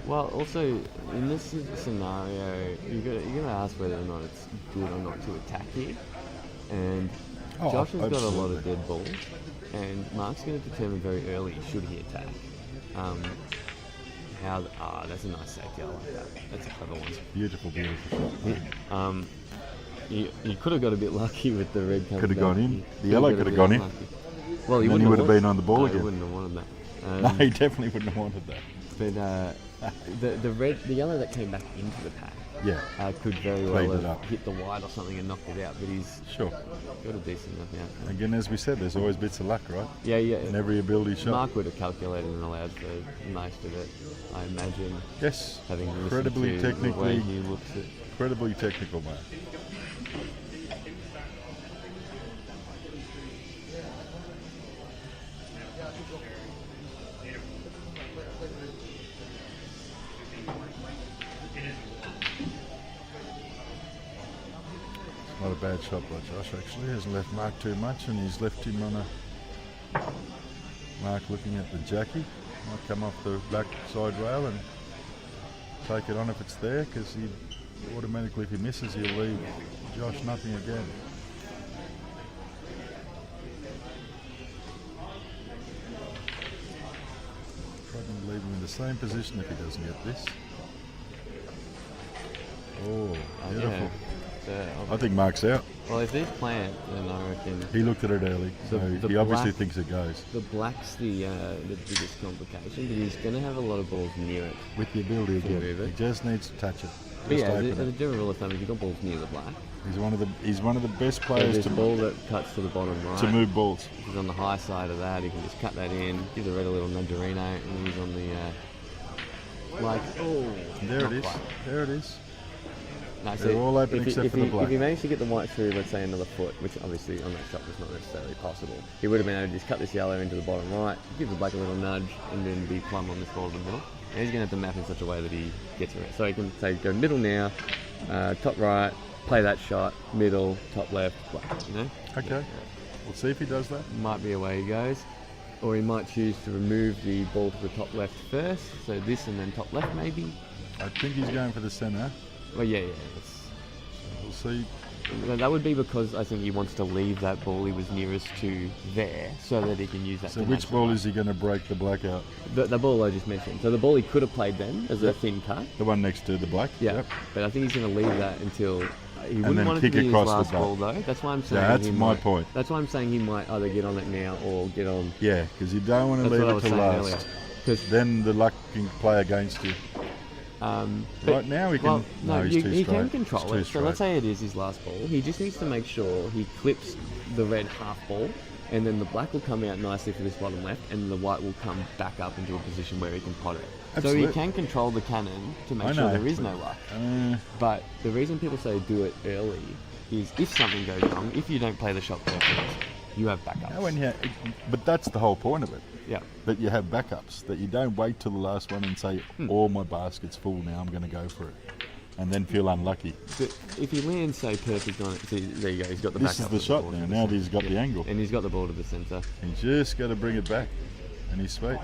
Well, also in this scenario, you're going to ask whether or not it's good or not to attack here. And Josh has got a lot of dead balls, and Marc's going to determine very early should he attack. That's a nice safety. I like that. That's a clever one. Beautiful shot. You could have got a bit lucky with the red coming Could have gone back. in. The yellow could have gone in. Well, he And then wouldn't he would have have been on the ball no, again. He wouldn't have wanted that. No, he definitely wouldn't have wanted that. But the yellow that came back into the pack could very Cleaned well it have up. hit the wide or something and knocked it out. But he's Sure. got a decent enough out. Again, as we said, there's always bits of luck, right? Yeah. In every ability shot. Marc would have calculated and allowed for most of it, I imagine. Yes. Having listened Incredibly to the way technically, he looks at. incredibly technical, man. Not a bad shot by Josh, actually. Hasn't left Marc too much, and he's left him on a Marc looking at the Jackie. Might come off the back side rail and take it on if it's there, because he automatically, if he misses, he'll leave Josh nothing again. Probably leave him in the same position if he doesn't get this. Oh, beautiful. I think Marc's out. Well, if these plant, then I reckon He looked at it early, so he obviously thinks it goes. the black's the biggest complication, but he's going to have a lot of balls near it. With the ability To again, move it. he just needs to touch it. But Just yeah, open as a it. general rule of thumb, if you've got balls near the black, He's one of the best so players there's to a ball that cuts to the bottom right. to move balls. If he's on the high side of that, he can just cut that in, give the red a little nudgerino, and he's on the There it not is. quite. There it is. No, They're all open except for the black. If he managed to get the white through, let's say another foot, which obviously on that shot was not necessarily possible, he would have been able to just cut this yellow into the bottom right, give the black a little nudge, and then be plumb on this ball in the middle. And he's going to have to map in such a way that he gets it. So he can say go middle now, top right, play that shot, middle, top left, black. You know? Okay. We'll see if he does that. Might be a way he goes. Or he might choose to remove the ball to the top left first, so this and then top left maybe. I think he's going for the centre. Well, yeah. We'll see. That would be because I think he wants to leave that ball he was nearest to there so that he can use that. So to which match ball the is he going to break the black out? The ball I just mentioned. So the ball he could have played then as a thin cut. The one next to the black? Yeah. Yep. But I think he's going to leave that until he then wouldn't want it to kick be his across the last back. ball though. That's why I'm saying. Yeah, that's he my might- point. That's why I'm saying he might either get on it now or get on. Yeah, because you don't want to That's leave what I it was to saying last. earlier. 'Cause, Then the luck can play against you. but- Right now he can. Well, no, he's too he straight. can control He's too it. So let's straight. say it is his last ball. He just needs to make sure he clips the red half ball, and then the black will come out nicely for this bottom left, and the white will come back up into a position where he can pot it. So Absolutely. he can control the cannon to make I sure know. there is no luck. Uh, But the reason people say do it early is if something goes wrong, if you don't play the shot perfect, you have backups. no, but that's the whole point of it. Yeah. That you have backups. That you don't wait till the last one and say, "All my basket's full now. I'm going to go for it," and then feel unlucky. But if he lands so perfect on it, see, there you go. He's got the This is backup the of shot ball now. to the Now centre. he's got the angle. And he's got the ball to the centre. He's just got to bring it back, and he's sweet.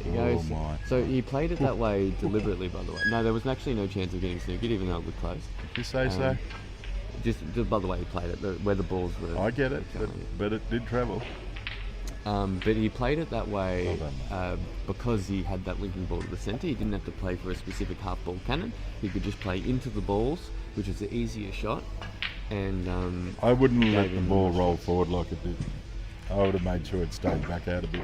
There he goes. Oh my! So he played it that way deliberately, by the way. No, there was actually no chance of getting snookered, even though it was close. You say so? Just by the way he played it, where the balls were. I get it, were but it did travel. but he played it that way Well done, because he had that linking ball to the centre. He didn't have to play for a specific half ball cannon. He could just play into the balls, which is the easier shot. And I wouldn't gave let the him ball the roll shots. forward like it did. I would have made sure it stayed back out a bit.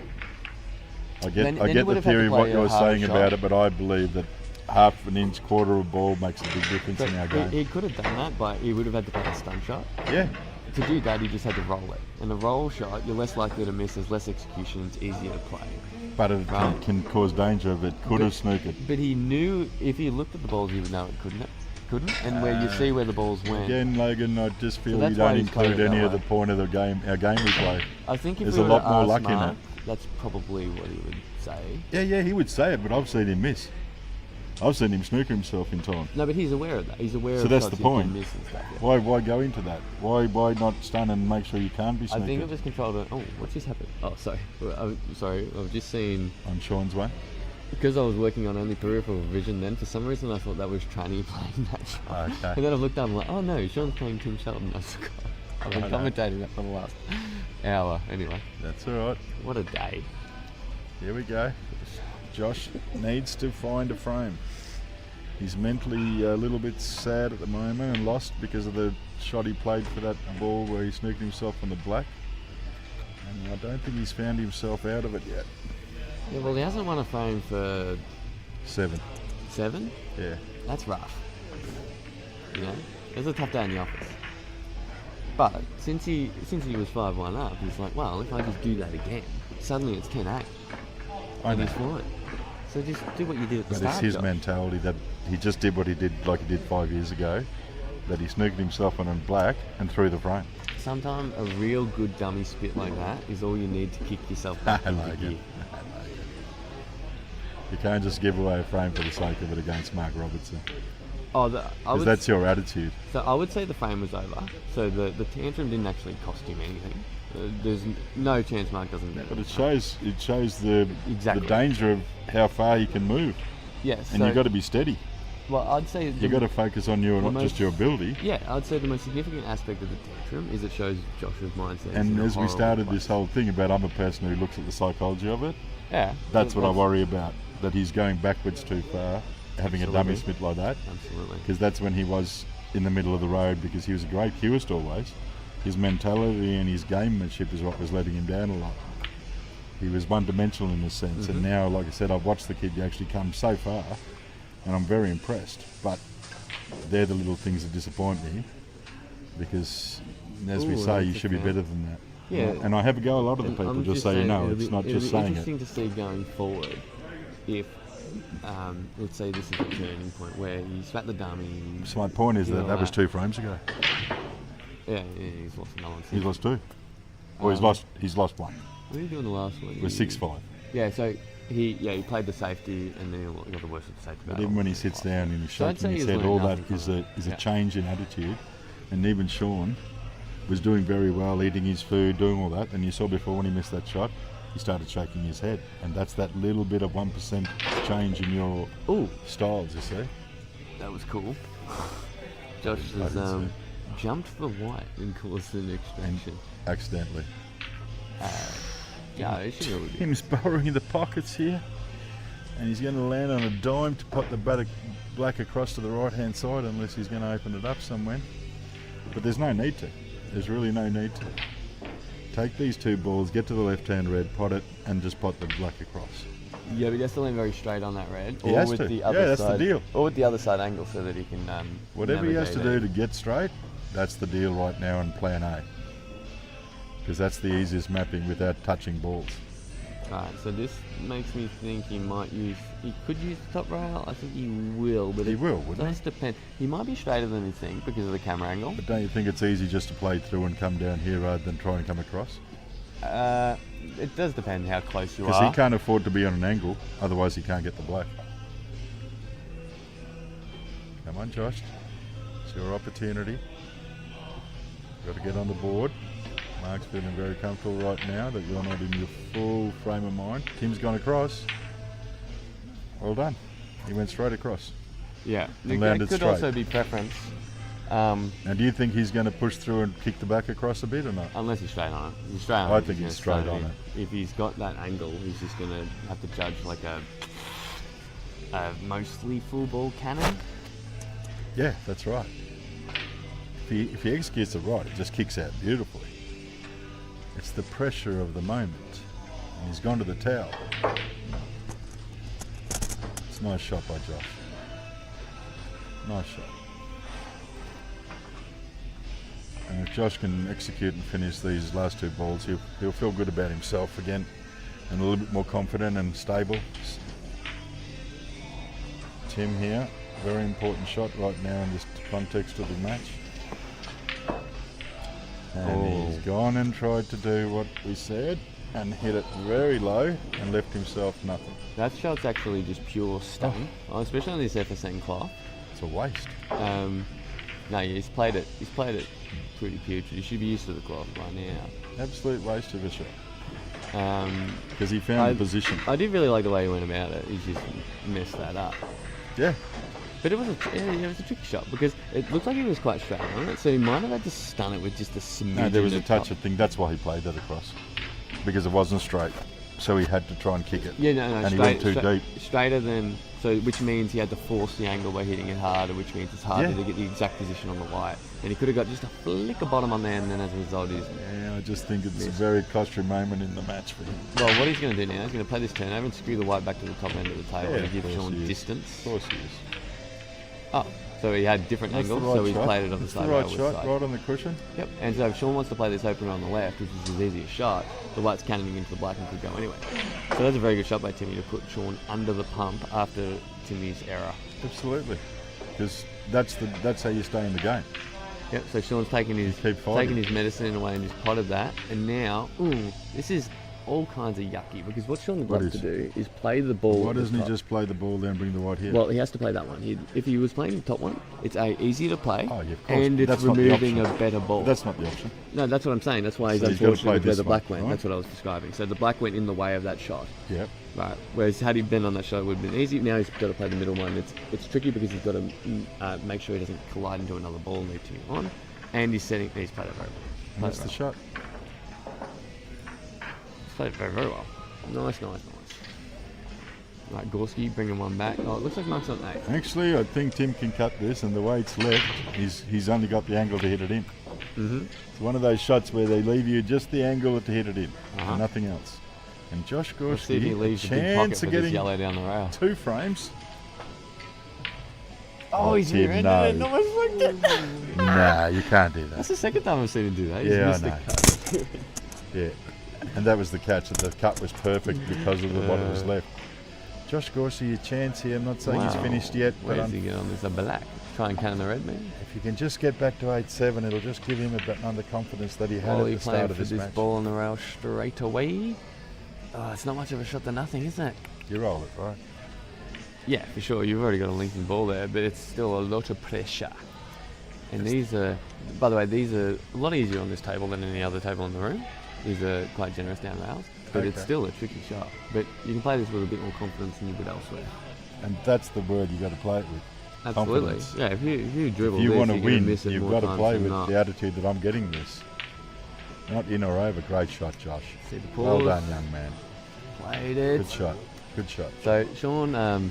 I Then get he the would have had to theory of what play you're a harder saying shot. about it, but I believe that half an inch, quarter of a ball makes a big difference but in our he game. could have done that, but he would have had to play a stun shot. Yeah, To do that, he just had to roll it. And a roll shot, you're less likely to miss, there's less execution, it's easier to play. but it Right. can cause danger if it could have snooked it. But he knew if he looked at the balls, he would know it couldn't. And where you see where the balls went. Again, Logan, I just feel that's you why don't he's played include it that any of the way. point of the game, our game we play. I think if There's we a were lot to more ask luck in Marc, it. that's probably what he would say. Yeah, he would say it, but I've seen him miss. I've seen him snooker himself in time. No, but he's aware of that. He's aware So of that's shots the he can point. miss and stuff. Yeah. Why go into that? Why not stun and make sure you can't be I think it snookered was controlled. Oh, what's just happened? Oh, sorry. Sorry, I've just seen. on Sean's way? Because I was working on only peripheral vision then, for some reason I thought that was Tranny playing that shot. Okay. And then I've looked up and I'm like, oh no, Sean's playing Tim Shelton. I forgot. I've been commentating that for the last hour. Anyway, That's all right. what a day. Here we go. Josh needs to find a frame. He's mentally a little bit sad at the moment and lost because of the shot he played for that ball where he snooked himself on the black. And I don't think he's found himself out of it yet. Yeah, well, he hasn't won a frame for 7. 7. Yeah. That's rough. You know, it was a tough day in the office. But since he was 5-1 up, he's like, well, if I just do that again, suddenly it's 10-8. I And know. he's fine. So just do what you did at the But start. it's his Josh. mentality that he just did what he did, like he did 5 years ago, that he snooked himself on a black and threw the frame. Sometimes a real good dummy spit like that is all you need to kick yourself back I into like gear. it. You can't just give away a frame for the sake of it against Marc Robertson. Oh, Because that's your attitude. So I would say the frame was over. So the tantrum didn't actually cost him anything. There's no chance Marc doesn't get it. But it shows the Exactly. danger of how far he can move. Yes. And you've got to be steady. Well, I'd say You've got to focus on you and not just your ability. Yeah, I'd say the most significant aspect of the tantrum is it shows Josh's mindset. And is in a as we horrible started place. this whole thing about, I'm a person who looks at the psychology of it. Yeah. That's what I worry about. That he's going backwards too far, having a dummy Absolutely. spit like that. Absolutely. Because that's when he was in the middle of the road, because he was a great cueist always. His mentality and his gamemanship is what was letting him down a lot. He was one-dimensional in a sense, and now, like I said, I've watched the kid actually come so far, and I'm very impressed. But they're the little things that disappoint me, because, as we Ooh, say, you that's should be okay. better than that. Yeah. And I have a go a lot of the And people, I'm just so you saying, know, it'll it's be- not it'll just be saying interesting it. to see going forward if, let's say this is a turning point where he spat the dummy. So my point is you know, that was 2 frames ago. Yeah, he's lost another one. He's lost 2. Well, he's lost 1. What did he do in the last one? It was 6-5. Yeah, so he played the safety and then he got the worst of the safety. But battle. even when he sits down and he's So I'd shaking say his he's head, all learned that nothing is from a it. change in attitude. And even Sean was doing very well, eating his food, doing all that. And you saw before when he missed that shot, he started shaking his head. And that's that little bit of 1% change in your styles, you see. That was cool. Josh I has didn't see. jumped for white and caused an extraction. Accidentally. Yeah, it should really be. Tim's burrowing in the pockets here. And he's going to land on a dime to put the black across to the right-hand side, unless he's going to open it up somewhere. But there's no need to. There's really no need to. Take these 2 balls, get to the left-hand red, pot it, and just pot the black across. Yeah, but he has to land very straight on that red. He or has with to. the other Yeah, that's the side, deal. Or with the other side angle so that he can Whatever he has to navigate do it. to get straight, that's the deal right now in plan A. Because that's the easiest mapping without touching balls. Right, so this makes me think he could use the top rail. I think he will, but He will, it wouldn't he? does depend. He might be straighter than you think because of the camera angle. But don't you think it's easy just to play through and come down here rather than try and come across? It does depend how close you Because are. he can't afford to be on an angle, otherwise he can't get the black. Come on, Josh. It's your opportunity. Got to get on the board. Mark's feeling very comfortable right now that you're not in your full frame of mind. Tim's gone across. Well done. He went straight across. Yeah, And that landed could straight. also be preference. Now, do you think he's going to push through and kick the back across a bit or not? Unless he's straight on it. If he's straight on I it, think gonna he's straight start on in. If he's got that angle, he's just going to have to judge like a mostly full ball cannon. Yeah, that's right. If he executes it right, it just kicks out beautifully. It's the pressure of the moment. And he's gone to the towel. It's a nice shot by Josh. Nice shot. And if Josh can execute and finish these last 2 balls, he'll feel good about himself again and a little bit more confident and stable. Tim here, very important shot right now in this context of the match. And he's gone and tried to do what we said and hit it very low and left himself nothing. That shot's actually just pure stun, especially on this FSN cloth. It's a waste. No, yeah, he's played it pretty putrid. He should be used to the cloth by now. Absolute waste of a shot. Because he I- found the position. I did really like the way he went about it. He just messed that up. Yeah. But it was a tricky shot because it looked like he was quite straight on it, so he might have had to stun it with just a smidgen. No, there was a of touch top. of thing. That's why he played that across. Because it wasn't straight. so he had to try and kick it. Yeah, no, and he went too deep. Straighter than, so which means he had to force the angle by hitting it harder, which means it's harder to get the exact position on the white. And he could have got just a flick of bottom on there, and then as a result, he's Yeah, I just think it's a very costly moment in the match for him. well. What he's going to do now? He's going to play this turnover and screw the white back to the top end of the table to give of course Sean he is. distance. Of course he is. Oh, so he had different That's the angles, right so he's shot. played it on the That's side the right rail shot, side. right on the cushion. Yep. And so if Sean wants to play this opener on the left, which is his easiest shot, the white's cannoning into the black and could go anyway. So that's a very good shot by Timmy to put Sean under the pump after Timmy's error. Absolutely, because that's how you stay in the game. Yep. So Sean's taking his medicine in a way and just potted that, and now, this is all kinds of yucky because what Sean would love to do is play the ball. Why doesn't he just play the ball there and bring the white here? Well, he has to play that one. If he was playing the top one, it's easier to play, Oh, yeah, of course. and it's That's not the removing a option. better ball. That's not the option. No, that's what I'm saying. That's why he's So he's gotta unfortunate play with where this the black one, went. right? That's what I was describing. So the black went in the way of that shot. Yep. Right. Whereas had he been on that shot, it would have been easy. Now he's got to play the middle one. It's tricky because he's got to make sure he doesn't collide into another ball and leave Timmy on. And he's played it very well. And that's the shot. He's played it very, very well. Nice. Right, Gorski bringing one back. Oh, it looks like Marc's on 8. Actually, I think Tim can cut this, and the way it's left, he's only got the angle to hit it in. Mm-hmm. It's one of those shots where they leave you just the angle to hit it in, Uh-huh. and nothing else. And Josh Let's see if he Gorski, a leaves a big pocket chance for of this getting yellow down the rail. 2 frames. Oh, he's Tim, rear-ended no. it and almost flicked it. Nah, you can't do that. That's the second time I've seen him do that. He's Yeah, I missed know. the cut. Yeah, and that was the catch. The cut was perfect because of what was left. Josh Gorski, a chance here. I'm not saying he's Wow. finished yet, but Where's he get on this? A black. Try and cannon the red, maybe? if you can just get back to 8-7, it'll just give him a bit under confidence that he had While at he the playing start for of this this match. ball on the rail straight away. Oh, it's not much of a shot to nothing, is it? You roll it, right? Yeah, for sure. You've already got a linking ball there, but it's still a lot of pressure. And these are, by the way, these are a lot easier on this table than any other table in the room. These are quite generous down rails, but it's Okay. still a tricky shot. But you can play this with a bit more confidence than you would elsewhere. And that's the word you got to play it with. Absolutely. Confidence. Yeah, if you dribble If you this, want to you're gonna win, miss it you've more got to times play than with not. the attitude that I'm getting this. Not in or over. Great shot, Josh. See the Well pause. done, young man. Played it. Good shot. Good shot. So Sean,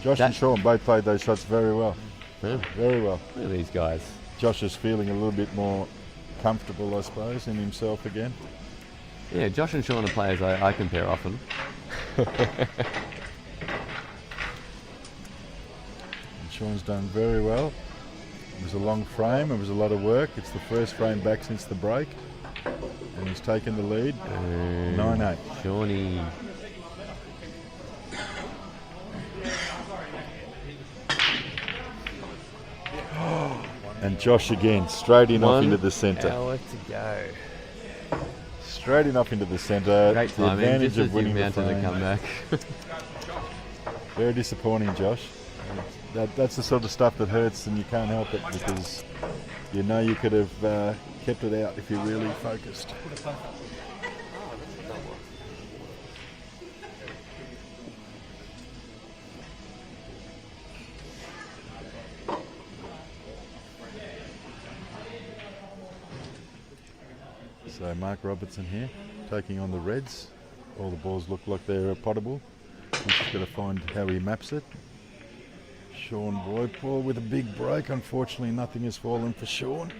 Josh and Sean both played those shots very well. yeah, Very well. look at these guys. Josh is feeling a little bit more comfortable, I suppose, in himself again. Yeah, Josh and Sean are players I compare often. And Sean's done very well. It was a long frame. It was a lot of work. It's the first frame back since the break. And he's taken the lead. 9-8. Shawnee. And Josh again, straight in off 1 into the centre. hour to go. Straight in off into the centre. Great The timing, advantage just of as you winning the mounted the frame. comeback. Very disappointing, Josh. That's the sort of stuff that hurts, and you can't help it because you know you could have kept it out if you really focused. So Marc Robertson here, taking on the Reds. All the balls look like they're potable. He's just got to find how he maps it. Sean Walpole with a big break. Unfortunately, nothing has fallen for Sean.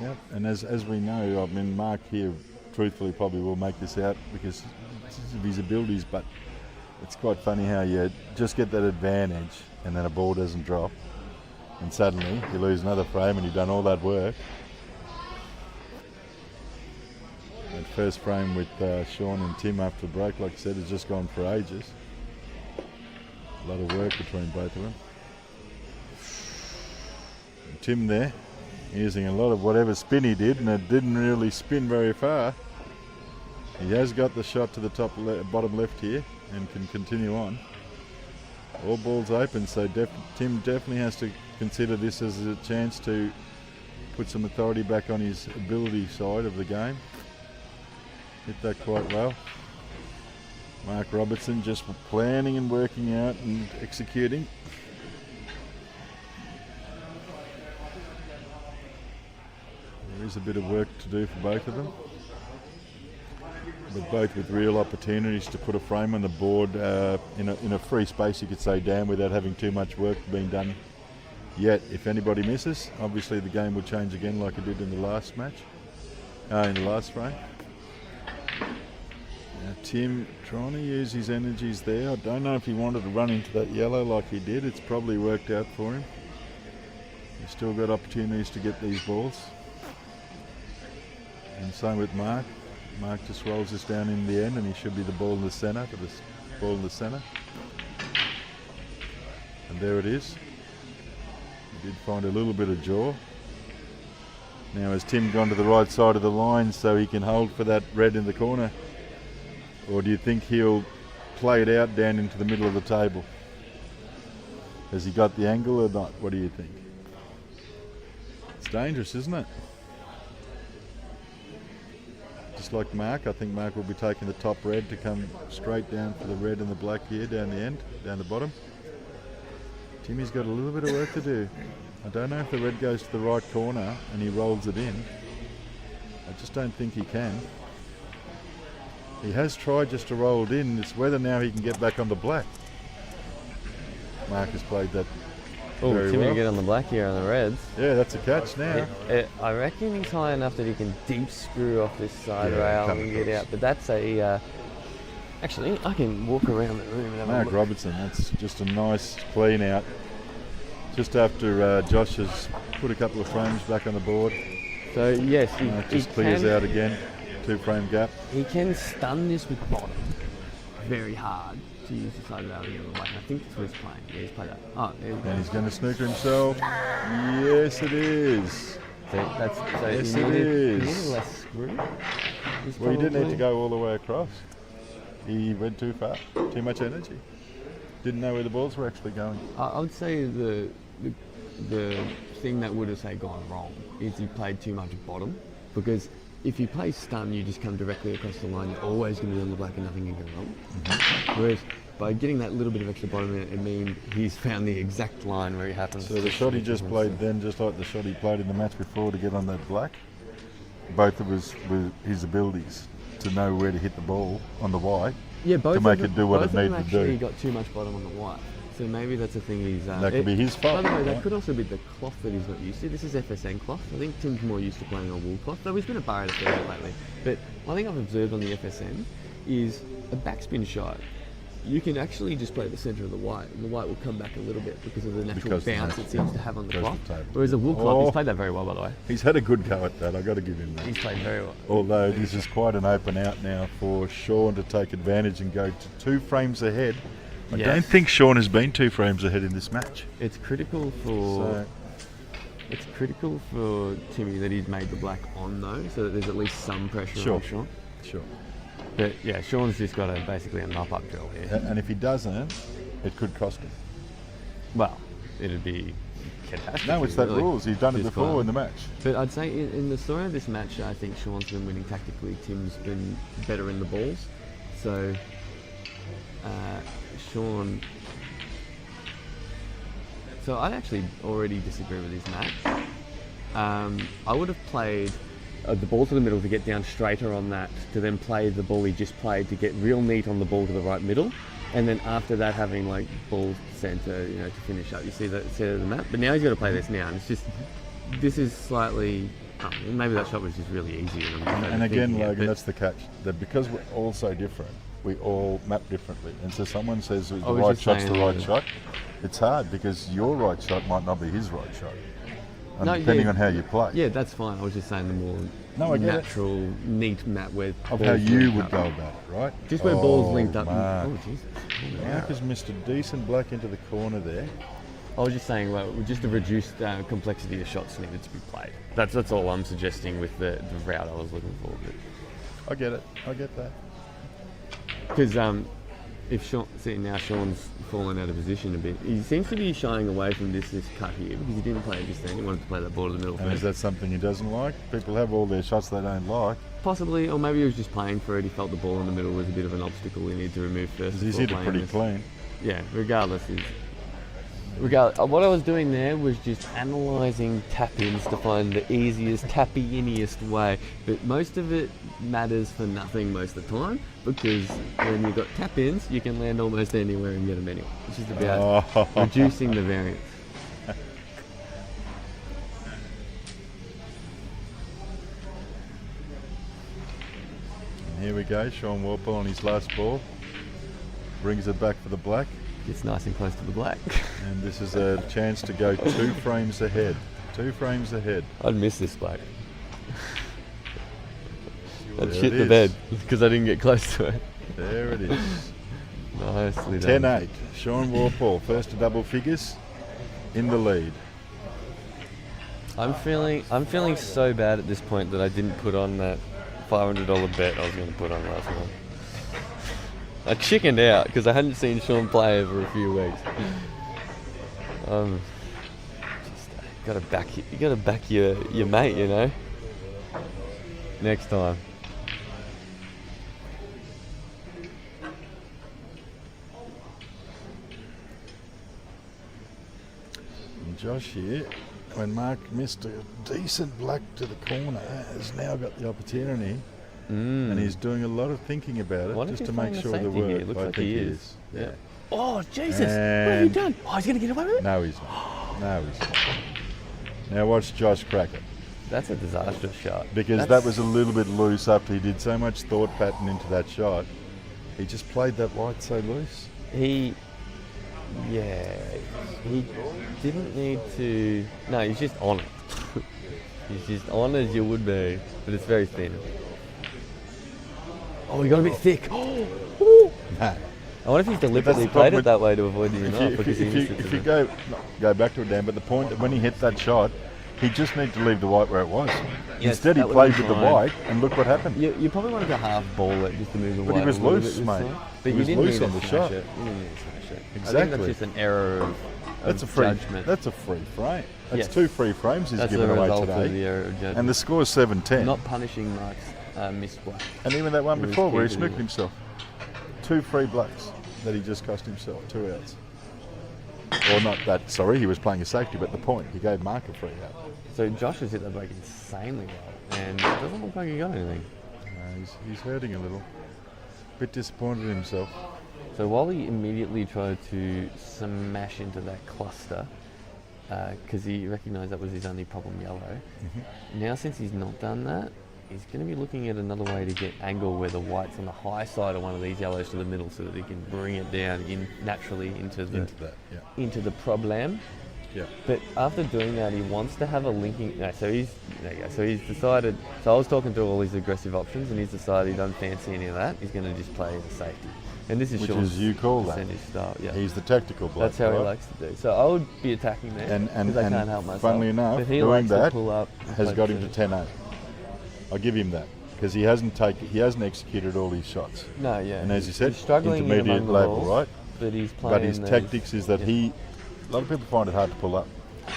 Yep, and as we know, I mean, Marc here, truthfully, probably will make this out because of his abilities, but it's quite funny how you just get that advantage and then a ball doesn't drop, and suddenly you lose another frame and you've done all that work. That first frame with Sean and Tim after the break, like I said, has just gone for ages. A lot of work between both of them. And Tim there, using a lot of whatever spin he did, and it didn't really spin very far. He has got the shot to the bottom left here and can continue on. All balls open, so Tim definitely has to consider this as a chance to put some authority back on his ability side of the game. Hit that quite well. Marc Robertson just planning and working out and executing. There is a bit of work to do for both of them. but both with real opportunities to put a frame on the board in a free space, you could say, down without having too much work being done. Yet, if anybody misses, obviously the game will change again like it did in the last match, in the last frame. Now Tim trying to use his energies there. I don't know if he wanted to run into that yellow like he did. It's probably worked out for him. He's still got opportunities to get these balls. And same with Marc. Marc just rolls this down in the end, and he should be the ball in the centre, for this ball in the centre. And there it is. He did find a little bit of jaw. Now has Tim gone to the right side of the line so he can hold for that red in the corner? Or do you think he'll play it out down into the middle of the table? Has he got the angle or not? What do you think? It's dangerous, isn't it? Just like Marc, I think Marc will be taking the top red to come straight down for the red and the black here down the end, down the bottom. Timmy's got a little bit of work to do. I don't know if the red goes to the right corner and he rolls it in. I just don't think he can. He has tried just to roll it in. It's whether now he can get back on the black. Marc has played that very Timmy well. to get on the black here on the reds. Yeah, that's a catch now. I reckon he's high enough that he can deep screw off this side Yeah, rail come and get across. out. But that's a... actually, I can walk around the room and have a Marc look. Robertson, that's just a nice clean out. Just after Josh has put a couple of frames back on the board. So, yes, he Just clears can, out again. 2-frame gap. He can stun this with bottom very hard to use the side rail to get on the black. I think that's what he's playing. Yeah, he's played that. Oh, there we go. And he's going to snooker himself. Yes, it is. So that's so Yes, he it needed, is. He needed less screw. Well, he didn't need to go all the way across. He went too far. Too much energy. Didn't know where the balls were actually going. I would say the thing that would have say gone wrong is he played too much bottom, because if you play stun, you just come directly across the line. You're always going to be on the black and nothing can go wrong. Mm-hmm. Whereas by getting that little bit of extra bottom in it, it means he's found the exact line where he happens. So the shot he just played then, just like the shot he played in the match before to get on that black, both of us with his abilities to know where to hit the ball on the white, yeah, both to make of it do what both it of them needed to actually do. got too much bottom on the white. So maybe that's a thing he's... That could be his fault. By the way, that right? could also be the cloth that he's not used to. This is FSN cloth. I think Tim's more used to playing on wool cloth, though he's been a bar at a fair bit lately. But one thing I've observed on the FSN is a backspin shot. You can actually just play the centre of the white, and the white will come back a little bit because of the natural Because the bounce it seems to have on the goes cloth. to the table. Whereas a wool cloth, Oh. he's played that very well, by the way. He's had a good go at that, I've got to give him that. He's played very well. Although this is quite an open out now for Sean to take advantage and go to 2 frames ahead. I Yes. don't think Sean has been 2 frames ahead in this match. It's critical for... So, It's critical for Timmy that he's made the black on though, so that there's at least some pressure Sure. on Sean. sure. But yeah, Sean's just got basically a mop-up drill here. And if he doesn't, it could cost him. Well, it'd be catastrophe. No, it's that really. rules. He's done it Just before fine. in the match. But I'd say in the story of this match, I think Sean's been winning tactically. Tim's been better in the balls. So Sean. So I actually already disagree with this match. I would have played the ball to the middle to get down straighter on that, to then play the ball he just played to get real neat on the ball to the right middle, and then after that having like ball centre, you know, to finish up. You see the map, but now he's got to play this now, and it's just this is slightly. Maybe that shot was just really easy. And again, Logan, that's the catch. That because we're all so different, we all map differently. And so someone says the was right just shot's the saying right that- shot. It's hard because your right shot might not be his right shot. And No, depending yeah. on how you play. Yeah, that's fine. I was just saying the more No, I get it. natural, neat map where Of balls how you link would up. go about it, right? Just where balls linked up. Marc. Oh, Jesus. Marc has missed a decent black into the corner there. I was just saying, well, just a reduced complexity of shots needed to be played. That's all I'm suggesting with the route I was looking for. I get it. I get that. Because if Sean, see now Sean's fallen out of position a bit. He seems to be shying away from this cut here because he didn't play it just then. He wanted to play that ball to the middle And is first. that something he doesn't like? People have all their shots they don't like. Possibly, or maybe he was just playing for it. He felt the ball in the middle was a bit of an obstacle he needed to remove first. He's before hit it playing pretty this. clean. Yeah, regardless, what I was doing there was just analysing tap-ins to find the easiest, tappy-iniest way. But most of it matters for nothing most of the time, because when you've got tap-ins, you can land almost anywhere and get them anywhere. It's just about reducing the variance. And here we go, Sean Walpole on his last ball. Brings it back for the black. It's nice and close to the black. And this is a chance to go 2 frames ahead. 2 frames ahead. I'd miss this black. I'd There shit it the is. bed because I didn't get close to it. There it is. Nicely done. 10-8. Sean Walpole, first to double figures, in the lead. I'm feeling so bad at this point that I didn't put on that $500 bet I was going to put on last night. I chickened out because I hadn't seen Sean play over a few weeks. You gotta back your mate, you know. Next time. And Josh here, when Marc missed a decent black to the corner, has now got the opportunity. And he's doing a lot of thinking about it What if just to he's make playing sure the the safety work. here? It looks I like think he he is. Yeah. Oh Jesus! What have you And- done? Oh, he's gonna get away with it. No, he's not. No, he's not. Now watch Josh crack it. That's a disastrous shot. Because that was a little bit loose after he did so much thought pattern into that shot. He just played that white so loose. He didn't need to. No, he's just on it. He's just on as you would be, but it's very thin. Oh, he got a bit thick. No. I wonder if he's deliberately the played problem it that way to avoid the If off you, because he missed it. if you go back to it, Dan, but the point that when he hit that shot, he just needed to leave the white where it was. Yes, Instead, he that would've played been with the fine. white, and look what happened. You probably wanted to half ball it just to move the But white he was a little loose, bit this mate. time. He But you was didn't loose need on to the smash shot. it. You didn't need to smash it. I think Exactly. that's just an error of That's a free. judgment. That's a free frame. That's Yes. 2 free frames he's That's given the away result of the today, error of judgment. and the score's 7-10. Not punishing Marc's missed black. And even that one He was before where he keeping snooked it. himself. 2 free blacks that he just cost himself, 2 outs. Or not that, sorry, he was playing a safety, but the point, he gave Marc a free out. So Josh has hit that break insanely well, and it doesn't look like he got anything. He's hurting a little. Bit disappointed in himself. So while he immediately tried to smash into that cluster, because he recognised that was his only problem yellow, now since he's not done that, he's going to be looking at another way to get angle where the white's on the high side of one of these yellows to the middle so that he can bring it down naturally into the problem. Yeah. But after doing that, he wants to have a linking. No, so he's decided. So I was talking through all these aggressive options, and he's decided he doesn't fancy any of that. He's going to just play the safety, and this is Which Sean's is, you call that. percentage style. Yeah, He's the tactical bloke. that's how he right? likes to do. So I would be attacking there And because I can't help myself. funnily enough, but he doing likes that to pull up and has play got him to percentage. 10-8. I'll give him that because he hasn't executed all his shots. No, yeah. And as you said, he's struggling intermediate among the level, balls, right? But he's playing. But his those- tactics is that a lot of people find it hard to pull up.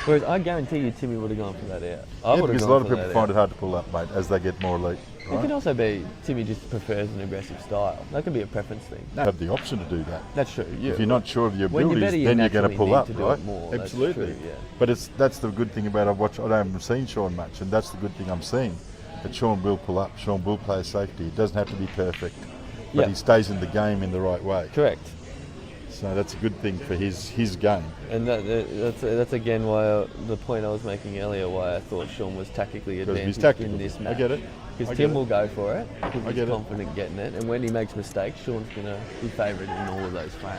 Whereas I guarantee you, Timmy would have gone for that out. I Yeah, would have because a gone lot of for people that find out. it hard to pull up, mate, as they get more elite. It Right? could also be Timmy just prefers an aggressive style. That could be a preference thing. You have the option to do that. That's true. Yeah. If you're not sure of your When you're abilities, better, you then you're going to naturally pull need up, to do right? it more. That's Absolutely. true, yeah. But that's the good thing about I haven't seen Sean much, and that's the good thing I'm seeing. That Sean will pull up. Sean will play safety. It doesn't have to be perfect, but Yeah. he stays in the game in the right way. Correct. So that's a good thing for his game. And that's again why the point I was making earlier, why I thought Sean was tactically Because he's advantaged tactical. in this I match. get it. Because I Tim get it. will go for it because I he's get it. confident getting it, and when he makes mistakes, Sean's going to be favoured in all of those frames.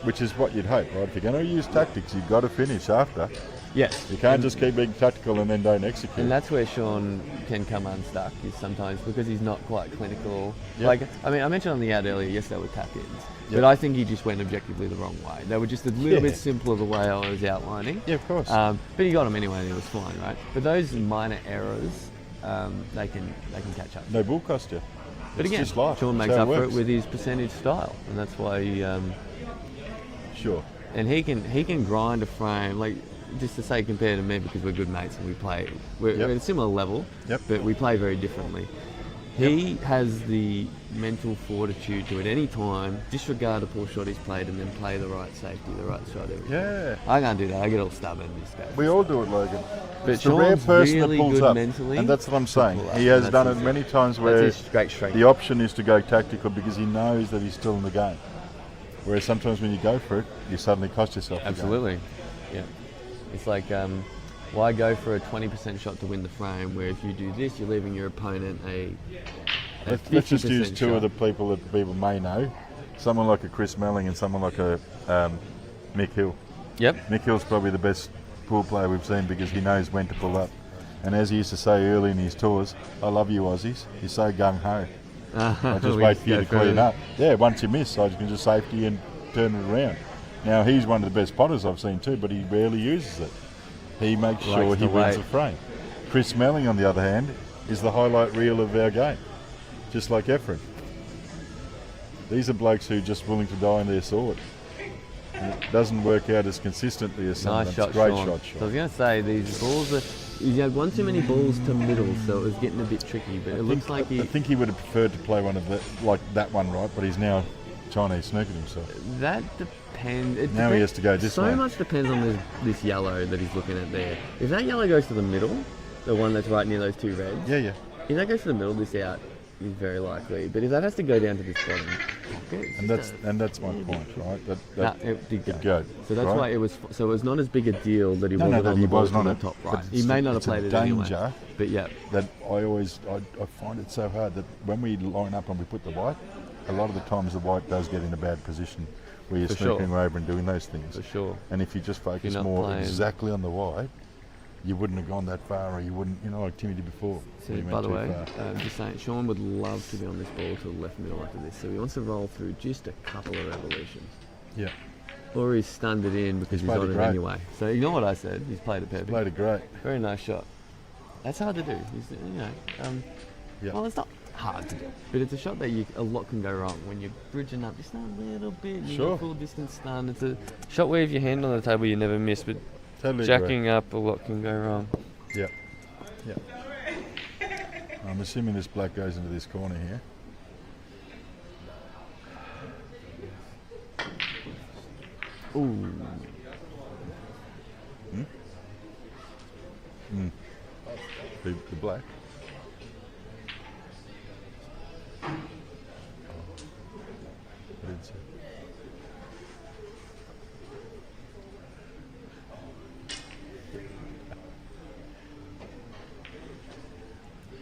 Which is what you'd hope, right? If you're going to use tactics, you've got to finish after. Yes. You can't just keep being tactical and then don't execute. And that's where Sean can come unstuck, is sometimes because he's not quite clinical. Yep. Like, I mean, I mentioned on the ad earlier, yes, they were tap-ins. Yep. But I think he just went objectively the wrong way. They were just a little Yeah. bit simpler the way I was outlining. Yeah, of course. But he got them anyway, and it was fine, right? But those minor errors, they can catch up. No bull cost you. But It's again, just life. Sean It's makes how up for it works. with his percentage style, and that's why he. Sure. And he can grind a frame, like just to say compared to me, because we're good mates and we're Yep. at a similar level, Yep. but we play very differently. He has the mental fortitude to at any time disregard a poor shot he's played and then play the right safety, the right shot. Yeah. I can't do that. I get all stubborn. We all do it, Logan. But It's the rare Sean's person really that pulls good up, mentally and that's what I'm to saying. pull up, He has and done that's it his- many times where That's his great strength. the option is to go tactical because he knows that he's still in the game. Whereas sometimes when you go for it, you suddenly cost yourself the game. Absolutely. Yeah. It's like, why go for a 20% shot to win the frame, where if you do this, you're leaving your opponent a Let's just use 50% two of shot. the people that people may know. Someone like a Chris Melling and someone like a Mick Hill. Yep. Mick Hill's probably the best pool player we've seen because he knows when to pull up. And as he used to say early in his tours, I love you Aussies, you're so gung-ho. I just We wait for you go to clean further. up. Yeah, once you miss, I can just safety and turn it around. Now, he's one of the best potters I've seen too, but he rarely uses it. He makes sure Likes he to wins wait. the frame. Chris Melling, on the other hand, is the highlight reel of our game, just like Efren. These are blokes who are just willing to die on their sword. And it doesn't work out as consistently as some Nice of shot, them. Great Sean. shot, So I Sean. was going to say, these balls are... He had one too many balls to middle, so it was getting a bit tricky, but it looks like I think he would have preferred to play one of the, like that one, right? But he's now Chinese snookered himself. That depends. It Now he depends- has to go this so way. much depends on this yellow that he's looking at there. If that yellow goes to the middle, the one that's right near those two reds, Yeah, yeah. if that goes to the middle, this out is very likely. But if that has to go down to this bottom pocket, it's And just that's my point, right? That Nah, it did go. could go. So that's right? why it was. So it was not as big a deal that he No, wasn't no, on he the ball was from not the a- top but right. He it's may a- not have it's a played it anyway. danger. But yeah, that I find it so hard that when we line up and we put the white, a lot of the times the white does get in a bad position where you're For sure. sneaking over and doing those things. for sure. And if you just focus not more playing- exactly on the white, you wouldn't have gone that far, or you wouldn't, like Timmy did before. So, where he by went the too way, far. just saying, Sean would love to be on this ball to the left middle after this. So he wants to roll through just a couple of revolutions. Yeah, Or he's stunned it in because he's played on it it great. anyway. So you know what I said? He's played it perfect. played it great. Very nice shot. That's hard to do. Yeah. Well, it's not hard to do, but it's a shot that a lot can go wrong when you're bridging up just a little bit. You Sure. got full distance stun. It's a shot where if your hand on the table you never miss, but Totally agree. jacking up a lot can go wrong. Yeah, yeah. I'm assuming this black goes into this corner here. Ooh. The black. I didn't see.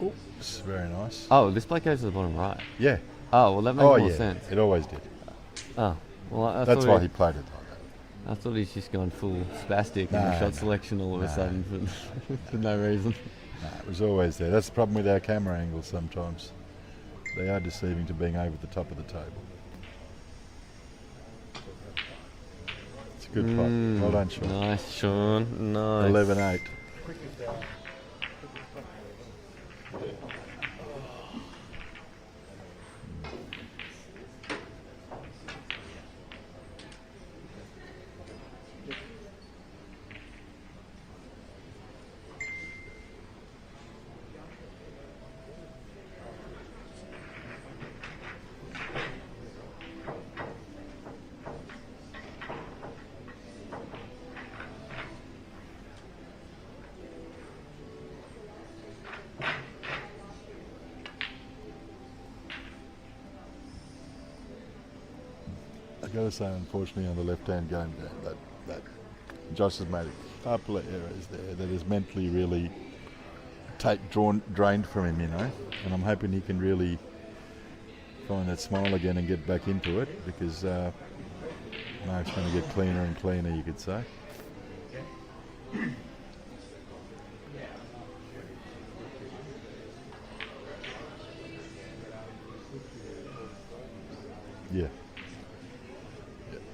Oops, very nice. Oh, this black goes to the bottom right. Yeah. Oh, well, that makes Oh, more yeah. sense. It always did. Oh, well, I That's thought why he played it like that. I thought he's just gone full spastic in No, the shot no, selection all of a no. sudden for no reason. No, it was always there. That's the problem with our camera angles sometimes. They are deceiving to being over the top of the table. It's a good pot. Well done, Sean. Nice, Sean. Nice. 11-8. I got to say, unfortunately, on the left-hand game, that Josh has made a couple of errors there that is mentally really drained from him, And I'm hoping he can really find that smile again and get back into it because Marc's going to get cleaner and cleaner, you could say. Yeah.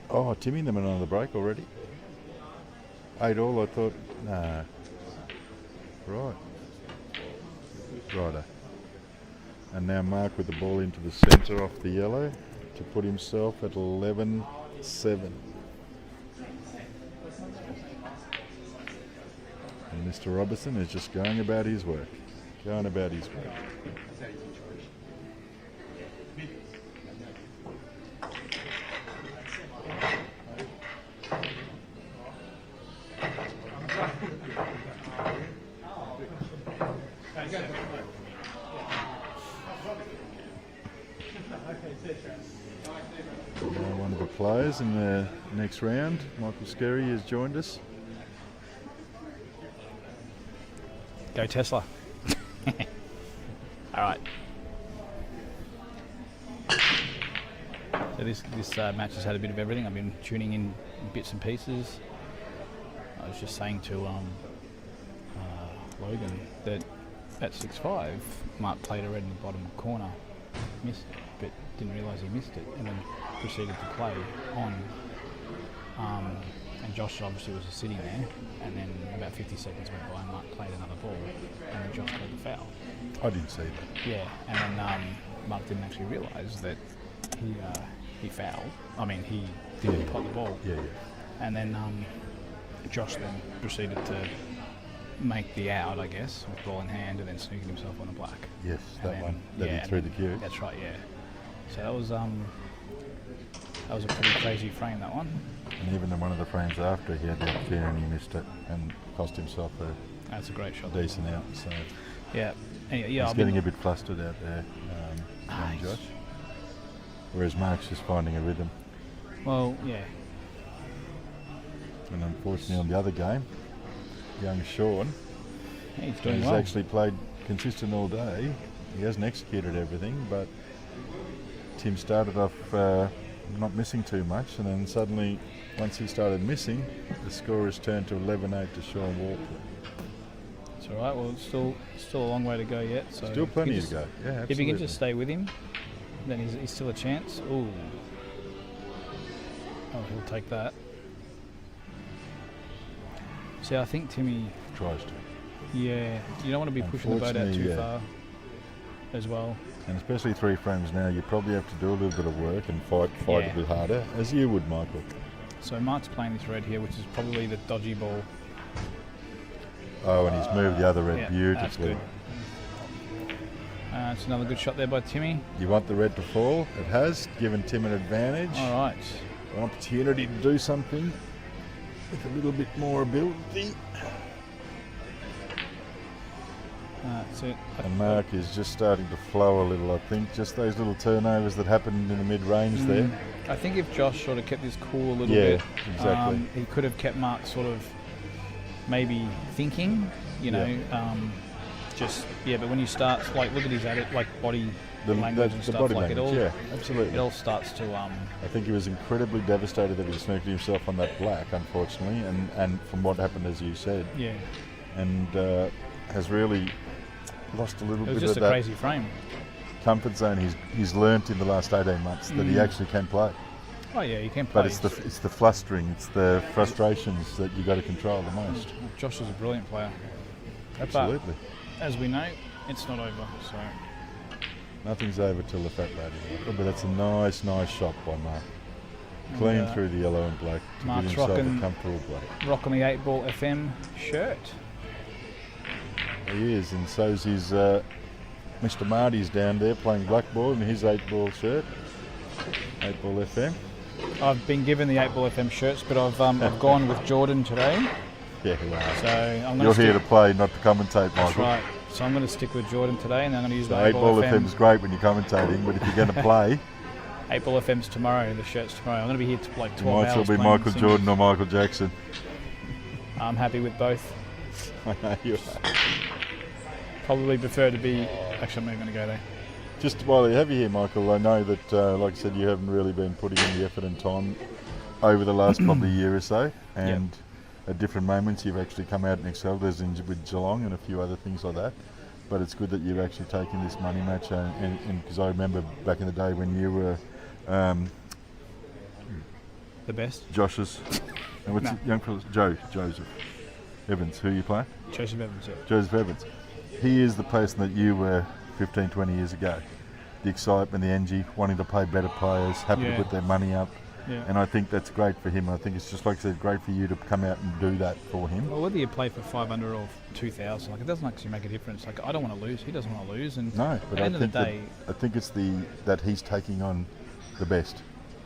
Oh, Timmy, them another break already? 8-all, I thought. Nah. Right. Righto. And now Marc with the ball into the centre off the yellow to put himself at 11-7. And Mr. Robertson is just going about his work. Going about his work. One of the players in the next round, Michael Skerry, has joined us. Go Tesla. All right. So this match has had a bit of everything. I've been tuning in bits and pieces. I was just saying to Logan that at 6-5, Marc played a red in the bottom corner, missed it, but didn't realise he missed it, and then proceeded to play on. And Josh obviously was sitting there, and then about 50 seconds went by and Marc played another ball, and then Josh called the foul. I didn't see that. Yeah, and then Marc didn't actually realise that he fouled. I mean, he didn't pot the ball. Yeah. And then Josh then proceeded to make the out, I guess, with ball in hand, and then sneaking himself on a black. Yes, And that then- one. That yeah, he threw the cue. That's right, yeah. So that was a pretty crazy frame, that one. And even in one of the frames after, he had the opportunity and he missed it and cost himself That's a great shot. a decent out. So Yeah. Anyway, yeah, he's I've getting been, a bit flustered out there, young he's- Josh. Whereas Marc's just finding a rhythm. well, yeah. And unfortunately on the other game, young Sean, He's doing he's well. actually played consistent all day. He hasn't executed everything, but Tim started off not missing too much, and then suddenly, once he started missing, the score has turned to 11-8 to Sean Walpole. It's all right. Well, it's still a long way to go yet. So Still if he plenty can to just- go. Yeah, absolutely. If he can just stay with him, then he's still a chance. Ooh. Oh, he'll take that. See, I think Timmy, tries to. yeah, you don't want to be pushing the boat out too Unfortunately, far as well. And especially 3 frames now, you probably have to do a little bit of work and fight Yeah. a bit harder, as you would, Michael. So Marc's playing this red here, which is probably the dodgy ball. Oh, and he's moved the other red Yeah, beautifully. that's good. It's another good shot there by Timmy. You want the red to fall? It has given Tim an advantage. All right. An opportunity to do something with a little bit more ability. That's it. And Marc is just starting to flow a little, I think. Just those little turnovers that happened in the mid-range there. I think if Josh sort of kept his cool a little Yeah, bit, exactly. he could have kept Marc sort of maybe thinking, you know, but when you start, like, look at his body language and the stuff, body like language, it all, absolutely. it all starts to, I think he was incredibly devastated that he snooked himself on that black, unfortunately, and from what happened, as you said, yeah, and has really lost a little it was bit just of a that crazy frame. comfort zone he's learnt in the last 18 months that he actually can play. Oh yeah, you can play. But it's the flustering, it's the frustrations that you got to control the most. Josh is a brilliant player. Absolutely. But, as we know, it's not over. So Nothing's over till the fat lady. But that's a nice shot by Marc. Clean through the yellow and black to Marc's give himself rocking- a comfortable black. rocking the 8-ball FM shirt. He is, and so's his Mr. Marty's down there playing blackball in his 8-ball shirt. 8-ball FM. I've been given the 8-ball FM shirts, but I've gone with Jordan today. Yeah, you are. So I'm going You're to here to play, not to commentate, That's Michael. right. So I'm going to stick with Jordan today, and then I'm going to use The my 8-ball 8-ball FM. FM is great when you're commentating, but if you're going to play, 8-ball FM's tomorrow. The shirt's tomorrow. I'm going to be here to like you 12 might hours. still be playing Michael singles. Jordan or Michael Jackson. I'm happy with both. I know you are. Probably prefer to be. Actually, I'm not going to go there. Just while I have you here, Michael, I know that, like I said, you haven't really been putting in the effort and time over the last probably year or so, and at different moments you've actually come out and excelled, as in with Geelong and a few other things like that. But it's good that you've actually taken this money match, and because I remember back in the day when you were The best. Josh's, and what's No. the young fella's? Joseph Evans, who you play? Joseph Evans. Yeah. Joseph Evans. He is the person that you were 15, 20 years ago. The excitement, the energy, wanting to play better players, happy to put their money up. Yeah. And I think that's great for him. I think it's just, like I said, great for you to come out and do that for him. Well, whether you play for 500 or 2,000, like, it doesn't actually make a difference. Like, I don't want to lose. He doesn't want to lose. And No, at but the I end of the think day, I think it's that he's taking on the best.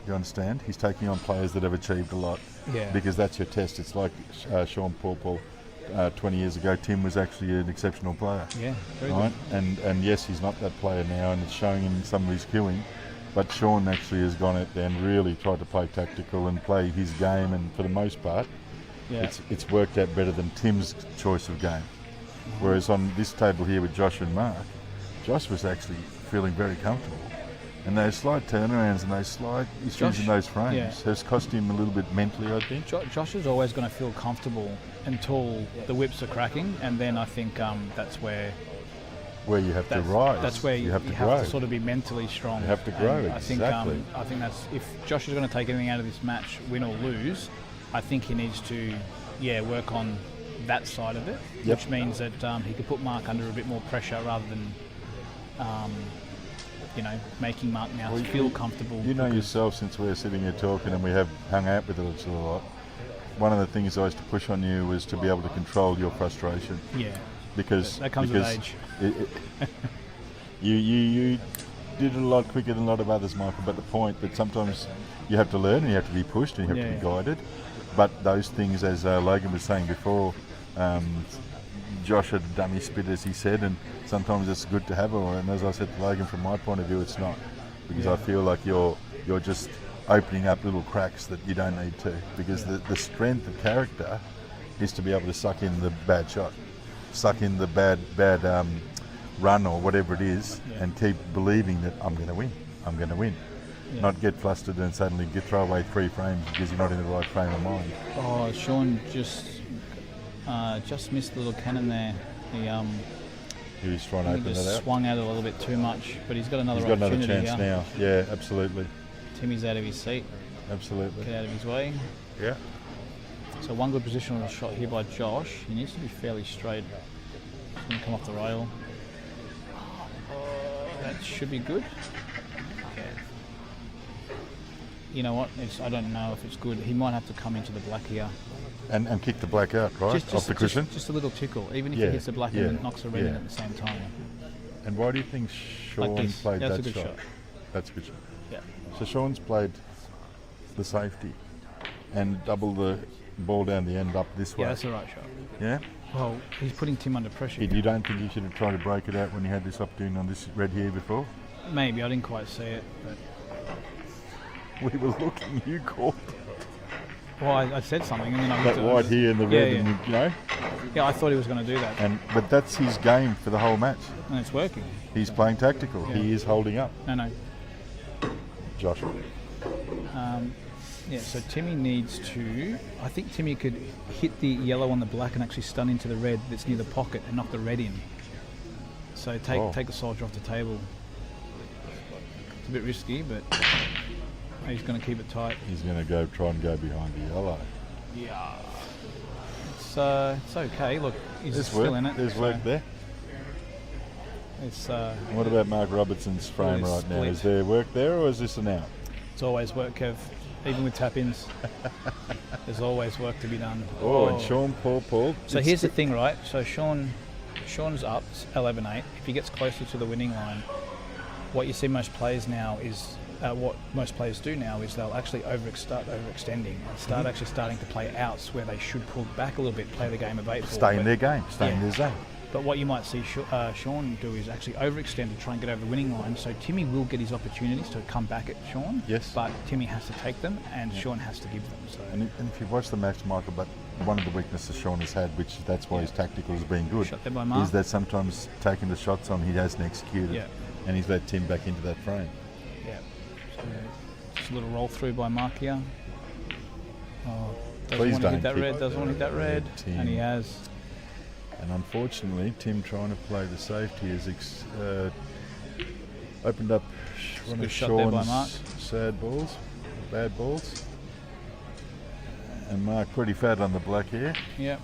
You understand? He's taking on players that have achieved a lot. Yeah. Because that's your test. It's like Sean Walpole 20 years ago. Tim was actually an exceptional player. yeah, very Right? good. And yes, he's not that player now, and it's showing him some of his queuing. But Sean actually has gone out there and really tried to play tactical and play his game, and for the most part, it's worked out better than Tim's choice of game. Whereas on this table here with Josh and Mark, Josh was actually feeling very comfortable. And those slight turnarounds and those slight issues in those frames has cost him a little bit mentally, I think. Josh is always going to feel comfortable until the whips are cracking, and then I think that's where you have to rise. That's where you have to sort of be mentally strong. You have to grow, and exactly. I think that's, if Josh is going to take anything out of this match, win or lose, I think he needs to work on that side of it, which means that he could put Marc under a bit more pressure rather than making Marc now feel comfortable. You know yourself, since we're sitting here talking and we have hung out with it a lot, one of the things I used to push on you was to be able to control your frustration. Yeah. Because that comes with age. You did it a lot quicker than a lot of others, Michael, but the point that sometimes you have to learn and you have to be pushed and you have to be guided. But those things, as Logan was saying before, Josh had a dummy spit, as he said, and sometimes it's good to have it. And as I said to Logan, from my point of view, it's not, because I feel like you're just opening up little cracks that you don't need to, because the strength of character is to be able to suck in the bad shot, suck in the bad run or whatever it is, and keep believing that I'm going to win. Not get flustered and suddenly throw away 3 frames because you're not in the right frame of mind. Oh, Sean just missed the little cannon there. He was trying to open it out. Swung out a little bit too much, but he's got another chance now. Yeah, absolutely. Timmy's out of his seat. Absolutely. Get out of his way. Yeah. So one good positional shot here by Josh. He needs to be fairly straight. He's going to come off the rail. That should be good. You know what? I don't know if it's good. He might have to come into the black here. And kick the black out, right? Off the cushion? Just a little tickle, even if he hits the black and knocks the red in at the same time. And why do you think Sean played that shot? That's a good shot. Yeah. So Sean's played the safety and double the ball down the end up this way. Yeah, that's the right shot. Yeah? Well, he's putting Tim under pressure. You don't think he should have tried to break it out when he had this opportunity on this red here before? Maybe, I didn't quite see it, but... We were looking, you called. Well, I said something, and then I that white here in the red, and you know. Yeah, I thought he was going to do that. But that's his game for the whole match. And it's working. He's playing tactical. Yeah. He is holding up. No. Josh. So Timmy needs to. I think Timmy could hit the yellow on the black and actually stun into the red that's near the pocket and knock the red in. So take the soldier off the table. It's a bit risky, but. He's going to keep it tight. He's going to try and go behind the yellow. Yeah. It's okay. Look, he's still in it. There's work there. It's. What about Marc Robertson's frame right now? Is there work there, or is this an out? It's always work, Kev. Even with tap-ins, there's always work to be done. And Sean Paul. So here's the thing, right? So Sean's up 11-8. If he gets closer to the winning line, what you see most players now is. What most players do now is they'll actually start overextending and start actually starting to play outs where they should pull back a little bit, play the game of 8-4. Stay in their game, stay in their zone. But what you might see Sean do is actually overextend to try and get over the winning line. So Timmy will get his opportunities to come back at Sean. Yes. But Timmy has to take them, and Sean has to give them. So. And if you've watched the match, Michael, but one of the weaknesses Sean has had, which that's why his tactical has been good, shot there by Marc. Is that sometimes taking the shots on he hasn't executed, and he's let Tim back into that frame. Yeah. Just a little roll through by Marc here. Doesn't want to hit that red. And he has. And unfortunately, Tim trying to play the safety has opened up one of Sean's bad balls. And Marc pretty fat on the black here. Yep.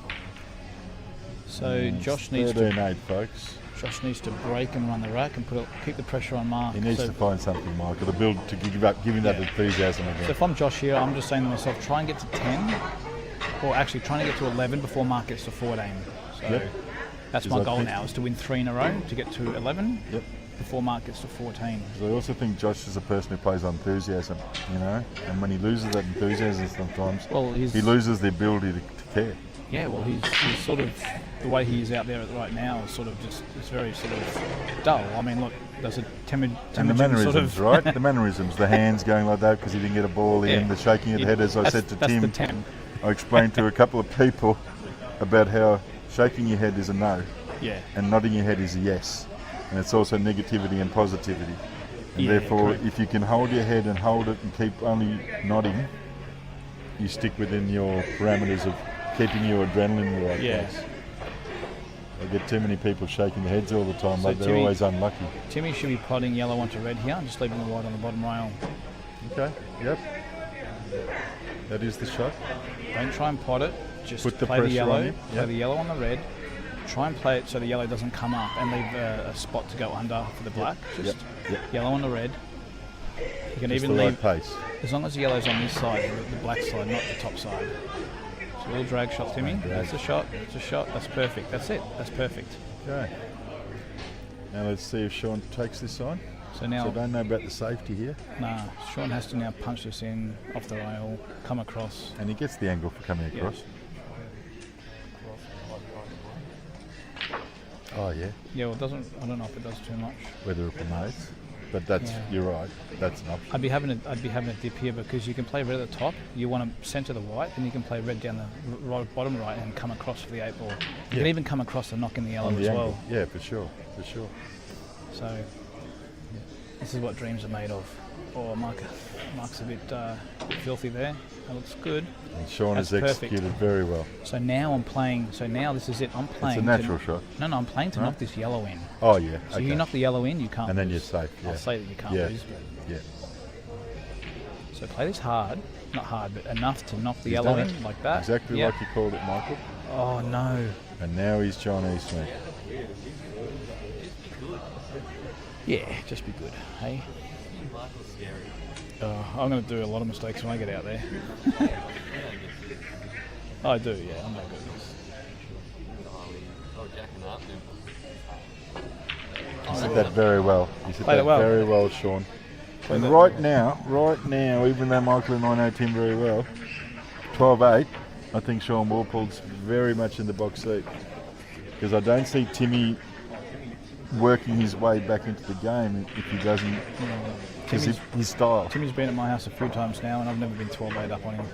So Josh needs 13-8, folks. Josh needs to break and run the rack and keep the pressure on Marc. He needs to find something, Michael, to build to give him that enthusiasm again. So if I'm Josh here, I'm just saying to myself, try and get to 10, or actually trying to get to 11 before Marc gets to 14. So that's my goal now, is to win 3 in a row to get to 11 before Marc gets to 14. So I also think Josh is a person who plays on enthusiasm, you know, and when he loses that enthusiasm sometimes, he loses the ability to care. Yeah, well, he's sort of, the way he is out there right now is sort of just, it's very sort of dull. I mean, look, Does a And the Temujin mannerisms, sort of right? The mannerisms, the hands going like that because he didn't get a ball in, Yeah. the shaking of the head, as I said to that's Tim. the Tem. I explained to a couple of people about how shaking your head is a no Yeah. and nodding your head is a yes. And it's also negativity and positivity. And Yeah, therefore, correct. if you can hold your head and hold it and keep only nodding, you stick within your parameters of keeping your adrenaline in the right Yeah. place. I get too many people shaking their heads all the time, So but they're Timmy- always unlucky. Timmy should be potting yellow onto red here. I'm just leaving the white on the bottom rail. Okay, yep. That is the shot. Don't try and pot it. Just Put the play the pressure yellow. on him. Play Yep. the yellow on the red. Try and play it so the yellow doesn't come up and leave a spot to go under for the black. Just Yep. yellow on the red. You can Just even the leave, right pace. as long as the yellow's on this side, the black side, not the top side. So a little drag shot, Timmy. Drag. That's a shot. That's a shot. That's perfect. That's it. That's perfect. Okay. Now let's see if Sean takes this on. So now, So I don't know about the safety here. nah, Sean has to now punch this in off the rail, come across. And he gets the angle for coming Yeah. across. Oh yeah, Yeah, well, it doesn't. I don't know if it does too much. whether it promotes. But that's, Yeah. you're right, that's an option. I'd be having a dip here because you can play red at the top. You want to centre the white, then you can play red down the bottom right and come across for the 8 ball. You Yeah. can even come across and knock in the yellow On the as angle. well. Yeah, for sure, for sure. So this is what dreams are made of. Oh, Marc's a bit filthy there. That looks good. And Sean That's has perfect. executed very well. So now I'm playing. So now this is it. I'm playing. It's a natural shot. No, I'm playing to Huh? knock this yellow in. Oh yeah, So okay. you knock the yellow in, you can't. And then lose. you're safe, yeah. I'll say that you can't Yeah. lose. But Yeah. so play this hard, not hard, but enough to knock the He's yellow done in it. like that. Exactly Yep. like you called it, Michael. Oh no. And now he's Chinese Smith. Yeah, just be good, hey? I'm going to do a lot of mistakes when I get out there. I do, yeah, I'm not good at this. You said that very well. You said Played that it well. very well, Sean. And it- right now, even though Michael and I know Tim very well, 12-8, I think Sean Walpole's very much in the box seat. Because I don't see Timmy working his way back into the game if he doesn't, because his style. Timmy's been at my house a few times now and I've never been 12-8 up on him.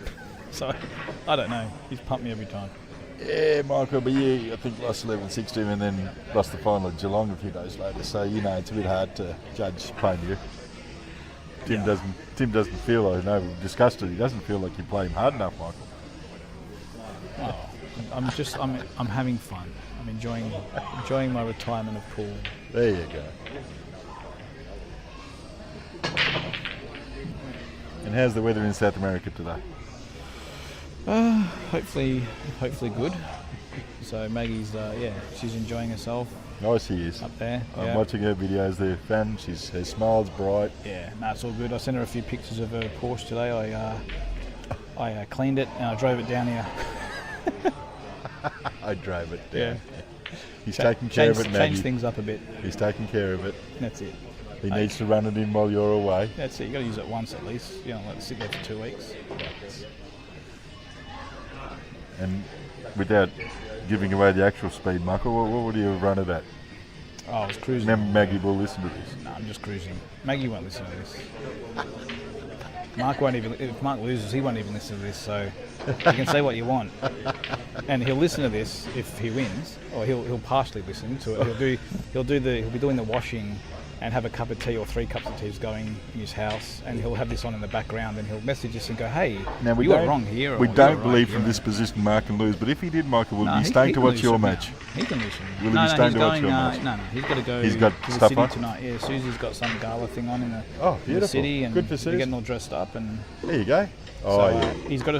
So, I don't know. He's pumped me every time. Yeah, Michael, but yeah, I think lost 11-16 and then lost the final at Geelong a few days later. So, it's a bit hard to judge playing you. Tim doesn't feel, I know we've discussed it, he doesn't feel like you play him hard enough, Michael. Oh, I'm having fun. I'm enjoying my retirement of pool. There you go. And how's the weather in South America today? Hopefully good. So Maggie's, she's enjoying herself Oh, she is. up there. I'm yeah. watching her videos, they're fun, her smile's bright. Yeah, no, it's all good. I sent her a few pictures of her Porsche today. I cleaned it and I drove it down here. I drove it down. Yeah. He's taking care of it, Maggie. Change things up a bit. He's taking care of it. That's it. He needs to run it in while you're away. That's it. You got to use it once at least. You don't let it sit there for 2 weeks. And without giving away the actual speed, Michael, what would you have run it at? Oh, I was cruising. Remember, Maggie will listen to this. No, I'm just cruising. Maggie won't listen to this. Marc won't even. If Marc loses, he won't even listen to this. So you can say what you want, and he'll listen to this if he wins, or he'll partially listen to it. He'll be doing the washing, and have a cup of tea or 3 cups of tea going in his house, and he'll have this on in the background, and he'll message us and go, "Hey, Now, you were wrong here." Or we "You don't were believe right from here." this position Mark can lose, but if he did, Michael, would No, he be staying to can watch lose your from now. match? He can lose from now. Will he no, be no, staying he's to watch going, your match? No, he's got to go He's got to the stuff city on? tonight. Yeah, Susie's got some gala thing on in the, Oh, in the beautiful. city, and Good for they're Susie. getting all dressed up. And There you go. Oh, so, yeah.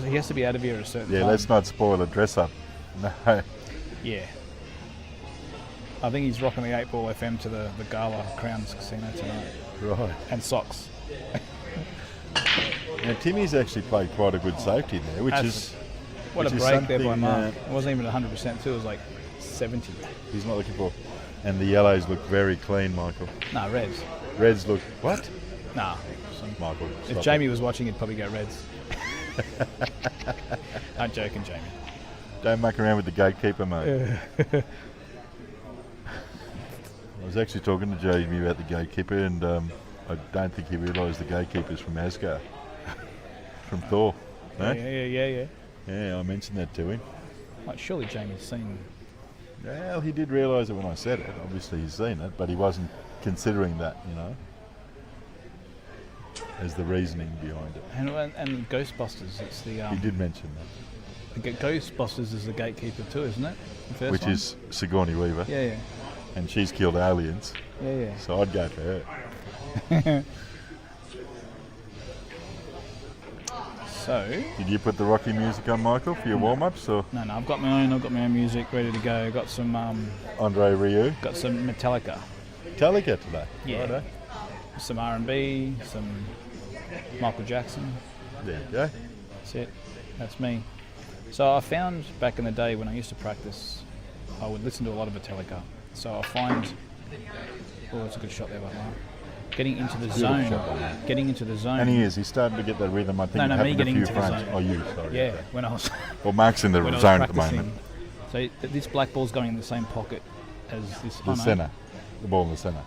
he has to be out of here at a certain Yeah, time. let's not spoil the dress up. No. Yeah. I think he's rocking the 8 Ball FM to the Gala Crowns Casino tonight. Right. And socks. Now, Timmy's actually played quite a good safety there, which is What a which is break there by something, Marc. It wasn't even 100% too, it was like 70. he's not looking for. And the yellows look very clean, Michael. Nah, Reds. Reds look... What? Nah. Michael, If stop Jamie was watching, he'd probably go Reds. I'm joking, Jamie. Don't muck around with the gatekeeper, mate. I was actually talking to Jamie about the gatekeeper, and I don't think he realised the gatekeeper's from Asgard, from Thor. No? Yeah. Yeah, I mentioned that to him. Like, surely Jamie's seen. Well, he did realise it when I said it. Obviously, he's seen it, but he wasn't considering that, as the reasoning behind it. And Ghostbusters, it's the. He did mention that. Ghostbusters is the gatekeeper too, isn't it? The first Which one? is Sigourney Weaver. Yeah. And she's killed aliens. Yeah. So I'd go for her. So. Did you put the Rocky music on, Michael, for your warm-ups, or? No, I've got my own music ready to go. Got some Andre Rieu. Got some Metallica. Metallica today. Yeah. Righto. Some R&B, some Michael Jackson. There you go. That's it. That's me. So I found back in the day when I used to practice, I would listen to a lot of Metallica. So I find, that's a good shot there by Marc. Getting into the zone. And he's starting to get that rhythm. I think me getting into the frames. zone. Oh, you, sorry. Yeah, when I was. Well, Marc's in the when I was zone at the practicing. moment. So this black ball's going in the same pocket as this. The centre. The ball in the centre.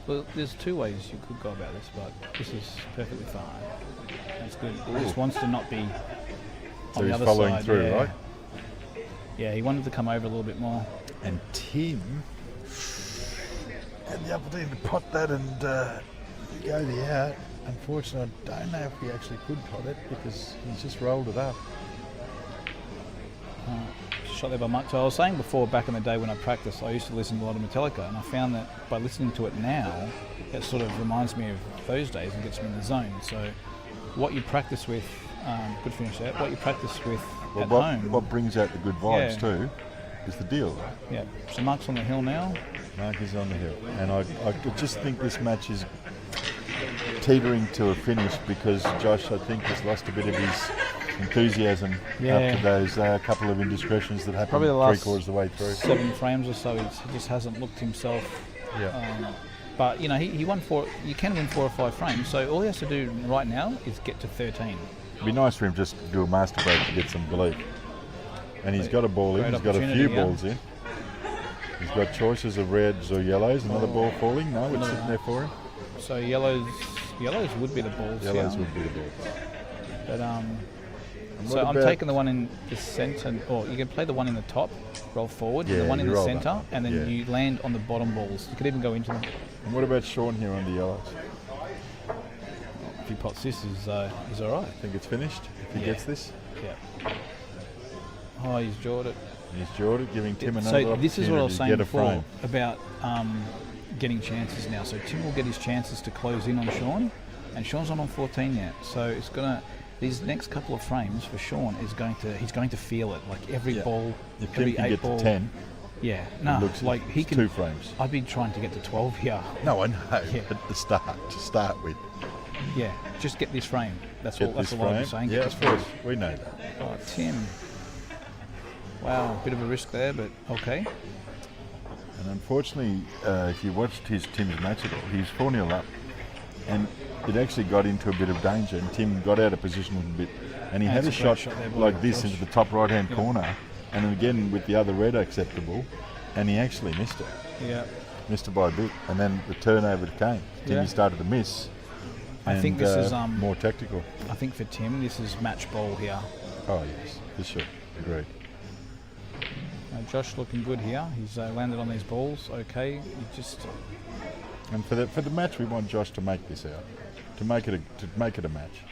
Well, there's two ways you could go about this, but this is perfectly fine. That's good. He just wants to not be So on the he's other following side. through, right? Yeah, he wanted to come over a little bit more. And Tim had the opportunity to pot that and go the out. Unfortunately, I don't know if he actually could pot it because he's just rolled it up. Shot there by Marc. So I was saying before, back in the day when I practiced, I used to listen to a lot of Metallica, and I found that by listening to it now, it sort of reminds me of those days and gets me in the zone. So what you practice with, good finish there, what you practice with at home. What brings out the good vibes too is the deal, right? Yeah, so Marc's on the hill now. Marc is on the hill. And I just think this match is teetering to a finish because Josh, I think, has lost a bit of his enthusiasm after those couple of indiscretions that happened probably the last 3/4 of the way through. 7 frames or so, he just hasn't looked himself. Yeah. But he won 4. You can win 4 or 5 frames. So all he has to do right now is get to 13. It'd be nice for him just to do a master break to get some belief. And he's got a ball in. Great He's got a few opportunity, balls in. He's got choices of reds or yellows. Another ball falling. No, it's sitting there for him. So yellows would be the balls. Yellows would be the balls. But so I'm taking the one in the centre, or you can play the one in the top, roll forward, and the one in the centre, and then you land on the bottom balls. You could even go into them. And what about Sean here on the yellows? If he pots this, he's all right. I think it's finished if he gets this. Yeah. Oh, he's jawed it. He's jawed it, giving Tim another opportunity this is what I was to saying get a before frame. about getting chances now. So Tim will get his chances to close in on Sean, and Sean's not on 14 yet. So it's gonna. These next couple of frames for Sean he's going to feel it. Like every ball, if could Tim be can 8 get ball. to 10, yeah, no, like he can. 2 frames. I'd be trying to get to 12 here. No, I know, but to start with. Yeah, just get this frame. That's Get all. That's this all I'm frame. saying. Yeah, Get of this course, frame. we know that. Oh, Tim. Wow, bit of a risk there, but okay. And unfortunately, if you watched Tim's match at all, he was 4-0 up, and it actually got into a bit of danger, and Tim got out of position a bit, and he had a shot there, like this Josh. into the top right-hand corner, and then again with the other red acceptable, and he actually missed it. Yeah. Missed it by a bit, and then the turnover came. Timmy started to miss. I think this is more tactical. I think for Tim, this is match ball here. Oh yes, for sure. Agreed. Josh looking good here. He's landed on these balls. Okay, And for the match, we want Josh to make this out, to make it a match.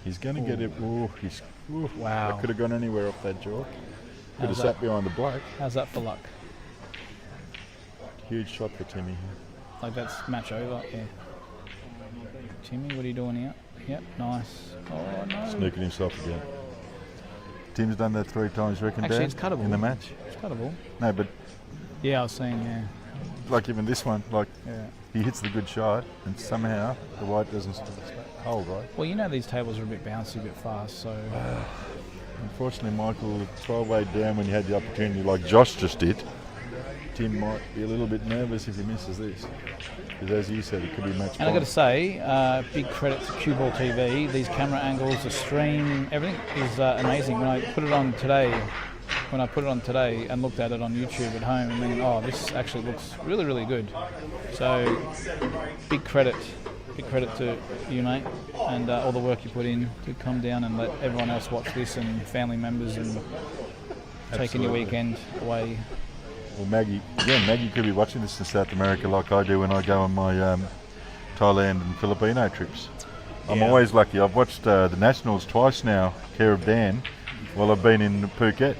He's going to get it. Wow. That could have gone anywhere off that jaw. Could have sat behind the black. How's that for luck? Huge shot for Timmy here. Like that's match over. Yeah. Timmy, what are you doing here? Yep, nice. Oh no. Sneaking himself again. Tim's done that 3 times, reckon, Actually, Dad, it's cuttable. in the match. It's cuttable. No, but Yeah, I was saying, yeah. like even this one, like Yeah. he hits the good shot, and somehow the white doesn't hold right. Well, you know these tables are a bit bouncy, a bit fast, so Unfortunately, Michael, 12-8 down when you had the opportunity, like Josh just did. Tim might be a little bit nervous if he misses this, because as you said, it could be match And I've got to point. say, big credit to CueballTV. These camera angles, the stream, everything is amazing. When I put it on today, when I put it on today and looked at it on YouTube at home and then, oh, this actually looks really, really good. So big credit to you, mate, and all the work you put in to come down and let everyone else watch this, and family members, and taking your weekend away. Well, Maggie could be watching this in South America like I do when I go on my Thailand and Filipino trips. I'm always lucky. I've watched the Nationals twice now, care of Dan, while I've been in Phuket.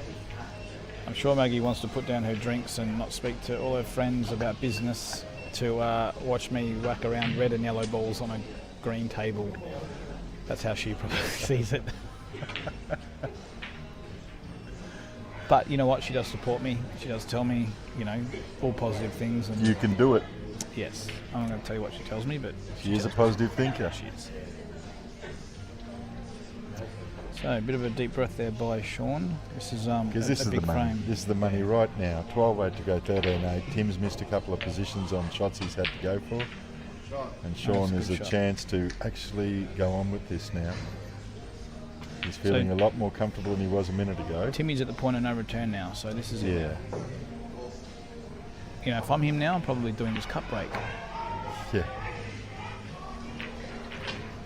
I'm sure Maggie wants to put down her drinks and not speak to all her friends about business to watch me whack around red and yellow balls on a green table. That's how she probably sees it. But you know what? She does support me. She does tell me, all positive things. And You can do it. yes, I'm not going to tell you what she tells me, but She is a positive thinker. she is. So a bit of a deep breath there by Sean. This is Because this a is big the money. frame. This is the money right now. 12-8 to go, 13-8. Tim's missed a couple of positions on shots he's had to go for, and Sean That's has a a good shot. chance to actually go on with this now. He's feeling a lot more comfortable than he was a minute ago. Timmy's at the point of no return now, so this is it. Yeah, If I'm him now, I'm probably doing this cut break. yeah.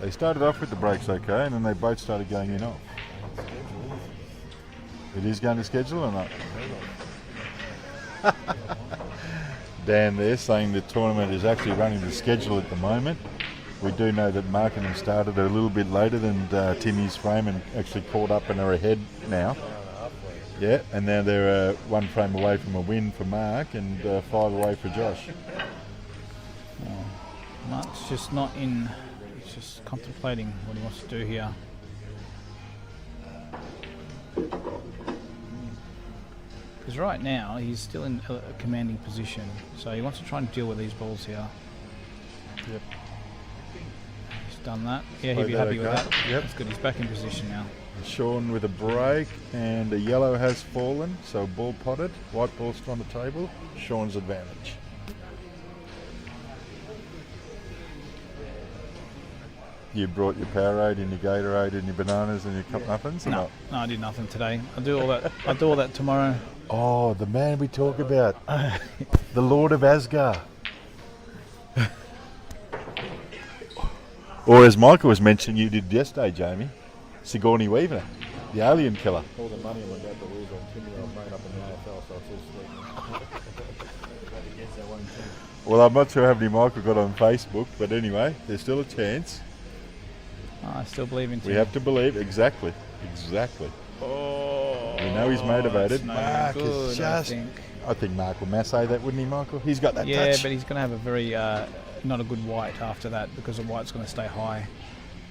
They started off with the breaks okay, and then they both started going in off. It is going to schedule or not? Dan there saying the tournament is actually running the schedule at the moment. We do know that Marc and them started a little bit later than Timmy's frame and actually caught up and are ahead now. Yeah, and now they're 1 frame away from a win for Marc and 5 away for Josh. Mark's just not in. He's just contemplating what he wants to do here. Because right now he's still in a commanding position, so he wants to try and deal with these balls here. Yep. He's done that. Yeah, he'd Played be that happy with okay. that. Yep. That's good. He's back in position now. Sean with a break, and a yellow has fallen, so ball potted. White ball's on the table. Sean's advantage. You brought your Powerade and your Gatorade and your bananas and your cup muffins, or No, not? no, I did nothing today. I'll do all that. I'll do all that tomorrow. Oh, the man we talk about, the Lord of Asgard. Or as Michael was mentioning, you did yesterday, Jamie, Sigourney Weaver, the alien killer. All the money I'm about to lose on Timmy, I've made up in the AFL, so it's all sweet. Well, I'm not sure how many Michael got on Facebook, but anyway, there's still a chance. I still believe in We Tim. have to believe, exactly. Oh, We know he's motivated. it's no Marc good, is just. I think. I think Marc will massay that, wouldn't he, Michael? He's got that Yeah, touch. but he's going to have a very not a good white after that, because the white's going to stay high.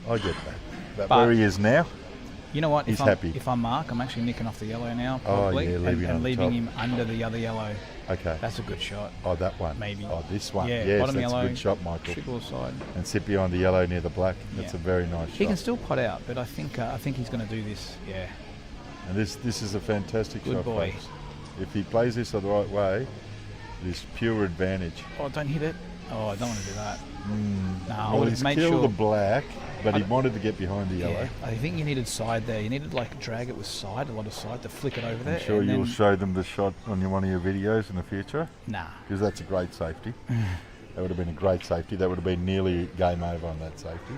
I get that. But But- where he is now, You know what? He's if happy. If I'm Marc, I'm actually nicking off the yellow now, Oh, probably, yeah, leaving on and the leaving top. him under the other yellow. okay. That's a good shot. Oh, that one. Maybe. Oh, this one. Yeah, Yes, bottom that's yellow, a good shot, Michael. Triple aside. And sit behind the yellow near the black. That's Yeah. a very nice He shot. can still pot out, but I think he's going to do this. Yeah. And this is a fantastic Good shot, boy. folks. If he plays this the right way, it is pure advantage. Oh, don't hit it. Oh, I don't want to do that. No, I Well, would he's have made killed sure. the black, but he I- wanted to get behind the yellow. Yeah, I think you needed side there. You needed drag it with side, a lot of side to flick it over there. I'm sure and you'll then- show them the shot on one of your videos in the future, Nah. because that's a great safety. That would have been a great safety. That would have been nearly game over on that safety.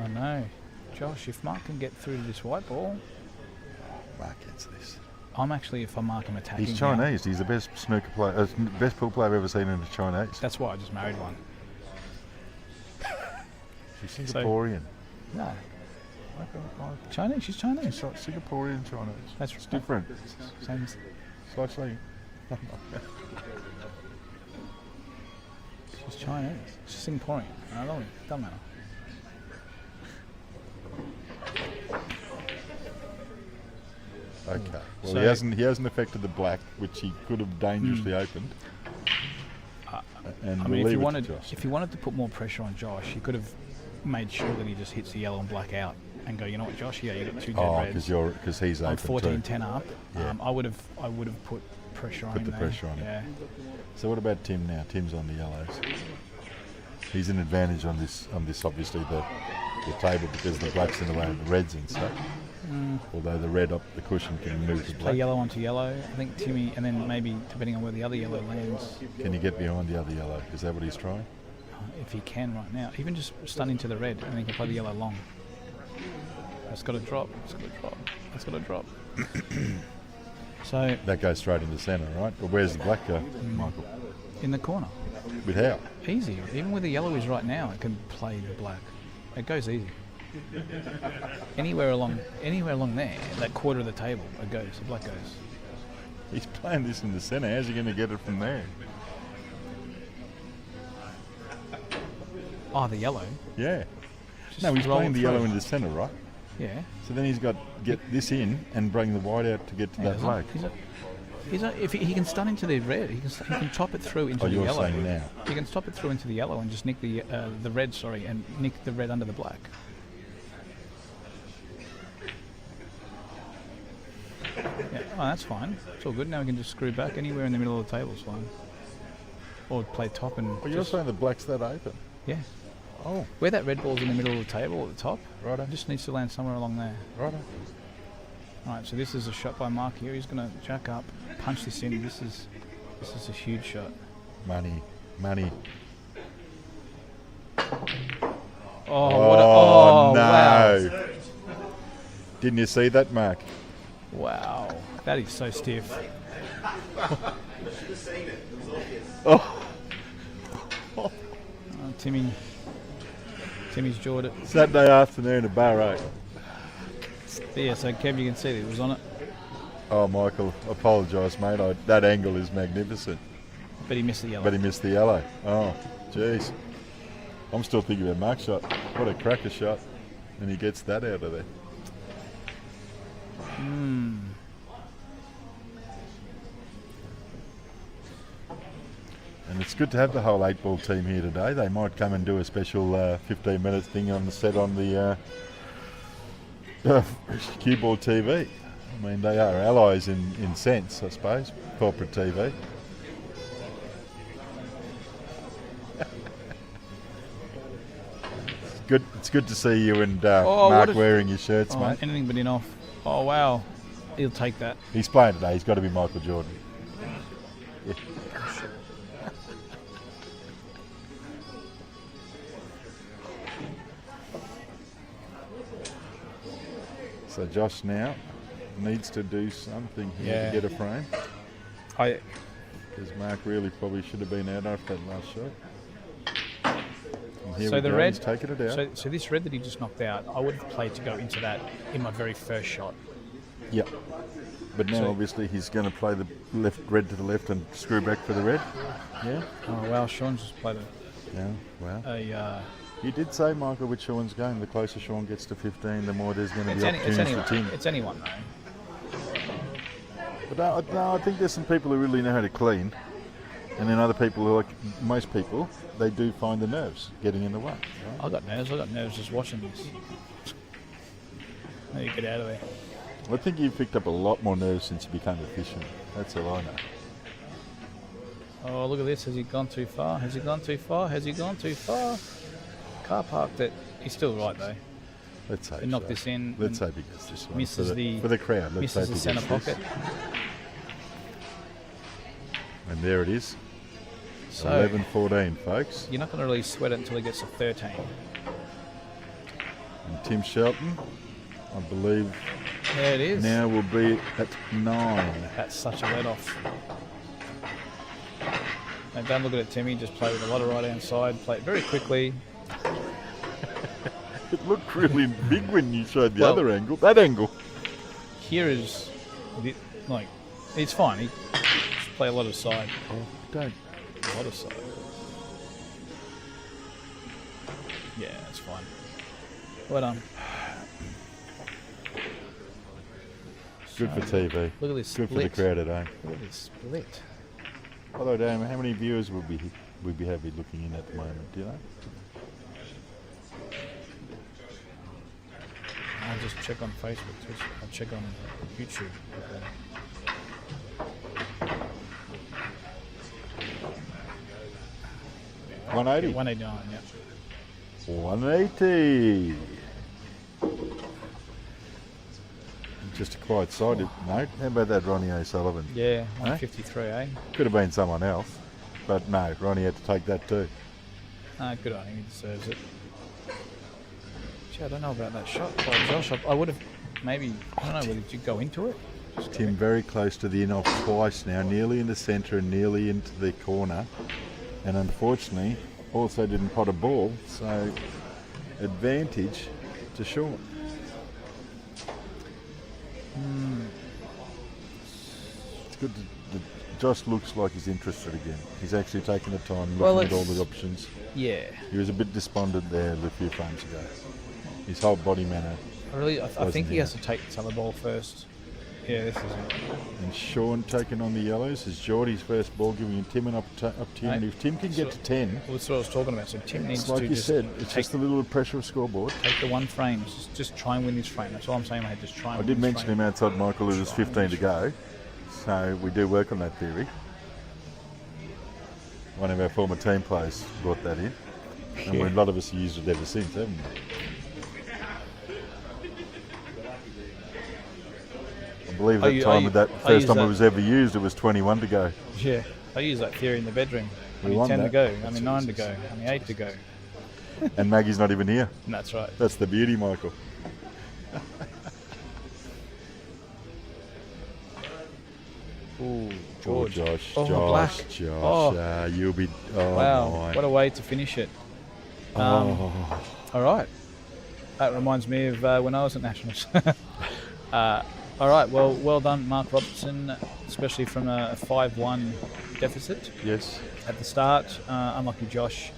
Oh no, Josh. If Marc can get through to this white ball, Marc gets this. I'm actually, if I'm Marc, I'm attacking. He's now. Chinese. He's the best snooker player, best pool player I've ever seen in the Chinese. That's why I just married one. She's Singaporean. No. Chinese. She's Chinese. She's like Singaporean Chinese. That's It's different. Same. Slightly. She's Chinese. She's Singaporean. I don't know. Doesn't matter. Okay. Well, So- he hasn't affected the black, which he could have dangerously opened. And I we'll mean, leave if it to Josh. he wanted to put more pressure on Josh, he could have made sure that he just hits the yellow and black out and go, you know what, Josh? Yeah, you got two dead Oh, reds. because he's I'm open 14-10 too. up. Yeah. I would have put pressure on Put him. the there. pressure on him. Yeah. So what about Tim now? Tim's on the yellows. He's an advantage on this obviously the table because the black's in the way of the reds and stuff. Although the red up the cushion can move to Play black. yellow onto yellow. I think Timmy, and then maybe depending on where the other yellow lands, Can you get behind the other yellow? Is that what he's trying? if he can right now, even just stun into the red, and then he can play the yellow long. That's got to drop. It's got to drop. That's got to drop. So That goes straight into centre, right? But where's the black go, Michael? in the corner, With how? easy. Even where the yellow is right now, it can play the black. It goes easy. Anywhere along there, that quarter of the table, it goes. The black goes. He's playing this in the centre. How's he going to get it from there? Oh, the yellow. Yeah. Just No, he's roll playing it the yellow through. in the centre, right? Yeah. So then he's got to get this in and bring the white out to get to that black. If he can stun into the red, he can chop it through into Oh, the you're yellow. saying now. He can chop it through into the yellow and just nick the red, and nick the red under the black. Yeah, oh, that's fine. It's all good. Now we can just screw back anywhere in the middle of the table is fine. Or play top and Oh, you're saying the black's that open? yeah. Oh, Where that red ball's in the middle of the table at the top, righto. it just needs to land somewhere along there. Righto. Alright, so this is a shot by Marc here. He's going to jack up, punch this in. This is a huge shot. Money. Oh, no. wow. Didn't you see that, Marc? Wow, that is so stiff. Oh. Timmy's jawed it. Saturday afternoon at Bar 8. Yeah, so Kev, you can see that it was on it, Oh, Michael, apologise, mate. That angle is magnificent. but he missed the yellow. But he missed the yellow. Oh, jeez. I'm still thinking about Marc's shot. What a cracker shot. And he gets that out of there. And it's good to have the whole 8-ball team here today. They might come and do a special 15-minute thing on the set on the CueballTV. I mean, they are allies in sense, I suppose, corporate TV. It's good to see you and Marc wearing your shirts, Oh, mate. anything but in off. Oh, wow. He'll take that. He's playing today. He's got to be Michael Jordan. Yeah. So Josh now needs to do something here Yeah. to get a frame. I Because Marc really probably should have been out after that last shot. And here So we the go, red- he's taking it out. so this red that he just knocked out, I would have played to go into that in my very first shot. Yep. But now So- obviously he's going to play the left red to the left and screw back for the red. Yeah. Oh wow, Sean just played Yeah. Wow. a You did say, Michael, with Sean's game, the closer Sean gets to 15, the more there's going to it's, be any, it's opportunities for anyone. Tim. It's anyone though. But no, I think there's some people who really know how to clean, and then other people who, like most people, they do find the nerves getting in the way. Right? I got nerves just watching this. How do you get out of there? I think you've picked up a lot more nerves since you became efficient. That's all I know. Oh, look at this. Has he gone too far? Has he gone too far? Has he gone too far? Car parked it. He's still right though. Let's hope He knocked so. this in. Let's and hope he gets this one. misses for the crowd. Let's misses hope the he centre gets this. pocket. And there it is. So 11-14, folks. you're not going to really sweat it until he gets to 13. And Tim Shelton, I believe, There it is. now will be at 9. That's such a let off. Now don't look at it, Timmy. Just play with a lot of right hand side. Play it very quickly. It looked really big when you showed the Well- other angle. That angle. Here is, like, it's fine. He just play a lot of side. Oh, don't. A lot of side. Yeah, it's fine. Well done. Good for TV. Look at this Good split. for the crowd at home. Look at this split. Although, Dan, how many viewers would be happy looking in at the moment? Do you know? I'll just check on Facebook, Twitch. I'll check on YouTube. Okay. 180. 189, yeah. 180. just a quiet side, no? How about that Ronnie O'Sullivan? Yeah, 153, eh? Could have been someone else, but no, Ronnie had to take that too. Good on him, he deserves it. Gee, I don't know about that shot by Josh. I would have maybe, I don't know, did you go into it? Tim very close to the in-off twice now, nearly in the centre and nearly into the corner. And unfortunately, also didn't pot a ball, so advantage to Sean. It's good that Josh looks like he's interested again. He's actually taking the time, looking at all the options. Yeah. He was a bit despondent there a few frames ago. His whole body manner. I think he has to take the teller ball first. Yeah, this is it. And Sean taking on the yellows. Is Geordie's first ball, giving Tim an opportunity. If Tim can get to 10, well, that's what I was talking about. So Tim needs like to you just said, it's just a little pressure of scoreboard. take the one frame. Just try and win this frame. That's all I'm saying, mate. Just try and I win did this mention frame. him outside Michael. It was 15 to go, so we do work on that theory. One of our former team players brought that in, and a lot of us have used it ever since, haven't we? I believe that first time it was ever used, it was 21 to go. Yeah, I use that theory in the bedroom. We Only won 10 to that. go, only 9 to go, only 8 to go. And Maggie's not even here. And that's right. That's the beauty, Michael. Ooh, George. Oh, Josh, black. Josh, you'll be. Oh, Wow, my. what a way to finish it. All right. That reminds me of when I was at Nationals. All right, well done, Marc Robertson, especially from a 5-1 deficit. Yes. At the start. Unlucky Josh.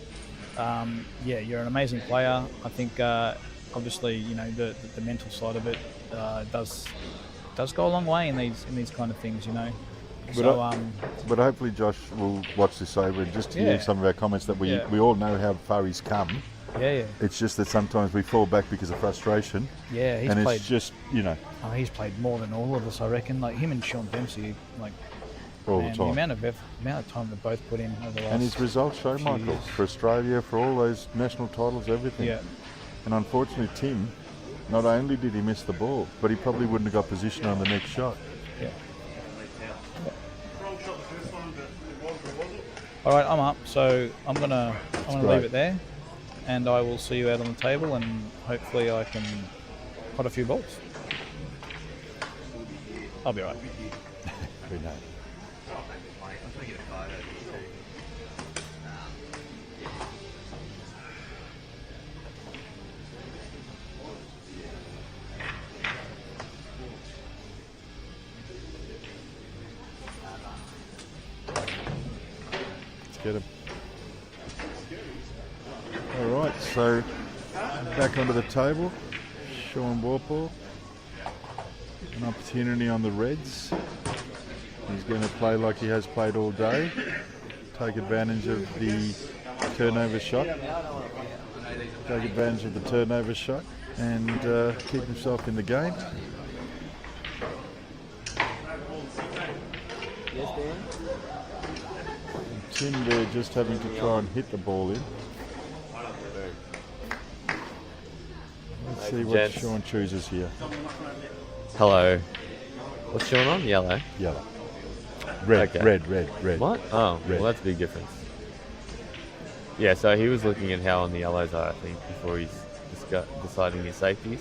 Yeah, you're an amazing player. I think obviously, you know, the mental side of it does go a long way in these kind of things, you know. But hopefully Josh will watch this over and just hear some of our comments that we all know how far he's come. Yeah. It's just that sometimes we fall back because of frustration. Yeah, it's just, you know. Oh, he's played more than all of us, I reckon. Like him and Sean Dempsey, like all the time. The amount of time they both put in over the last. And his results show, Michael, years. for Australia, for all those national titles, everything. Yeah. And unfortunately, Tim, not only did he miss the ball, but he probably wouldn't have got position on the next shot. Yeah. All right, I'm up, so I'm gonna leave it there, and I will see you out on the table, and hopefully I can pot a few balls. I'll be all right. We know. Get him. All right, so back onto the table. Sean Walpole. An opportunity on the Reds. He's going to play like he has played all day. Take advantage of the turnover shot. Take advantage of the turnover shot and keep himself in the game. Yes, Dan? Tim there just having to try and hit the ball in. Let's see what Gents. Sean chooses here. Hello. What's Sean on? Yellow. Yellow. Red, Okay. red. What? Oh, Red. well, that's a big difference. Yeah, so he was looking at how on the yellows are, I think, before he's deciding his safeties.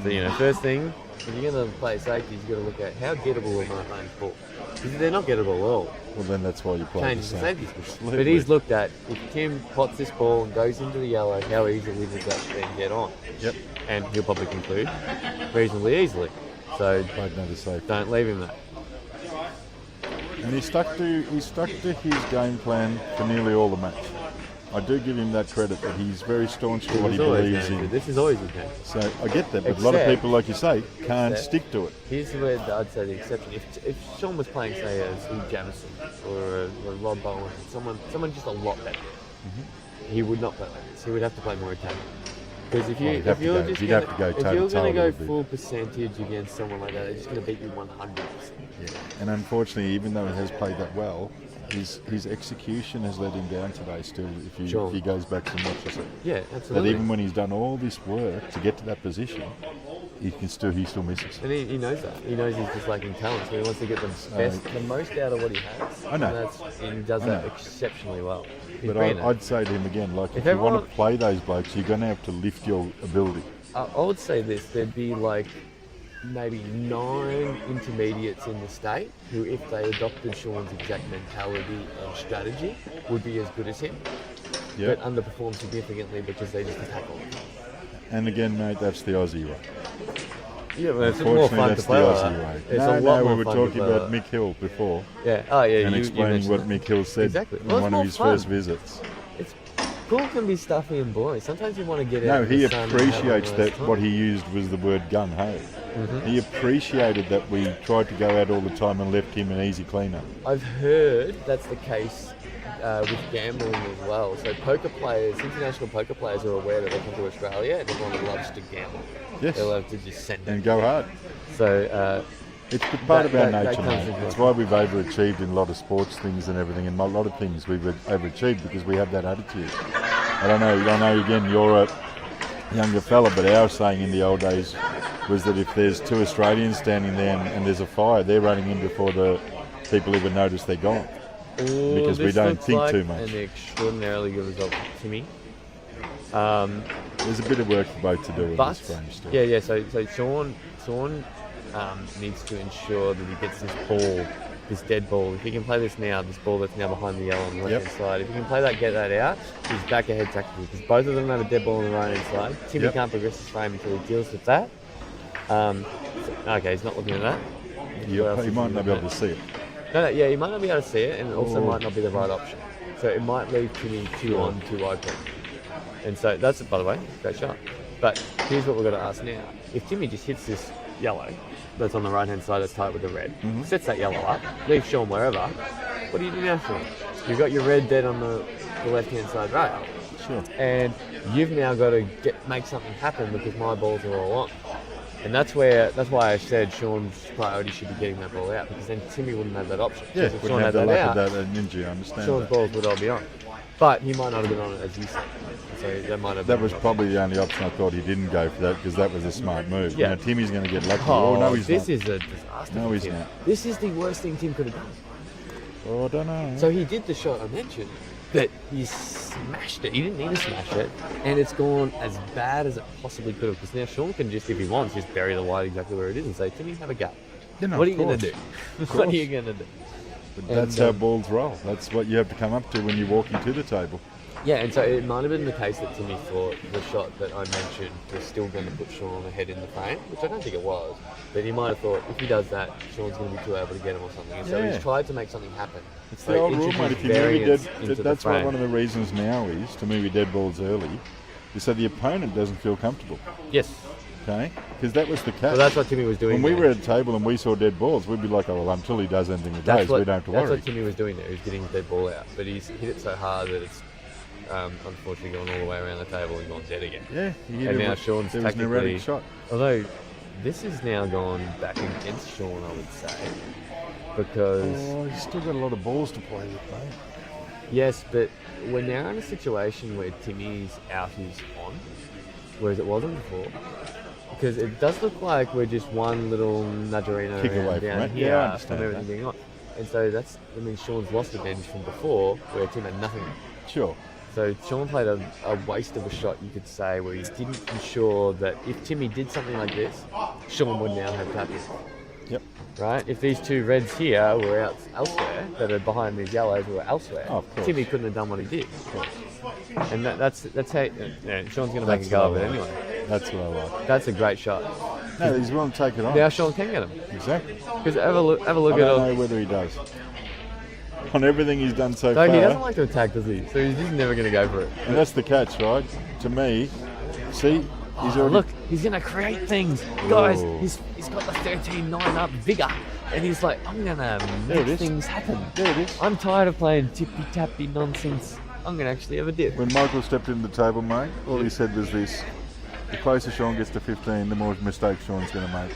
So, you know, first thing, if you're going to play safeties, you've got to look at how gettable are Mark Lane's ball. Because they're not gettable at all. Well, then that's why you play Changes the the safety. safeties. Absolutely. But he's looked at, if Tim pots this ball and goes into the yellow, how easily does that then get on? Yep. And he'll probably conclude reasonably easily. So Played another safety. don't leave him that. And he stuck to his game plan for nearly all the match. I do give him that credit that he's very staunch to what he It's always believes going to. in. This is always his game. So I get that, but a lot of Except- people, like you say, can't except- stick to it. Here's where I'd say the exception. If Sean was playing, say, a Steve Jamison or a Rod Bowen, someone just a lot better, he would not play like this. He would have to play more attacking. Because if Well, you he'd have if you're to go- just he'd gonna, have to go if you're toe-to-toe going a to go little bit. full percentage against someone like that, they're just going to beat you 100%. Yeah. And unfortunately, even though he has played that well, his execution has let him down today still, Sure. if he goes back and watches it. Yeah, That absolutely. even when he's done all this work to get to that position, he still misses. And he knows that. He knows he's just lacking talent, so he wants to get the most out of what he has. I know. And he does that exceptionally well. He's But brilliant. I'd say to him again, like, if you everyone- want to play those blokes, you're going to have to lift your ability. I would say this, there'd be like maybe 9 intermediates in the state who, if they adopted Sean's exact mentality and strategy, would be as good as him, Yep. but underperform significantly because they just attack all. And again, mate, that's the Aussie way. Yeah, well, it's more fun to That's play the like Aussie that. way. It's a No, lot we more were fun to talking play about like Mick Hill before. Yeah, oh yeah, And you explaining mentioned what it. Mick Hill said Exactly. in Well, it's one more of his fun. first visits. It's pool can be stuffy and boring. Sometimes you want to get out. No, in he the sun and have a appreciates nice that time. what he used was the word gung ho. He appreciated that we tried to go out all the time and left him an easy cleaner. I've heard that's the case with gambling as well. So poker players, international poker players, are aware that they come to Australia and everyone loves to gamble. Yes. They love to just send And it. go hard. So It's part of our that nature, comes mate. into It's it. why we've overachieved in a lot of sports things and everything, and a lot of things we've overachieved because we have that attitude. I know again, you're a younger fella, but our saying in the old days was that if there's 2 Australians standing there and there's a fire, they're running in before the people even notice they're gone. Because we this don't looks think like too much. An extraordinarily good result for Timmy. There's a bit of work for both to do with But this frame still. yeah. So Sean needs to ensure that he gets this ball, this dead ball. If he can play this now, this ball that's now behind the yellow on the left hand side. If he can play that, get that out, he's back ahead tactically because both of them have a dead ball on the right hand side. Timmy can't progress his frame until he deals with that. Okay, he's not looking at that. What else He is might he not be looking able to see it. No, he might not be able to see it, and it also might not be the right option. So it might leave Timmy too on, too open. And so that's, by the way, great shot. But here's what we've got to ask now. If Timmy just hits this yellow that's on the right-hand side that's tight with the red, sets that yellow up, leaves Sean wherever, what do you do now, Sean? You've got your red dead on the left-hand side rail. Sure. And you've now got to make something happen because my balls are all on. And that's why I said Sean's priority should be getting that ball out, because then Timmy wouldn't have that option. Yeah, Because if wouldn't Sean have had the that luck out, of that ninja, I understand Sean's that. balls would all be on. But he might not have been on it as you said. So that might have That been was an option. probably the only option I thought he didn't go for that because that was a smart move. Yeah. Now Timmy's going to get lucky. Oh, no, he's this not. is a disaster. No, for he's Tim. not. This is the worst thing Tim could have done. Oh, I don't know. So he did the shot I mentioned, but he smashed it. He didn't need to smash it, and it's gone as bad as it possibly could have. Because now Sean can just, if he wants, just bury the white exactly where it is and say, Timmy, have a go. Yeah, no, What are of you going to course. do? Of What are course. you going to do? But that's And, how balls roll. That's what you have to come up to when you're walking to the table. Yeah, and so it might have been the case that Timmy thought the shot that I mentioned was still going to put Sean ahead in the frame, which I don't think it was. But he might have thought if he does that, Sean's going to be too able to get him or something. And so Yeah. he's tried to make something happen. It's So the old rule, introduce mate. If you move your variance dead, into the that's what frame. one of the reasons now is to move your dead balls early, is so the opponent doesn't feel comfortable. Yes. Okay, because that was the catch. Well, that's what Timmy was doing When we there. were at a table and we saw dead balls, we'd be like, "Oh, well, until he does anything with That's those, what, we don't have to that's worry." what Timmy was doing there. He was getting his dead ball out. But he's hit it so hard that it's unfortunately gone all the way around the table and gone dead again. Yeah, he hit And it now with- Sean's there was an technically... erratic shot. Although, this has now gone back against Sean, I would say. Because... Oh, he's still got a lot of balls to play with, mate. Yes, but we're now in a situation where Timmy's out is on, whereas it wasn't before. Because it does look like we're just one little nudgerino Kick away around from down it. here Yeah, I understand from everything that. being on. And so that's, I mean, Sean's lost advantage from before, where Tim had nothing. Sure. So Sean played a waste of a shot, you could say, where he didn't ensure that if Timmy did something like this, Sean would now have tap-in. Yep. Right? If these two reds here were out elsewhere, that are behind these yellows who were elsewhere, Oh, of course. Timmy couldn't have done what he did. And that's how, Sean's going to make That's a go of what it I like. anyway. That's what I like. That's a great shot. No, he's willing to take it on. Now Sean can get him. Exactly. Because have a look I at don't all. know whether he does. On everything he's done so So far, he doesn't like to attack, does he? So he's just never going to go for it. and that's the catch, right? To me, see, he's Oh, already... look, he's going to create things. Guys, Whoa. he's got the 13-9 up vigor. And he's like, I'm going to There it make is. things happen. There it is. I'm tired of playing tippy-tappy nonsense. I'm going to actually have a dip. When Michael stepped into the table, mate, all he said was this: the closer Sean gets to 15, the more mistakes Sean's going to make.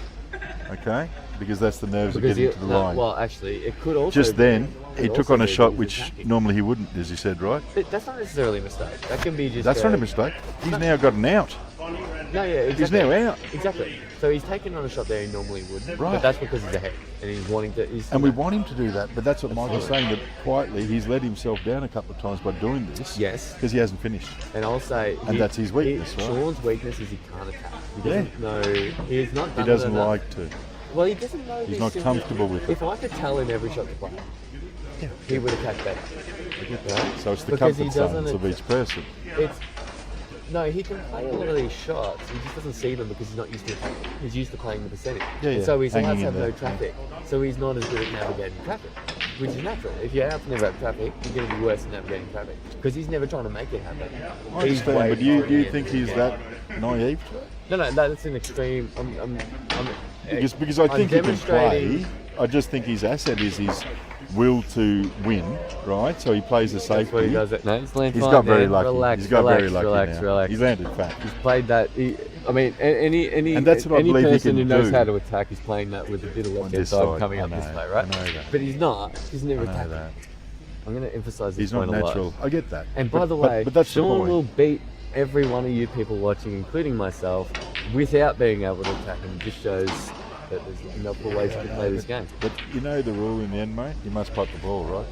Okay? Because that's the nerves of getting to the line. Well, actually, it could also Just be- then, it he could took also on a be shot he's which attacking. normally he wouldn't, as you said, right? But that's not necessarily a mistake. That can be just. That's not a mistake. He's now got an out. No, yeah, exactly. He's now out. Exactly. So he's taken on a shot there he normally wouldn't. Right. But that's because he's ahead and he's wanting to. And we want him to do that, but that's what Mike was saying, that quietly he's let himself down a couple of times by doing this. Yes. Because he hasn't finished. And I'll say. And that's his weakness, right? Sean's weakness is he can't attack. He doesn't know. He's not. He doesn't like to. Well, he doesn't know. He's not comfortable with it. If I could tell him every shot to play, he would attack better. Right? So it's the Because comfort zones of each person. No, he can play a lot of these shots. He just doesn't see them because he's not used to attacking. He's used to playing the percentage. Yeah, And so he's allowed to hanging have in no there. traffic. So he's not as good at navigating traffic, which is natural. If you're out to never have traffic, you're going to be worse at navigating traffic because he's never trying to make it happen. I understand, but do you think he's that naive to it? No, that's an extreme. Because I think he can play. I just think his asset is his will to win, right? So he plays the safety. That's what he does. He's got very lucky. He's got very lucky now. He's landed fat. He's played that. And that's what I any believe he person can who knows do. how to attack is playing that with a bit of left hand this side side. coming I up this know, way, right? I know that. But he's not. He's never I know attacking. that. I'm going to emphasise this He's not point a natural. lot. I get that. And by the way, but that's the Sean point. will beat every one of you people watching, including myself, without being able to attack him. It just shows that there's multiple ways to play this game. But you know the rule in the end, mate? You must putt the ball, right?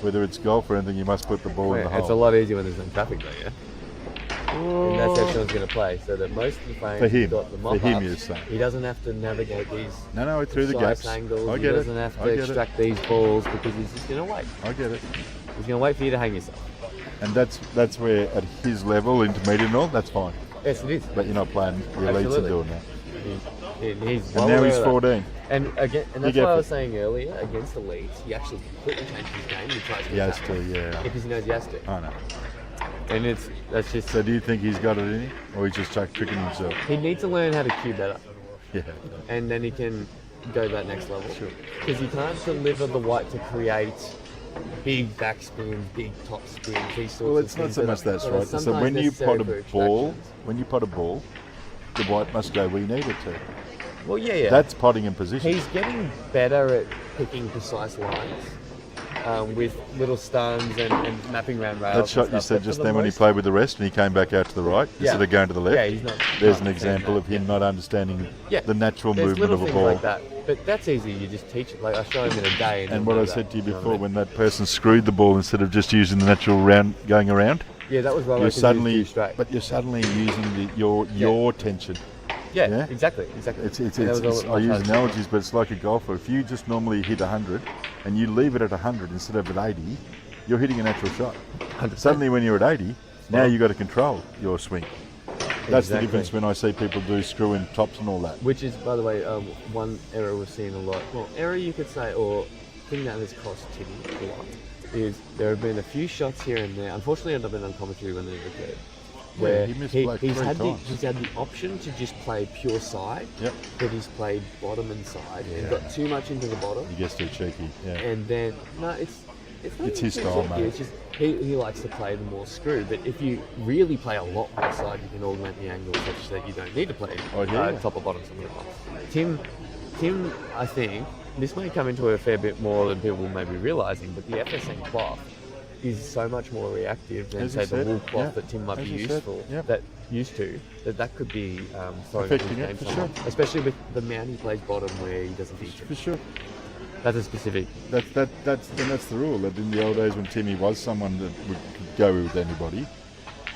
Whether it's golf or anything, you must put the ball in the hole. It's a lot easier when there's no traffic though, yeah? And that's how Sean's going to play, so that most of the frames For him. he's got the mop For him, ups. you're saying. He doesn't have to navigate these No, through the precise gaps. angles. I He get it. doesn't have I to get it. extract these balls because he's just going to wait. I get it. He's going to wait for you to hang yourself. And that's where, at his level, intermediate and all, that's fine. Yes, it is. But you're not playing. The elites Absolutely. are doing that. He's And now he's 14. And again, and Big that's why I effort. was saying earlier, against elites, he actually completely changes his game. He tries to He has attack to, them. yeah. Because he knows he has to. I know. And that's just. So do you think he's got it in him? Or he's just tricking himself? He needs to learn how to cue better. Yeah. And then he can go that next level. Sure. Because he can't deliver the white to create big backspins, big top spins, these sorts Well, of it's not things so that much are- that's that are right. So sometimes when you necessary pot for a ball, extractions. The white must go where you need it to. Well, yeah. That's potting in position. He's getting better at picking precise lines with little stuns and mapping around rails. That shot you said just then when he played with the rest and he came back out to the right instead of going to the left. Yeah, he's not. There's not an example of him not understanding the natural There's movement little of a things ball. like that. But that's easy. You just teach it. Like I show him in a day. And what I said to you before, when that person screwed the ball instead of just using the natural round going around, yeah, that was right. you're suddenly using your tension. Yeah, exactly. It's I use analogies, but it's like a golfer. If you just normally hit 100 and you leave it at 100 instead of at 80, you're hitting a natural shot. 100%. Suddenly when you're at 80, now you've got to control your swing. That's the difference when I see people do screw-in tops and all that. Which is, by the way, one error we've seen a lot. Well, error you could say, or thing that has cost Timmy a lot, is there have been a few shots here and there. Unfortunately, I've been on commentary when they've occurred. Where he missed like he's three had times. he's had the option to just play pure side, but he's played bottom and side and got too much into the bottom. He gets too cheeky. Yeah. And then it's not It's his too style, cheeky, mate. It's just he likes to play the more screw. But if you really play a lot more side, you can augment the angle such that you don't need to play top or bottom some of the time. Tim, I think this may come into a fair bit more than people may be realising, but the FSN cloth is so much more reactive than say the wool cloth that Tim might be useful that could be throwing his Affecting it, game for somewhat. Especially with the amount he plays bottom where he doesn't feature. For sure. That's a specific. That's the rule. That in the old days when Timmy was someone that would could go with anybody,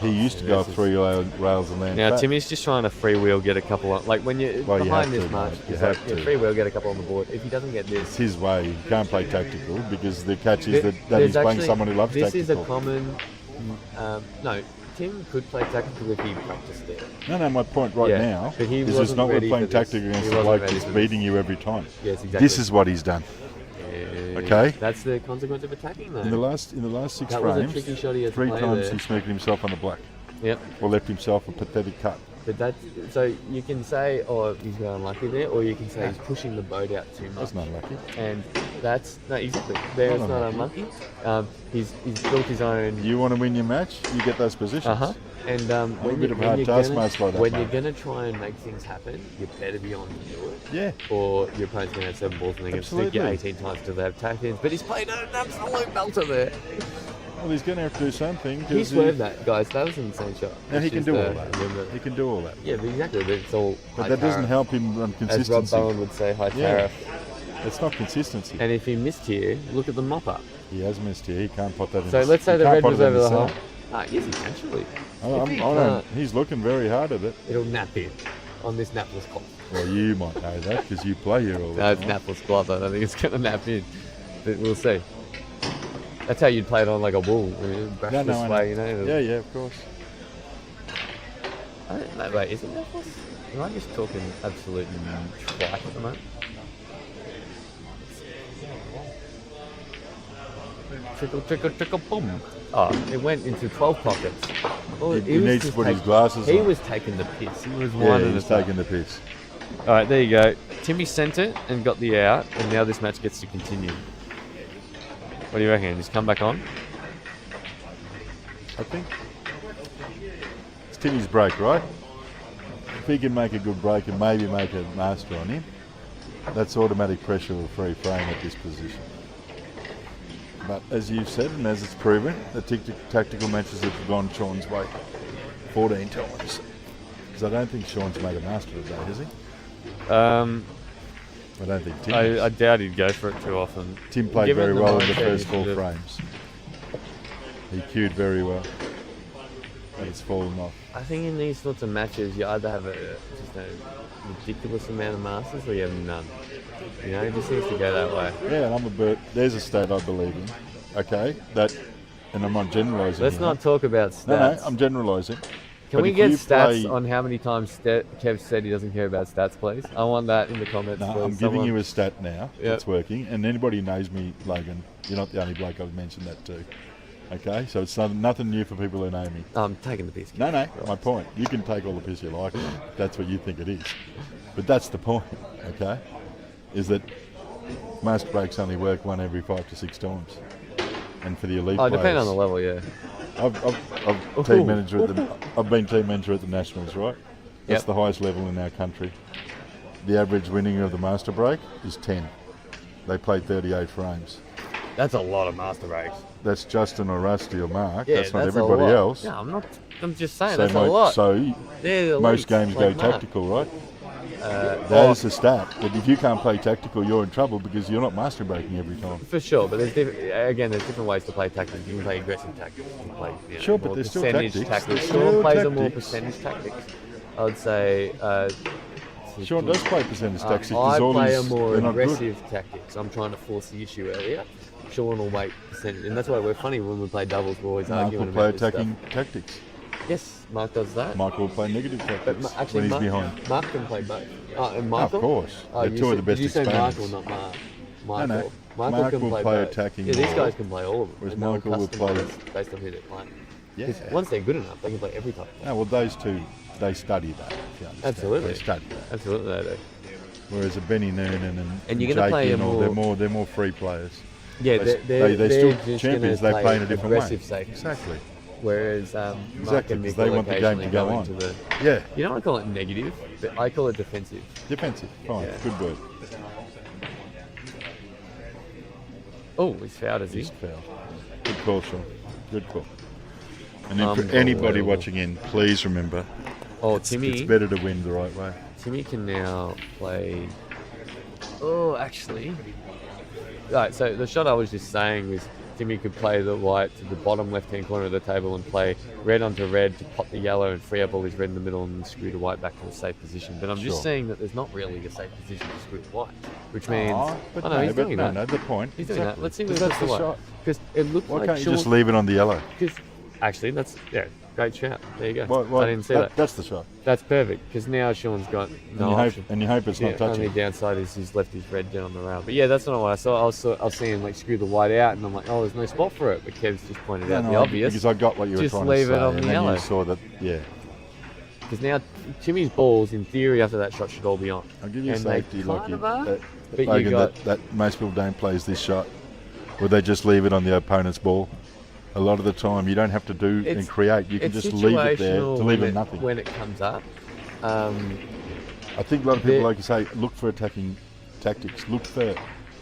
he used to go up 3 rails and land. Now flat. Timmy's just trying to freewheel get a couple on, like when you're behind this much, You it's have like, to. freewheel get a couple on the board. If he doesn't get this, It's his way. He can't play tactical because the catch is that he's playing someone who loves this tactical. This is a common. No, Tim could play tactical if he practiced it. No, my point now but he is it's wasn't not we're ready playing for this. tactical against He the wasn't bloke ready that's for beating you every time. Yes, exactly. This is what he's done. Okay. That's the consequence of attacking, though. In the last 6 that was a frames, tricky shot he had to 3 play times there. he smoothed himself on the black. Yep. Or left himself a pathetic cut. But that's so you can say, oh, he's got unlucky there, or you can say he's pushing the boat out too much. That's not lucky. And that's no, exactly. There's not unlucky. He's built his own. You want to win your match, you get those positions. And a bit of a hard taskmaster like that, when mate. you're going to try and make things happen, you better be on to do it. Yeah. Or your opponent's going to have 7 balls and they're going to stick you 18 times till they have tap-ins. But he's played an absolute belter there. Well, he's going to have to do something. He swerved that, guys. That was an insane shot. Now, he It's can just, do all that. He can do all that. Yeah, but exactly. But it's all But high that doesn't tariff. help him on As consistency. Rob Bowen would say, high Yeah. tariff. It's not consistency. And if he missed here, look at the mop up. He has missed here. He can't put that in. So let's say he the can't red put was it in over the hole. centre. Ah, yes, he can, surely. He's looking very hard at it. It'll nap in on this napless cloth. Well, you might know that because you play here all the No, it's time. napless cloth. I don't think it's going to nap in. But we'll see. That's how you'd play it on like a wool. Brush No, this I know. way, you know. Yeah, of course. I don't know, wait, is it napless? Am I just talking absolute tripe at the moment? Trickle, trickle, trickle, boom. Oh, it went into 12 pockets. Well, He was needs to just put his glasses He on. was taking the piss. He was Yeah, winding he's us up. taking the piss. All right, there you go. Timmy sent it and got the out, and now this match gets to continue. What do you reckon? Just come back on? I think it's Timmy's break, right? If he can make a good break and maybe make a master on him, that's automatic pressure of a free frame at this position. But as you've said, and as it's proven, the tactical matches have gone Sean's way 14 times. Because I don't think Sean's made a master today, has he? I don't think Tim has. I doubt he'd go for it too often. Tim played Given very the well in the mindset, first he 4 should've- frames. He cued very well. And it's fallen off. I think in these sorts of matches, you either have just a ridiculous amount of masters or you have none. You know, it just seems to go that way. Yeah, and there's a stat I believe in. Okay, that, and I'm not generalising. Let's here. not talk about stats. No, I'm generalising. Can But we if get you stats play- on how many times Kev said he doesn't care about stats, please? I want that in the comments, No, please. I'm giving you a stat now. Yep. That's working. And anybody who knows me, Logan, you're not the only bloke I've mentioned that to. Okay, so it's nothing new for people who know me. I'm taking the piss. No, my point. You can take all the piss you like. That's what you think it is. But that's the point, okay? Is that most breaks only work one every 5 to 6 times. And for the elite players... Depending on the level, yeah. I've team manager at I've been team manager at the Nationals, right? That's Yep. the highest level in our country. The average winning of the master break is 10. They played 38 frames. That's a lot of master breaks. That's Justin or Rusty or Mark. Yeah, that's not a everybody lot. else. No, I'm not. I'm just saying So that's a lot. So They're the most elites, games like go Mark. tactical, right? There's the stat. But if you can't play tactical, you're in trouble because you're not master breaking every time. For sure, but there's there's different ways to play tactics. You can play aggressive tactics. You can play Sure, but more they're still percentage tactics. They're Sean still plays a more tactics. percentage tactics. I would say. Sean does play percentage tactics. I all play a his- more they're not good. aggressive tactics. I'm trying to force the issue earlier. Sean will wait percentage, and that's why we're funny when we play doubles. We're always Mark arguing will play about this attacking stuff. tactics. Yes, Mark does that. Michael will play negative But tactics actually, when he's Mark, behind. Mark can play both. And Michael? Of course. Oh, They're you two of said- the best Did you say Michael, experiments. not Mark? No, Michael. no. Michael Mark can will play play both. attacking Yeah, these more. guys can play all of them. Whereas and they'll Michael will customise play- based on who they're playing. Yeah. 'Cause once they're good enough, they can play every type. No, well, those two, they study that. If you understand. Absolutely. They study that. Absolutely, they do. Whereas a Benny Noonan And you're gonna Jake play a Ian, they're more free players. Yeah, they're they're still still just champions. gonna They play in a different way. aggressive safety. Exactly. Whereas Mark Exactly, and 'cause Mick they will want the game to occasionally go go on. into the. Yeah. You don't want to call it negative, but I call it defensive. Defensive. Fine. Yeah. Good word. Oh, he's fouled, is he? He's fouled. Good call, Sean. Good call. And then for Unbelievable. anybody watching in, please remember, Oh, it's Timmy. better to win the right way. Timmy can now play. Oh, actually. Right, so the shot I was just saying was Timmy could play the white to the bottom left-hand corner of the table and play red onto red to pop the yellow and free up all his red in the middle and screw the white back to a safe position. But I'm just Sure. saying that there's not really a safe position to screw the white, which means. But oh, no, he's doing that. no, the point. He's doing that. Exactly. Let's see Because where that's the the white. shot. Because it looked Why like can't you Sean. just leave it on the yellow? Because actually, that's great shout. There you go. Well, I didn't see that. That's the shot. That's perfect because now Sean's got no option. And you hope it's not touching. Only downside is he's left his red down on the rail. But yeah, that's not what I saw. I was seeing like screw the white out, and I'm like, oh, there's no spot for it. But Kev's just pointed out the obvious. Because I got what you were Just trying leave to it say, on and the then yellow. you saw that. Yeah, Because now Timmy's balls, in theory, after that shot should all be on. I'll give you and safety, they like kind of are. that, But you Logan, got that most people don't play is this shot, where they just leave it on the opponent's ball. A lot of the time, you don't have to do and create. You can it's just leave it there to situational leave when it nothing. when it comes up. I think a lot of people, They're- like you say, look for attacking tactics. Look for,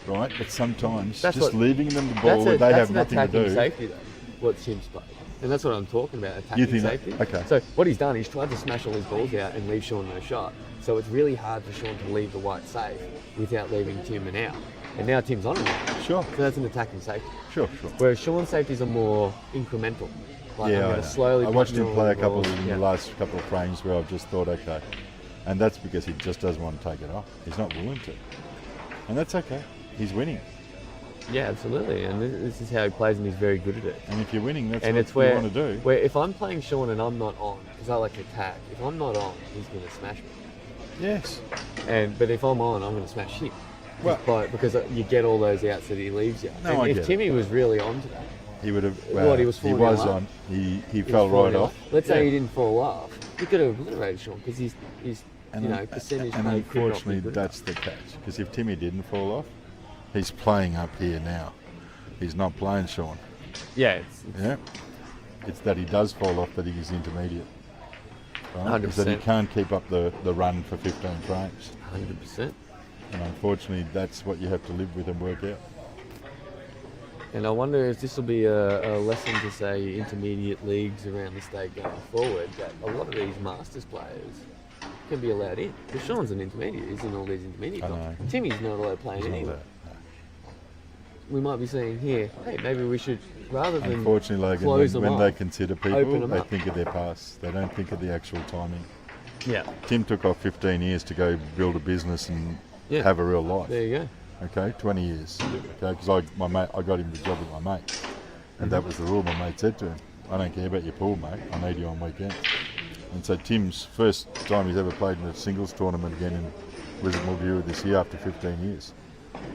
right? But sometimes That's just what- leaving them the ball where they that's have an nothing to attacking do. safety, though. what Tim's played. And that's what I'm talking about, You attacking think that- safety. okay. So what he's done, he's tried to smash all his balls out and leave Sean no shot. So it's really hard for Sean to leave the white safe without leaving Tim an out. And now Tim's on him. Sure. So that's an attacking safety. Sure. Whereas Sean's safeties are more incremental. Like, I'm Yeah, gonna slowly I watched put him play a the couple balls- in yeah. the last couple of frames where I've just thought, okay. And that's because he just doesn't want to take it off. He's not willing to. And that's okay. He's winning. Yeah, absolutely. And this is how he plays, and he's very good at it. And if you're winning, that's And what it's where, you want to do. where if I'm playing Sean and I'm not on, because I like to attack, if I'm not on, he's going to smash me. Yes. But if I'm on, I'm going to smash him. Well, because you get all those outs that he leaves you. No, and I if get Timmy was really on to that, he would have. What, he was falling was out? on. He he fell was right falling off. Let's Yeah. say he didn't fall off. He could have obliterated Sean because he's And percentage and play could not be unfortunately, good that's the catch. Because if Timmy didn't fall off, he's playing up here now. He's not playing Sean. enough. Yeah, Yeah. It's that he does fall off that he's intermediate. Right? It's that he 100%. can't keep up the run for 15 frames. 100%. And unfortunately, that's what you have to live with and work out. And I wonder if this will be a lesson to, say, intermediate leagues around the state going forward, that a lot of these Masters players can be allowed in. Because Sean's an intermediate, he's in all these intermediate I comps. know. Timmy's not allowed playing He's not anywhere. allowed. We might be saying here, hey, maybe we should, rather than Unfortunately, Logan, close them when up, they consider open people, them they up. think of their past. They don't think of the actual timing. Yeah. Tim took off 15 years to go build a business and Yeah. have a real life. There you go. Okay, 20 years. Okay, because I got him the job with my mate, and that was the rule. My mate said to him, "I don't care about your pool, mate. I need you on weekends." And so Tim's first time he's ever played in a singles tournament again in Wizard View this year after 15 years.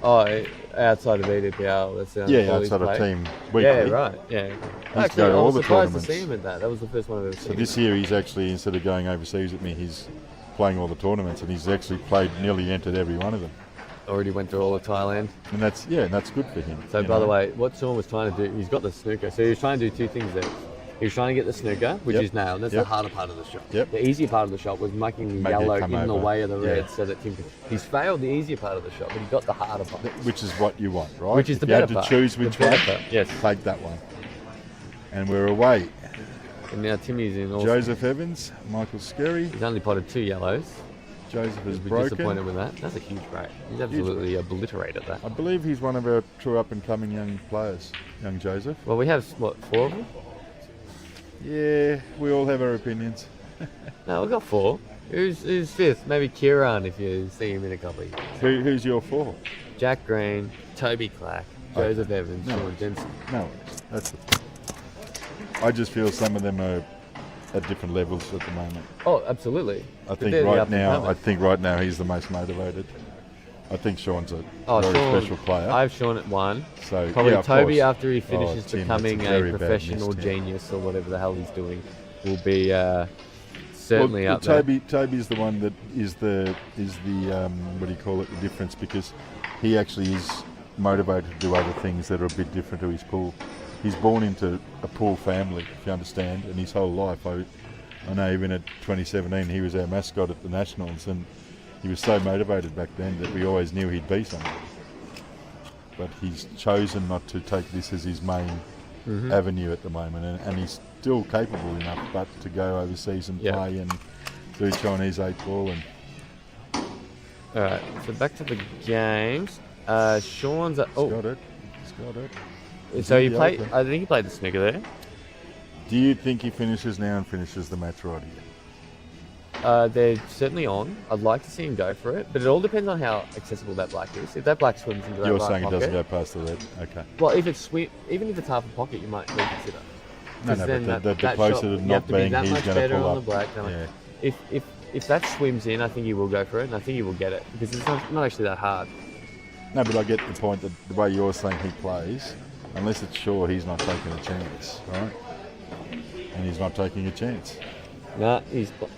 Oh, outside of EDPL, that's the only Yeah, ball he's outside of played. team weekly. Yeah, right. Yeah. to Actually, go to I all was the surprised to tournaments. see him at that. That was the first one I've ever So seen. this year he's actually, instead of going overseas with me, he's playing all the tournaments, and he's actually nearly entered every one of them. Already went through all of Thailand. And that's good for him. So, you by the know. way, what Sean was trying to do, he's got the snooker. So he was trying to do two things there. He was trying to get the snooker, which Yep. is nailed. That's Yep. the harder part of the shot. Yep. The easier part of the shot was making the Make it yellow come in the over. way of the red, Yeah. so that Tim could. He's failed the easier part of the shot, but he got the harder part. Which is what you want, right? Which is If the you had better to part. choose The which better one, part, yes. take that one. And we're away. And now Timmy's in also. Joseph Evans, Michael Skerry. He's only potted 2 yellows. Joseph is He'll be broken. disappointed with that. That's a huge break. He's absolutely obliterated that. I believe he's one of our true up-and-coming young players, young Joseph. Well, we have, what, 4 of them? Yeah, we all have our opinions. No, we've got 4. Who's 5th? Maybe Kieran, if you see him in a couple of years. Who's your 4? Jack Green, Toby Clack, Joseph Evans, No. Sean Jensen. No, that's it. I just feel some of them are at different levels at the moment. Oh, absolutely. I But think they're the right up-and-comers. now he's the most motivated. I think Sean's a Oh, very Sean, special player. I have Sean at 1. So Probably yeah, of Toby, course. after he finishes Tim, becoming that's a very bad professional miss, Tim. genius or whatever the hell he's doing, will be certainly well, up there. Toby's the one that is the what do you call it, the difference, because he actually is motivated to do other things that are a bit different to his pool. He's born into a pool family, if you understand, and his whole life, I know even at 2017 he was our mascot at the Nationals, and he was so motivated back then that we always knew he'd be something. But he's chosen not to take this as his main avenue at the moment, and he's still capable enough, but to go overseas and Yeah. play and do Chinese 8 ball. And All right, so back to the games. Sean's at... he's got it. He's got it. So he Yeah, played... okay. I think he played the snooker there. Do you think he finishes now and finishes the match right here? They're certainly on. I'd like to see him go for it, but it all depends on how accessible that black is. If that black swims into that You're right saying pocket, it doesn't go past the red? Okay. well, if it's even if it's half a pocket, you might reconsider. No, 'Cause no, then but the that closer shot, to you not have to be being, that he's much going to better pull on up. the black. Yeah. If that swims in, I think he will go for it, and I think he will get it because it's not actually that hard. No, but I get the point that the way you're saying he plays, unless it's sure, he's not taking a chance, right? And he's not taking a chance. No,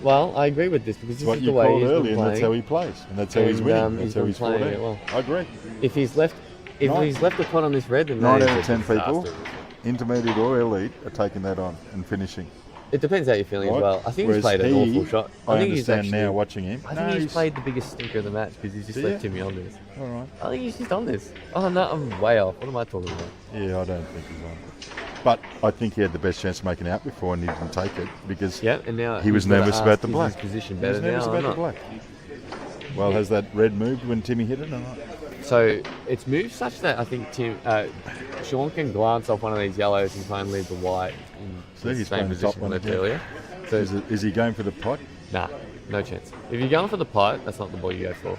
well, I agree with this because It's this what is you the way called he's earlier, been and playing. that's how he plays, and that's how he's And, winning. he's That's how been he's playing 14. it well. I agree. If he's left the pot on this red, then 9 that out is of 10 a people, disaster. intermediate or elite, are taking that on and finishing. It depends how you're feeling Right. as well. I think Whereas he's played an he- awful shot. I think he's understand now actually- watching him. I No, think he's played the biggest stinker of the match because he's just Do left you? Timmy on this. All right. I think he's just on this. Oh no, I'm way off. What am I talking about? Yeah, I don't think he's on. But I think he had the best chance of making out before and he didn't take it because Yeah, and now he was he's gotta nervous ask, about the is black. his position He was better nervous now or about the not? black. Well, has that red moved when Timmy hit it or not? So it's moved such that I think Sean can glance off one of these yellows and try and leave the white in See, the he's same playing the top position one left again. earlier. So Is he going for the pot? nah, no chance. If you're going for the pot, that's not the ball you go for.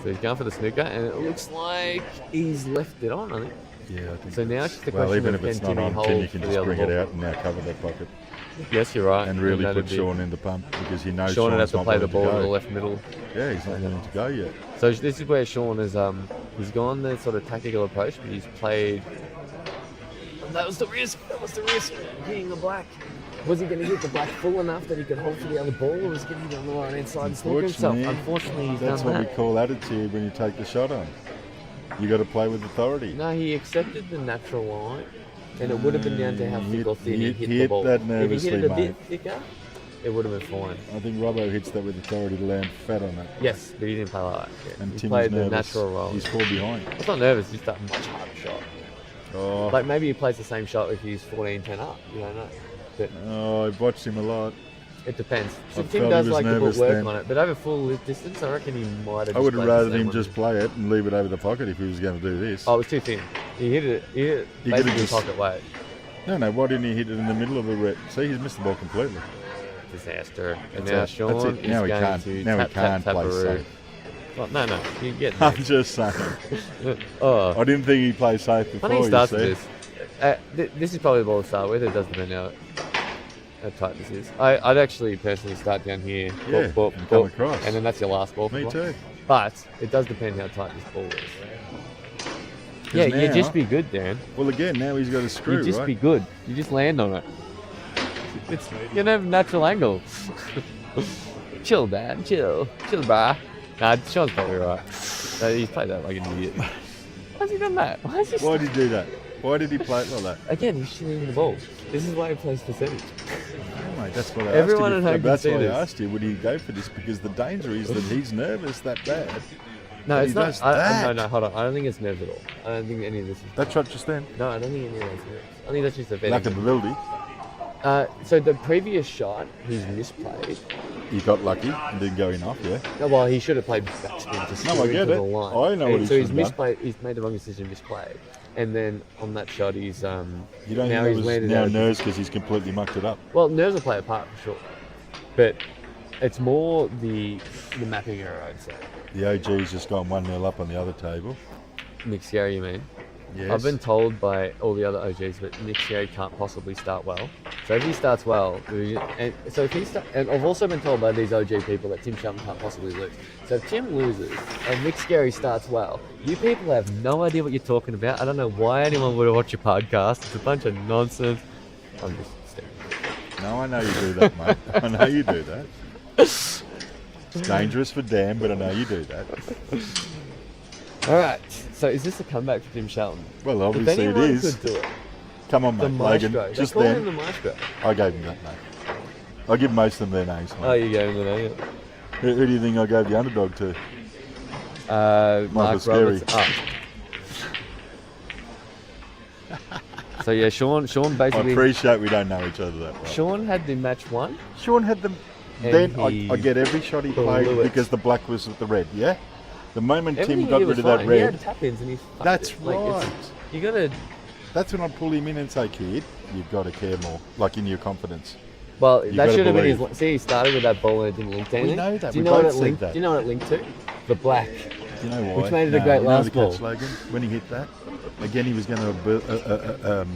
So he's going for the snooker, and it looks like he's left it on, I think. Yeah, I think. So now it's just a Well, question even of if it's can not Timmy on, hold Timmy for can the just other bring it ball. out and now cover that pocket Yes, you're right. and really that'd put be- Sean in the pump because he knows Sean would have Sean's to not play the willing ball to in the go. left middle. Yeah, he's not willing to go yet. So this is where Sean is. He's gone the sort of tactical approach, but he's played. That was the risk. That was the risk. Hitting the black. Was he going to hit the black full enough that he could hold for the other ball, or was he going to hit on the right hand side and sneak himself? Unfortunately, he's that's done what that. we call attitude when you take the shot on. You got to play with authority. No, he accepted the natural line, and it would have been down to how thick or thin he hit he the hit ball. that If he nervously, hit it a mate. bit thicker, it would have been fine. I think Robbo hits that with authority to land fat on it. Yes, but he didn't play like that. Yeah. And He Timmy's played the nervous. natural role. He's 4 behind. It's not nervous, it's just a much harder shot. Oh, Like maybe he plays the same shot if he's 14-10 up. You don't know. But I've watched him a lot. it depends. So I Tim felt does he was like to put nervous work then. on it, but over full distance, I reckon he might have. I would just have played the rather same him one. just play it and leave it over the pocket if he was going to do this. Oh, it was too thin. He hit it. He hit it You could've basically just- pocket weight. No, why didn't he hit it in the middle of the red? See, he's missed the ball completely. Disaster. And That's now it. Sean That's it. is Now he going can't. to Now he tap, can't tap, play taparoo. safe. Well, no, you get I'm there. just saying. Oh, I didn't think he played safe before. funny he You starts see. with this. This is probably the ball to start with. It does depend how tight this is. I'd actually personally start down here. Yeah, boop, and come boop, across. And then that's your last ball. for Me block. too. But it does depend how tight this ball is. Yeah, you now- just be good, Dan. Well, again, now he's got a screw, You just right? be good. You just land on it. You don't have a natural angle. Chill, Dad. Chill, brah. Nah, Sean's probably right. He's played that like an idiot. Why's he done that? Why is he? Why did he do that? Why did he play it like that? Again, he's shooting the ball. This is why he plays percentage. Oh, mate, that's what I Everyone asked at you. home can That's see why this. I asked you, would he go for this? Because the danger is that he's nervous that bad. No, But it's he not. does No, that. hold on. I don't think it's nerves at all. I don't think any of this is. That shot just then. No, I don't think any of that's nerves. I think that's just a betting. Lack of ability. So the previous shot, he's misplayed. He got lucky and didn't go enough, yeah. No, well, he should have played backspin to No, I screw get into it. the line. I know what And he so he's should have misplayed. He's made the wrong decision, misplayed, and then on that shot, he's You don't now think that he's was landed now out of- nerves because he's completely mucked it up? Well, nerves will play a part for sure, but it's more the mapping error, I'd say. The OG's just gone 1-0 up on the other table. Nick Sierra, you mean? Yes. I've been told by all the other OGs that Nick Sierra can't possibly start well. So if he starts well, and so if he and I've also been told by these OG people that Tim Shelton can't possibly lose. So if Tim loses and Nick Sierra starts well, you people have no idea what you're talking about. I don't know why anyone would watch your podcast. It's a bunch of nonsense. I'm just sticking. No, I know you do that, mate. I know you do that. It's dangerous for Dan, but I know you do that. All right. So is this a comeback for Tim Shelton? Well, If obviously it anyone is. could do it, Come on, the mate, maestro. Logan. They Just call him the then, maestro. I gave him that name. I give most of them their names, mate. Oh, you gave him the name. Who do you think I gave the underdog to? Marc Scary. Robertson. So yeah, Sean I basically. appreciate we don't know each other that well. Sean had the match won. Sean had them. And Then he I get every shot he blew played it. because the black was with the red, yeah? The moment Everything Tim got he rid was of that fine. He red, had tap-ins and he fucked that's it. Like, right. You gotta. That's when I pull him in and say, kid, you've got to care more, like in your confidence. Well, You that gotta should have been his. believe. See, he started with that ball and it didn't link to anything. know that. Do you We know what both it said linked? that. Do you know what it linked to? The black. Do you know why? Which made it a great you know last the ball. catch, Logan? When he hit that, again, he was going to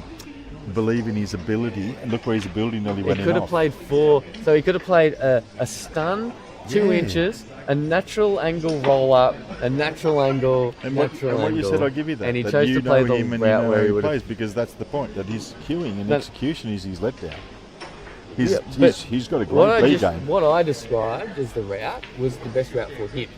believe in his ability, and look where his ability nearly He went in could have off. played 4. So he could have played a stun, 2 Yeah. inches, a natural angle roll up, a natural angle, And what natural you angle. said, I give you that. And he that chose you to play know the him and route you know where how he he would have. plays, because that's the point, that his cueing and But- execution is his letdown. Yeah, but He's got a What great I, B just, game. what I described as the route was the best route for him.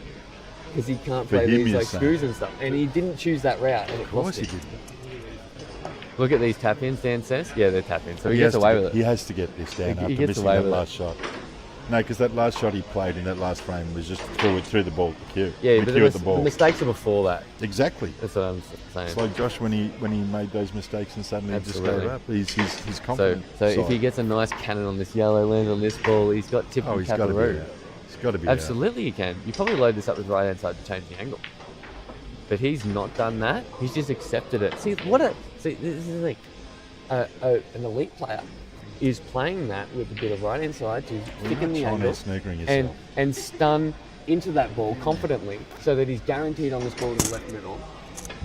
Because he can't For play him, these you're like saying. screws and stuff. And he didn't choose that route and it Of course cost he him. did. Look at these tap-ins, Dan says. Yeah, they're tap-ins, so he has gets away to with He it. has to get this down He after gets missing away that with it. last shot. No, because that last shot he played in that last frame was just threw the ball to Q. Yeah, We but Q at the the ball. mistakes are before that. Exactly. That's what I'm saying. It's like Josh when he made those mistakes and suddenly it just Absolutely. gave up. He's So, confident. so if side. he gets a nice cannon on this yellow, land on this ball, he's got tip and he's cap got to and be root. out. He's got to be Absolutely, he can. You probably load this up with right hand side to change the angle. But he's not done that. He's just accepted it. See, this is like an elite player is playing that with a bit of right hand side to thicken the angle snookering and yourself. and stun into that ball confidently, so that he's guaranteed on this ball to the left middle,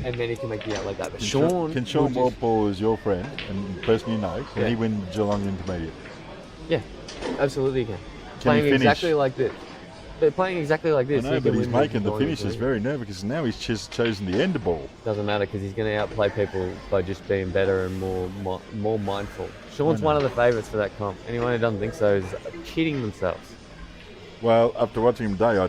and then he can make the out like that. But Can Sean Sean will just- Walpole is your friend and the person you know, can Yeah. he win Geelong Intermediate? Yeah, absolutely he can. Can Playing he finish? exactly like this. They're playing exactly like I this. know, he but can he's win making the Geelong finishes Intermediate. very nervous because now he's just chosen the end ball. Doesn't matter because he's going to outplay people by just being better and more mindful. Sean's know. one of the favourites for that comp. Anyone who doesn't think so is kidding themselves. Well, after watching him today,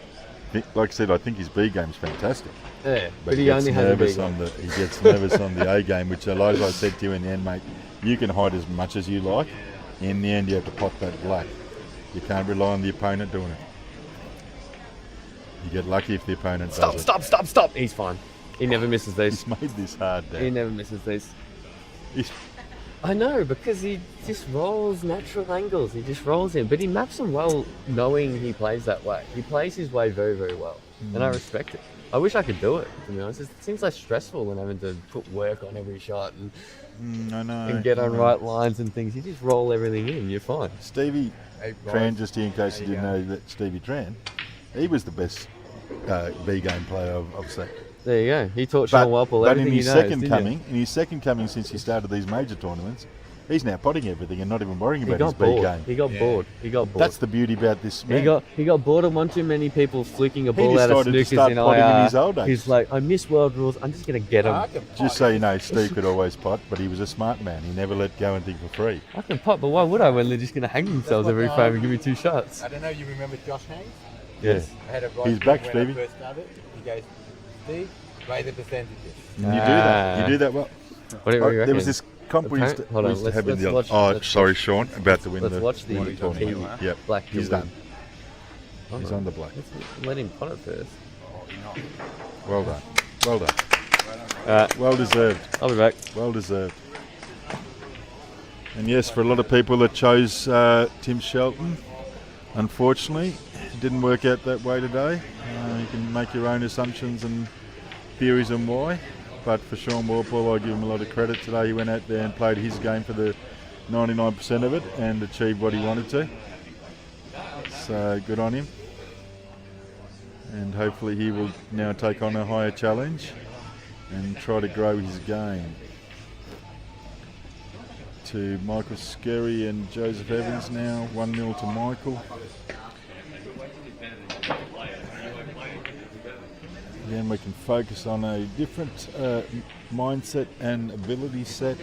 like I said, I think his B game's fantastic. Yeah, but he he gets only has a nervous big on he gets nervous on the A game, which, as I said to you in the end, mate, you can hide as much as you like. In the end, you have to pot that black. You can't rely on the opponent doing it. You get lucky if the opponent does it. Stop. He's fine. He never misses these. He's made this hard, He Dan. never misses these. He's- I know, because he just rolls natural angles. He just rolls in. But he maps them well, knowing he plays that way. He plays his way very, very well. And I respect it. I wish I could do it, to be honest. It seems less stressful than having to put work on every shot I know. and get on I know. right lines and things. You just roll everything in, you're fine. Stevie Tran, just here in case you didn't know that Stevie Tran, he was the best B game player I've seen. There you go. He taught Sean Walpole but everything in his he knows, second didn't coming, in his second coming since he started these major tournaments, he's now potting everything and not even worrying he about his got B bored. game. He got bored. He got bored. That's the beauty about this man. He got bored of one too many people flicking a ball out of decided to snookers start in potting in IR. his old age. He's like, I miss world rules. I'm just gonna get him. Just so you know, Steve could always pot, but he was a smart man. He never let go anything for free. I can pop, but why would I when they're just gonna hang themselves every frame and give me 2 shots? I don't know, you remember Josh Haynes? Yes. I had a He's back, when Stevie. I first started. He goes, Steve, write the percentages. And you do that. You do that well. What do you reckon? There was this comp we used to, Hold we on, used to have in let's the watch- Oh, let's sorry, watch- Sean, about to win Let's the watch the tournament. Kiwi. Yep, Black he's Kiwi. done. Hold He's on the black. Let's let him pot it first. Well done. Well done. Alright, Well deserved. I'll be back. Well deserved. And yes, for a lot of people that chose Tim Shelton, unfortunately, it didn't work out that way today. You can make your own assumptions and theories on why. But for Sean Walpole, I give him a lot of credit today. He went out there and played his game for the 99% of it and achieved what he wanted to. So good on him. And hopefully he will now take on a higher challenge and try to grow his game. To Michael Skerry and Joseph Evans now, 1-0 to Michael. Again, we can focus on a different mindset and ability set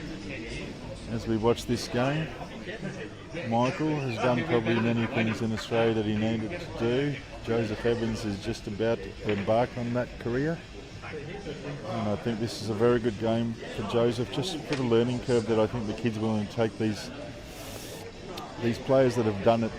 as we watch this game. Michael has done probably many things in Australia that he needed to do. Joseph Evans is just about to embark on that career. And I think this is a very good game for Joseph, just for the learning curve that I think the kids are willing to take these players that have done it